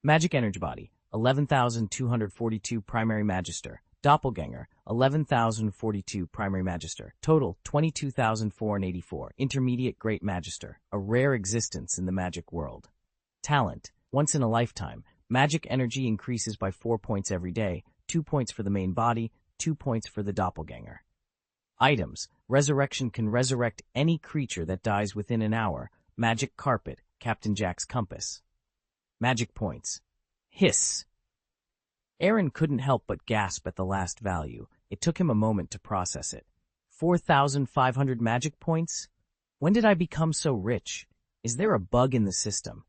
Magic energy body, 11,242 primary magister. Doppelganger, 11,042 primary magister. Total, 22,484. Intermediate great magister, a rare existence in the magic world. Talent, once in a lifetime. Magic energy increases by 4 points every day, 2 points for the main body, 2 points for the doppelganger. Items, resurrection can resurrect any creature that dies within an hour. Magic carpet, Captain Jack's compass. Magic points. Hiss. Aaron couldn't help but gasp at the last value. It took him a moment to process it. 4,500 magic points? When did I become so rich? Is there a bug in the system?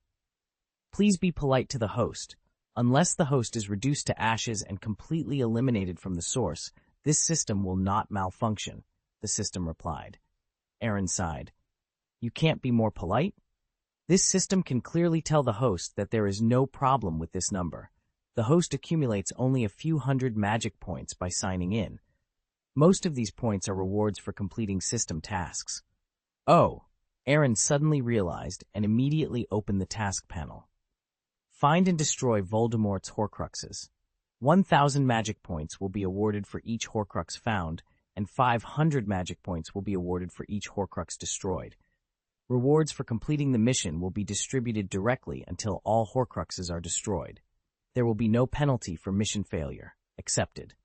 Please be polite to the host. Unless the host is reduced to ashes and completely eliminated from the source, this system will not malfunction, the system replied. Aaron sighed. You can't be more polite? This system can clearly tell the host that there is no problem with this number. The host accumulates only a few hundred magic points by signing in. Most of these points are rewards for completing system tasks. Oh, Aaron suddenly realized and immediately opened the task panel. Find and destroy Voldemort's Horcruxes. 1,000 magic points will be awarded for each Horcrux found, and 500 magic points will be awarded for each Horcrux destroyed. Rewards for completing the mission will be distributed directly until all Horcruxes are destroyed. There will be no penalty for mission failure. Accepted.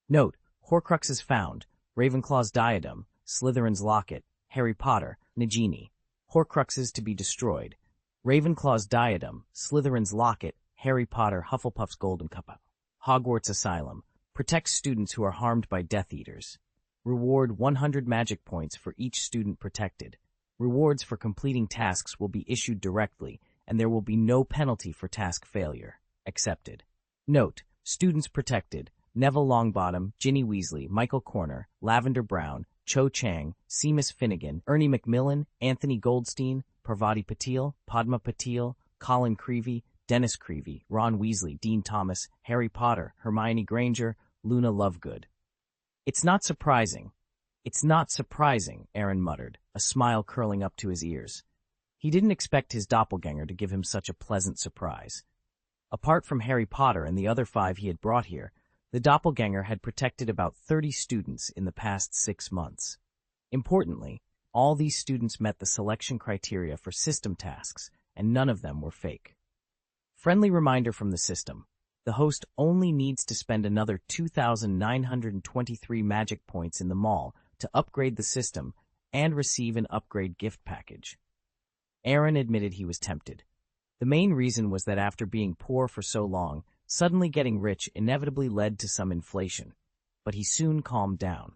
Note: Horcruxes found: Ravenclaw's diadem, Slytherin's locket, Harry Potter, Nagini. Horcruxes to be destroyed: Ravenclaw's diadem, Slytherin's locket, Harry Potter, Hufflepuff's golden cup. Hogwarts Asylum. Protects students who are harmed by Death Eaters. Reward 100 magic points for each student protected. Rewards for completing tasks will be issued directly, and there will be no penalty for task failure. Accepted. Note: students protected: Neville Longbottom, Ginny Weasley, Michael Corner, Lavender Brown, Cho Chang, Seamus Finnegan, Ernie Macmillan, Anthony Goldstein, Parvati Patil, Padma Patil, Colin Creevy, Dennis Creevy, Ron Weasley, Dean Thomas, Harry Potter, Hermione Granger, Luna Lovegood. It's not surprising, Aaron muttered, a smile curling up to his ears. He didn't expect his doppelganger to give him such a pleasant surprise. Apart from Harry Potter and the other 5 he had brought here, the doppelganger had protected about 30 students in the past 6 months. Importantly, all these students met the selection criteria for system tasks, and none of them were fake. Friendly reminder from the system: the host only needs to spend another 2,923 magic points in the mall to upgrade the system and receive an upgrade gift package. Aaron admitted he was tempted. The main reason was that after being poor for so long, suddenly getting rich inevitably led to some inflation, but he soon calmed down.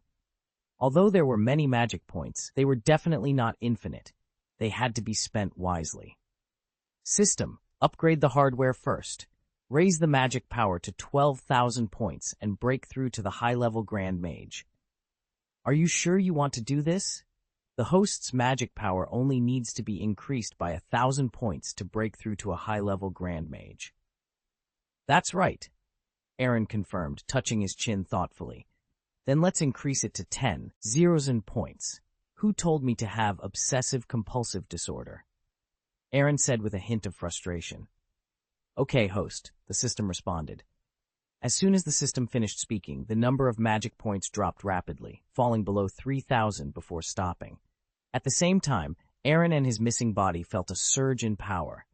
Although there were many magic points, they were definitely not infinite. They had to be spent wisely. System: upgrade the hardware first. Raise the magic power to 12,000 points and break through to the high-level Grand Mage. Are you sure you want to do this? The host's magic power only needs to be increased by 1,000 points to break through to a high-level Grand Mage. That's right, Aaron confirmed, touching his chin thoughtfully. Then let's increase it to 10,000 points. Who told me to have obsessive-compulsive disorder? Aaron said with a hint of frustration. Okay, host, the system responded. As soon as the system finished speaking, the number of magic points dropped rapidly, falling below 3,000 before stopping. At the same time, Aaron and his missing body felt a surge in power.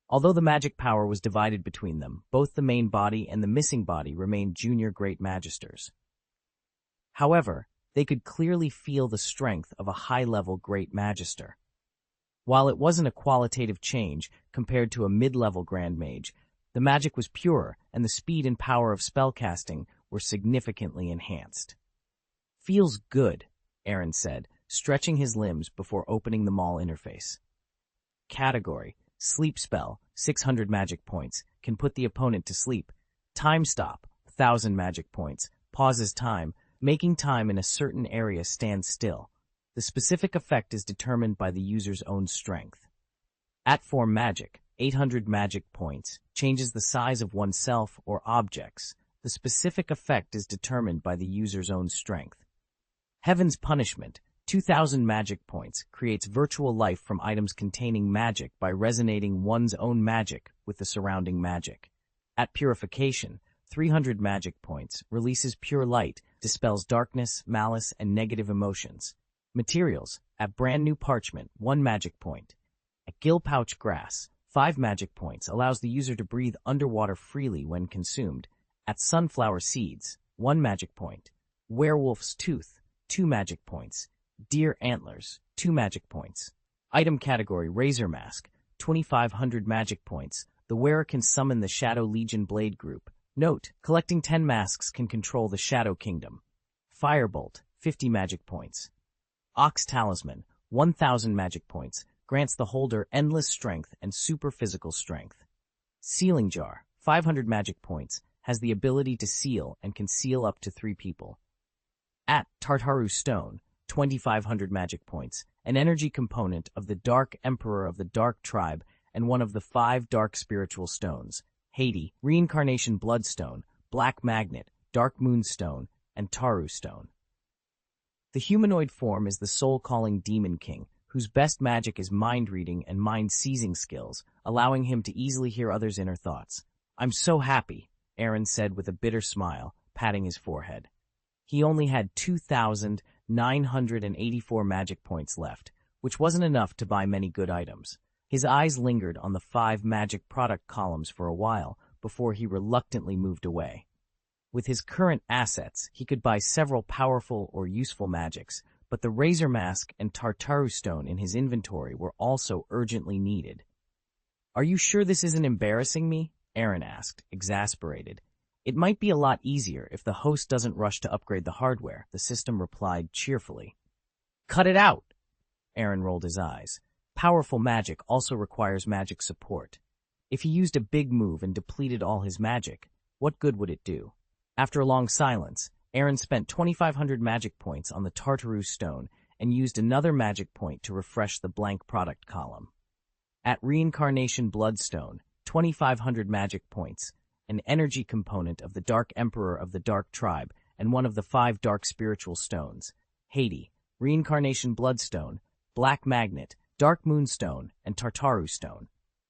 Although the magic power was divided between them, both the main body and the missing body remained junior Great Magisters. However, they could clearly feel the strength of a high-level Great Magister. While it wasn't a qualitative change compared to a mid-level Grand Mage, the magic was purer and the speed and power of spellcasting were significantly enhanced. Feels good, Aaron said, stretching his limbs before opening the mall interface. Category: Sleep Spell, 600 magic points, can put the opponent to sleep. Time Stop, 1,000 magic points, pauses time, making time in a certain area stand still. The specific effect is determined by the user's own strength. At Form Magic, 800 magic points, changes the size of oneself or objects. The specific effect is determined by the user's own strength. Heaven's Punishment, 2,000 magic points, creates virtual life from items containing magic by resonating one's own magic with the surrounding magic. At Purification, 300 magic points, releases pure light, dispels darkness, malice, and negative emotions. Materials: at Brand New Parchment, 1 magic point. At Gillpouch Grass, 5 magic points, allows the user to breathe underwater freely when consumed. At Sunflower Seeds, 1 magic point. Werewolf's Tooth, 2 magic points. Deer Antlers, 2 magic points. Item category: Razor Mask, 2,500 magic points. The wearer can summon the Shadow Legion Blade Group. Note: collecting 10 masks can control the Shadow Kingdom. Firebolt, 50 magic points. Ox Talisman, 1,000 magic points, grants the holder endless strength and super physical strength. Sealing Jar, 500 magic points, has the ability to seal and can seal up to 3 people. At Tartaru Stone, 2,500 magic points, an energy component of the Dark Emperor of the Dark Tribe and one of the 5 dark spiritual stones: Haiti, Reincarnation Bloodstone, Black Magnet, Dark Moonstone, and Taru Stone. The humanoid form is the soul-calling Demon King, whose best magic is mind-reading and mind-seizing skills, allowing him to easily hear others' inner thoughts. I'm so happy, Aaron said with a bitter smile, patting his forehead. He only had 2,984 magic points left, which wasn't enough to buy many good items. His eyes lingered on the 5 magic product columns for a while before he reluctantly moved away. With his current assets, he could buy several powerful or useful magics, but the Razor Mask and Tartaru Stone in his inventory were also urgently needed. "Are you sure this isn't embarrassing me?" Aaron asked, exasperated. "It might be a lot easier if the host doesn't rush to upgrade the hardware," the system replied cheerfully. "Cut it out!" Aaron rolled his eyes. Powerful magic also requires magic support. If he used a big move and depleted all his magic, what good would it do? After a long silence, Aaron spent 2,500 magic points on the Tartaru Stone and used another magic point to refresh the blank product column. At Reincarnation Bloodstone, 2,500 magic points, an energy component of the Dark Emperor of the Dark Tribe and one of the 5 Dark Spiritual Stones, Haiti, Reincarnation Bloodstone, Black Magnet, Dark Moonstone, and Tartaru Stone.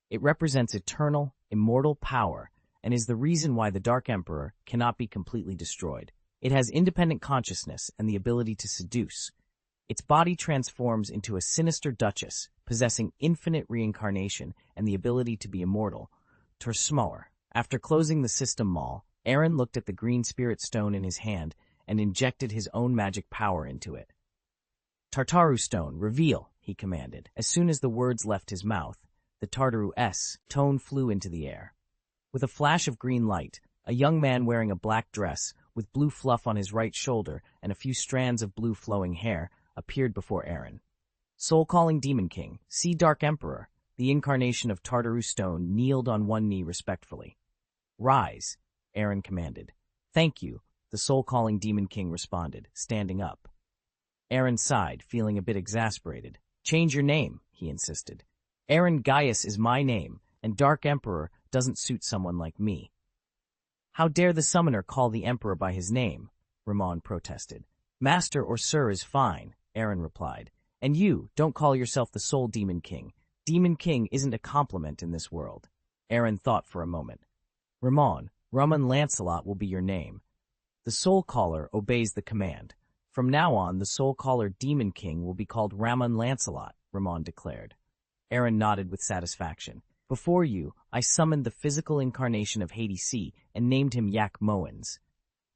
It represents eternal, immortal power and is the reason why the Dark Emperor cannot be completely destroyed. It has independent consciousness and the ability to seduce. Its body transforms into a sinister duchess, possessing infinite reincarnation and the ability to be immortal. Tersmoer. After closing the system mall, Aaron looked at the green spirit stone in his hand and injected his own magic power into it. "Tartaru Stone, reveal," he commanded. As soon as the words left his mouth, the Tartaru-S tone flew into the air. With a flash of green light, a young man wearing a black dress, with blue fluff on his right shoulder and a few strands of blue flowing hair, appeared before Aaron. Soul-calling Demon King, see Dark Emperor. The incarnation of Tartaru Stone kneeled on one knee respectfully. "Rise," Aaron commanded. "Thank you," the soul-calling Demon King responded, standing up. Aaron sighed, feeling a bit exasperated. "Change your name," he insisted. "Aaron Gaius is my name, and Dark Emperor doesn't suit someone like me." "How dare the summoner call the Emperor by his name?" Ramon protested. "Master or Sir is fine," Aaron replied. "And you, don't call yourself the Soul Demon King. Demon King isn't a compliment in this world." Aaron thought for a moment. "Ramon Lancelot will be your name. The Soul Caller obeys the command. From now on, the Soul Caller Demon King will be called Ramon Lancelot," Ramon declared. Aaron nodded with satisfaction. "Before you, I summoned the physical incarnation of Haiti C and named him Yak Moens.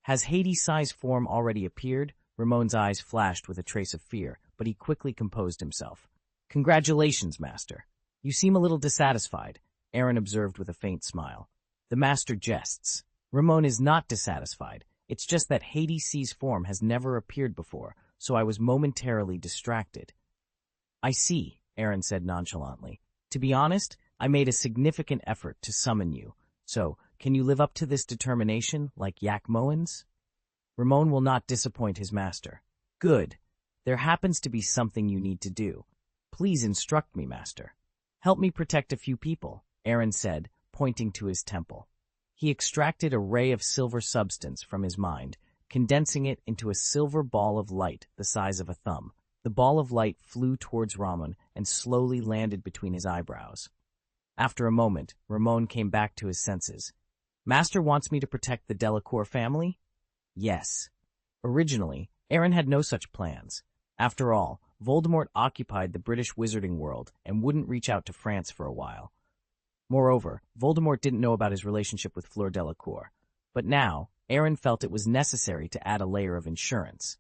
Has Haiti-size form already appeared?" Ramon's eyes flashed with a trace of fear, but he quickly composed himself. "Congratulations, Master. You seem a little dissatisfied," Aaron observed with a faint smile. The Master jests. "Ramon is not dissatisfied. It's just that Haiti C's form has never appeared before, so I was momentarily distracted." "I see," Aaron said nonchalantly. "To be honest, I made a significant effort to summon you, so can you live up to this determination, like Yak Moens?" Ramon will not disappoint his master. "Good. There happens to be something you need to do. Please instruct me, Master." "Help me protect a few people," Aaron said, pointing to his temple. He extracted a ray of silver substance from his mind, condensing it into a silver ball of light the size of a thumb. The ball of light flew towards Ramon and slowly landed between his eyebrows. After a moment, Ramon came back to his senses. "Master wants me to protect the Delacour family?" "Yes." Originally, Aaron had no such plans. After all, Voldemort occupied the British wizarding world and wouldn't reach out to France for a while. Moreover, Voldemort didn't know about his relationship with Fleur Delacour. But now, Aaron felt it was necessary to add a layer of insurance.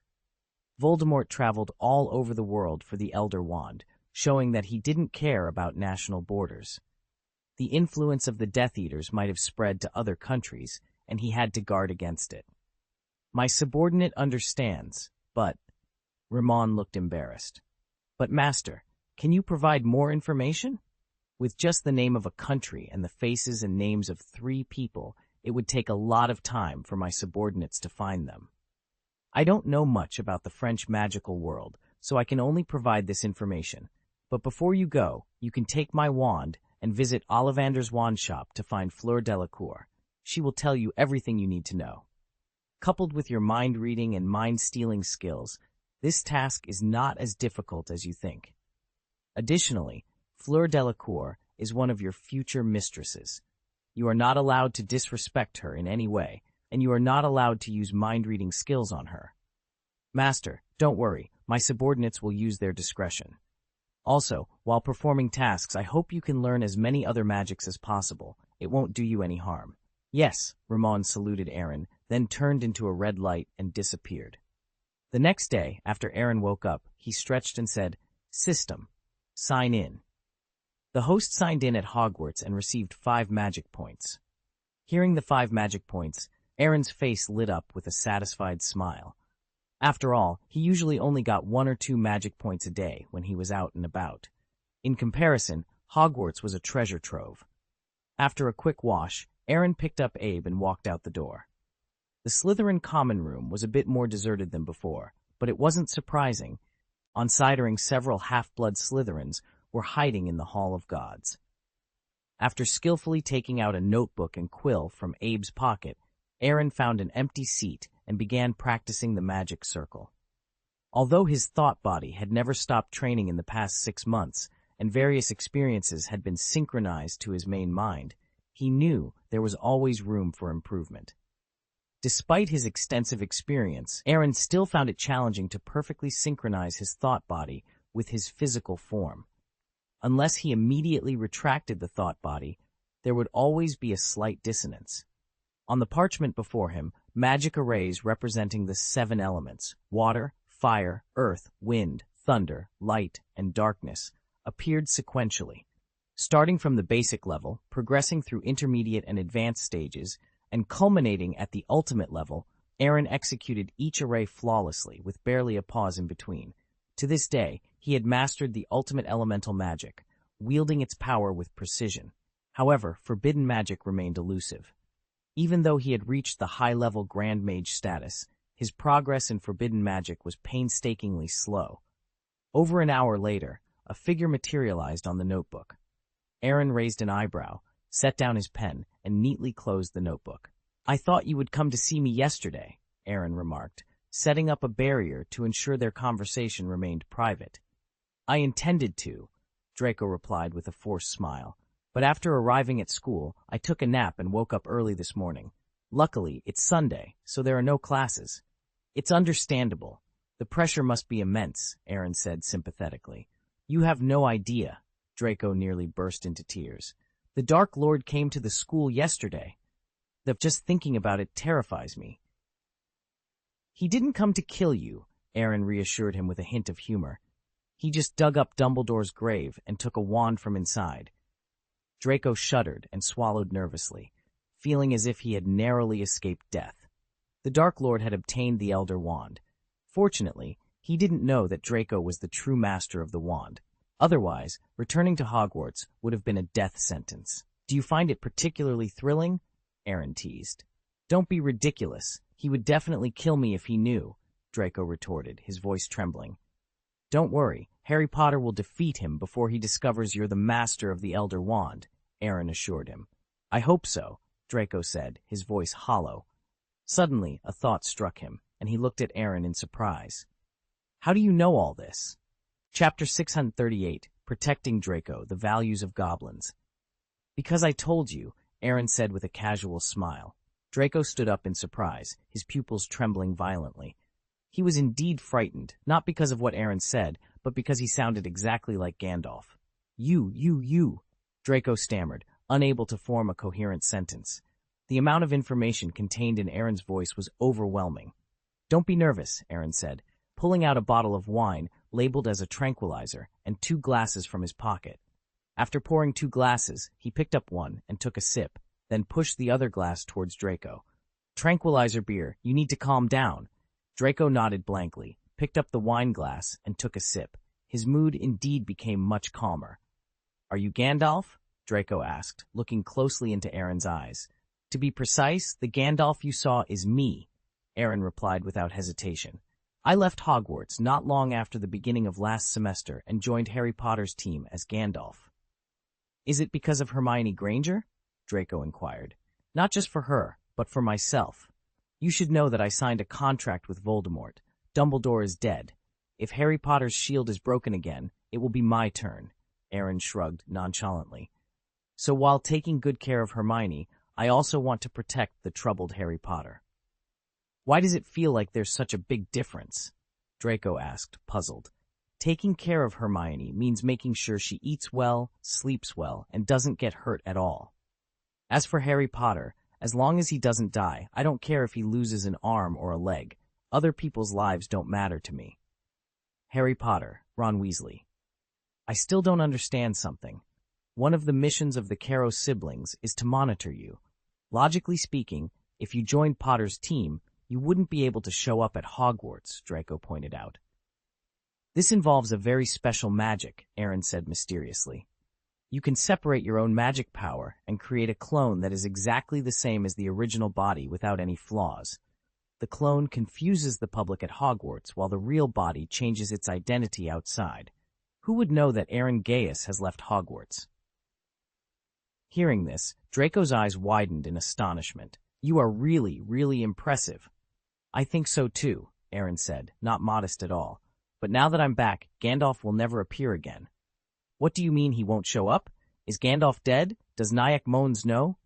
Voldemort traveled all over the world for the Elder Wand, showing that he didn't care about national borders. The influence of the Death Eaters might have spread to other countries, and he had to guard against it. "My subordinate understands, but—" Ramon looked embarrassed. "But Master, can you provide more information?" With just the name of a country and the faces and names of 3 people, it would take a lot of time for my subordinates to find them. "I don't know much about the French magical world, so I can only provide this information. But before you go, you can take my wand and visit Ollivander's wand shop to find Fleur Delacour. She will tell you everything you need to know." Coupled with your mind-reading and mind-stealing skills, this task is not as difficult as you think. Additionally, Fleur Delacour is one of your future mistresses. You are not allowed to disrespect her in any way, and you are not allowed to use mind-reading skills on her. "Master, don't worry, my subordinates will use their discretion." Also, while performing tasks, I hope you can learn as many other magics as possible. It won't do you any harm. Yes, Ramon saluted Aaron, then turned into a red light and disappeared. The next day, after Aaron woke up, he stretched and said, "System, sign in." The host signed in at Hogwarts and received 5 magic points. Hearing the 5 magic points, Aaron's face lit up with a satisfied smile. After all, he usually only got 1 or 2 magic points a day when he was out and about. In comparison, Hogwarts was a treasure trove. After a quick wash, Aaron picked up Abe and walked out the door. The Slytherin common room was a bit more deserted than before, but it wasn't surprising. On sidering, several half-blood Slytherins were hiding in the Hall of Gods. After skillfully taking out a notebook and quill from Abe's pocket, Aaron found an empty seat and began practicing the magic circle. Although his thought body had never stopped training in the past 6 months, and various experiences had been synchronized to his main mind, he knew there was always room for improvement. Despite his extensive experience, Aaron still found it challenging to perfectly synchronize his thought body with his physical form. Unless he immediately retracted the thought body, there would always be a slight dissonance. On the parchment before him, magic arrays representing the 7 elements, water, fire, earth, wind, thunder, light, and darkness, appeared sequentially. Starting from the basic level, progressing through intermediate and advanced stages, and culminating at the ultimate level, Aaron executed each array flawlessly with barely a pause in between. To this day, he had mastered the ultimate elemental magic, wielding its power with precision. However, forbidden magic remained elusive. Even though he had reached the high-level Grand Mage status, his progress in forbidden magic was painstakingly slow. Over an hour later, a figure materialized on the notebook. Aaron raised an eyebrow, set down his pen, and neatly closed the notebook. "I thought you would come to see me yesterday," Aaron remarked, setting up a barrier to ensure their conversation remained private. "I intended to," Draco replied with a forced smile. "But after arriving at school, I took a nap and woke up early this morning. Luckily, it's Sunday, so there are no classes." "It's understandable. The pressure must be immense," Aaron said sympathetically. "You have no idea." Draco nearly burst into tears. "The Dark Lord came to the school yesterday. Just thinking about it terrifies me." "He didn't come to kill you," Aaron reassured him with a hint of humor. "He just dug up Dumbledore's grave and took a wand from inside." Draco shuddered and swallowed nervously, feeling as if he had narrowly escaped death. The Dark Lord had obtained the Elder Wand. Fortunately, he didn't know that Draco was the true master of the wand. Otherwise, returning to Hogwarts would have been a death sentence. "Do you find it particularly thrilling?" Aaron teased. "Don't be ridiculous. He would definitely kill me if he knew," Draco retorted, his voice trembling. "Don't worry, Harry Potter will defeat him before he discovers you're the master of the Elder Wand," Aaron assured him. "I hope so," Draco said, his voice hollow. Suddenly, a thought struck him, and he looked at Aaron in surprise. "How do you know all this?" Chapter 638, Protecting Draco, The Values of Goblins. "Because I told you," Aaron said with a casual smile. Draco stood up in surprise, his pupils trembling violently. He was indeed frightened, not because of what Aaron said, but because he sounded exactly like Gandalf. You, Draco stammered, unable to form a coherent sentence. The amount of information contained in Aaron's voice was overwhelming. "Don't be nervous," Aaron said, pulling out a bottle of wine labeled as a tranquilizer and 2 glasses from his pocket. After pouring 2 glasses, he picked up one and took a sip, then pushed the other glass towards Draco. "Tranquilizer beer, you need to calm down." Draco nodded blankly, picked up the wine glass, and took a sip. His mood indeed became much calmer. "Are you Gandalf?" Draco asked, looking closely into Aaron's eyes. "To be precise, the Gandalf you saw is me," Aaron replied without hesitation. "I left Hogwarts not long after the beginning of last semester and joined Harry Potter's team as Gandalf." "Is it because of Hermione Granger?" Draco inquired. "Not just for her, but for myself. You should know that I signed a contract with Voldemort. Dumbledore is dead. If Harry Potter's shield is broken again, it will be my turn," Aaron shrugged nonchalantly. "So while taking good care of Hermione, I also want to protect the troubled Harry Potter." "Why does it feel like there's such a big difference?" Draco asked, puzzled. Taking care of Hermione means making sure she eats well, sleeps well, and doesn't get hurt at all. As for Harry Potter, as long as he doesn't die, I don't care if he loses an arm or a leg. Other people's lives don't matter to me. Harry Potter, Ron Weasley. I still don't understand something. One of the missions of the Caro siblings is to monitor you. Logically speaking, if you joined Potter's team, you wouldn't be able to show up at Hogwarts, Draco pointed out. This involves a very special magic, Aaron said mysteriously. You can separate your own magic power and create a clone that is exactly the same as the original body without any flaws. The clone confuses the public at Hogwarts while the real body changes its identity outside. Who would know that Aaron Gaius has left Hogwarts? Hearing this, Draco's eyes widened in astonishment. You are really, really impressive. I think so too, Aaron said, not modest at all. But now that I'm back, Gandalf will never appear again. What do you mean he won't show up? Is Gandalf dead? Does Nyack Mons know?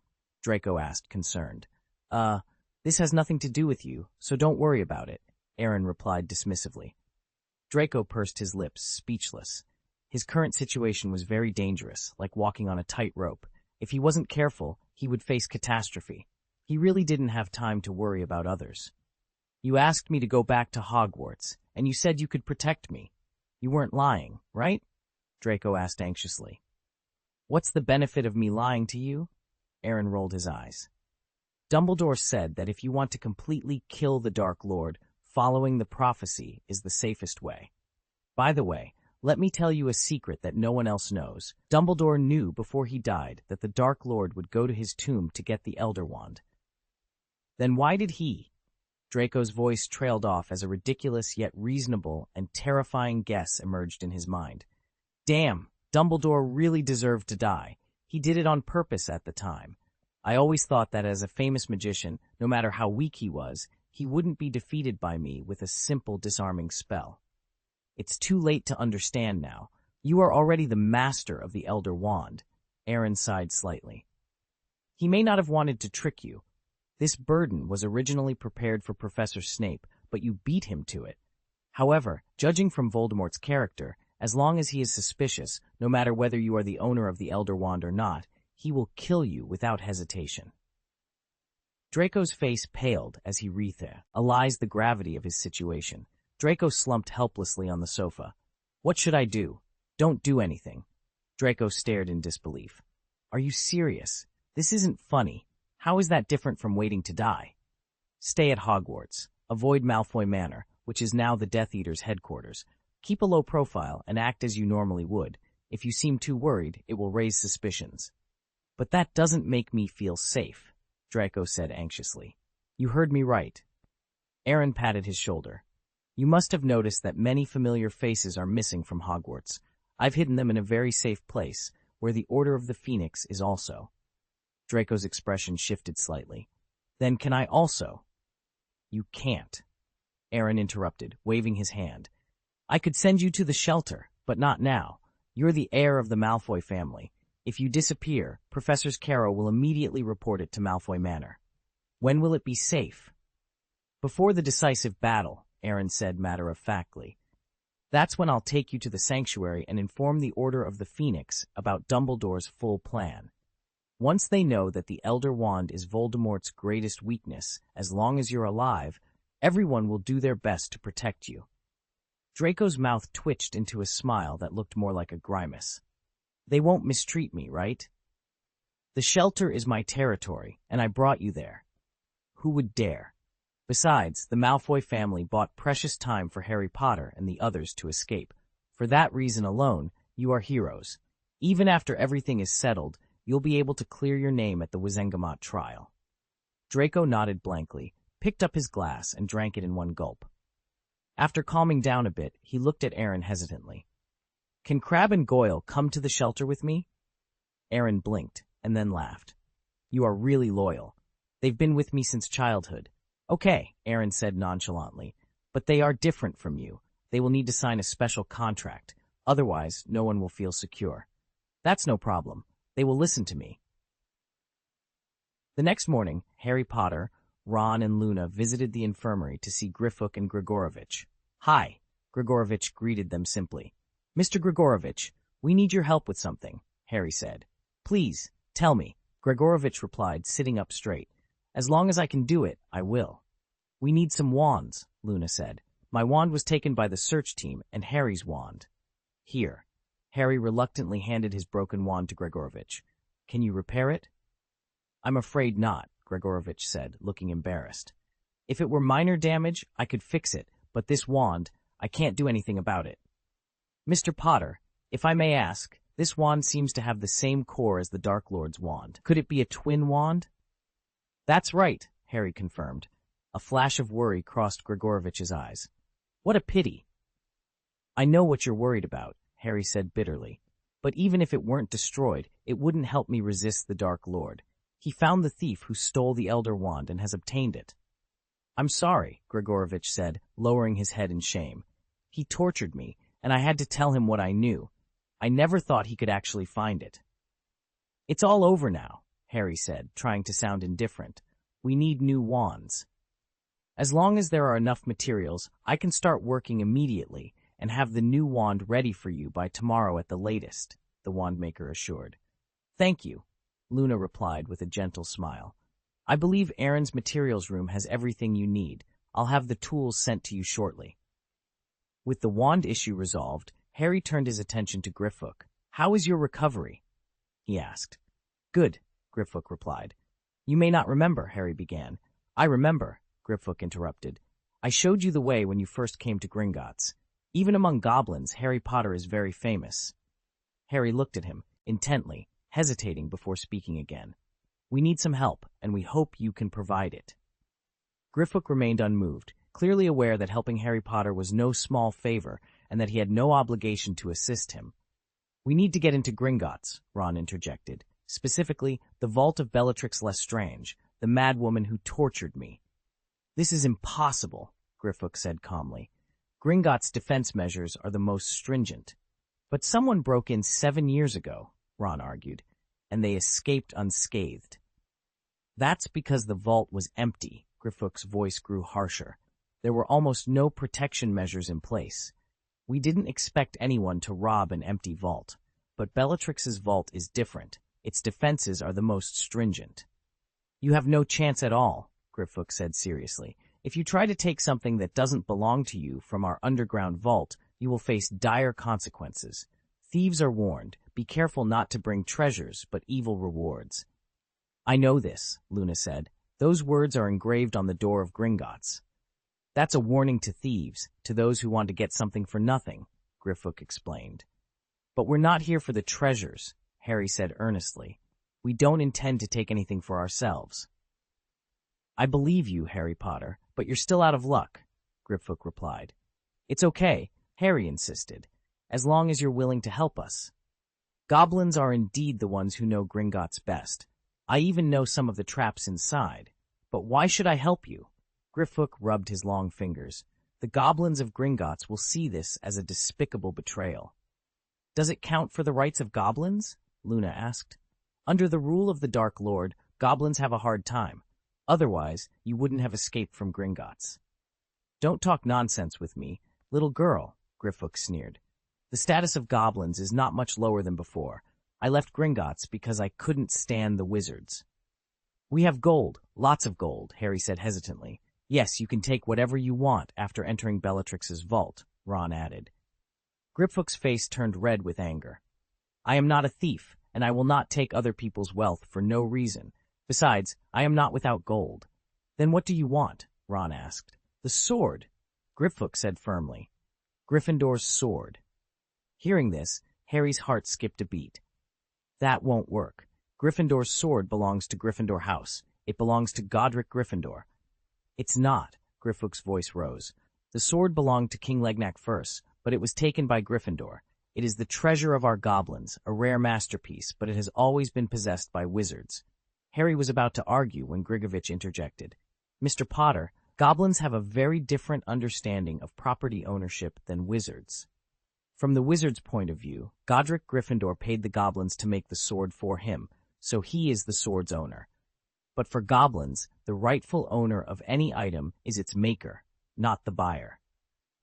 Draco asked, concerned. This has nothing to do with you, so don't worry about it, Aaron replied dismissively. Draco pursed his lips, speechless. His current situation was very dangerous, like walking on a tightrope. If he wasn't careful, he would face catastrophe. He really didn't have time to worry about others. You asked me to go back to Hogwarts, and you said you could protect me. You weren't lying, right? Draco asked anxiously. What's the benefit of me lying to you? Aaron rolled his eyes. Dumbledore said that if you want to completely kill the Dark Lord, following the prophecy is the safest way. By the way, let me tell you a secret that no one else knows. Dumbledore knew before he died that the Dark Lord would go to his tomb to get the Elder Wand. Then why did he? Draco's voice trailed off as a ridiculous yet reasonable and terrifying guess emerged in his mind. Damn, Dumbledore really deserved to die. He did it on purpose at the time. I always thought that as a famous magician, no matter how weak he was, he wouldn't be defeated by me with a simple disarming spell. It's too late to understand now. You are already the master of the Elder Wand. Aaron sighed slightly. He may not have wanted to trick you. This burden was originally prepared for Professor Snape, but you beat him to it. However, judging from Voldemort's character, as long as he is suspicious, no matter whether you are the owner of the Elder Wand or not, he will kill you without hesitation. Draco's face paled as he realized the gravity of his situation. Draco slumped helplessly on the sofa. What should I do? Don't do anything. Draco stared in disbelief. Are you serious? This isn't funny. How is that different from waiting to die? Stay at Hogwarts. Avoid Malfoy Manor, which is now the Death Eater's headquarters. Keep a low profile and act as you normally would. If you seem too worried, it will raise suspicions. But that doesn't make me feel safe, Draco said anxiously. You heard me right. Aaron patted his shoulder. You must have noticed that many familiar faces are missing from Hogwarts. I've hidden them in a very safe place, where the Order of the Phoenix is also. Draco's expression shifted slightly. Then can I also? You can't, Aaron interrupted, waving his hand. I could send you to the shelter, but not now. You're the heir of the Malfoy family. If you disappear, Professor Caro will immediately report it to Malfoy Manor. When will it be safe? Before the decisive battle, Aaron said matter-of-factly. That's when I'll take you to the sanctuary and inform the Order of the Phoenix about Dumbledore's full plan. Once they know that the Elder Wand is Voldemort's greatest weakness, as long as you're alive, everyone will do their best to protect you. Draco's mouth twitched into a smile that looked more like a grimace. They won't mistreat me, right? The shelter is my territory, and I brought you there. Who would dare? Besides, the Malfoy family bought precious time for Harry Potter and the others to escape. For that reason alone, you are heroes. Even after everything is settled, you'll be able to clear your name at the Wizengamot trial. Draco nodded blankly, picked up his glass, and drank it in one gulp. After calming down a bit, he looked at Aaron hesitantly. Can Crabbe and Goyle come to the shelter with me? Aaron blinked, and then laughed. You are really loyal. They've been with me since childhood. Okay, Aaron said nonchalantly, but they are different from you. They will need to sign a special contract. Otherwise, no one will feel secure. That's no problem. They will listen to me. The next morning, Harry Potter, Ron, and Luna visited the infirmary to see Griffook and Gregorovitch. Hi, Grigorovich greeted them simply. "Mr. Grigorovich, we need your help with something," Harry said. "Please, tell me," Grigorovich replied, sitting up straight. "As long as I can do it, I will." "We need some wands," Luna said. "My wand was taken by the search team, and Harry's wand." "Here." Harry reluctantly handed his broken wand to Grigorovich. "Can you repair it?" "I'm afraid not," Grigorovich said, looking embarrassed. "If it were minor damage, I could fix it, but this wand, I can't do anything about it." "Mr. Potter, if I may ask, this wand seems to have the same core as the Dark Lord's wand. Could it be a twin wand?" "That's right," Harry confirmed. A flash of worry crossed Grigorovich's eyes. "What a pity." "I know what you're worried about," Harry said bitterly. "But even if it weren't destroyed, it wouldn't help me resist the Dark Lord. He found the thief who stole the Elder Wand and has obtained it." "I'm sorry," Grigorovich said, lowering his head in shame. "He tortured me, and I had to tell him what I knew. I never thought he could actually find it." "It's all over now," Harry said, trying to sound indifferent. "We need new wands." "As long as there are enough materials, I can start working immediately and have the new wand ready for you by tomorrow at the latest," the wandmaker assured. "Thank you," Luna replied with a gentle smile. "I believe Aaron's materials room has everything you need. I'll have the tools sent to you shortly." With the wand issue resolved, Harry turned his attention to Griffook. "How is your recovery?" he asked. "Good," Griffook replied. "You may not remember," Harry began. "I remember," Griffook interrupted. "I showed you the way when you first came to Gringotts. Even among goblins, Harry Potter is very famous." Harry looked at him, intently, hesitating before speaking again. "We need some help, and we hope you can provide it." Griffook remained unmoved, clearly aware that helping Harry Potter was no small favor and that he had no obligation to assist him. "We need to get into Gringotts," Ron interjected. "Specifically, the vault of Bellatrix Lestrange, the madwoman who tortured me." "This is impossible," Griffook said calmly. "Gringotts' defense measures are the most stringent." "But someone broke in 7 years ago," Ron argued, "and they escaped unscathed." "That's because the vault was empty," Griffook's voice grew harsher. "There were almost no protection measures in place. We didn't expect anyone to rob an empty vault, but Bellatrix's vault is different. Its defenses are the most stringent." "You have no chance at all," Griffook said seriously. "If you try to take something that doesn't belong to you from our underground vault, you will face dire consequences. Thieves are warned. Be careful not to bring treasures, but evil rewards." "I know this," Luna said. "Those words are engraved on the door of Gringotts." "That's a warning to thieves, to those who want to get something for nothing," Griffook explained. "But we're not here for the treasures," Harry said earnestly. "We don't intend to take anything for ourselves." "I believe you, Harry Potter, but you're still out of luck," Griffook replied. "It's okay," Harry insisted, "as long as you're willing to help us. Goblins are indeed the ones who know Gringotts best. I even know some of the traps inside. But why should I help you?" Griffook rubbed his long fingers. "The goblins of Gringotts will see this as a despicable betrayal." "Does it count for the rights of goblins?" Luna asked. "Under the rule of the Dark Lord, goblins have a hard time. Otherwise, you wouldn't have escaped from Gringotts." "Don't talk nonsense with me, little girl," Griffook sneered. "The status of goblins is not much lower than before. I left Gringotts because I couldn't stand the wizards." "We have gold, lots of gold," Harry said hesitantly. "Yes, you can take whatever you want after entering Bellatrix's vault," Ron added. Griffook's face turned red with anger. "I am not a thief, and I will not take other people's wealth for no reason. Besides, I am not without gold." "Then what do you want?" Ron asked. "The sword," Griffook said firmly. "Gryffindor's sword." Hearing this, Harry's heart skipped a beat. "That won't work. Gryffindor's sword belongs to Gryffindor House. It belongs to Godric Gryffindor." "It's not," Griffook's voice rose. "The sword belonged to King Legnac first, but it was taken by Gryffindor. It is the treasure of our goblins, a rare masterpiece, but it has always been possessed by wizards." Harry was about to argue when Grigovich interjected. "Mr. Potter, goblins have a very different understanding of property ownership than wizards. From the wizard's point of view, Godric Gryffindor paid the goblins to make the sword for him, so he is the sword's owner. But for goblins, the rightful owner of any item is its maker, not the buyer.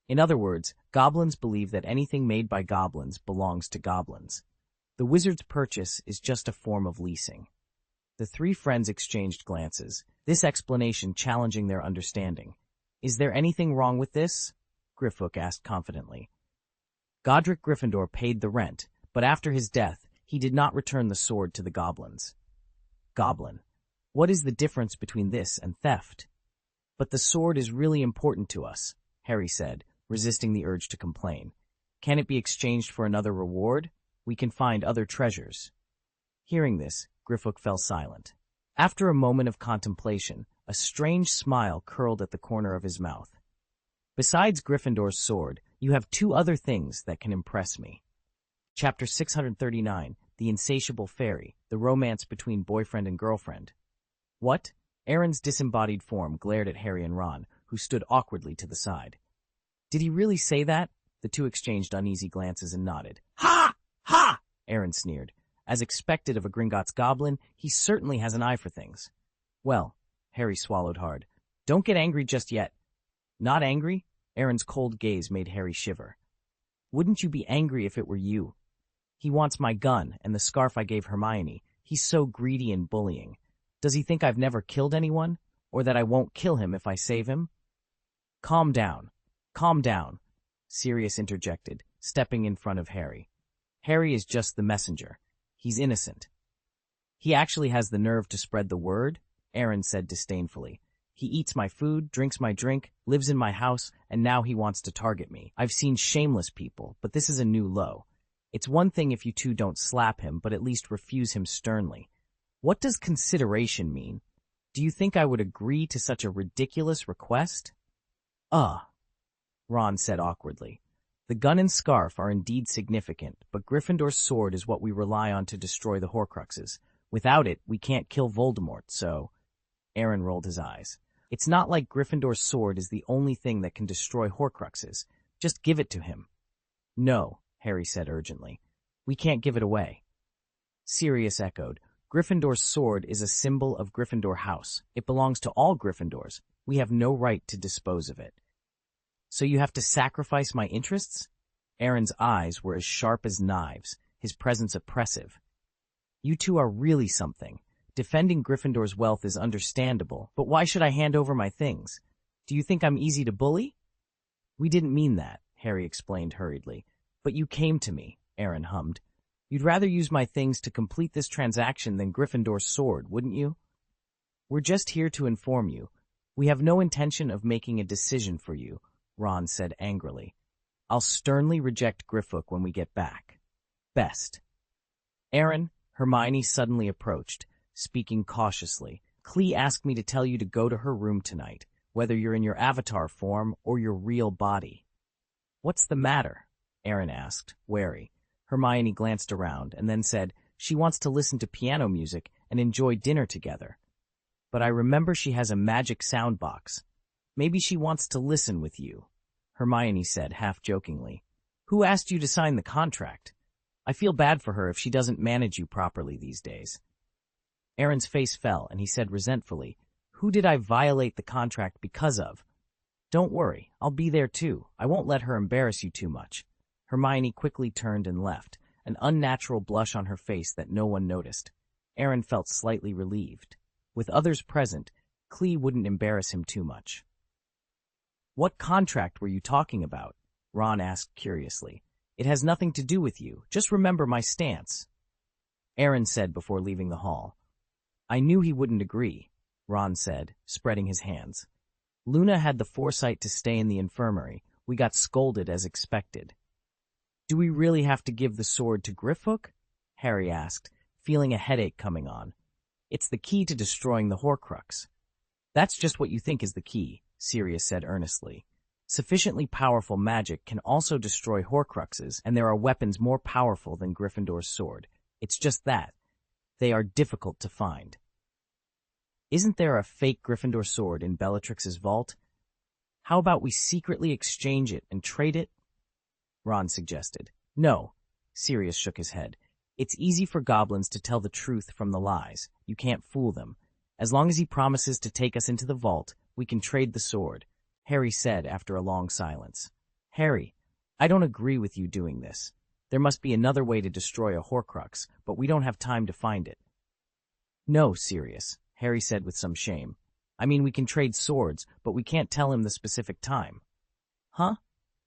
In other words, Goblins believe that anything made by goblins belongs to goblins. The wizard's purchase is just a form of leasing. The three friends exchanged glances, this explanation challenging their understanding. Is there anything wrong with this? Griffook asked confidently. Godric Gryffindor paid the rent, but after his death, he did not return the sword to the goblins. Goblin. What is the difference between this and theft? But the sword is really important to us, Harry said, resisting the urge to complain. Can it be exchanged for another reward? We can find other treasures. Hearing this, Griffook fell silent. After a moment of contemplation, a strange smile curled at the corner of his mouth. Besides Gryffindor's sword, you have two other things that can impress me. Chapter 639, The Insatiable Fairy, the romance between boyfriend and girlfriend. What? Aaron's disembodied form glared at Harry and Ron, who stood awkwardly to the side. Did he really say that? The two exchanged uneasy glances and nodded. Ha! Ha! Aaron sneered. As expected of a Gringotts goblin, he certainly has an eye for things. Well, Harry swallowed hard. Don't get angry just yet. Not angry? Aaron's cold gaze made Harry shiver. Wouldn't you be angry if it were you? He wants my gun and the scarf I gave Hermione. He's so greedy and bullying. Does he think I've never killed anyone? Or that I won't kill him if I save him? Calm down. Calm down, Sirius interjected, stepping in front of Harry. Harry is just the messenger. He's innocent. He actually has the nerve to spread the word, Aaron said disdainfully. He eats my food, drinks my drink, lives in my house, and now he wants to target me. I've seen shameless people, but this is a new low. It's one thing if you two don't slap him, but at least refuse him sternly. What does consideration mean? Do you think I would agree to such a ridiculous request? Ron said awkwardly. The gun and scarf are indeed significant, but Gryffindor's sword is what we rely on to destroy the Horcruxes. Without it, we can't kill Voldemort, so... Aaron rolled his eyes. It's not like Gryffindor's sword is the only thing that can destroy Horcruxes. Just give it to him. No, Harry said urgently. We can't give it away. Sirius echoed. Gryffindor's sword is a symbol of Gryffindor House. It belongs to all Gryffindors. We have no right to dispose of it. So you have to sacrifice my interests? Aaron's eyes were as sharp as knives, his presence oppressive. You two are really something. Defending Gryffindor's wealth is understandable, but why should I hand over my things? Do you think I'm easy to bully? We didn't mean that, Harry explained hurriedly. But you came to me, Aaron hummed. You'd rather use my things to complete this transaction than Gryffindor's sword, wouldn't you? We're just here to inform you. We have no intention of making a decision for you, Ron said angrily. I'll sternly reject Griffook when we get back. Best. Aaron, Hermione suddenly approached, speaking cautiously. Clee asked me to tell you to go to her room tonight, whether you're in your avatar form or your real body. What's the matter? Aaron asked, wary. Hermione glanced around and then said she wants to listen to piano music and enjoy dinner together. But I remember she has a magic sound box. Maybe she wants to listen with you, Hermione said half-jokingly. Who asked you to sign the contract? I feel bad for her if she doesn't manage you properly these days. Aaron's face fell and he said resentfully, Who did I violate the contract because of? Don't worry, I'll be there too. I won't let her embarrass you too much. Hermione quickly turned and left, an unnatural blush on her face that no one noticed. Aaron felt slightly relieved. With others present, Clee wouldn't embarrass him too much. What contract were you talking about? Ron asked curiously. It has nothing to do with you. Just remember my stance. Aaron said before leaving the hall. I knew he wouldn't agree, Ron said, spreading his hands. Luna had the foresight to stay in the infirmary. We got scolded as expected. Do we really have to give the sword to Griffook? Harry asked, feeling a headache coming on. It's the key to destroying the Horcrux. That's just what you think is the key, Sirius said earnestly. Sufficiently powerful magic can also destroy Horcruxes, and there are weapons more powerful than Gryffindor's sword. It's just that. They are difficult to find. Isn't there a fake Gryffindor sword in Bellatrix's vault? How about we secretly exchange it and trade it? Ron suggested. No, Sirius shook his head. It's easy for goblins to tell the truth from the lies. You can't fool them. As long as he promises to take us into the vault, we can trade the sword, Harry said after a long silence. Harry, I don't agree with you doing this. There must be another way to destroy a Horcrux, but we don't have time to find it. No, Sirius, Harry said with some shame. I mean, we can trade swords, but we can't tell him the specific time. Huh?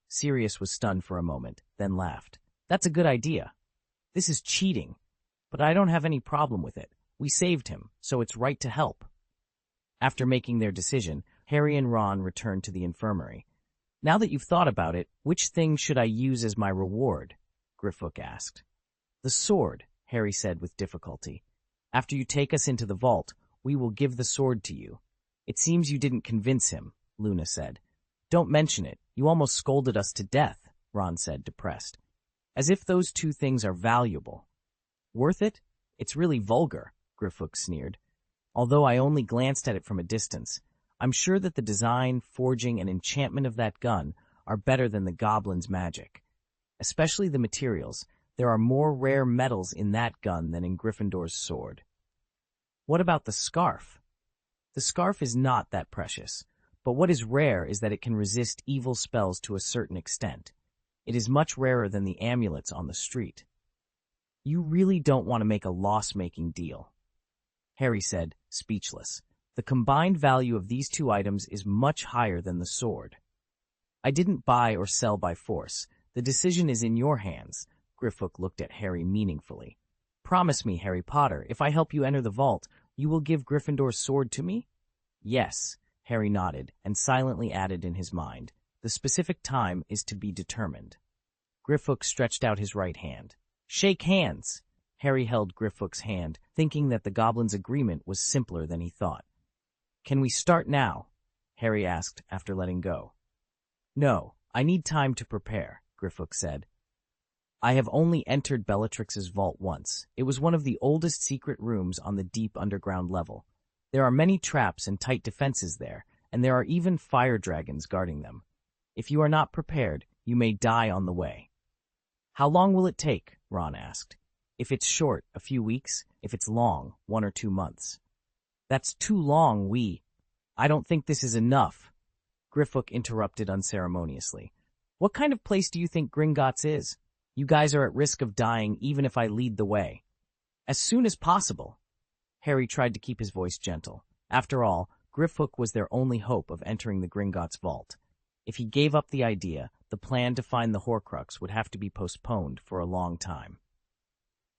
Sirius was stunned for a moment, then laughed. That's a good idea. This is cheating, but I don't have any problem with it. We saved him, so it's right to help. After making their decision, Harry and Ron returned to the infirmary. Now that you've thought about it, which thing should I use as my reward? Griffook asked. The sword, Harry said with difficulty. After you take us into the vault, we will give the sword to you. It seems you didn't convince him, Luna said. Don't mention it. You almost scolded us to death, Ron said, depressed. As if those two things are valuable. Worth it? It's really vulgar, Griffook sneered. Although I only glanced at it from a distance, I'm sure that the design, forging, and enchantment of that gun are better than the goblin's magic. Especially the materials. There are more rare metals in that gun than in Gryffindor's sword. What about the scarf? The scarf is not that precious, but what is rare is that it can resist evil spells to a certain extent. It is much rarer than the amulets on the street. You really don't want to make a loss-making deal, Harry said, speechless. The combined value of these two items is much higher than the sword. I didn't buy or sell by force. The decision is in your hands. Griffook looked at Harry meaningfully. Promise me, Harry Potter, if I help you enter the vault, you will give Gryffindor's sword to me? Yes, Harry nodded and silently added in his mind. The specific time is to be determined. Griffook stretched out his right hand. Shake hands! Harry held Griffook's hand, thinking that the goblin's agreement was simpler than he thought. Can we start now? Harry asked after letting go. No, I need time to prepare, Griffook said. I have only entered Bellatrix's vault once. It was one of the oldest secret rooms on the deep underground level. There are many traps and tight defenses there, and there are even fire dragons guarding them. If you are not prepared, you may die on the way. How long will it take? Ron asked. If it's short, a few weeks. If it's long, 1 or 2 months. That's too long, I don't think this is enough. Griffook interrupted unceremoniously. What kind of place do you think Gringotts is? You guys are at risk of dying even if I lead the way. As soon as possible. Harry tried to keep his voice gentle. After all, Griffook was their only hope of entering the Gringotts vault. If he gave up the idea, the plan to find the Horcrux would have to be postponed for a long time.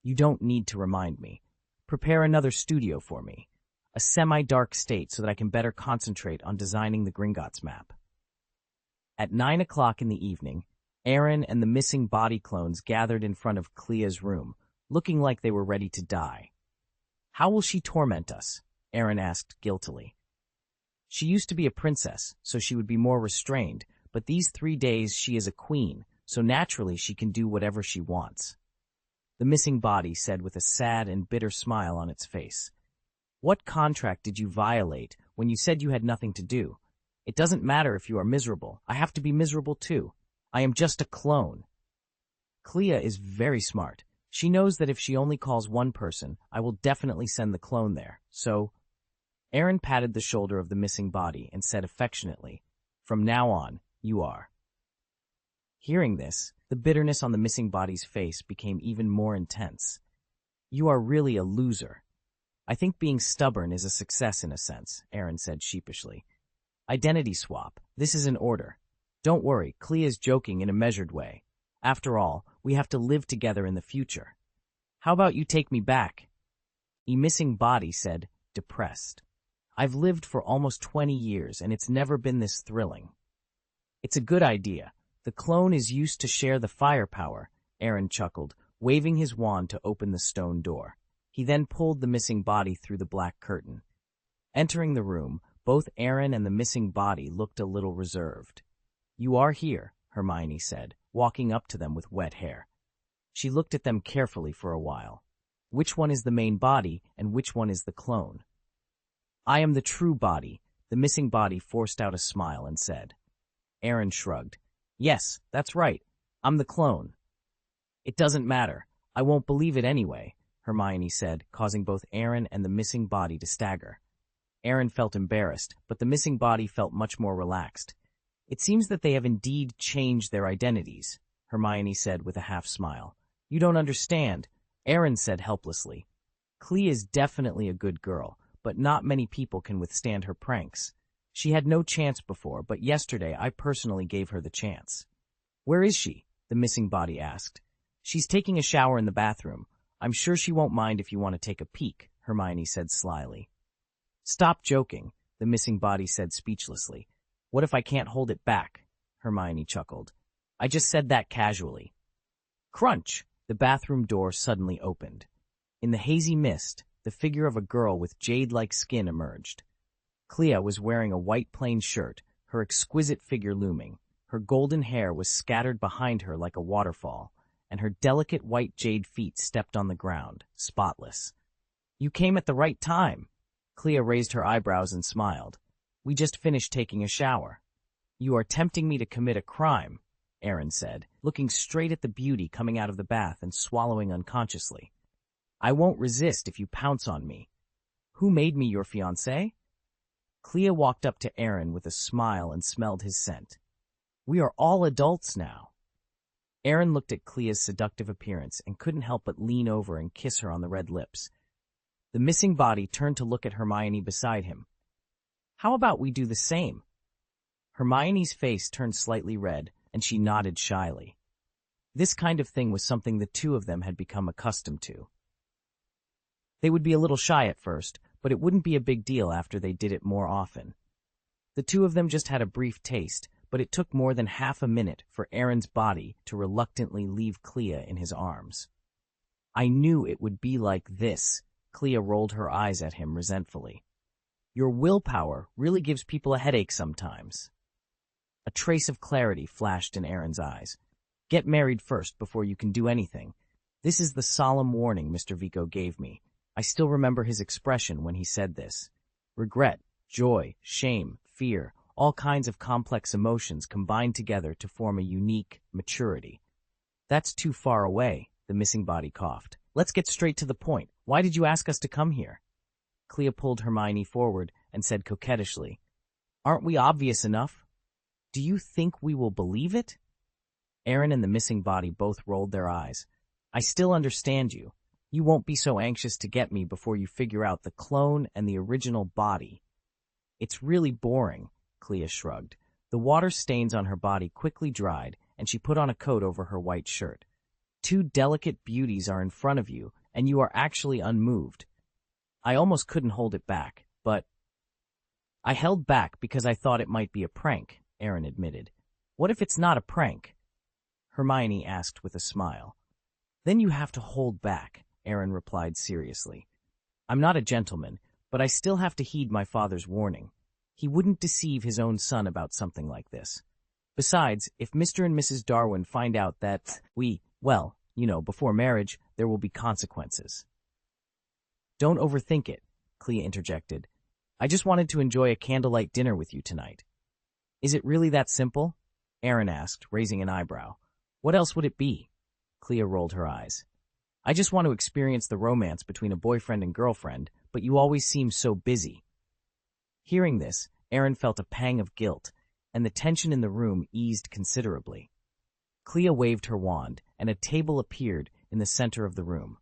You don't need to remind me. Prepare another studio for me. A semi-dark state so that I can better concentrate on designing the Gringotts map. At 9 o'clock in the evening, Aaron and the missing body clones gathered in front of Clea's room, looking like they were ready to die. How will she torment us? Aaron asked guiltily. She used to be a princess, so she would be more restrained, but these 3 days she is a queen, so naturally she can do whatever she wants. The missing body said with a sad and bitter smile on its face. What contract did you violate when you said you had nothing to do? It doesn't matter if you are miserable. I have to be miserable too. I am just a clone. Clea is very smart. She knows that if she only calls one person, I will definitely send the clone there. So, Aaron patted the shoulder of the missing body and said affectionately, From now on, you are. Hearing this, the bitterness on the missing body's face became even more intense. You are really a loser. I think being stubborn is a success in a sense, Aaron said sheepishly. Identity swap. This is in order. Don't worry, Clea is joking in a measured way. After all, we have to live together in the future. How about you take me back? The missing body said, depressed. I've lived for almost 20 years and it's never been this thrilling. It's a good idea. The clone is used to share the firepower, Aaron chuckled, waving his wand to open the stone door. He then pulled the missing body through the black curtain. Entering the room, both Aaron and the missing body looked a little reserved. You are here, Hermione said, walking up to them with wet hair. She looked at them carefully for a while. Which one is the main body and which one is the clone? I am the true body, the missing body forced out a smile and said. Aaron shrugged. Yes, that's right. I'm the clone. It doesn't matter. I won't believe it anyway, Hermione said, causing both Aaron and the missing body to stagger. Aaron felt embarrassed, but the missing body felt much more relaxed. It seems that they have indeed changed their identities, Hermione said with a half-smile. You don't understand, Aaron said helplessly. Clea is definitely a good girl, but not many people can withstand her pranks. She had no chance before, but yesterday I personally gave her the chance. Where is she? The missing body asked. She's taking a shower in the bathroom. I'm sure she won't mind if you want to take a peek, Hermione said slyly. Stop joking, the missing body said speechlessly. What if I can't hold it back? Hermione chuckled. I just said that casually. Crunch! The bathroom door suddenly opened. In the hazy mist, the figure of a girl with jade-like skin emerged. Clea was wearing a white plain shirt, her exquisite figure looming. Her golden hair was scattered behind her like a waterfall, and her delicate white jade feet stepped on the ground, spotless. You came at the right time. Clea raised her eyebrows and smiled. We just finished taking a shower. You are tempting me to commit a crime, Aaron said, looking straight at the beauty coming out of the bath and swallowing unconsciously. I won't resist if you pounce on me. Who made me your fiancé? Clea walked up to Aaron with a smile and smelled his scent. We are all adults now. Aaron looked at Clea's seductive appearance and couldn't help but lean over and kiss her on the red lips. The missing body turned to look at Hermione beside him. How about we do the same? Hermione's face turned slightly red, and she nodded shyly. This kind of thing was something the two of them had become accustomed to. They would be a little shy at first, but it wouldn't be a big deal after they did it more often. The two of them just had a brief taste, but it took more than half a minute for Aaron's body to reluctantly leave Clea in his arms. I knew it would be like this. Clea rolled her eyes at him resentfully. Your willpower really gives people a headache sometimes. A trace of clarity flashed in Aaron's eyes. Get married first before you can do anything. This is the solemn warning Mr. Vico gave me. I still remember his expression when he said this. Regret, joy, shame, fear, all kinds of complex emotions combined together to form a unique maturity. That's too far away, the missing body coughed. Let's get straight to the point. Why did you ask us to come here? Clea pulled Hermione forward and said coquettishly, Aren't we obvious enough? Do you think we will believe it? Aaron and the missing body both rolled their eyes. I still understand you. You won't be so anxious to get me before you figure out the clone and the original body. It's really boring, Clea shrugged. The water stains on her body quickly dried, and she put on a coat over her white shirt. Two delicate beauties are in front of you, and you are actually unmoved. I almost couldn't hold it back, but... I held back because I thought it might be a prank, Aaron admitted. What if it's not a prank? Hermione asked with a smile. Then you have to hold back, Aaron replied seriously. I'm not a gentleman, but I still have to heed my father's warning. He wouldn't deceive his own son about something like this. Besides, if Mr. and Mrs. Darwin find out that before marriage, there will be consequences. Don't overthink it, Clea interjected. I just wanted to enjoy a candlelight dinner with you tonight. Is it really that simple? Aaron asked, raising an eyebrow. What else would it be? Clea rolled her eyes. I just want to experience the romance between a boyfriend and girlfriend, but you always seem so busy. Hearing this, Aaron felt a pang of guilt, and the tension in the room eased considerably. Clea waved her wand, and a table appeared in the center of the room.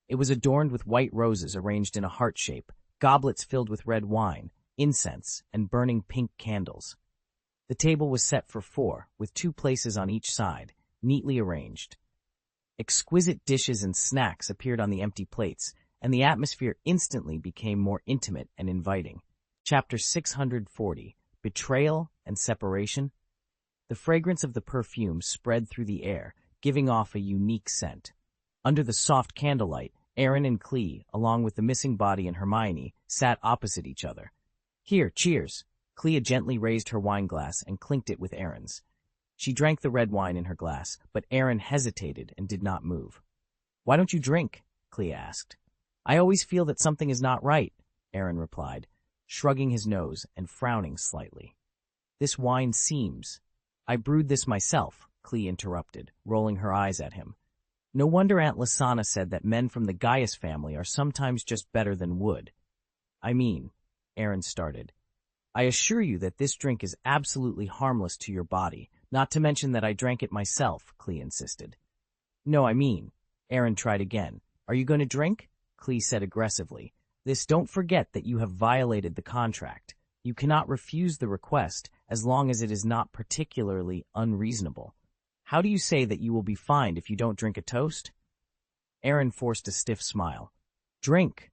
It was adorned with white roses arranged in a heart shape, goblets filled with red wine, incense, and burning pink candles. The table was set for 4, with 2 places on each side, neatly arranged. Exquisite dishes and snacks appeared on the empty plates, and the atmosphere instantly became more intimate and inviting. Chapter 640, Betrayal and Separation. The fragrance of the perfume spread through the air, giving off a unique scent. Under the soft candlelight, Aaron and Clea, along with the missing body and Hermione, sat opposite each other. Here, cheers. Clea gently raised her wine glass and clinked it with Aaron's. She drank the red wine in her glass, but Aaron hesitated and did not move. Why don't you drink? Clea asked. I always feel that something is not right, Aaron replied, shrugging his nose and frowning slightly. This wine seems... I brewed this myself, Clea interrupted, rolling her eyes at him. No wonder Aunt Lysana said that men from the Gaius family are sometimes just better than wood. I mean, Aaron started. I assure you that this drink is absolutely harmless to your body, not to mention that I drank it myself, Clee insisted. No, I mean, Aaron tried again. Are you going to drink? Clee said aggressively. Don't forget that you have violated the contract. You cannot refuse the request as long as it is not particularly unreasonable. How do you say that you will be fined if you don't drink a toast? Aaron forced a stiff smile. Drink.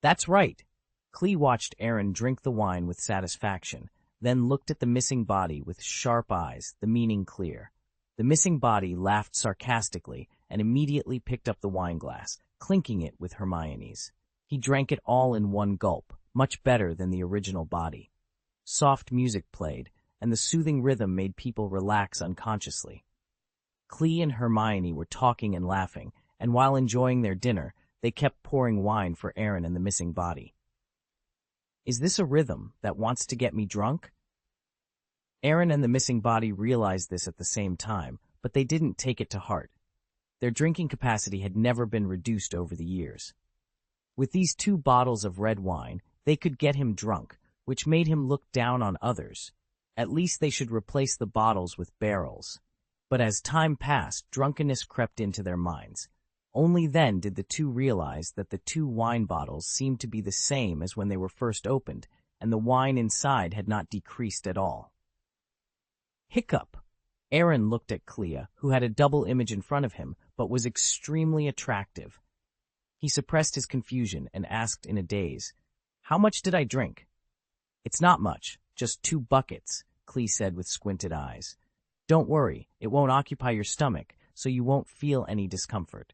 That's right. Clee watched Aaron drink the wine with satisfaction, then looked at the missing body with sharp eyes, the meaning clear. The missing body laughed sarcastically and immediately picked up the wineglass, clinking it with Hermione's. He drank it all in one gulp, much better than the original body. Soft music played, and the soothing rhythm made people relax unconsciously. Clee and Hermione were talking and laughing, and while enjoying their dinner, they kept pouring wine for Aaron and the missing body. Is this a rhythm that wants to get me drunk? Aaron and the missing body realized this at the same time, but they didn't take it to heart. Their drinking capacity had never been reduced over the years. With these 2 bottles of red wine, they could get him drunk, which made him look down on others. At least they should replace the bottles with barrels. But as time passed, drunkenness crept into their minds. Only then did the 2 realize that the 2 wine bottles seemed to be the same as when they were first opened, and the wine inside had not decreased at all. Hiccup! Aaron looked at Clea, who had a double image in front of him, but was extremely attractive. He suppressed his confusion and asked in a daze, How much did I drink? It's not much, just 2 buckets, Clea said with squinted eyes. Don't worry, it won't occupy your stomach, so you won't feel any discomfort.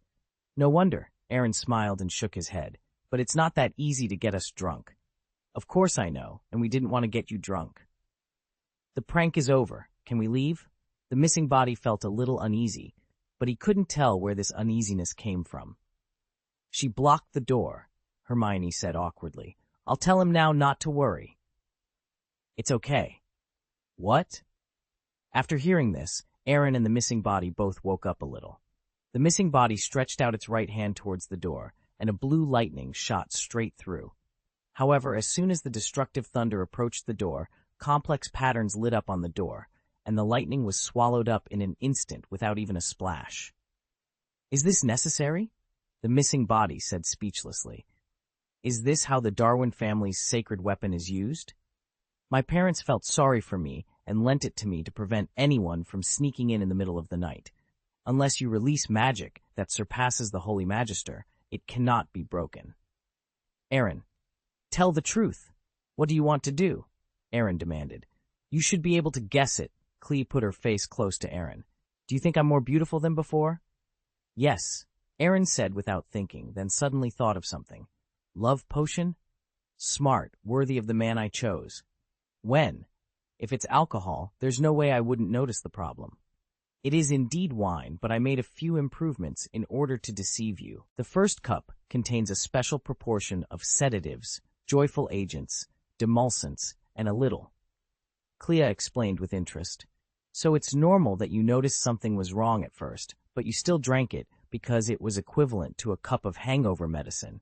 No wonder, Aaron smiled and shook his head, but it's not that easy to get us drunk. Of course I know, and we didn't want to get you drunk. The prank is over. Can we leave? The missing body felt a little uneasy, but he couldn't tell where this uneasiness came from. She blocked the door, Hermione said awkwardly. I'll tell him now not to worry. It's okay. What? After hearing this, Aaron and the missing body both woke up a little. The missing body stretched out its right hand towards the door, and a blue lightning shot straight through. However, as soon as the destructive thunder approached the door, complex patterns lit up on the door, and the lightning was swallowed up in an instant without even a splash. Is this necessary? The missing body said speechlessly. Is this how the Darwin family's sacred weapon is used? My parents felt sorry for me and lent it to me to prevent anyone from sneaking in the middle of the night. Unless you release magic that surpasses the Holy Magister, it cannot be broken. Aaron, tell the truth. What do you want to do? Aaron demanded. You should be able to guess it. Clea put her face close to Aaron. Do you think I'm more beautiful than before? Yes, Aaron said without thinking, then suddenly thought of something. Love potion? Smart, worthy of the man I chose. When? If it's alcohol, there's no way I wouldn't notice the problem. It is indeed wine, but I made a few improvements in order to deceive you. The first cup contains a special proportion of sedatives, joyful agents, demulcents, and a little. Clea explained with interest. So it's normal that you noticed something was wrong at first, but you still drank it because it was equivalent to a cup of hangover medicine.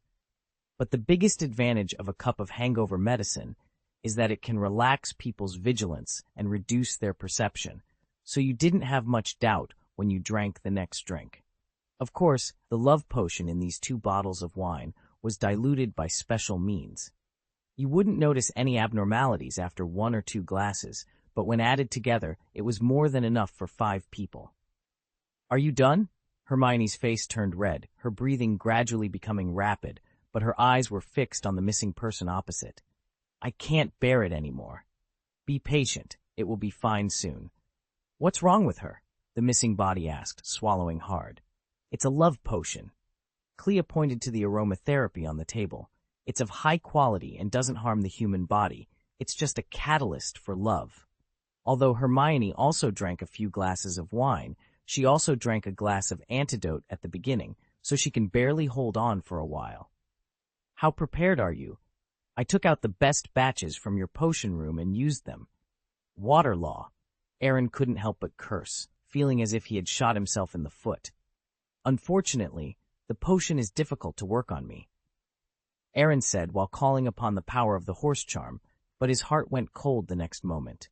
But the biggest advantage of a cup of hangover medicine is that it can relax people's vigilance and reduce their perception, so you didn't have much doubt when you drank the next drink. Of course, the love potion in these 2 bottles of wine was diluted by special means. You wouldn't notice any abnormalities after 1 or 2 glasses, but when added together, it was more than enough for 5 people. Are you done? Hermione's face turned red, her breathing gradually becoming rapid, but her eyes were fixed on the missing person opposite. I can't bear it anymore. Be patient. It will be fine soon. What's wrong with her? The missing body asked, swallowing hard. It's a love potion. Clea pointed to the aromatherapy on the table. It's of high quality and doesn't harm the human body. It's just a catalyst for love. Although Hermione also drank a few glasses of wine, she also drank a glass of antidote at the beginning, so she can barely hold on for a while. How prepared are you? I took out the best batches from your potion room and used them. Water law. Aaron couldn't help but curse, feeling as if he had shot himself in the foot. Unfortunately, the potion is difficult to work on me. Aaron said while calling upon the power of the horse charm, but his heart went cold the next moment.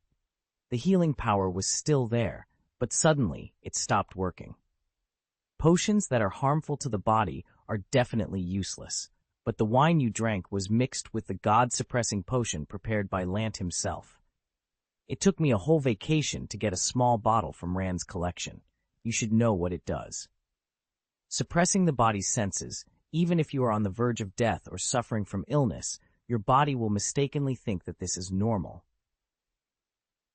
The healing power was still there, but suddenly it stopped working. Potions that are harmful to the body are definitely useless, but the wine you drank was mixed with the god-suppressing potion prepared by Lant himself. It took me a whole vacation to get a small bottle from Rand's collection. You should know what it does. Suppressing the body's senses, even if you are on the verge of death or suffering from illness, your body will mistakenly think that this is normal.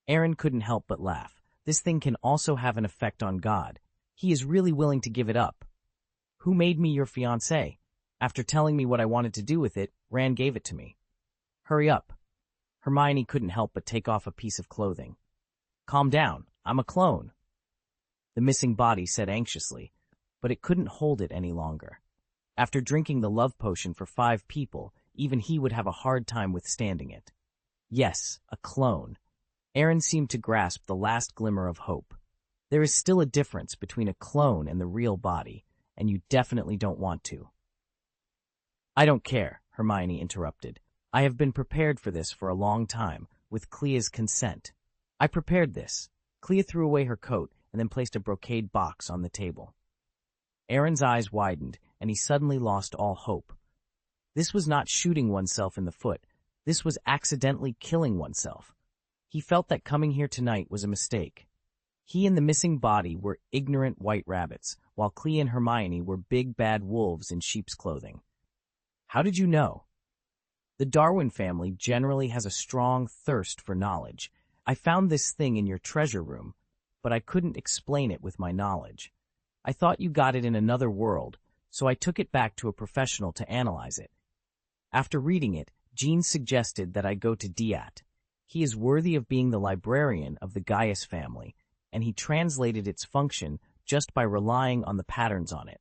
Aaron couldn't help but laugh. This thing can also have an effect on God. He is really willing to give it up. Who made me your fiancé? After telling me what I wanted to do with it, Rand gave it to me. Hurry up. Hermione couldn't help but take off a piece of clothing. Calm down, I'm a clone. The missing body said anxiously, but it couldn't hold it any longer. After drinking the love potion for 5 people, even he would have a hard time withstanding it. Yes, a clone. Aaron seemed to grasp the last glimmer of hope. There is still a difference between a clone and the real body, and you definitely don't want to. I don't care, Hermione interrupted. I have been prepared for this for a long time, with Clea's consent. I prepared this. Clea threw away her coat and then placed a brocade box on the table. Aaron's eyes widened, and he suddenly lost all hope. This was not shooting oneself in the foot. This was accidentally killing oneself. He felt that coming here tonight was a mistake. He and the missing body were ignorant white rabbits, while Clea and Hermione were big bad wolves in sheep's clothing. How did you know? The Darwin family generally has a strong thirst for knowledge. I found this thing in your treasure room, but I couldn't explain it with my knowledge. I thought you got it in another world, so I took it back to a professional to analyze it. After reading it, Jean suggested that I go to Diat. He is worthy of being the librarian of the Gaius family, and he translated its function just by relying on the patterns on it.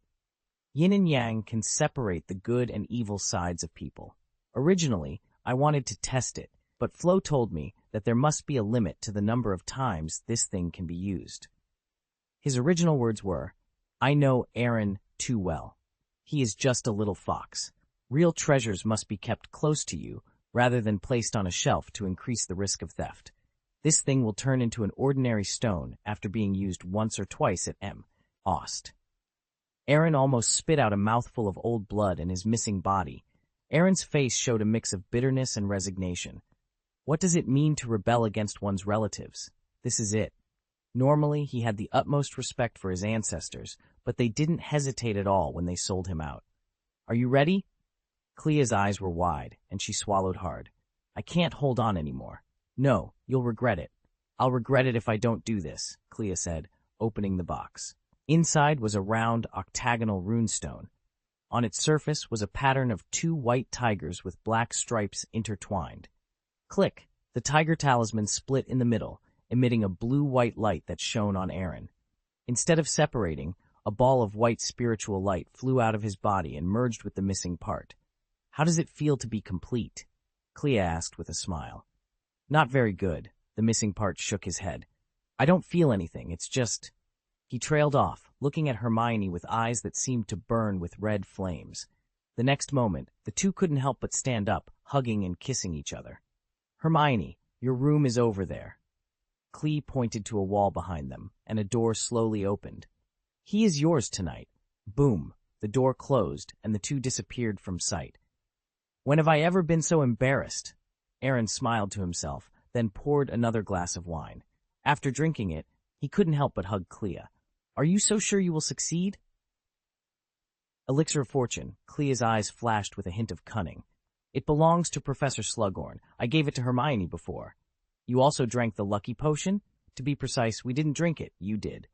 Yin and Yang can separate the good and evil sides of people. Originally, I wanted to test it, but Flo told me that there must be a limit to the number of times this thing can be used. His original words were, I know Aaron too well. He is just a little fox. Real treasures must be kept close to you, rather than placed on a shelf to increase the risk of theft. This thing will turn into an ordinary stone after being used once or twice at Ost. Aaron almost spit out a mouthful of old blood in his missing body. Aaron's face showed a mix of bitterness and resignation. What does it mean to rebel against one's relatives? This is it. Normally, he had the utmost respect for his ancestors, but they didn't hesitate at all when they sold him out. Are you ready? Clea's eyes were wide, and she swallowed hard. I can't hold on anymore. No, you'll regret it. I'll regret it if I don't do this, Clea said, opening the box. Inside was a round, octagonal runestone. On its surface was a pattern of 2 white tigers with black stripes intertwined. Click! The tiger talisman split in the middle, emitting a blue-white light that shone on Aaron. Instead of separating, a ball of white spiritual light flew out of his body and merged with the missing part. How does it feel to be complete? Clea asked with a smile. Not very good. The missing part shook his head. I don't feel anything, it's just... He trailed off, looking at Hermione with eyes that seemed to burn with red flames. The next moment, the two couldn't help but stand up, hugging and kissing each other. Hermione, your room is over there. Clea pointed to a wall behind them, and a door slowly opened. He is yours tonight. Boom. The door closed, and the two disappeared from sight. When have I ever been so embarrassed? Aaron smiled to himself, then poured another glass of wine. After drinking it, he couldn't help but hug Clea. Are you so sure you will succeed? Elixir of Fortune. Clea's eyes flashed with a hint of cunning. It belongs to Professor Slughorn. I gave it to Hermione before. You also drank the lucky potion? To be precise, we didn't drink it. You did.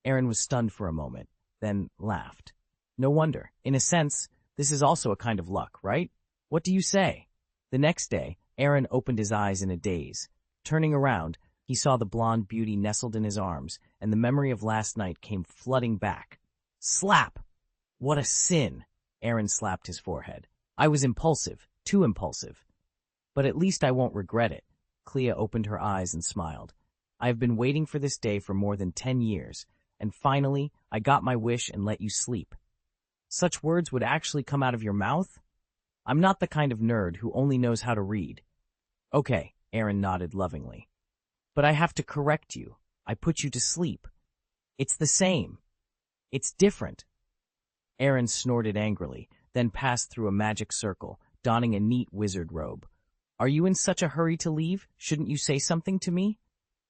Aaron was stunned for a moment, then laughed. No wonder. In a sense, this is also a kind of luck, right? What do you say? The next day, Aaron opened his eyes in a daze. Turning around, he saw the blonde beauty nestled in his arms, and the memory of last night came flooding back. Slap! What a sin! Aaron slapped his forehead. I was impulsive, too impulsive. But at least I won't regret it. Clea opened her eyes and smiled. I have been waiting for this day for more than 10 years, and finally, I got my wish and let you sleep. Such words would actually come out of your mouth? I'm not the kind of nerd who only knows how to read. Okay, Aaron nodded lovingly. But I have to correct you. I put you to sleep. It's the same. It's different. Aaron snorted angrily, then passed through a magic circle, donning a neat wizard robe. Are you in such a hurry to leave? Shouldn't you say something to me?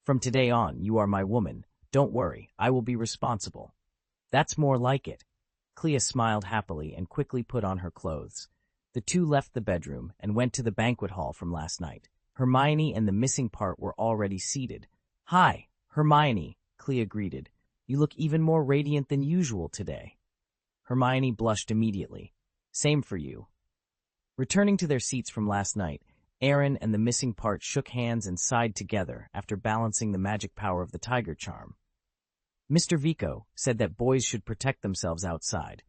From today on, you are my woman. Don't worry, I will be responsible. That's more like it. Clea smiled happily and quickly put on her clothes. The two left the bedroom and went to the banquet hall from last night. Hermione and the missing part were already seated. Hi, Hermione, Clea greeted. You look even more radiant than usual today. Hermione blushed immediately. Same for you. Returning to their seats from last night, Aaron and the missing part shook hands and sighed together after balancing the magic power of the tiger charm. Mr. Vico said that boys should protect themselves outside,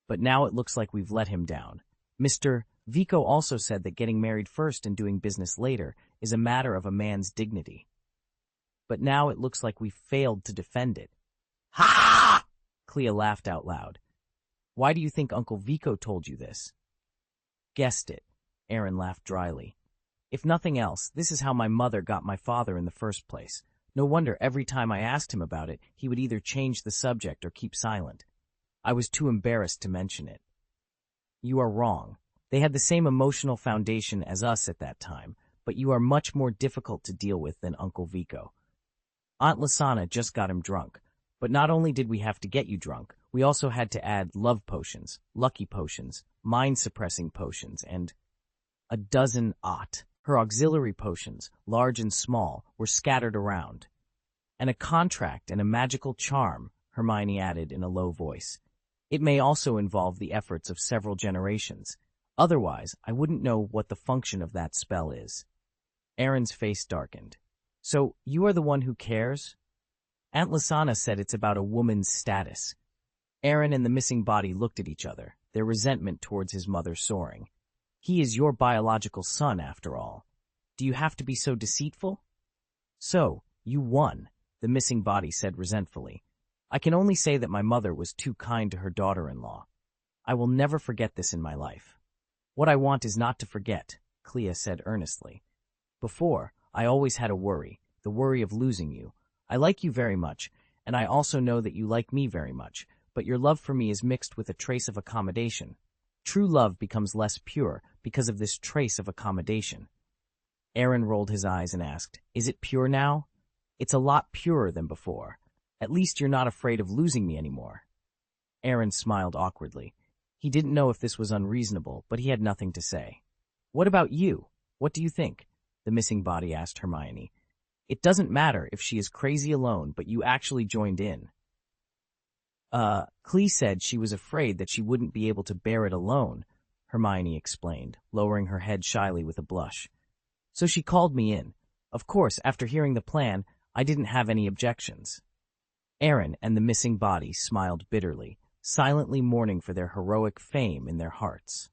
but now it looks like we've let him down. Mr. Vico also said that getting married first and doing business later is a matter of a man's dignity. But now it looks like we've failed to defend it. Ha! Clea laughed out loud. Why do you think Uncle Vico told you this? Guessed it, Aaron laughed dryly. If nothing else, this is how my mother got my father in the first place. No wonder every time I asked him about it, he would either change the subject or keep silent. I was too embarrassed to mention it. You are wrong. They had the same emotional foundation as us at that time, but you are much more difficult to deal with than Uncle Vico. Aunt Lasana just got him drunk, but not only did we have to get you drunk, we also had to add love potions, lucky potions, mind-suppressing potions, and a dozen Her auxiliary potions, large and small, were scattered around. And a contract and a magical charm, Hermione added in a low voice. It may also involve the efforts of several generations. Otherwise, I wouldn't know what the function of that spell is. Aaron's face darkened. So, you are the one who cares? Aunt Lasana said it's about a woman's status. Aaron and the missing body looked at each other, their resentment towards his mother soaring. He is your biological son, after all. Do you have to be so deceitful? So, you won, the missing body said resentfully. I can only say that my mother was too kind to her daughter-in-law. I will never forget this in my life. What I want is not to forget, Clea said earnestly. Before, I always had a worry, the worry of losing you. I like you very much, and I also know that you like me very much, but your love for me is mixed with a trace of accommodation. True love becomes less pure because of this trace of accommodation. Aaron rolled his eyes and asked, Is it pure now? It's a lot purer than before. At least you're not afraid of losing me anymore. Aaron smiled awkwardly. He didn't know if this was unreasonable, but he had nothing to say. What about you? What do you think? The missing body asked Hermione. It doesn't matter if she is crazy alone, but you actually joined in. Clea said she was afraid that she wouldn't be able to bear it alone, Hermione explained, lowering her head shyly with a blush. So she called me in. Of course, after hearing the plan, I didn't have any objections. Aaron and the missing body smiled bitterly, silently mourning for their heroic fame in their hearts.